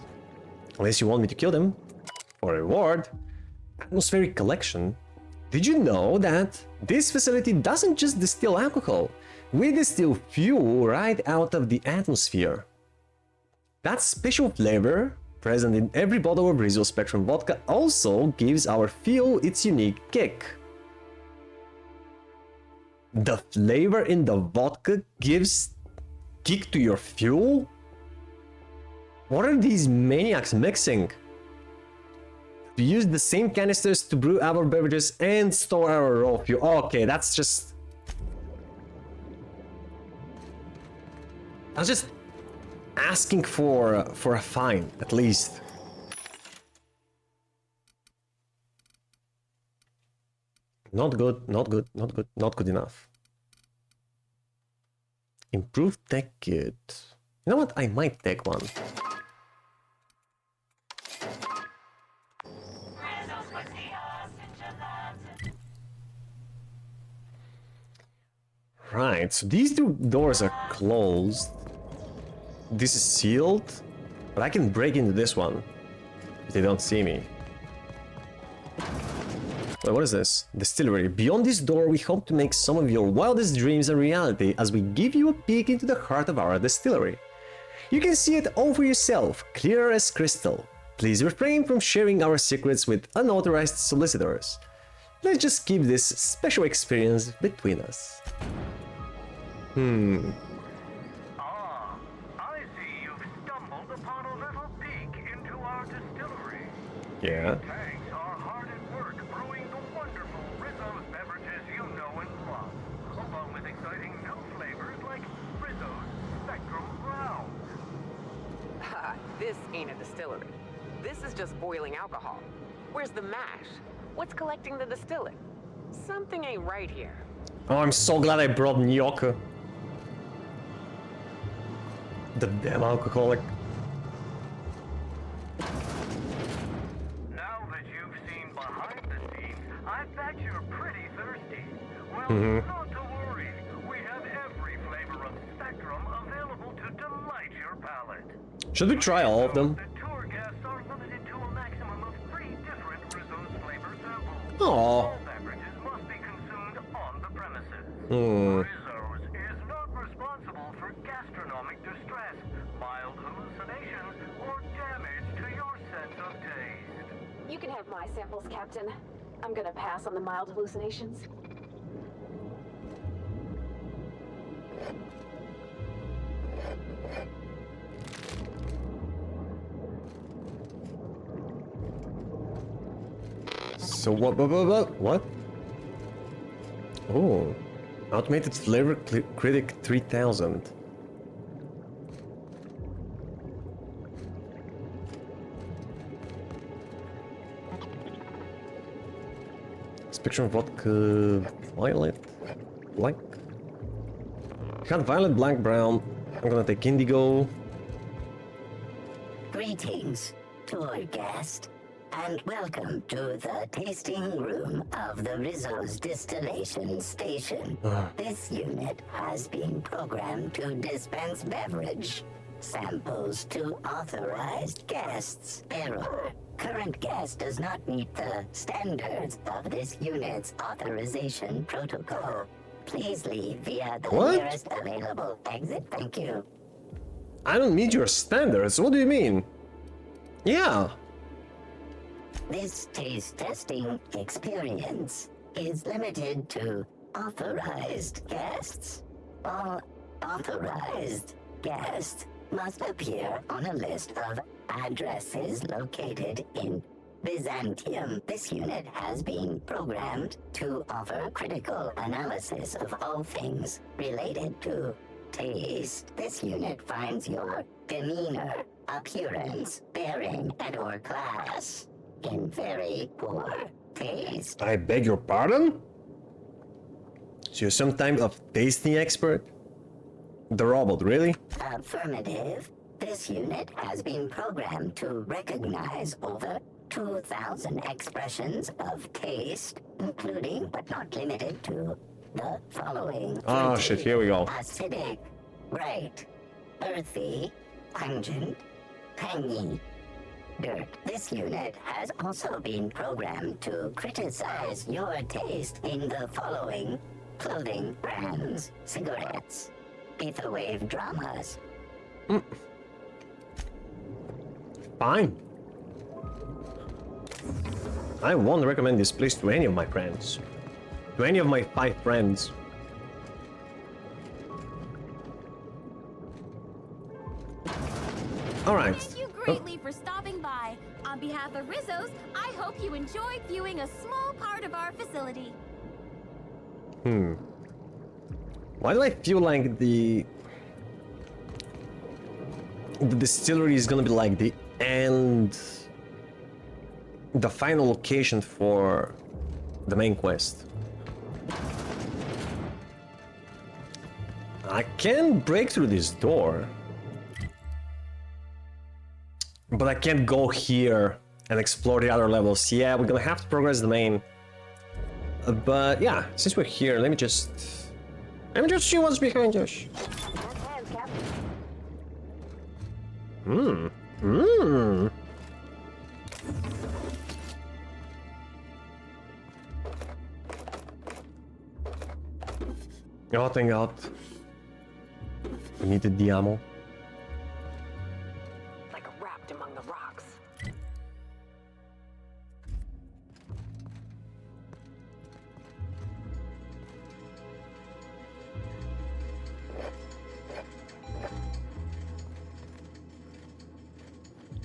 Unless you want me to kill them. For a reward. Atmospheric collection. Did you know that this facility doesn't just distill alcohol? We distill fuel right out of the atmosphere. That special flavor, present in every bottle of Rizzo Spectrum vodka, also gives our fuel its unique kick. The flavor in the vodka gives kick to your fuel? What are these maniacs mixing? We use the same canisters to brew our beverages and store our raw fuel. Okay, that's just asking for a fine, at least. Not good, not good, not good, not good enough. Improved tech kit. You know what? I might take one. Right, so these two doors are closed. This is sealed, but I can break into this one if they don't see me. Wait, what is this? Distillery. Beyond this door, we hope to make some of your wildest dreams a reality as we give you a peek into the heart of our distillery. You can see it all for yourself, clear as crystal. Please refrain from sharing our secrets with unauthorized solicitors. Let's just keep this special experience between us. Ah, I see you've stumbled upon a little peek into our distillery. Yeah. Tanks are hard at work brewing the wonderful Rizzo's beverages you know and love, along with exciting new flavors like Rizzo's Spectrum Brown. Ha, this ain't a distillery. This is just boiling alcohol. Where's the mash? What's collecting the distillate? Something ain't right here. Oh, I'm so glad I brought Nyoka. The damn alcoholic. Now that you've seen behind the scenes, I bet you're pretty thirsty. Well, not to worry. We have every flavor of Spectrum available to delight your palate. Should we try all of them? The tour guests are limited to a maximum of 3 different Rizzo's flavor samples. Aww. All beverages must be consumed on the premises. Rizzo's is not responsible for gastronomic distress, mild hallucinations, or damage to your sense of taste. You can have my samples, Captain. I'm gonna pass on the mild hallucinations. So what? Oh, automated flavor critic 3000. Spectrum vodka, violet, black. Got violet, black, brown. I'm gonna take indigo. Greetings, tour guest, and welcome to the tasting room of the Rizzo's distillation station. This unit has been programmed to dispense beverage samples to authorized guests. Error. Current guest does not meet the standards of this unit's authorization protocol. Please leave via the nearest available exit. Thank you. I don't meet your standards. What do you mean? Yeah. This taste testing experience is limited to authorized guests. All authorized guests must appear on a list of addresses located in Byzantium. This unit has been programmed to offer critical analysis of all things related to taste. This unit finds your demeanor, appearance, bearing, and/or class in very poor taste. I beg your pardon? So you're some type of tasting expert? The robot, really? Affirmative. This unit has been programmed to recognize over 2,000 expressions of taste, including but not limited to the following. Oh shit, here we go. Acidic, bright, earthy, pungent, tangy, dirt. This unit has also been programmed to criticize your taste in the following: clothing brands, cigarettes, etherwave dramas. Fine. I won't recommend this place to any of my friends. To any of my 5 friends. Alright. Thank you greatly for stopping by. On behalf of Rizzo's, I hope you enjoyed viewing a small part of our facility. Why do I feel like the distillery is gonna be like the end, the final location for the main quest? I can break through this door. But I can't go here and explore the other levels. Yeah, we're gonna have to progress the main. But yeah, since we're here, let me just see what's behind us. Oh, thank God. We needed the ammo. Like wrapped among the rocks.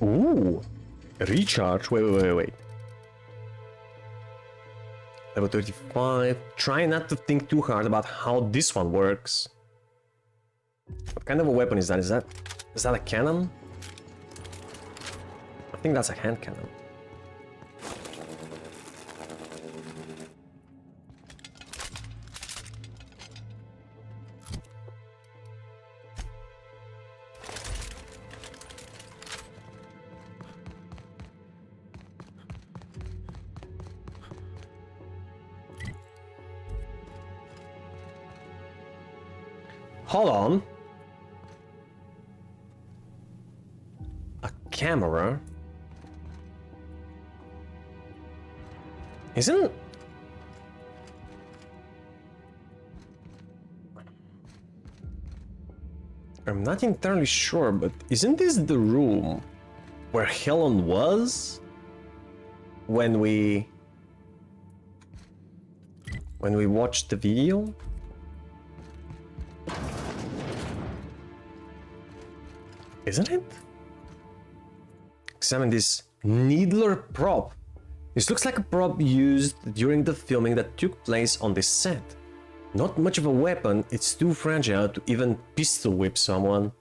Ooh, recharge. Wait. Level 35. Try not to think too hard about how this one works. What kind of a weapon is that? Is that a cannon? I think that's a hand cannon. Hold on. A camera? Isn't... I'm not entirely sure, but isn't this the room where Helen was? When we watched the video? Isn't it? Examine this needler prop. This looks like a prop used during the filming that took place on this set. Not much of a weapon, it's too fragile to even pistol whip someone.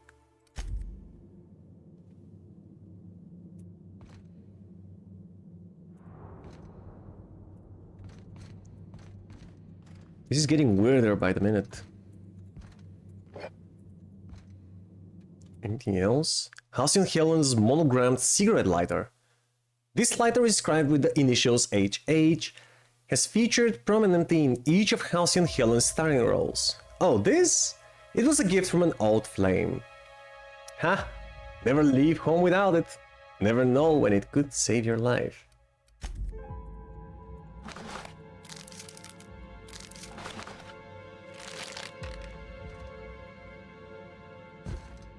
This is getting weirder by the minute. Anything else? Halcyon Helen's monogrammed cigarette lighter. This lighter is described with the initials HH, has featured prominently in each of Halcyon Helen's starring roles. Oh, this? It was a gift from an old flame. Ha! Never leave home without it. Never know when it could save your life.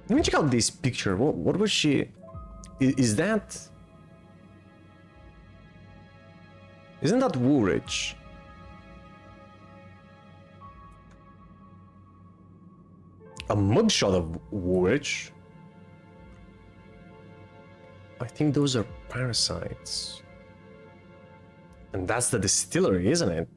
Let me check out this picture. What was she? Is that... Isn't that Woolrich? A mugshot of Woolrich? I think those are parasites. And that's the distillery, isn't it?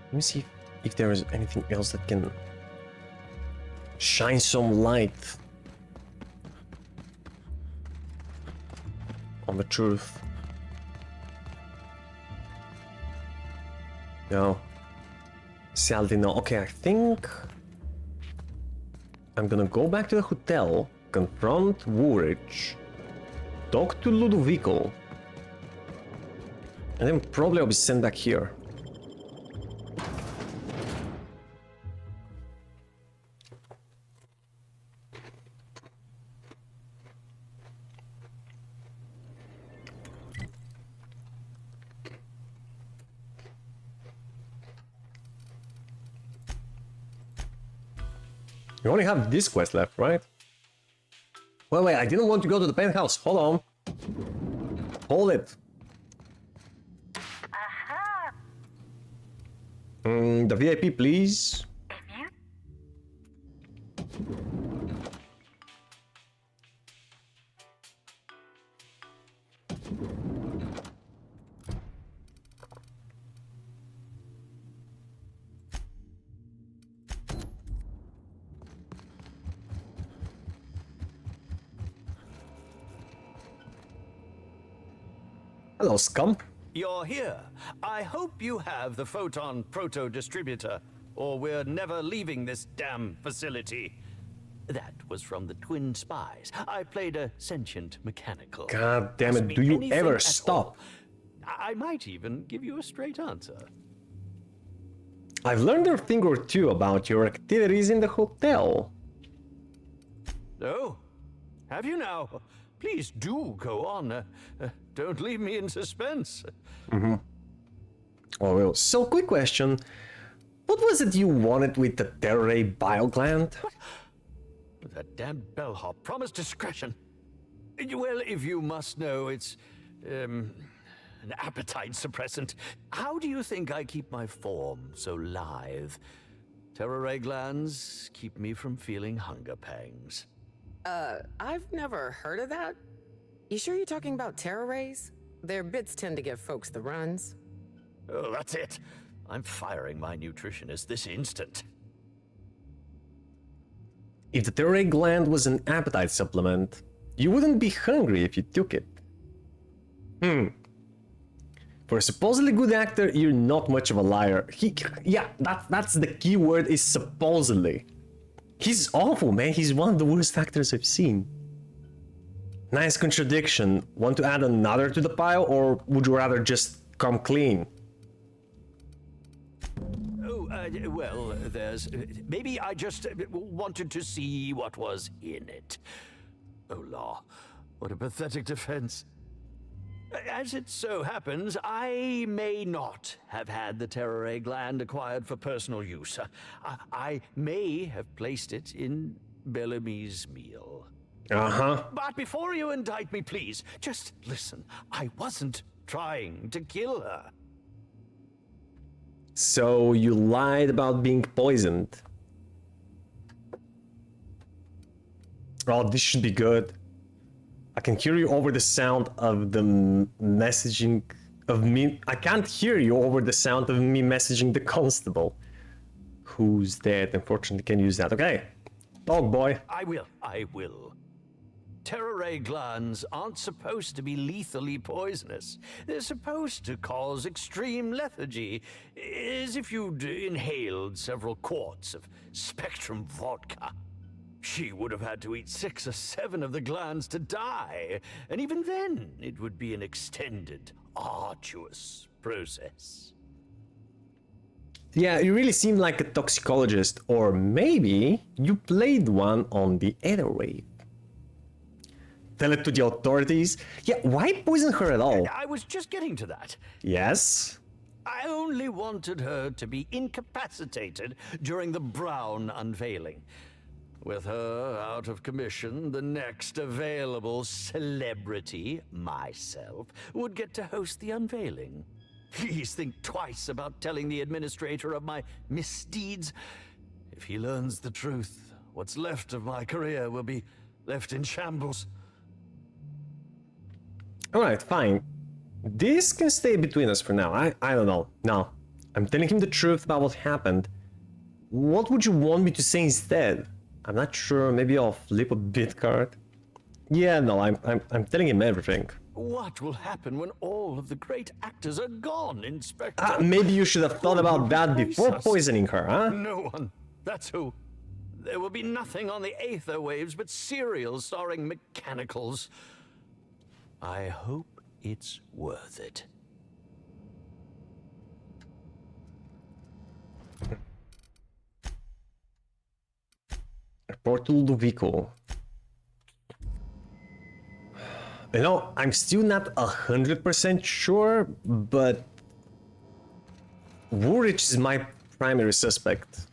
Let me see if there is anything else that can shine some light on the truth. No. Sadly, no. Okay, I think I'm gonna go back to the hotel, confront Woolrich, talk to Ludovico, and then probably I'll be sent back here. You only have this quest left, right? Wait, I didn't want to go to the penthouse. Hold on. Hold it. The VIP, please. Hello, scum. You're here. I hope you have the photon proto-distributor, or we're never leaving this damn facility. That was from the Twin Spies. I played a sentient mechanical. God damn Ask it, me do you anything ever at stop? all. I might even give you a straight answer. I've learned a thing or two about your activities in the hotel. Oh, have you now? Please do go on. Don't leave me in suspense. Mm-hmm. Oh, well, so quick question. What was it you wanted with the Terror Ray biogland? That damn bellhop promised discretion. Well, if you must know, it's an appetite suppressant. How do you think I keep my form so lithe? Terror Ray glands keep me from feeling hunger pangs. I've never heard of that. You sure you're talking about terror rays? Their bits tend to give folks the runs. Oh, that's it. I'm firing my nutritionist this instant. If the Terror Ray gland was an appetite supplement, you wouldn't be hungry if you took it. For a supposedly good actor, you're not much of a liar. Yeah, that's the key word, is supposedly. He's awful, man. He's one of the worst actors I've seen. Nice contradiction. Want to add another to the pile, or would you rather just come clean? Oh, well, there's... maybe I just wanted to see what was in it. Oh, law. What a pathetic defense. As it so happens, I may not have had the Terror Ray gland acquired for personal use. I may have placed it in Bellamy's meal. Uh-huh. But before you indict me, please, just listen. I wasn't trying to kill her. So you lied about being poisoned. Oh, this should be good. I can hear you over the sound of the messaging of me. I can't hear you over the sound of me messaging the constable. Who's dead? Unfortunately, can use that. Okay. Dog boy. I will. Terror Ray glands aren't supposed to be lethally poisonous. They're supposed to cause extreme lethargy, as if you'd inhaled several quarts of Spectrum vodka. She would have had to eat 6 or 7 of the glands to die, and even then it would be an extended, arduous process. Yeah, you really seem like a toxicologist, or maybe you played one on the Ether Wave. Tell it to the authorities. Yeah, why poison her at all? I was just getting to that. Yes? I only wanted her to be incapacitated during the Brown unveiling. With her out of commission, the next available celebrity, myself, would get to host the unveiling. Please think twice about telling the administrator of my misdeeds. If he learns the truth, what's left of my career will be left in shambles. Alright, fine. This can stay between us for now. I don't know. No. I'm telling him the truth about what happened. What would you want me to say instead? I'm not sure. Maybe I'll flip a bit card. Yeah, no, I'm telling him everything. What will happen when all of the great actors are gone, Inspector? Maybe you should have thought about that before poisoning her, huh? No one. That's who. There will be nothing on the Aether Waves but serials starring mechanicals. I hope it's worth it. Report to Ludovico. You know, I'm still not 100% sure, but Woolrich is my primary suspect.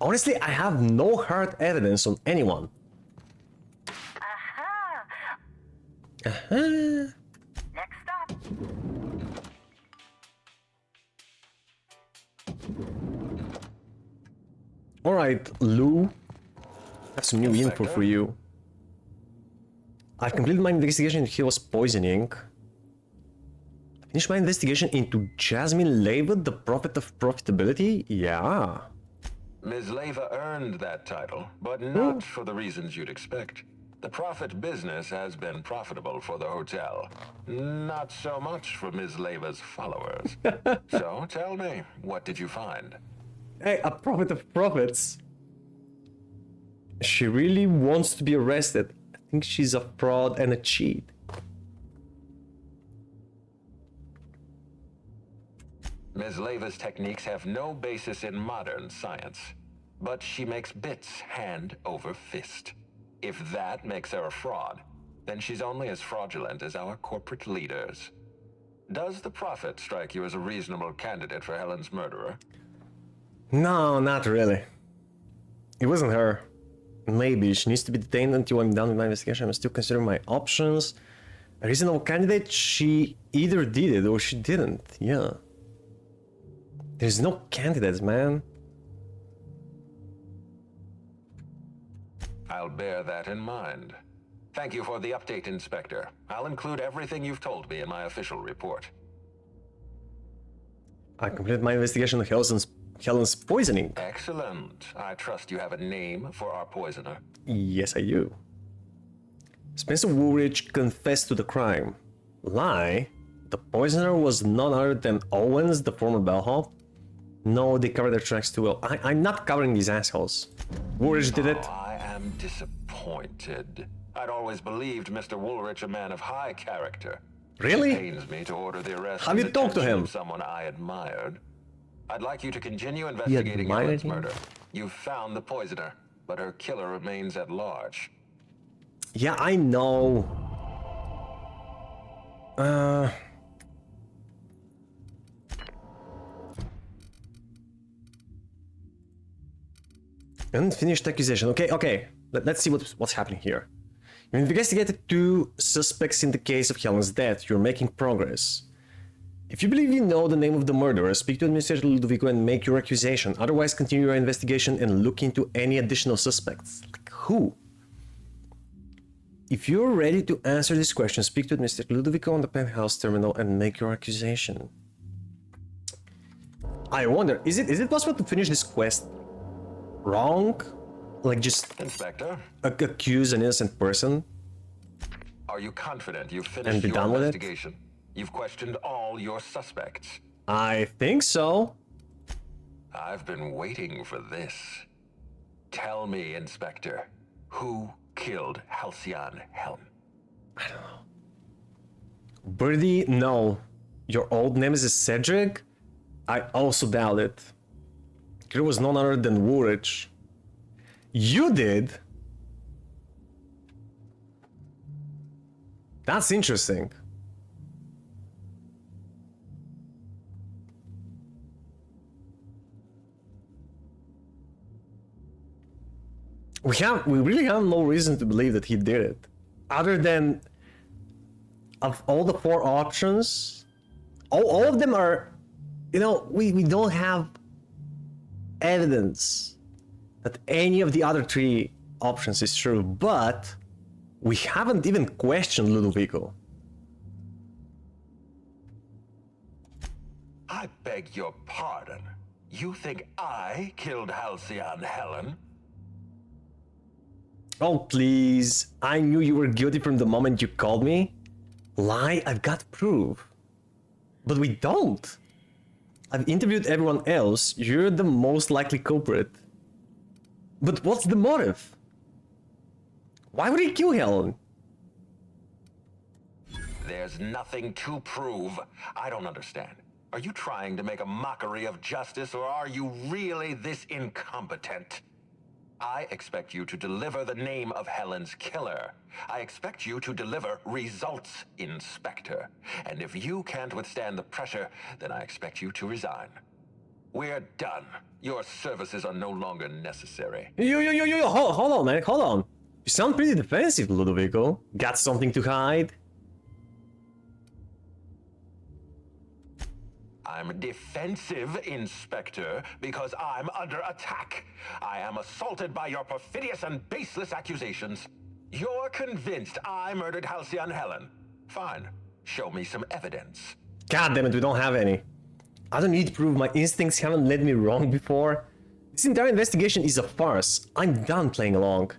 Honestly, I have no hard evidence on anyone. Next stop. Alright, Lou. I have some new info for you. I've completed my investigation into Hill's poisoning. I finished my investigation into Jasmine Leyva, the Prophet of Profitability? Yeah. Ms. Leyva earned that title, but not for the reasons you'd expect. The Prophet business has been profitable for the hotel. Not so much for Ms. Leva's followers. So tell me, what did you find? Hey, a prophet of prophets. She really wants to be arrested. I think she's a fraud and a cheat. Ms. Leva's techniques have no basis in modern science, but she makes bits hand over fist. If that makes her a fraud, then she's only as fraudulent as our corporate leaders. Does the Prophet strike you as a reasonable candidate for Helen's murderer? No, not really. It wasn't her. Maybe she needs to be detained until I'm done with my investigation. I'm still considering my options. A reasonable candidate, she either did it or she didn't. Yeah. There's no candidates, man. I'll bear that in mind. Thank you for the update, Inspector. I'll include everything you've told me in my official report. I completed my investigation of Helen's poisoning. Excellent. I trust you have a name for our poisoner. Yes, I do. Spencer Woolrich confessed to the crime. Lie? The poisoner was none other than Owens, the former bellhop? No, they covered their tracks too well. I'm not covering these assholes. Woolrich did it. I am disappointed. I'd always believed Mr. Woolrich a man of high character. Really? It pains me to order the arrest Have you talked to him? of someone I admired. I'd like you to continue investigating Helen's murder. You've found the poisoner, but her killer remains at large. Yeah, I know. Unfinished accusation. Okay. Let's see what's happening here. You investigated 2 suspects in the case of Helen's death. You're making progress. If you believe you know the name of the murderer, speak to Administrator Ludovico and make your accusation. Otherwise, continue your investigation and look into any additional suspects. Like who? If you're ready to answer this question, speak to Administrator Ludovico on the penthouse terminal and make your accusation. I wonder, is it possible to finish this quest wrong? Like just Inspector, accuse an innocent person? are you confident you've And finished be your done with it? investigation? You've questioned all your suspects. I think so. I've been waiting for this. Tell me, Inspector, who killed Halcyon Helm? I don't know. Birdie, no. Your old name is Cedric? I also doubt it. It was none other than Woolrich. You did? That's interesting. We really have no reason to believe that he did it. Other than of all the 4 options, all of them are, you know, we don't have evidence that any of the other 3 options is true, but we haven't even questioned Ludovico. I beg your pardon. You think I killed Halcyon Helen? Oh, please. I knew you were guilty from the moment you called me. Lie, I've got proof. But we don't. I've interviewed everyone else. You're the most likely culprit. But what's the motive? Why would he kill Helen? There's nothing to prove. I don't understand. Are you trying to make a mockery of justice, or are you really this incompetent? I expect you to deliver the name of Helen's killer. I expect you to deliver results, Inspector. And if you can't withstand the pressure, then I expect you to resign. We're done. Your services are no longer necessary. Hold on, man, hold on. You sound pretty defensive, Ludovico. Got something to hide? I'm defensive, Inspector, because I'm under attack. I am assaulted by your perfidious and baseless accusations. You're convinced I murdered Halcyon Helen. Fine. Show me some evidence. God damn it, we don't have any. I don't need proof. My instincts haven't led me wrong before. This entire investigation is a farce. I'm done playing along.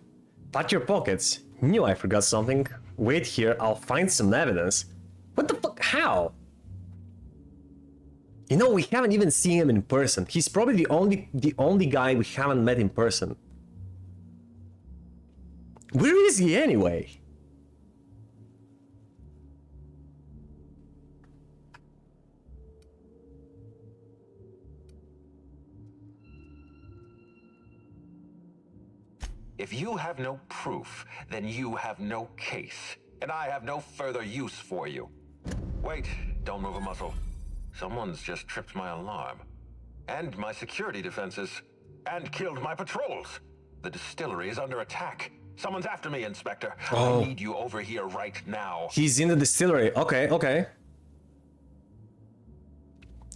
Pat your pockets. Knew I forgot something. Wait here, I'll find some evidence. What the fuck? How? You know, we haven't even seen him in person. He's probably the only guy we haven't met in person. Where is he anyway? If you have no proof, then you have no case, and I have no further use for you. Wait, don't move a muscle. Someone's just tripped my alarm. And my security defenses. And killed my patrols. The distillery is under attack. Someone's after me, Inspector. Oh. I need you over here right now. He's in the distillery. Okay, okay.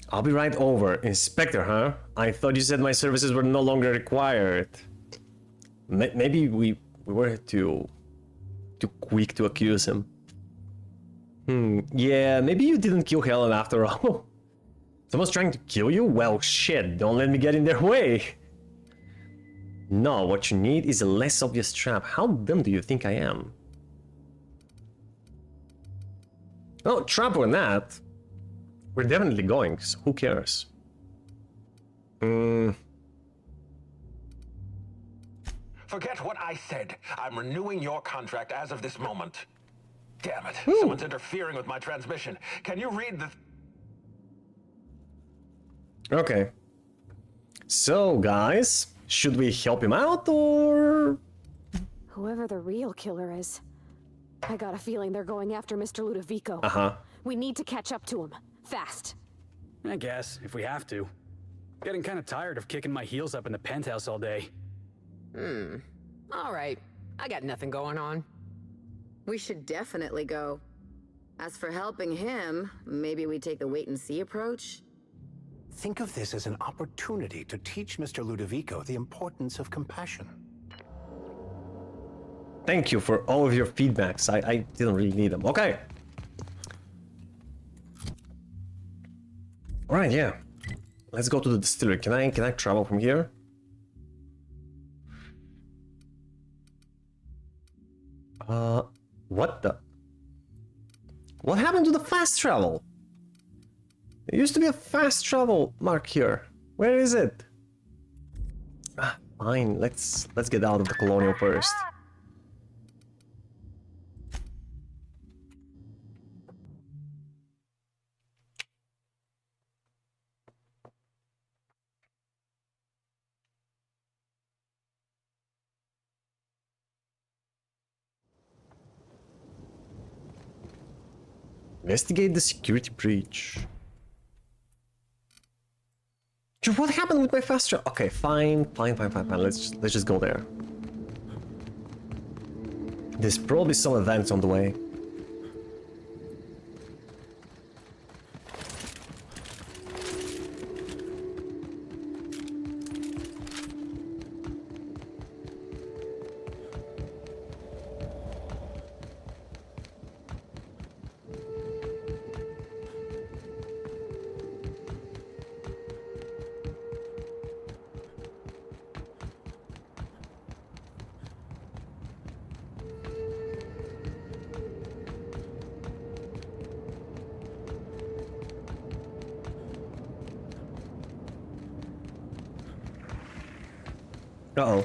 I'll be right over. Inspector, huh? I thought you said my services were no longer required. Maybe we were too quick to accuse him. Yeah, maybe you didn't kill Helen after all. Someone's trying to kill you? Well, shit, don't let me get in their way. No, what you need is a less obvious trap. How dumb do you think I am? Oh, trap or not, we're definitely going, so who cares? Forget what I said. I'm renewing your contract as of this moment. Damn it. Someone's interfering with my transmission. Can you read the... Okay. So, guys, should we help him out, or...? Whoever the real killer is, I got a feeling they're going after Mr. Ludovico. Uh-huh. We need to catch up to him. Fast. I guess, if we have to. Getting kind of tired of kicking my heels up in the penthouse all day. All right. I got nothing going on. We should definitely go. As for helping him, maybe we take the wait-and-see approach? Think of this as an opportunity to teach Mr. Ludovico the importance of compassion. Thank you for all of your feedbacks. I didn't really need them. Okay. Alright, yeah. Let's go to the distillery. Can I travel from here? What the? What happened to the fast travel? There used to be a fast travel mark here. Where is it? Fine. Let's get out of the colonial first. Investigate the security breach. Dude, what happened with my fast travel? Okay, fine. Let's just go there. There's probably some events on the way. Uh-oh.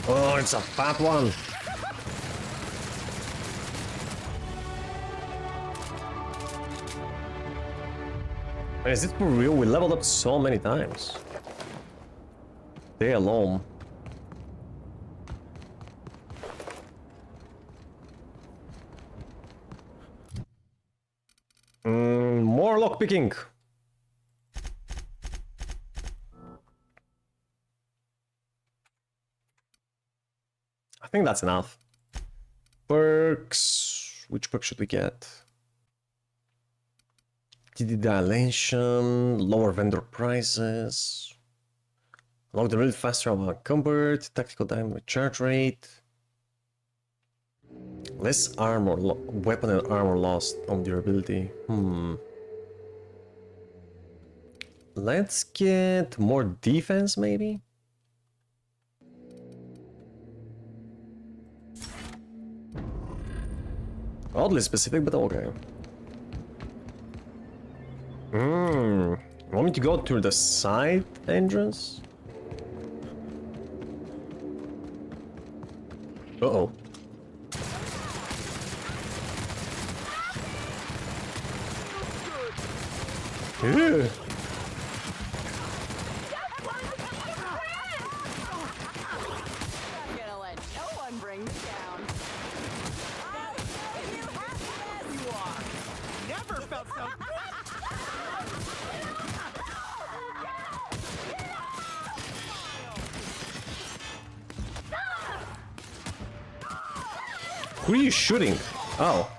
Oh, it's a fat one. Is it for real? We leveled up so many times. They alone. More lockpicking. I think that's enough. Perks. Which perk should we get? TD dilation, lower vendor prices. Unlock the really fast travel unencumbered, tactical damage charge rate. Less armor, weapon and armor lost on durability. Let's get more defense, maybe? Oddly specific, but okay. Want me to go through the side entrance? Uh-oh. Ew. Who are you shooting? Oh.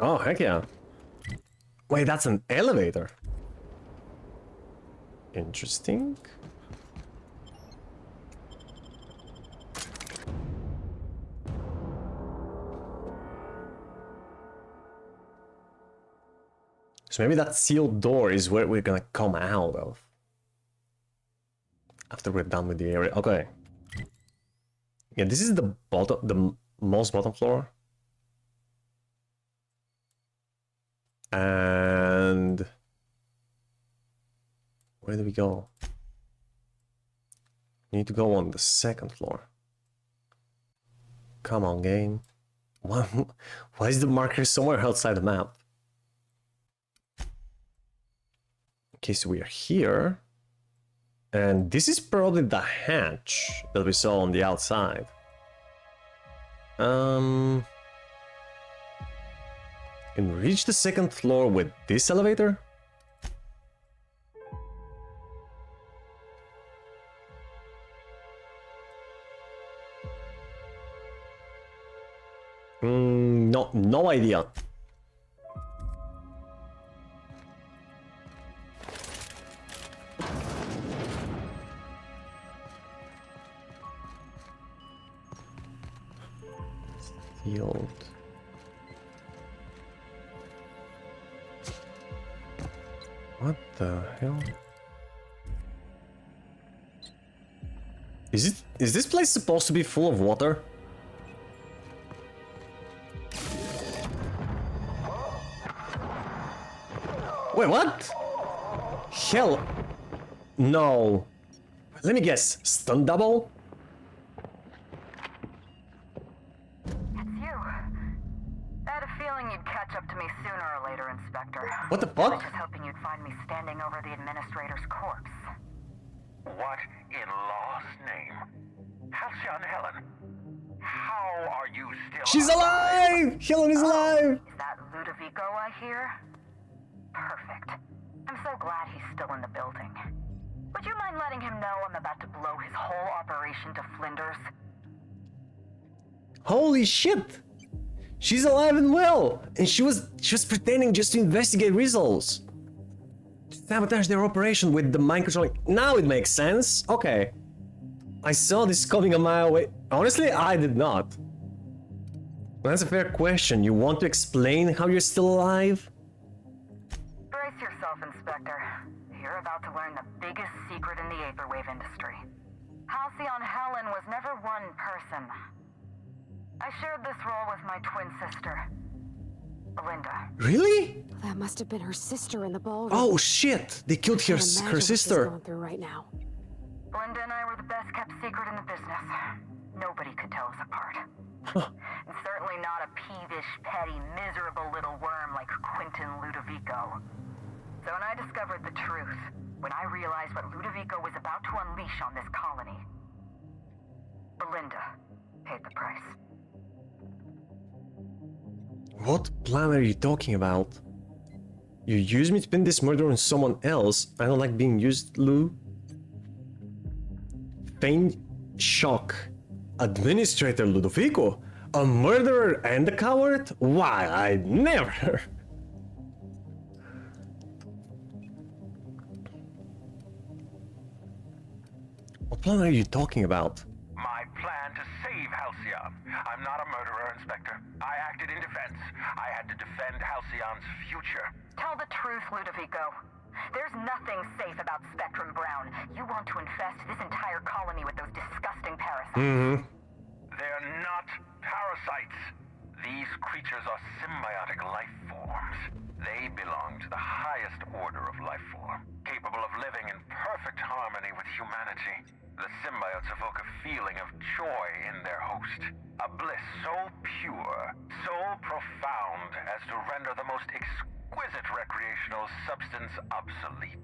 Oh, heck yeah. Wait, that's an elevator. Interesting. So maybe that sealed door is where we're gonna come out of. After we're done with the area. Okay. Yeah, this is the bottom, the most bottom floor. And where do we go? We need to go on the second floor. Come on, game. Why is the marker somewhere outside the map? Okay, so we are here. And this is probably the hatch that we saw on the outside. Can we reach the second floor with this elevator? No idea. Sealed. What the hell? Is this place supposed to be full of water? Wait, what? Hell. No. Let me guess. Stun double? It's you. I had a feeling you'd catch up to me sooner or later, Inspector. What the fuck? I was just hoping you'd find me standing over the administrator's corpse. What in law's name? Halcyon Helen, how are you still She's alive! Helen is alive! Is that Ludovico I hear? Perfect. I'm so glad he's still in the building. Would you mind letting him know I'm about to blow his whole operation to flinders? Holy shit! She's alive and well! And she was pretending just to investigate results. To sabotage their operation with the mind controlling. Now it makes sense. Okay. I saw this coming a mile away. Honestly, I did not. Well, that's a fair question. You want to explain how you're still alive? Brace yourself, Inspector. You're about to learn the biggest secret in the Aetherwave industry. Halcyon Helen was never one person. I shared this role with my twin sister, Belinda. Really? That must have been her sister in the ballroom. Oh shit! They killed her What she's sister. going through right now. Belinda and I were the best kept secret in the business. Nobody could tell us apart. And certainly not a peevish, petty, miserable little worm like Quentin Ludovico. So when I discovered the truth, when I realized what Ludovico was about to unleash on this colony, Belinda paid the price. What plan are you talking about? You use me to pin this murder on someone else. I don't like being used, Lou. Feign shock Administrator Ludovico? A murderer and a coward? Why, I never. What plan are you talking about? My plan to save Halcyon. I'm not a murderer, Inspector. I acted in defense. I had to defend Halcyon's future. Tell the truth, Ludovico. There's nothing safe about Spectrum Brown. You want to infest this entire colony with those disgusting parasites. They're not parasites. These creatures are symbiotic life forms. They belong to the highest order of life form, capable of living in perfect harmony with humanity. The symbiotes evoke a feeling of joy in their host, a bliss so pure, so profound as to render the most exquisite recreational substance obsolete.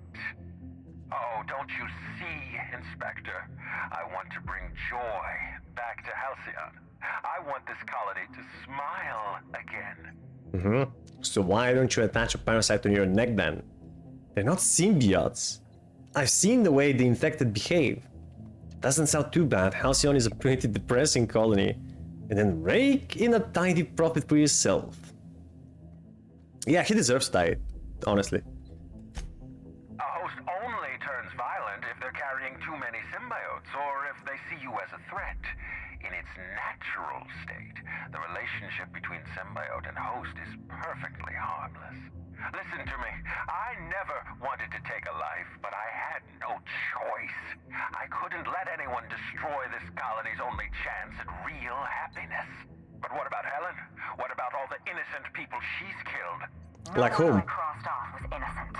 Oh, don't you see, Inspector? I want to bring joy back to Halcyon. I want this colony to smile again. So why don't you attach a parasite on your neck then? They're not symbiotes. I've seen the way the infected behave. Doesn't sound too bad. Halcyon is a pretty depressing colony. And then rake in a tiny profit for yourself. Yeah, he deserves to die, honestly. A host only turns violent if they're carrying too many symbiotes, or if they see you as a threat. In its natural state, the relationship between symbiote and host is perfectly harmless. Listen to me. I never wanted to take a life, but I had no choice. I couldn't let anyone destroy this colony's only chance at real happiness. But what about Helen? What about all the innocent people she's killed? Like whom? Crossed off was innocent.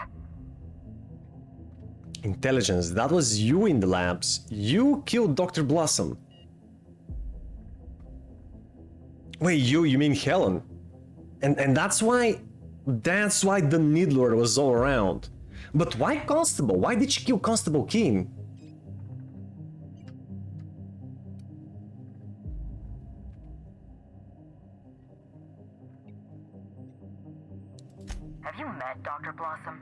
Intelligence, that was you in the labs. You killed Dr. Blossom. Wait, you mean Helen? And that's why the Needler was all around. But why Constable? Why did she kill Constable Keene? Have you met Dr. Blossom?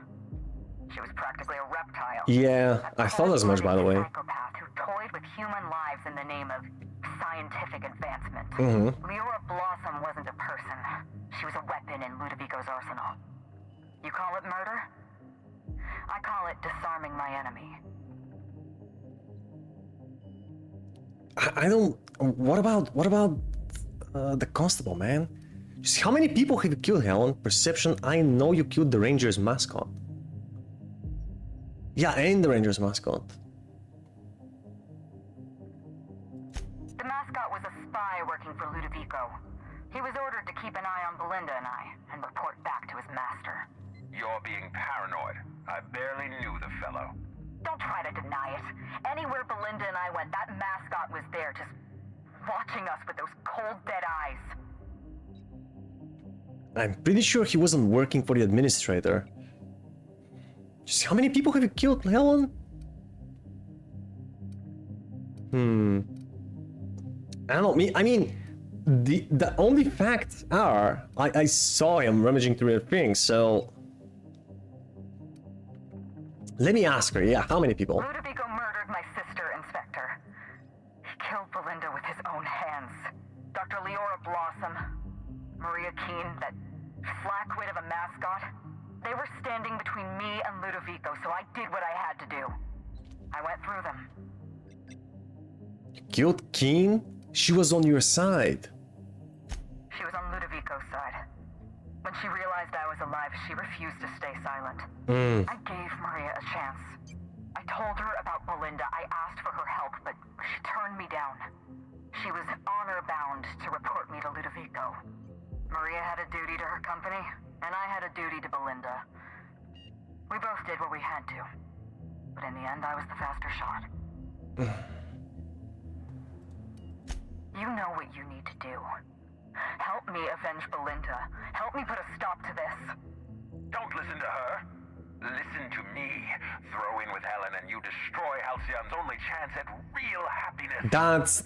She was practically a reptile. Yeah, I thought as much, by the way. A psychopath who toyed with human lives in the name of scientific advancement. Leora Blossom wasn't a person. She was a weapon in Ludovico's arsenal. You call it murder? I call it disarming my enemy. I don't... What about the Constable, man? Just how many people have you killed, Helen? Perception, I know you killed the Ranger's mascot. Yeah, and the Ranger's mascot. The mascot was a spy working for Ludovico. He was ordered to keep an eye on Belinda and I, and report back to his master. You're being paranoid. I barely knew the fellow. Don't try to deny it. Anywhere Belinda and I went, that mascot was there, just watching us with those cold, dead eyes. I'm pretty sure he wasn't working for the administrator. Just how many people have you killed, Helen? I don't know. I mean, the only facts are I saw him rummaging through her things, so let me ask her. Yeah, how many people? Ludovico murdered my sister, Inspector. He killed Belinda with his own hands. Dr. Leora Blossom, Maria Keene, that flackwit of a mascot. They were standing between me and Ludovico, so I did what I had to do. I went through them. You killed Keene? She was on your side. She was on Ludovico's side. When she realized I was alive, she refused to stay silent. I gave Maria a chance. I told her about Belinda. I asked for her help, but she turned me down. She was honor-bound to report me to Ludovico. Maria had a duty to her company, and I had a duty to Belinda. We both did what we had to. But in the end, I was the faster shot. You know what you need to do. Help me avenge Belinda. Help me put a stop to this. Don't listen to her. Listen to me. Throw in with Helen and you destroy Halcyon's only chance at real happiness.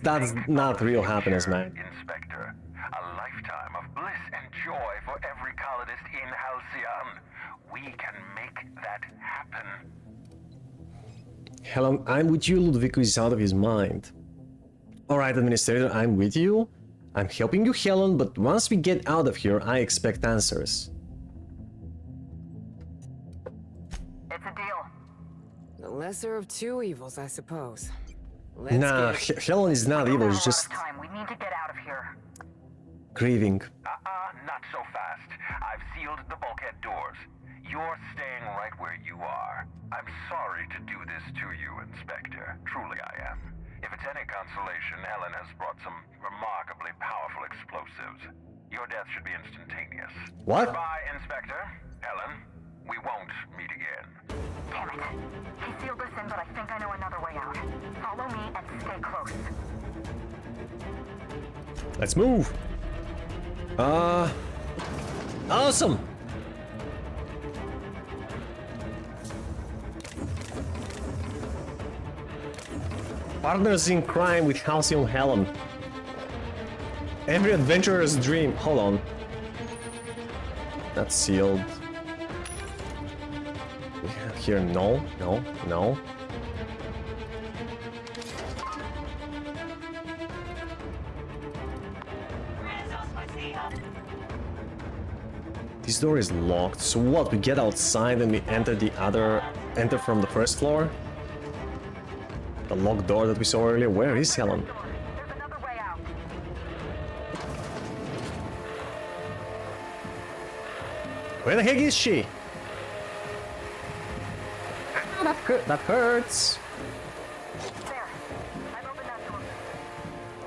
That's not real happiness, man. Inspector, a lifetime of bliss and joy for every colonist in Halcyon. We can make that happen. Helen, I'm with you. Ludovico is out of his mind. Alright, Administrator, I'm with you. I'm helping you, Helen, but once we get out of here, I expect answers. It's a deal. The lesser of two evils, I suppose. Nah, Helen is not evil, it's just Time. We need to get out of here. grieving. Not so fast. I've sealed the bulkhead doors. You're staying right where you are. I'm sorry to do this to you, Inspector. Truly I am. If it's any consolation, Helen has brought some remarkably powerful explosives. Your death should be instantaneous. What? Goodbye, Inspector. Helen, we won't meet again. Damn it. He sealed us in, but I think I know another way out. Follow me and stay close. Let's move. Awesome. Partners in crime with Halcyon Helen. Every adventurer's dream. Hold on. That's sealed. Here, no, no, no. This door is locked, so what? We get outside and we enter from the first floor? The locked door that we saw earlier? Where is Helen? Where the heck is she? Ah, that hurts.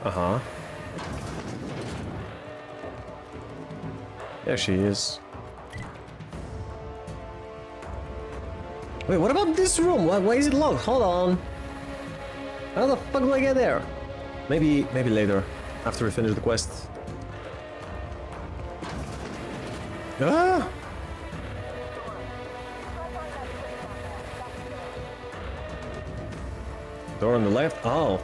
Uh-huh. There she is. Wait, what about this room? Why is it locked? Hold on. How the fuck do I get there? Maybe later, after we finish the quest. Ah! Door on the left? Oh.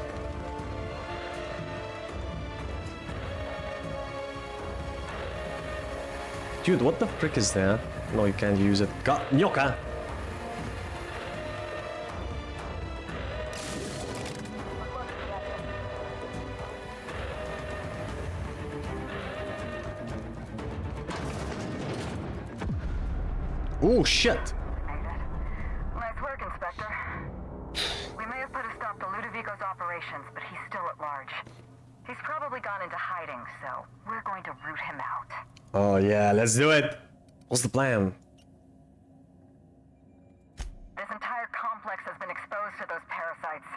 Dude, what the frick is that? No, you can't use it. God, Nyoka! Oh shit! Nice work, Inspector. We may have put a stop to Ludovico's operations, but he's still at large. He's probably gone into hiding, so we're going to root him out. Oh yeah, let's do it! What's the plan? This entire complex has been exposed to those parasites.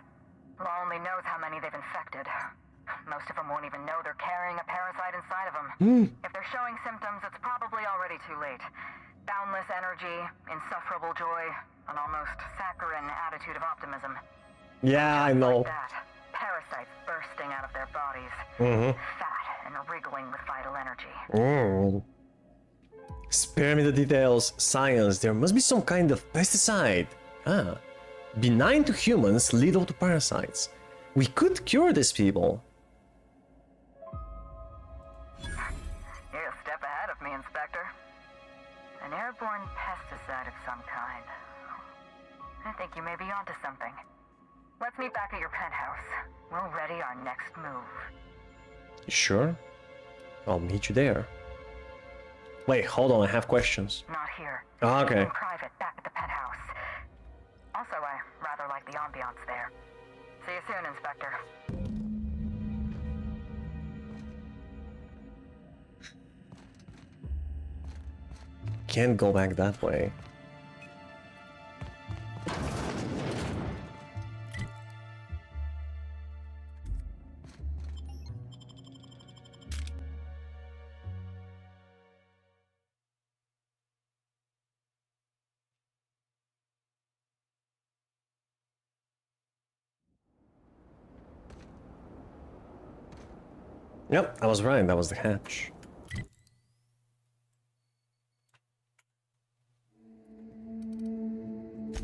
Law only knows how many they've infected. Most of them won't even know they're carrying a parasite inside of them. If they're showing symptoms, it's probably already too late. Boundless energy, insufferable joy, an almost saccharine attitude of optimism. Yeah, I know. Like that, parasites bursting out of their bodies, fat and wriggling with vital energy. Spare me the details. Science, there must be some kind of pesticide. Ah. Benign to humans, lethal to parasites. We could cure these people. You're a step ahead of me, Inspector. An airborne pesticide of some kind. I think you may be onto something. Let's meet back at your penthouse. We'll ready our next move. You sure? I'll meet you there. Wait, hold on, I have questions. Not here. Oh, okay. In private, back at the penthouse. Also, I rather like the ambiance there. See you soon, Inspector. Can't go back that way. Yep, I was right, that was the hatch.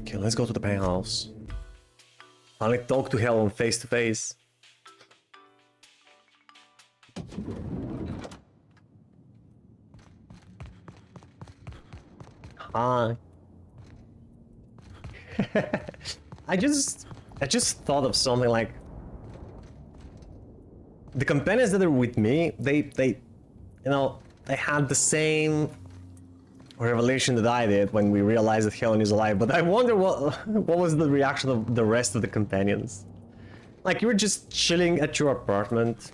Okay, let's go to the penthouse. Finally talk to Helen face to face. Hi. I just thought of something like, the companions that are with me, they you know, they had the same revelation that I did when we realized that Helen is alive, but I wonder what was the reaction of the rest of the companions. Like, you were just chilling at your apartment,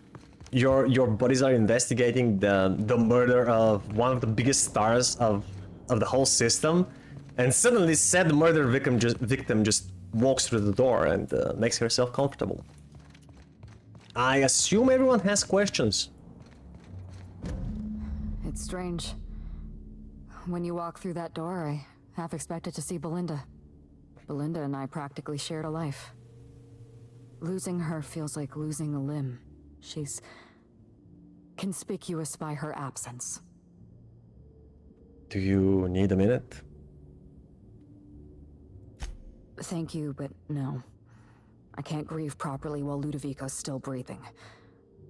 your buddies are investigating the murder of one of the biggest stars of the whole system, and suddenly said murder victim just walks through the door and makes herself comfortable. I assume everyone has questions. It's strange. When you walk through that door, I half expected to see Belinda. Belinda and I practically shared a life. Losing her feels like losing a limb. She's conspicuous by her absence. Do you need a minute? Thank you, but no. I can't grieve properly while Ludovico's still breathing.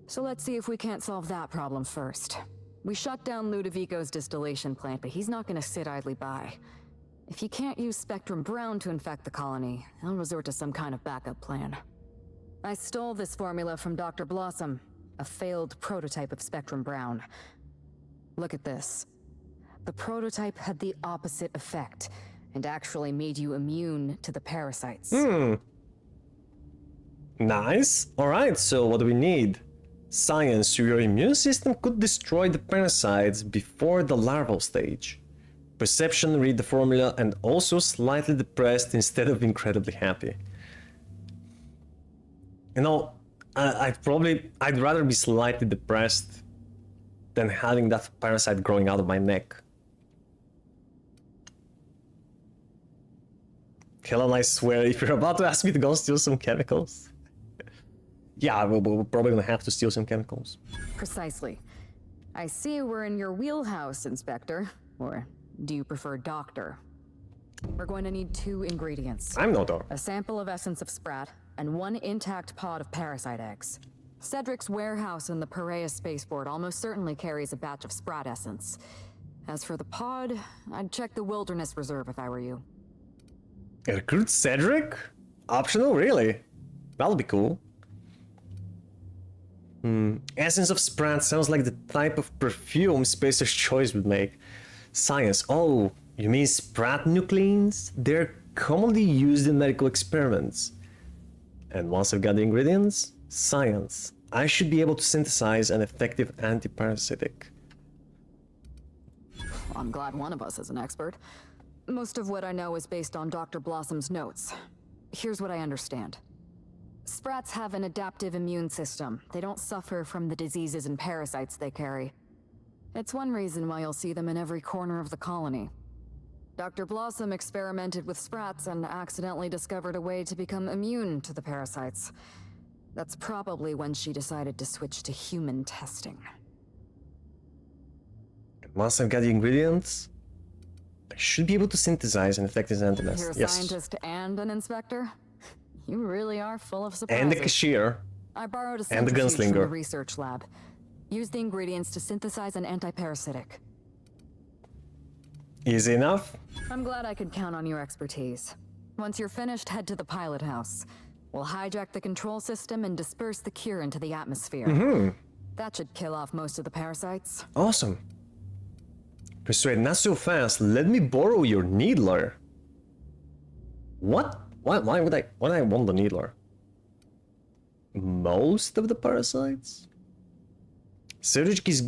So let's see if we can't solve that problem first. We shut down Ludovico's distillation plant, but he's not gonna sit idly by. If he can't use Spectrum Brown to infect the colony, he'll resort to some kind of backup plan. I stole this formula from Dr. Blossom, a failed prototype of Spectrum Brown. Look at this. The prototype had the opposite effect, and actually made you immune to the parasites. Nice. Alright, so what do we need? Science, your immune system could destroy the parasites before the larval stage. Perception, read the formula, and also slightly depressed instead of incredibly happy. You know, I'd rather be slightly depressed than having that parasite growing out of my neck. Helen, I swear, if you're about to ask me to go steal some chemicals... Yeah, we're probably gonna have to steal some chemicals. Precisely. I see we're in your wheelhouse, Inspector. Or do you prefer Doctor? We're going to need 2 ingredients. I'm no doctor. A sample of essence of sprat, and 1 intact pod of parasite eggs. Cedric's warehouse in the Perea spaceport almost certainly carries a batch of sprat essence. As for the pod, I'd check the Wilderness Reserve if I were you. Recruit Cedric? Optional, really? That'll be cool. Essence of Sprat sounds like the type of perfume Spacer's Choice would make. Science. Oh, you mean Sprat nucleins? They're commonly used in medical experiments. And once I've got the ingredients, science. I should be able to synthesize an effective antiparasitic. I'm glad one of us is an expert. Most of what I know is based on Dr. Blossom's notes. Here's what I understand. Sprats have an adaptive immune system. They don't suffer from the diseases and parasites they carry. It's one reason why you'll see them in every corner of the colony. Dr. Blossom experimented with Sprats and accidentally discovered a way to become immune to the parasites. That's probably when she decided to switch to human testing. Once I've got the ingredients, I should be able to synthesize an effective You're antimass. a Yes. scientist and an inspector? You really are full of surprises. And the cashier. I borrowed a And the centrifuge from the gunslinger. research lab. Use the ingredients to synthesize an antiparasitic. Easy enough. I'm glad I could count on your expertise. Once you're finished, head to the pilot house. We'll hijack the control system and disperse the cure into the atmosphere. That should kill off most of the parasites. Awesome. Persuade, not so fast. Let me borrow your needler. What? Why would I want the needler? Most of the parasites? Cedric's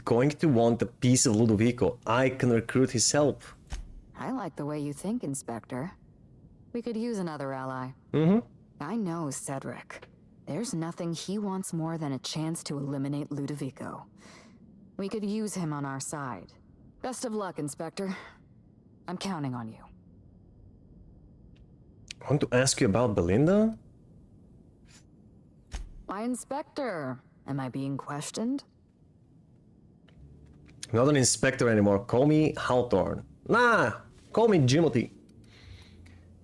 going to want a piece of Ludovico. I can recruit his help. I like the way you think, Inspector. We could use another ally. I know Cedric. There's nothing he wants more than a chance to eliminate Ludovico. We could use him on our side. Best of luck, Inspector. I'm counting on you. I want to ask you about Belinda? Why, Inspector? Am I being questioned? Not an inspector anymore. Call me Hawthorne. Nah, call me Jimothy.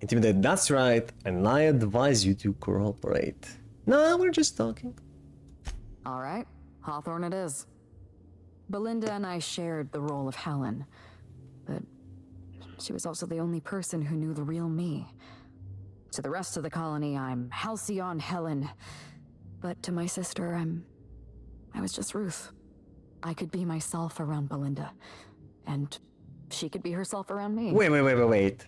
Intimidate, that's right. And I advise you to cooperate. Nah, we're just talking. All right, Hawthorne it is. Belinda and I shared the role of Helen, but she was also the only person who knew the real me. To the rest of the colony, I'm Halcyon Helen, But to my sister, I was just Ruth. I could be myself around Belinda, and she could be herself around me. Wait.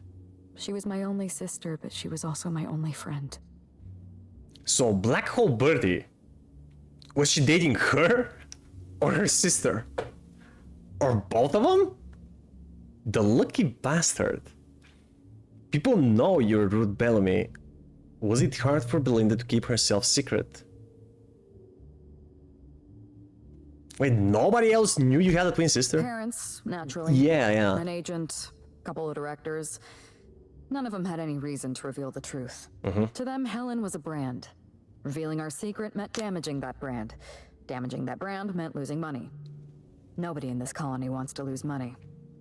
She was my only sister, but she was also my only friend. So Black Hole Birdie, was she dating her or her sister? Or both of them? The lucky bastard. People know you're Ruth Bellamy. Was it hard for Belinda to keep herself secret? Wait, nobody else knew you had a twin sister? Parents, naturally. Yeah. An agent, a couple of directors. None of them had any reason to reveal the truth. To them, Helen was a brand. Revealing our secret meant damaging that brand. Damaging that brand meant losing money. Nobody in this colony wants to lose money.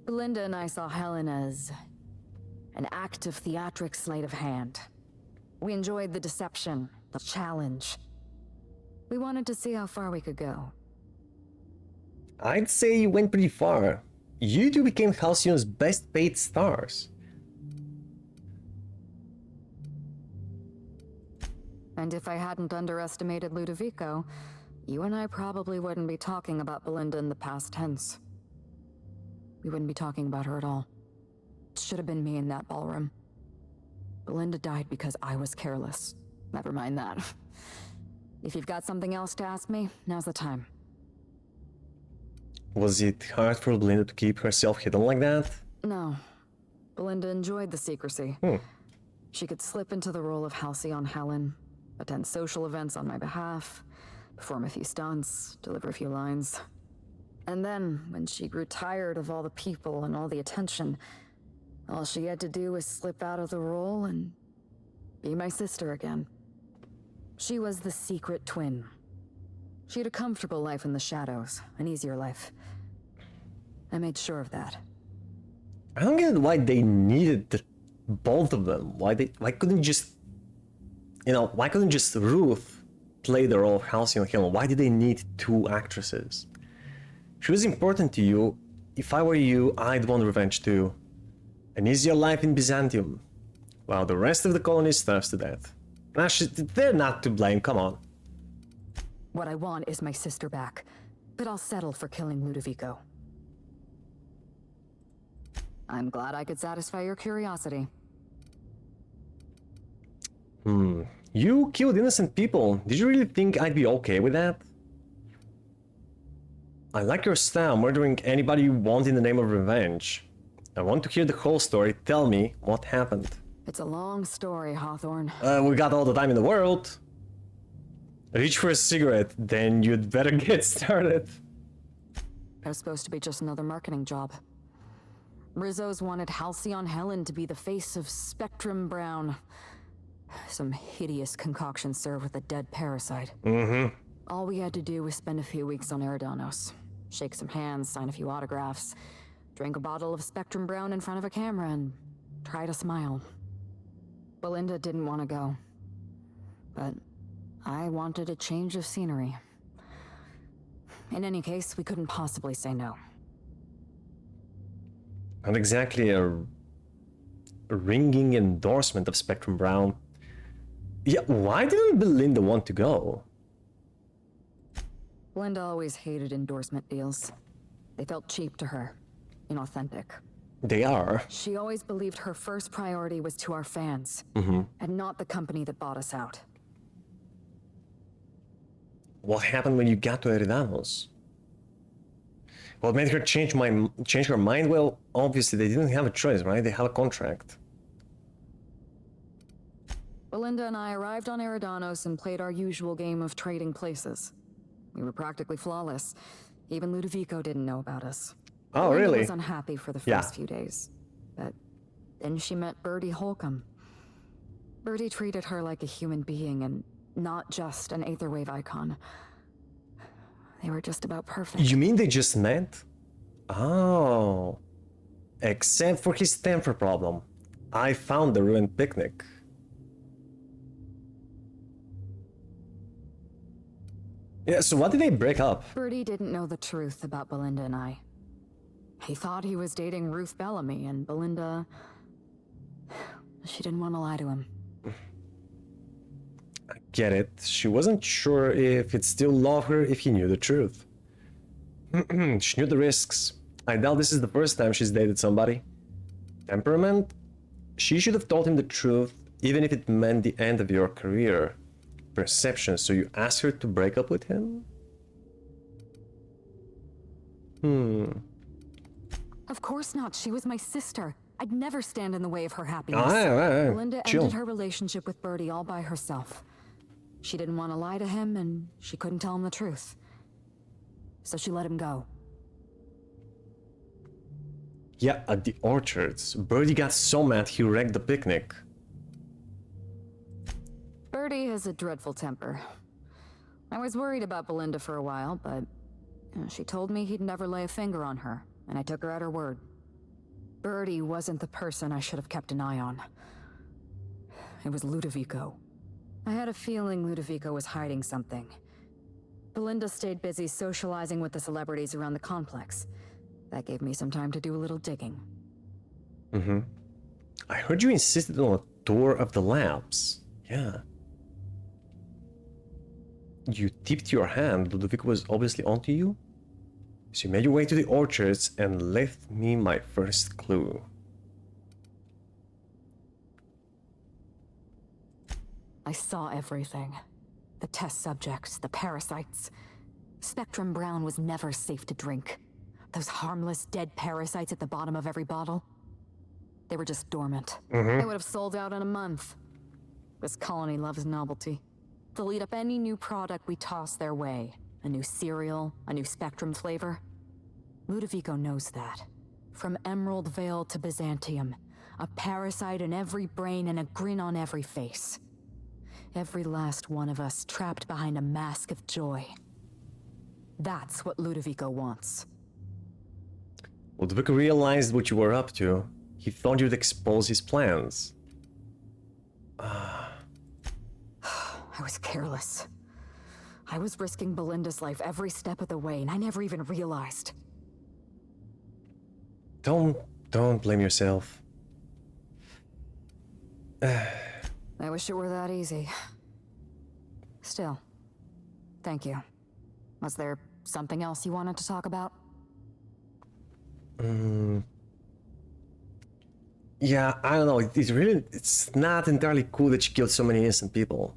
Belinda and I saw Helen as an act of theatric sleight of hand. We enjoyed the deception, the challenge. We wanted to see how far we could go. I'd say you went pretty far. You two became Halcyon's best paid stars. And if I hadn't underestimated Ludovico, you and I probably wouldn't be talking about Belinda in the past tense. We wouldn't be talking about her at all. It should have been me in that ballroom. Belinda died because I was careless. Never mind that. If you've got something else to ask me, now's the time. Was it hard for Belinda to keep herself hidden like that? No. Belinda enjoyed the secrecy. She could slip into the role of Halcyon Helen, attend social events on my behalf, perform a few stunts, deliver a few lines. And then, when she grew tired of all the people and all the attention, all she had to do was slip out of the role and be my sister again. She was the secret twin. She had a comfortable life in the shadows, an easier life. I made sure of that. I don't get why they needed both of them. Why couldn't just, why couldn't just Ruth play the role of Halcyon Helen? Why did they need two actresses? She was important to you. If I were you, I'd want revenge too. An easier life in Byzantium, while the rest of the colony starves to death. Actually, they're not to blame, come on. What I want is my sister back, but I'll settle for killing Ludovico. I'm glad I could satisfy your curiosity. You killed innocent people. Did you really think I'd be okay with that? I like your style, murdering anybody you want in the name of revenge. I want to hear the whole story. Tell me what happened. It's a long story, Hawthorne. We got all the time in the world. Reach for a cigarette, then you'd better get started. It was supposed to be just another marketing job. Rizzo's wanted Halcyon Helen to be the face of Spectrum Brown. Some hideous concoction served with a dead parasite. All we had to do was spend a few weeks on Eridanos. Shake some hands, sign a few autographs, drink a bottle of Spectrum Brown in front of a camera, and try to smile. Belinda didn't want to go. But I wanted a change of scenery. In any case, we couldn't possibly say no. Not exactly a ringing endorsement of Spectrum Brown. Yeah, why didn't Belinda want to go? Belinda always hated endorsement deals. They felt cheap to her, inauthentic. They are. She always believed her first priority was to our fans, and not the company that bought us out. What happened when you got to Eridanos? What made her change her mind? Well, obviously they didn't have a choice, right? They have a contract. Belinda and I arrived on Eridanos and played our usual game of trading places. We were practically flawless. Even Ludovico didn't know about us. Oh, Belinda really? was unhappy for the first few days. But then she met Bertie Holcomb. Bertie treated her like a human being and not just an Aetherwave icon. They were just about perfect. You mean they just met? Oh. Except for his temper problem. I found the ruined picnic. Yeah, so why did they break up? Bertie didn't know the truth about Belinda and I. He thought he was dating Ruth Bellamy, and Belinda... She didn't want to lie to him. get it. She wasn't sure if he'd still love her if he knew the truth. She knew the risks. I doubt this is the first time she's dated somebody. Temperament? She should have told him the truth, even if it meant the end of your career. Perception, so you asked her to break up with him? Of course not. She was my sister. I'd never stand in the way of her happiness. Belinda ended her relationship with Birdie all by herself. She didn't want to lie to him, and she couldn't tell him the truth. So she let him go. Yeah, at the orchards. Birdie got so mad he wrecked the picnic. Birdie has a dreadful temper. I was worried about Belinda for a while, but she told me he'd never lay a finger on her, and I took her at her word. Birdie wasn't the person I should have kept an eye on. It was Ludovico. I had a feeling Ludovico was hiding something. Belinda stayed busy socializing with the celebrities around the complex. That gave me some time to do a little digging. I heard you insisted on a tour of the labs. Yeah. You tipped your hand. Ludovico was obviously onto you? So you made your way to the orchards and left me my first clue. I saw everything. The test subjects, the parasites. Spectrum Brown was never safe to drink. Those harmless, dead parasites at the bottom of every bottle. They were just dormant. They would have sold out in a month. This colony loves novelty. They'll eat up any new product we toss their way. A new cereal, a new Spectrum flavor. Ludovico knows that. From Emerald Vale to Byzantium. A parasite in every brain and a grin on every face. Every last one of us trapped behind a mask of joy. That's what Ludovico wants. Ludovico realized what you were up to. He thought you'd expose his plans. I was careless. I was risking Belinda's life every step of the way, and I never even realized. Don't blame yourself. I wish it were that easy. Still, thank you. Was there something else you wanted to talk about? Yeah, I don't know. It's not entirely cool that she killed so many innocent people.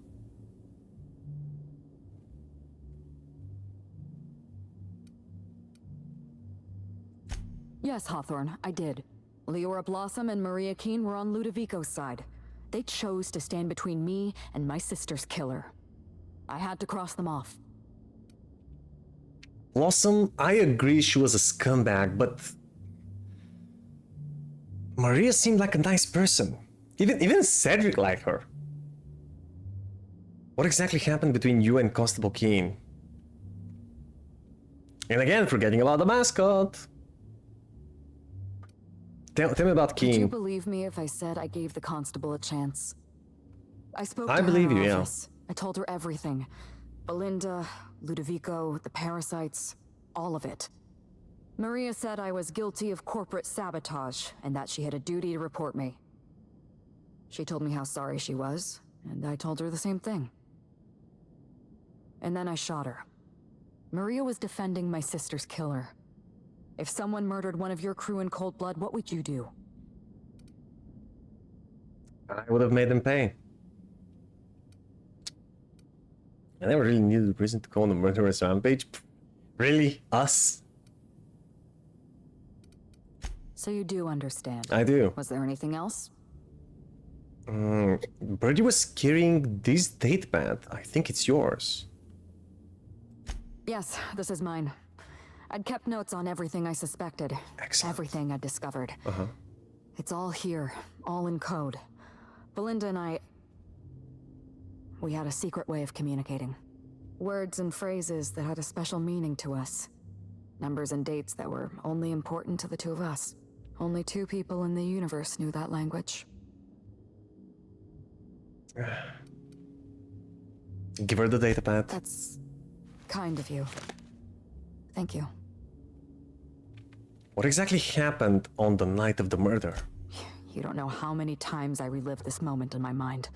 Yes, Hawthorne, I did. Leora Blossom and Maria Keene were on Ludovico's side. They chose to stand between me and my sister's killer. I had to cross them off. Blossom, I agree she was a scumbag, but Maria seemed like a nice person. Even Cedric liked her. What exactly happened between you and Constable Keene? And again, forgetting about the mascot. Tell me about Keene. Would you believe me if I said I gave the constable a chance? I spoke to her believe in you, yeah. office. I told her everything. Belinda, Ludovico, the parasites, all of it. Maria said I was guilty of corporate sabotage and that she had a duty to report me. She told me how sorry she was, and I told her the same thing. And then I shot her. Maria was defending my sister's killer. If someone murdered one of your crew in cold blood, what would you do? I would have made them pay. I never really needed a reason to go on a murderous rampage. Really? Us? So you do understand? I do. Was there anything else? Birdie was carrying this date pad. I think it's yours. Yes, this is mine. I'd kept notes on everything I suspected. Excellent. Everything I'd discovered. Uh-huh. It's all here, all in code. Belinda and we had a secret way of communicating. Words and phrases that had a special meaning to us. Numbers and dates that were only important to the two of us. Only two people in the universe knew that language. Give her the data pad. That's kind of you. Thank you. What exactly happened on the night of the murder? You don't know how many times I relived this moment in my mind.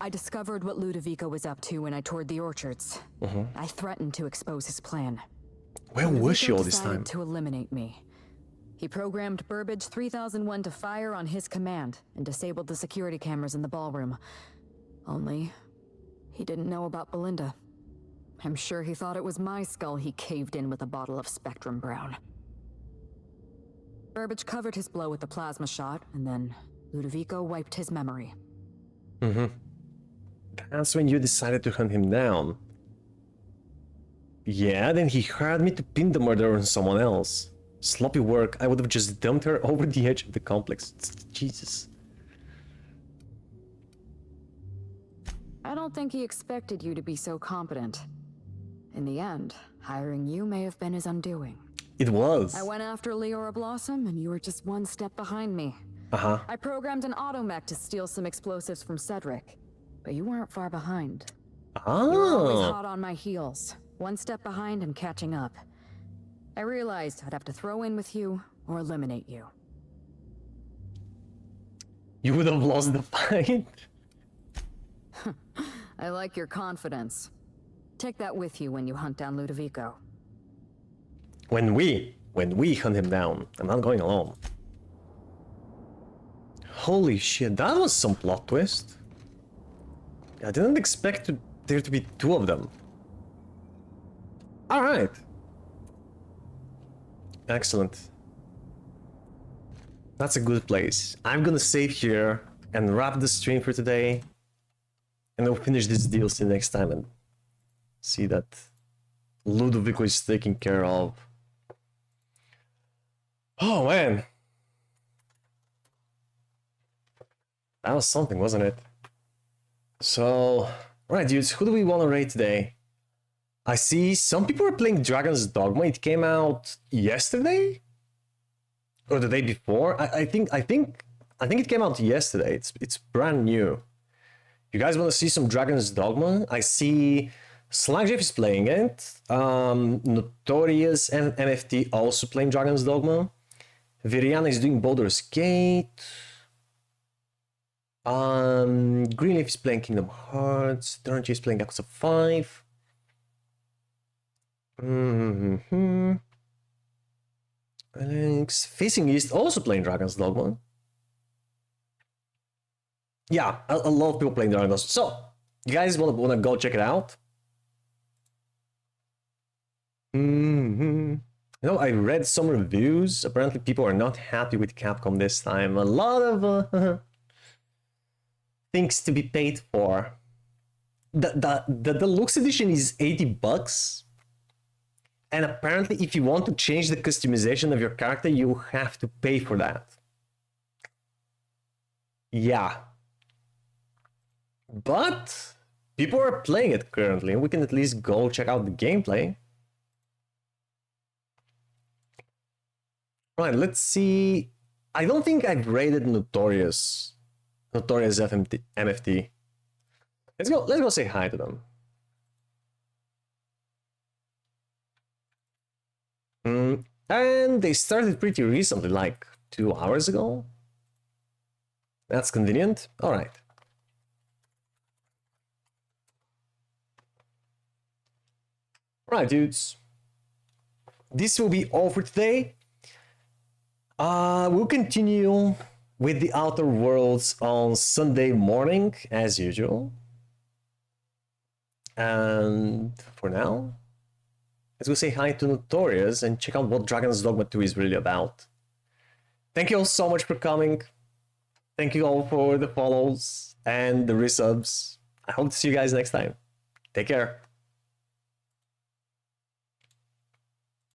I discovered what Ludovico was up to when I toured the orchards. I threatened to expose his plan. Where was she all this decided time? to eliminate me. He programmed Burbage 3001 to fire on his command and disabled the security cameras in the ballroom. Only, he didn't know about Belinda. I'm sure he thought it was my skull he caved in with a bottle of Spectrum Brown. Burbage covered his blow with the plasma shot, and then Ludovico wiped his memory. That's when you decided to hunt him down. Yeah, then he hired me to pin the murder on someone else. Sloppy work. I would have just dumped her over the edge of the complex. Jesus. I don't think he expected you to be so competent. In the end, hiring you may have been his undoing. It was. I went after Leora Blossom, and you were just one step behind me. I programmed an automech to steal some explosives from Cedric, but you weren't far behind. You were always hot on my heels, one step behind and catching up. I realized I'd have to throw in with you or eliminate you. You would have lost the fight. I like your confidence. Take that with you when you hunt down Ludovico. When we hunt him down, I'm not going alone. Holy shit, that was some plot twist. I didn't expect there to be two of them. Alright. Excellent. That's a good place. I'm gonna save here and wrap the stream for today. And we'll finish this DLC next time and see that Ludovico is taken care of. Oh man. That was something, wasn't it? So, right dudes, who do we want to raid today? I see some people are playing Dragon's Dogma. It came out yesterday? Or the day before? I think it came out yesterday. It's brand new. You guys want to see some Dragon's Dogma? I see Slagjeff is playing it. Notorious and NFT also playing Dragon's Dogma. Viriana is doing Baldur's Gate. Greenleaf is playing Kingdom Hearts. Turnigy is playing Yakuza 5. Alex Facing East also playing Dragon's Dogma. Yeah, a lot of people playing Dragon's Dogma. So, you guys wanna go check it out? You know, I read some reviews. Apparently, people are not happy with Capcom this time. A lot of things to be paid for. The deluxe edition is $80, and apparently, if you want to change the customization of your character, you have to pay for that. Yeah, but people are playing it currently, and we can at least go check out the gameplay. Right, let's see. I don't think I've raided Notorious MFT. Let's go say hi to them. And they started pretty recently, like 2 hours ago. That's convenient. All right. Right, dudes. This will be all for today. We'll continue with the Outer Worlds on Sunday morning, as usual. And for now, let's go say hi to Notorious and check out what Dragon's Dogma 2 is really about. Thank you all so much for coming. Thank you all for the follows and the resubs. I hope to see you guys next time. Take care.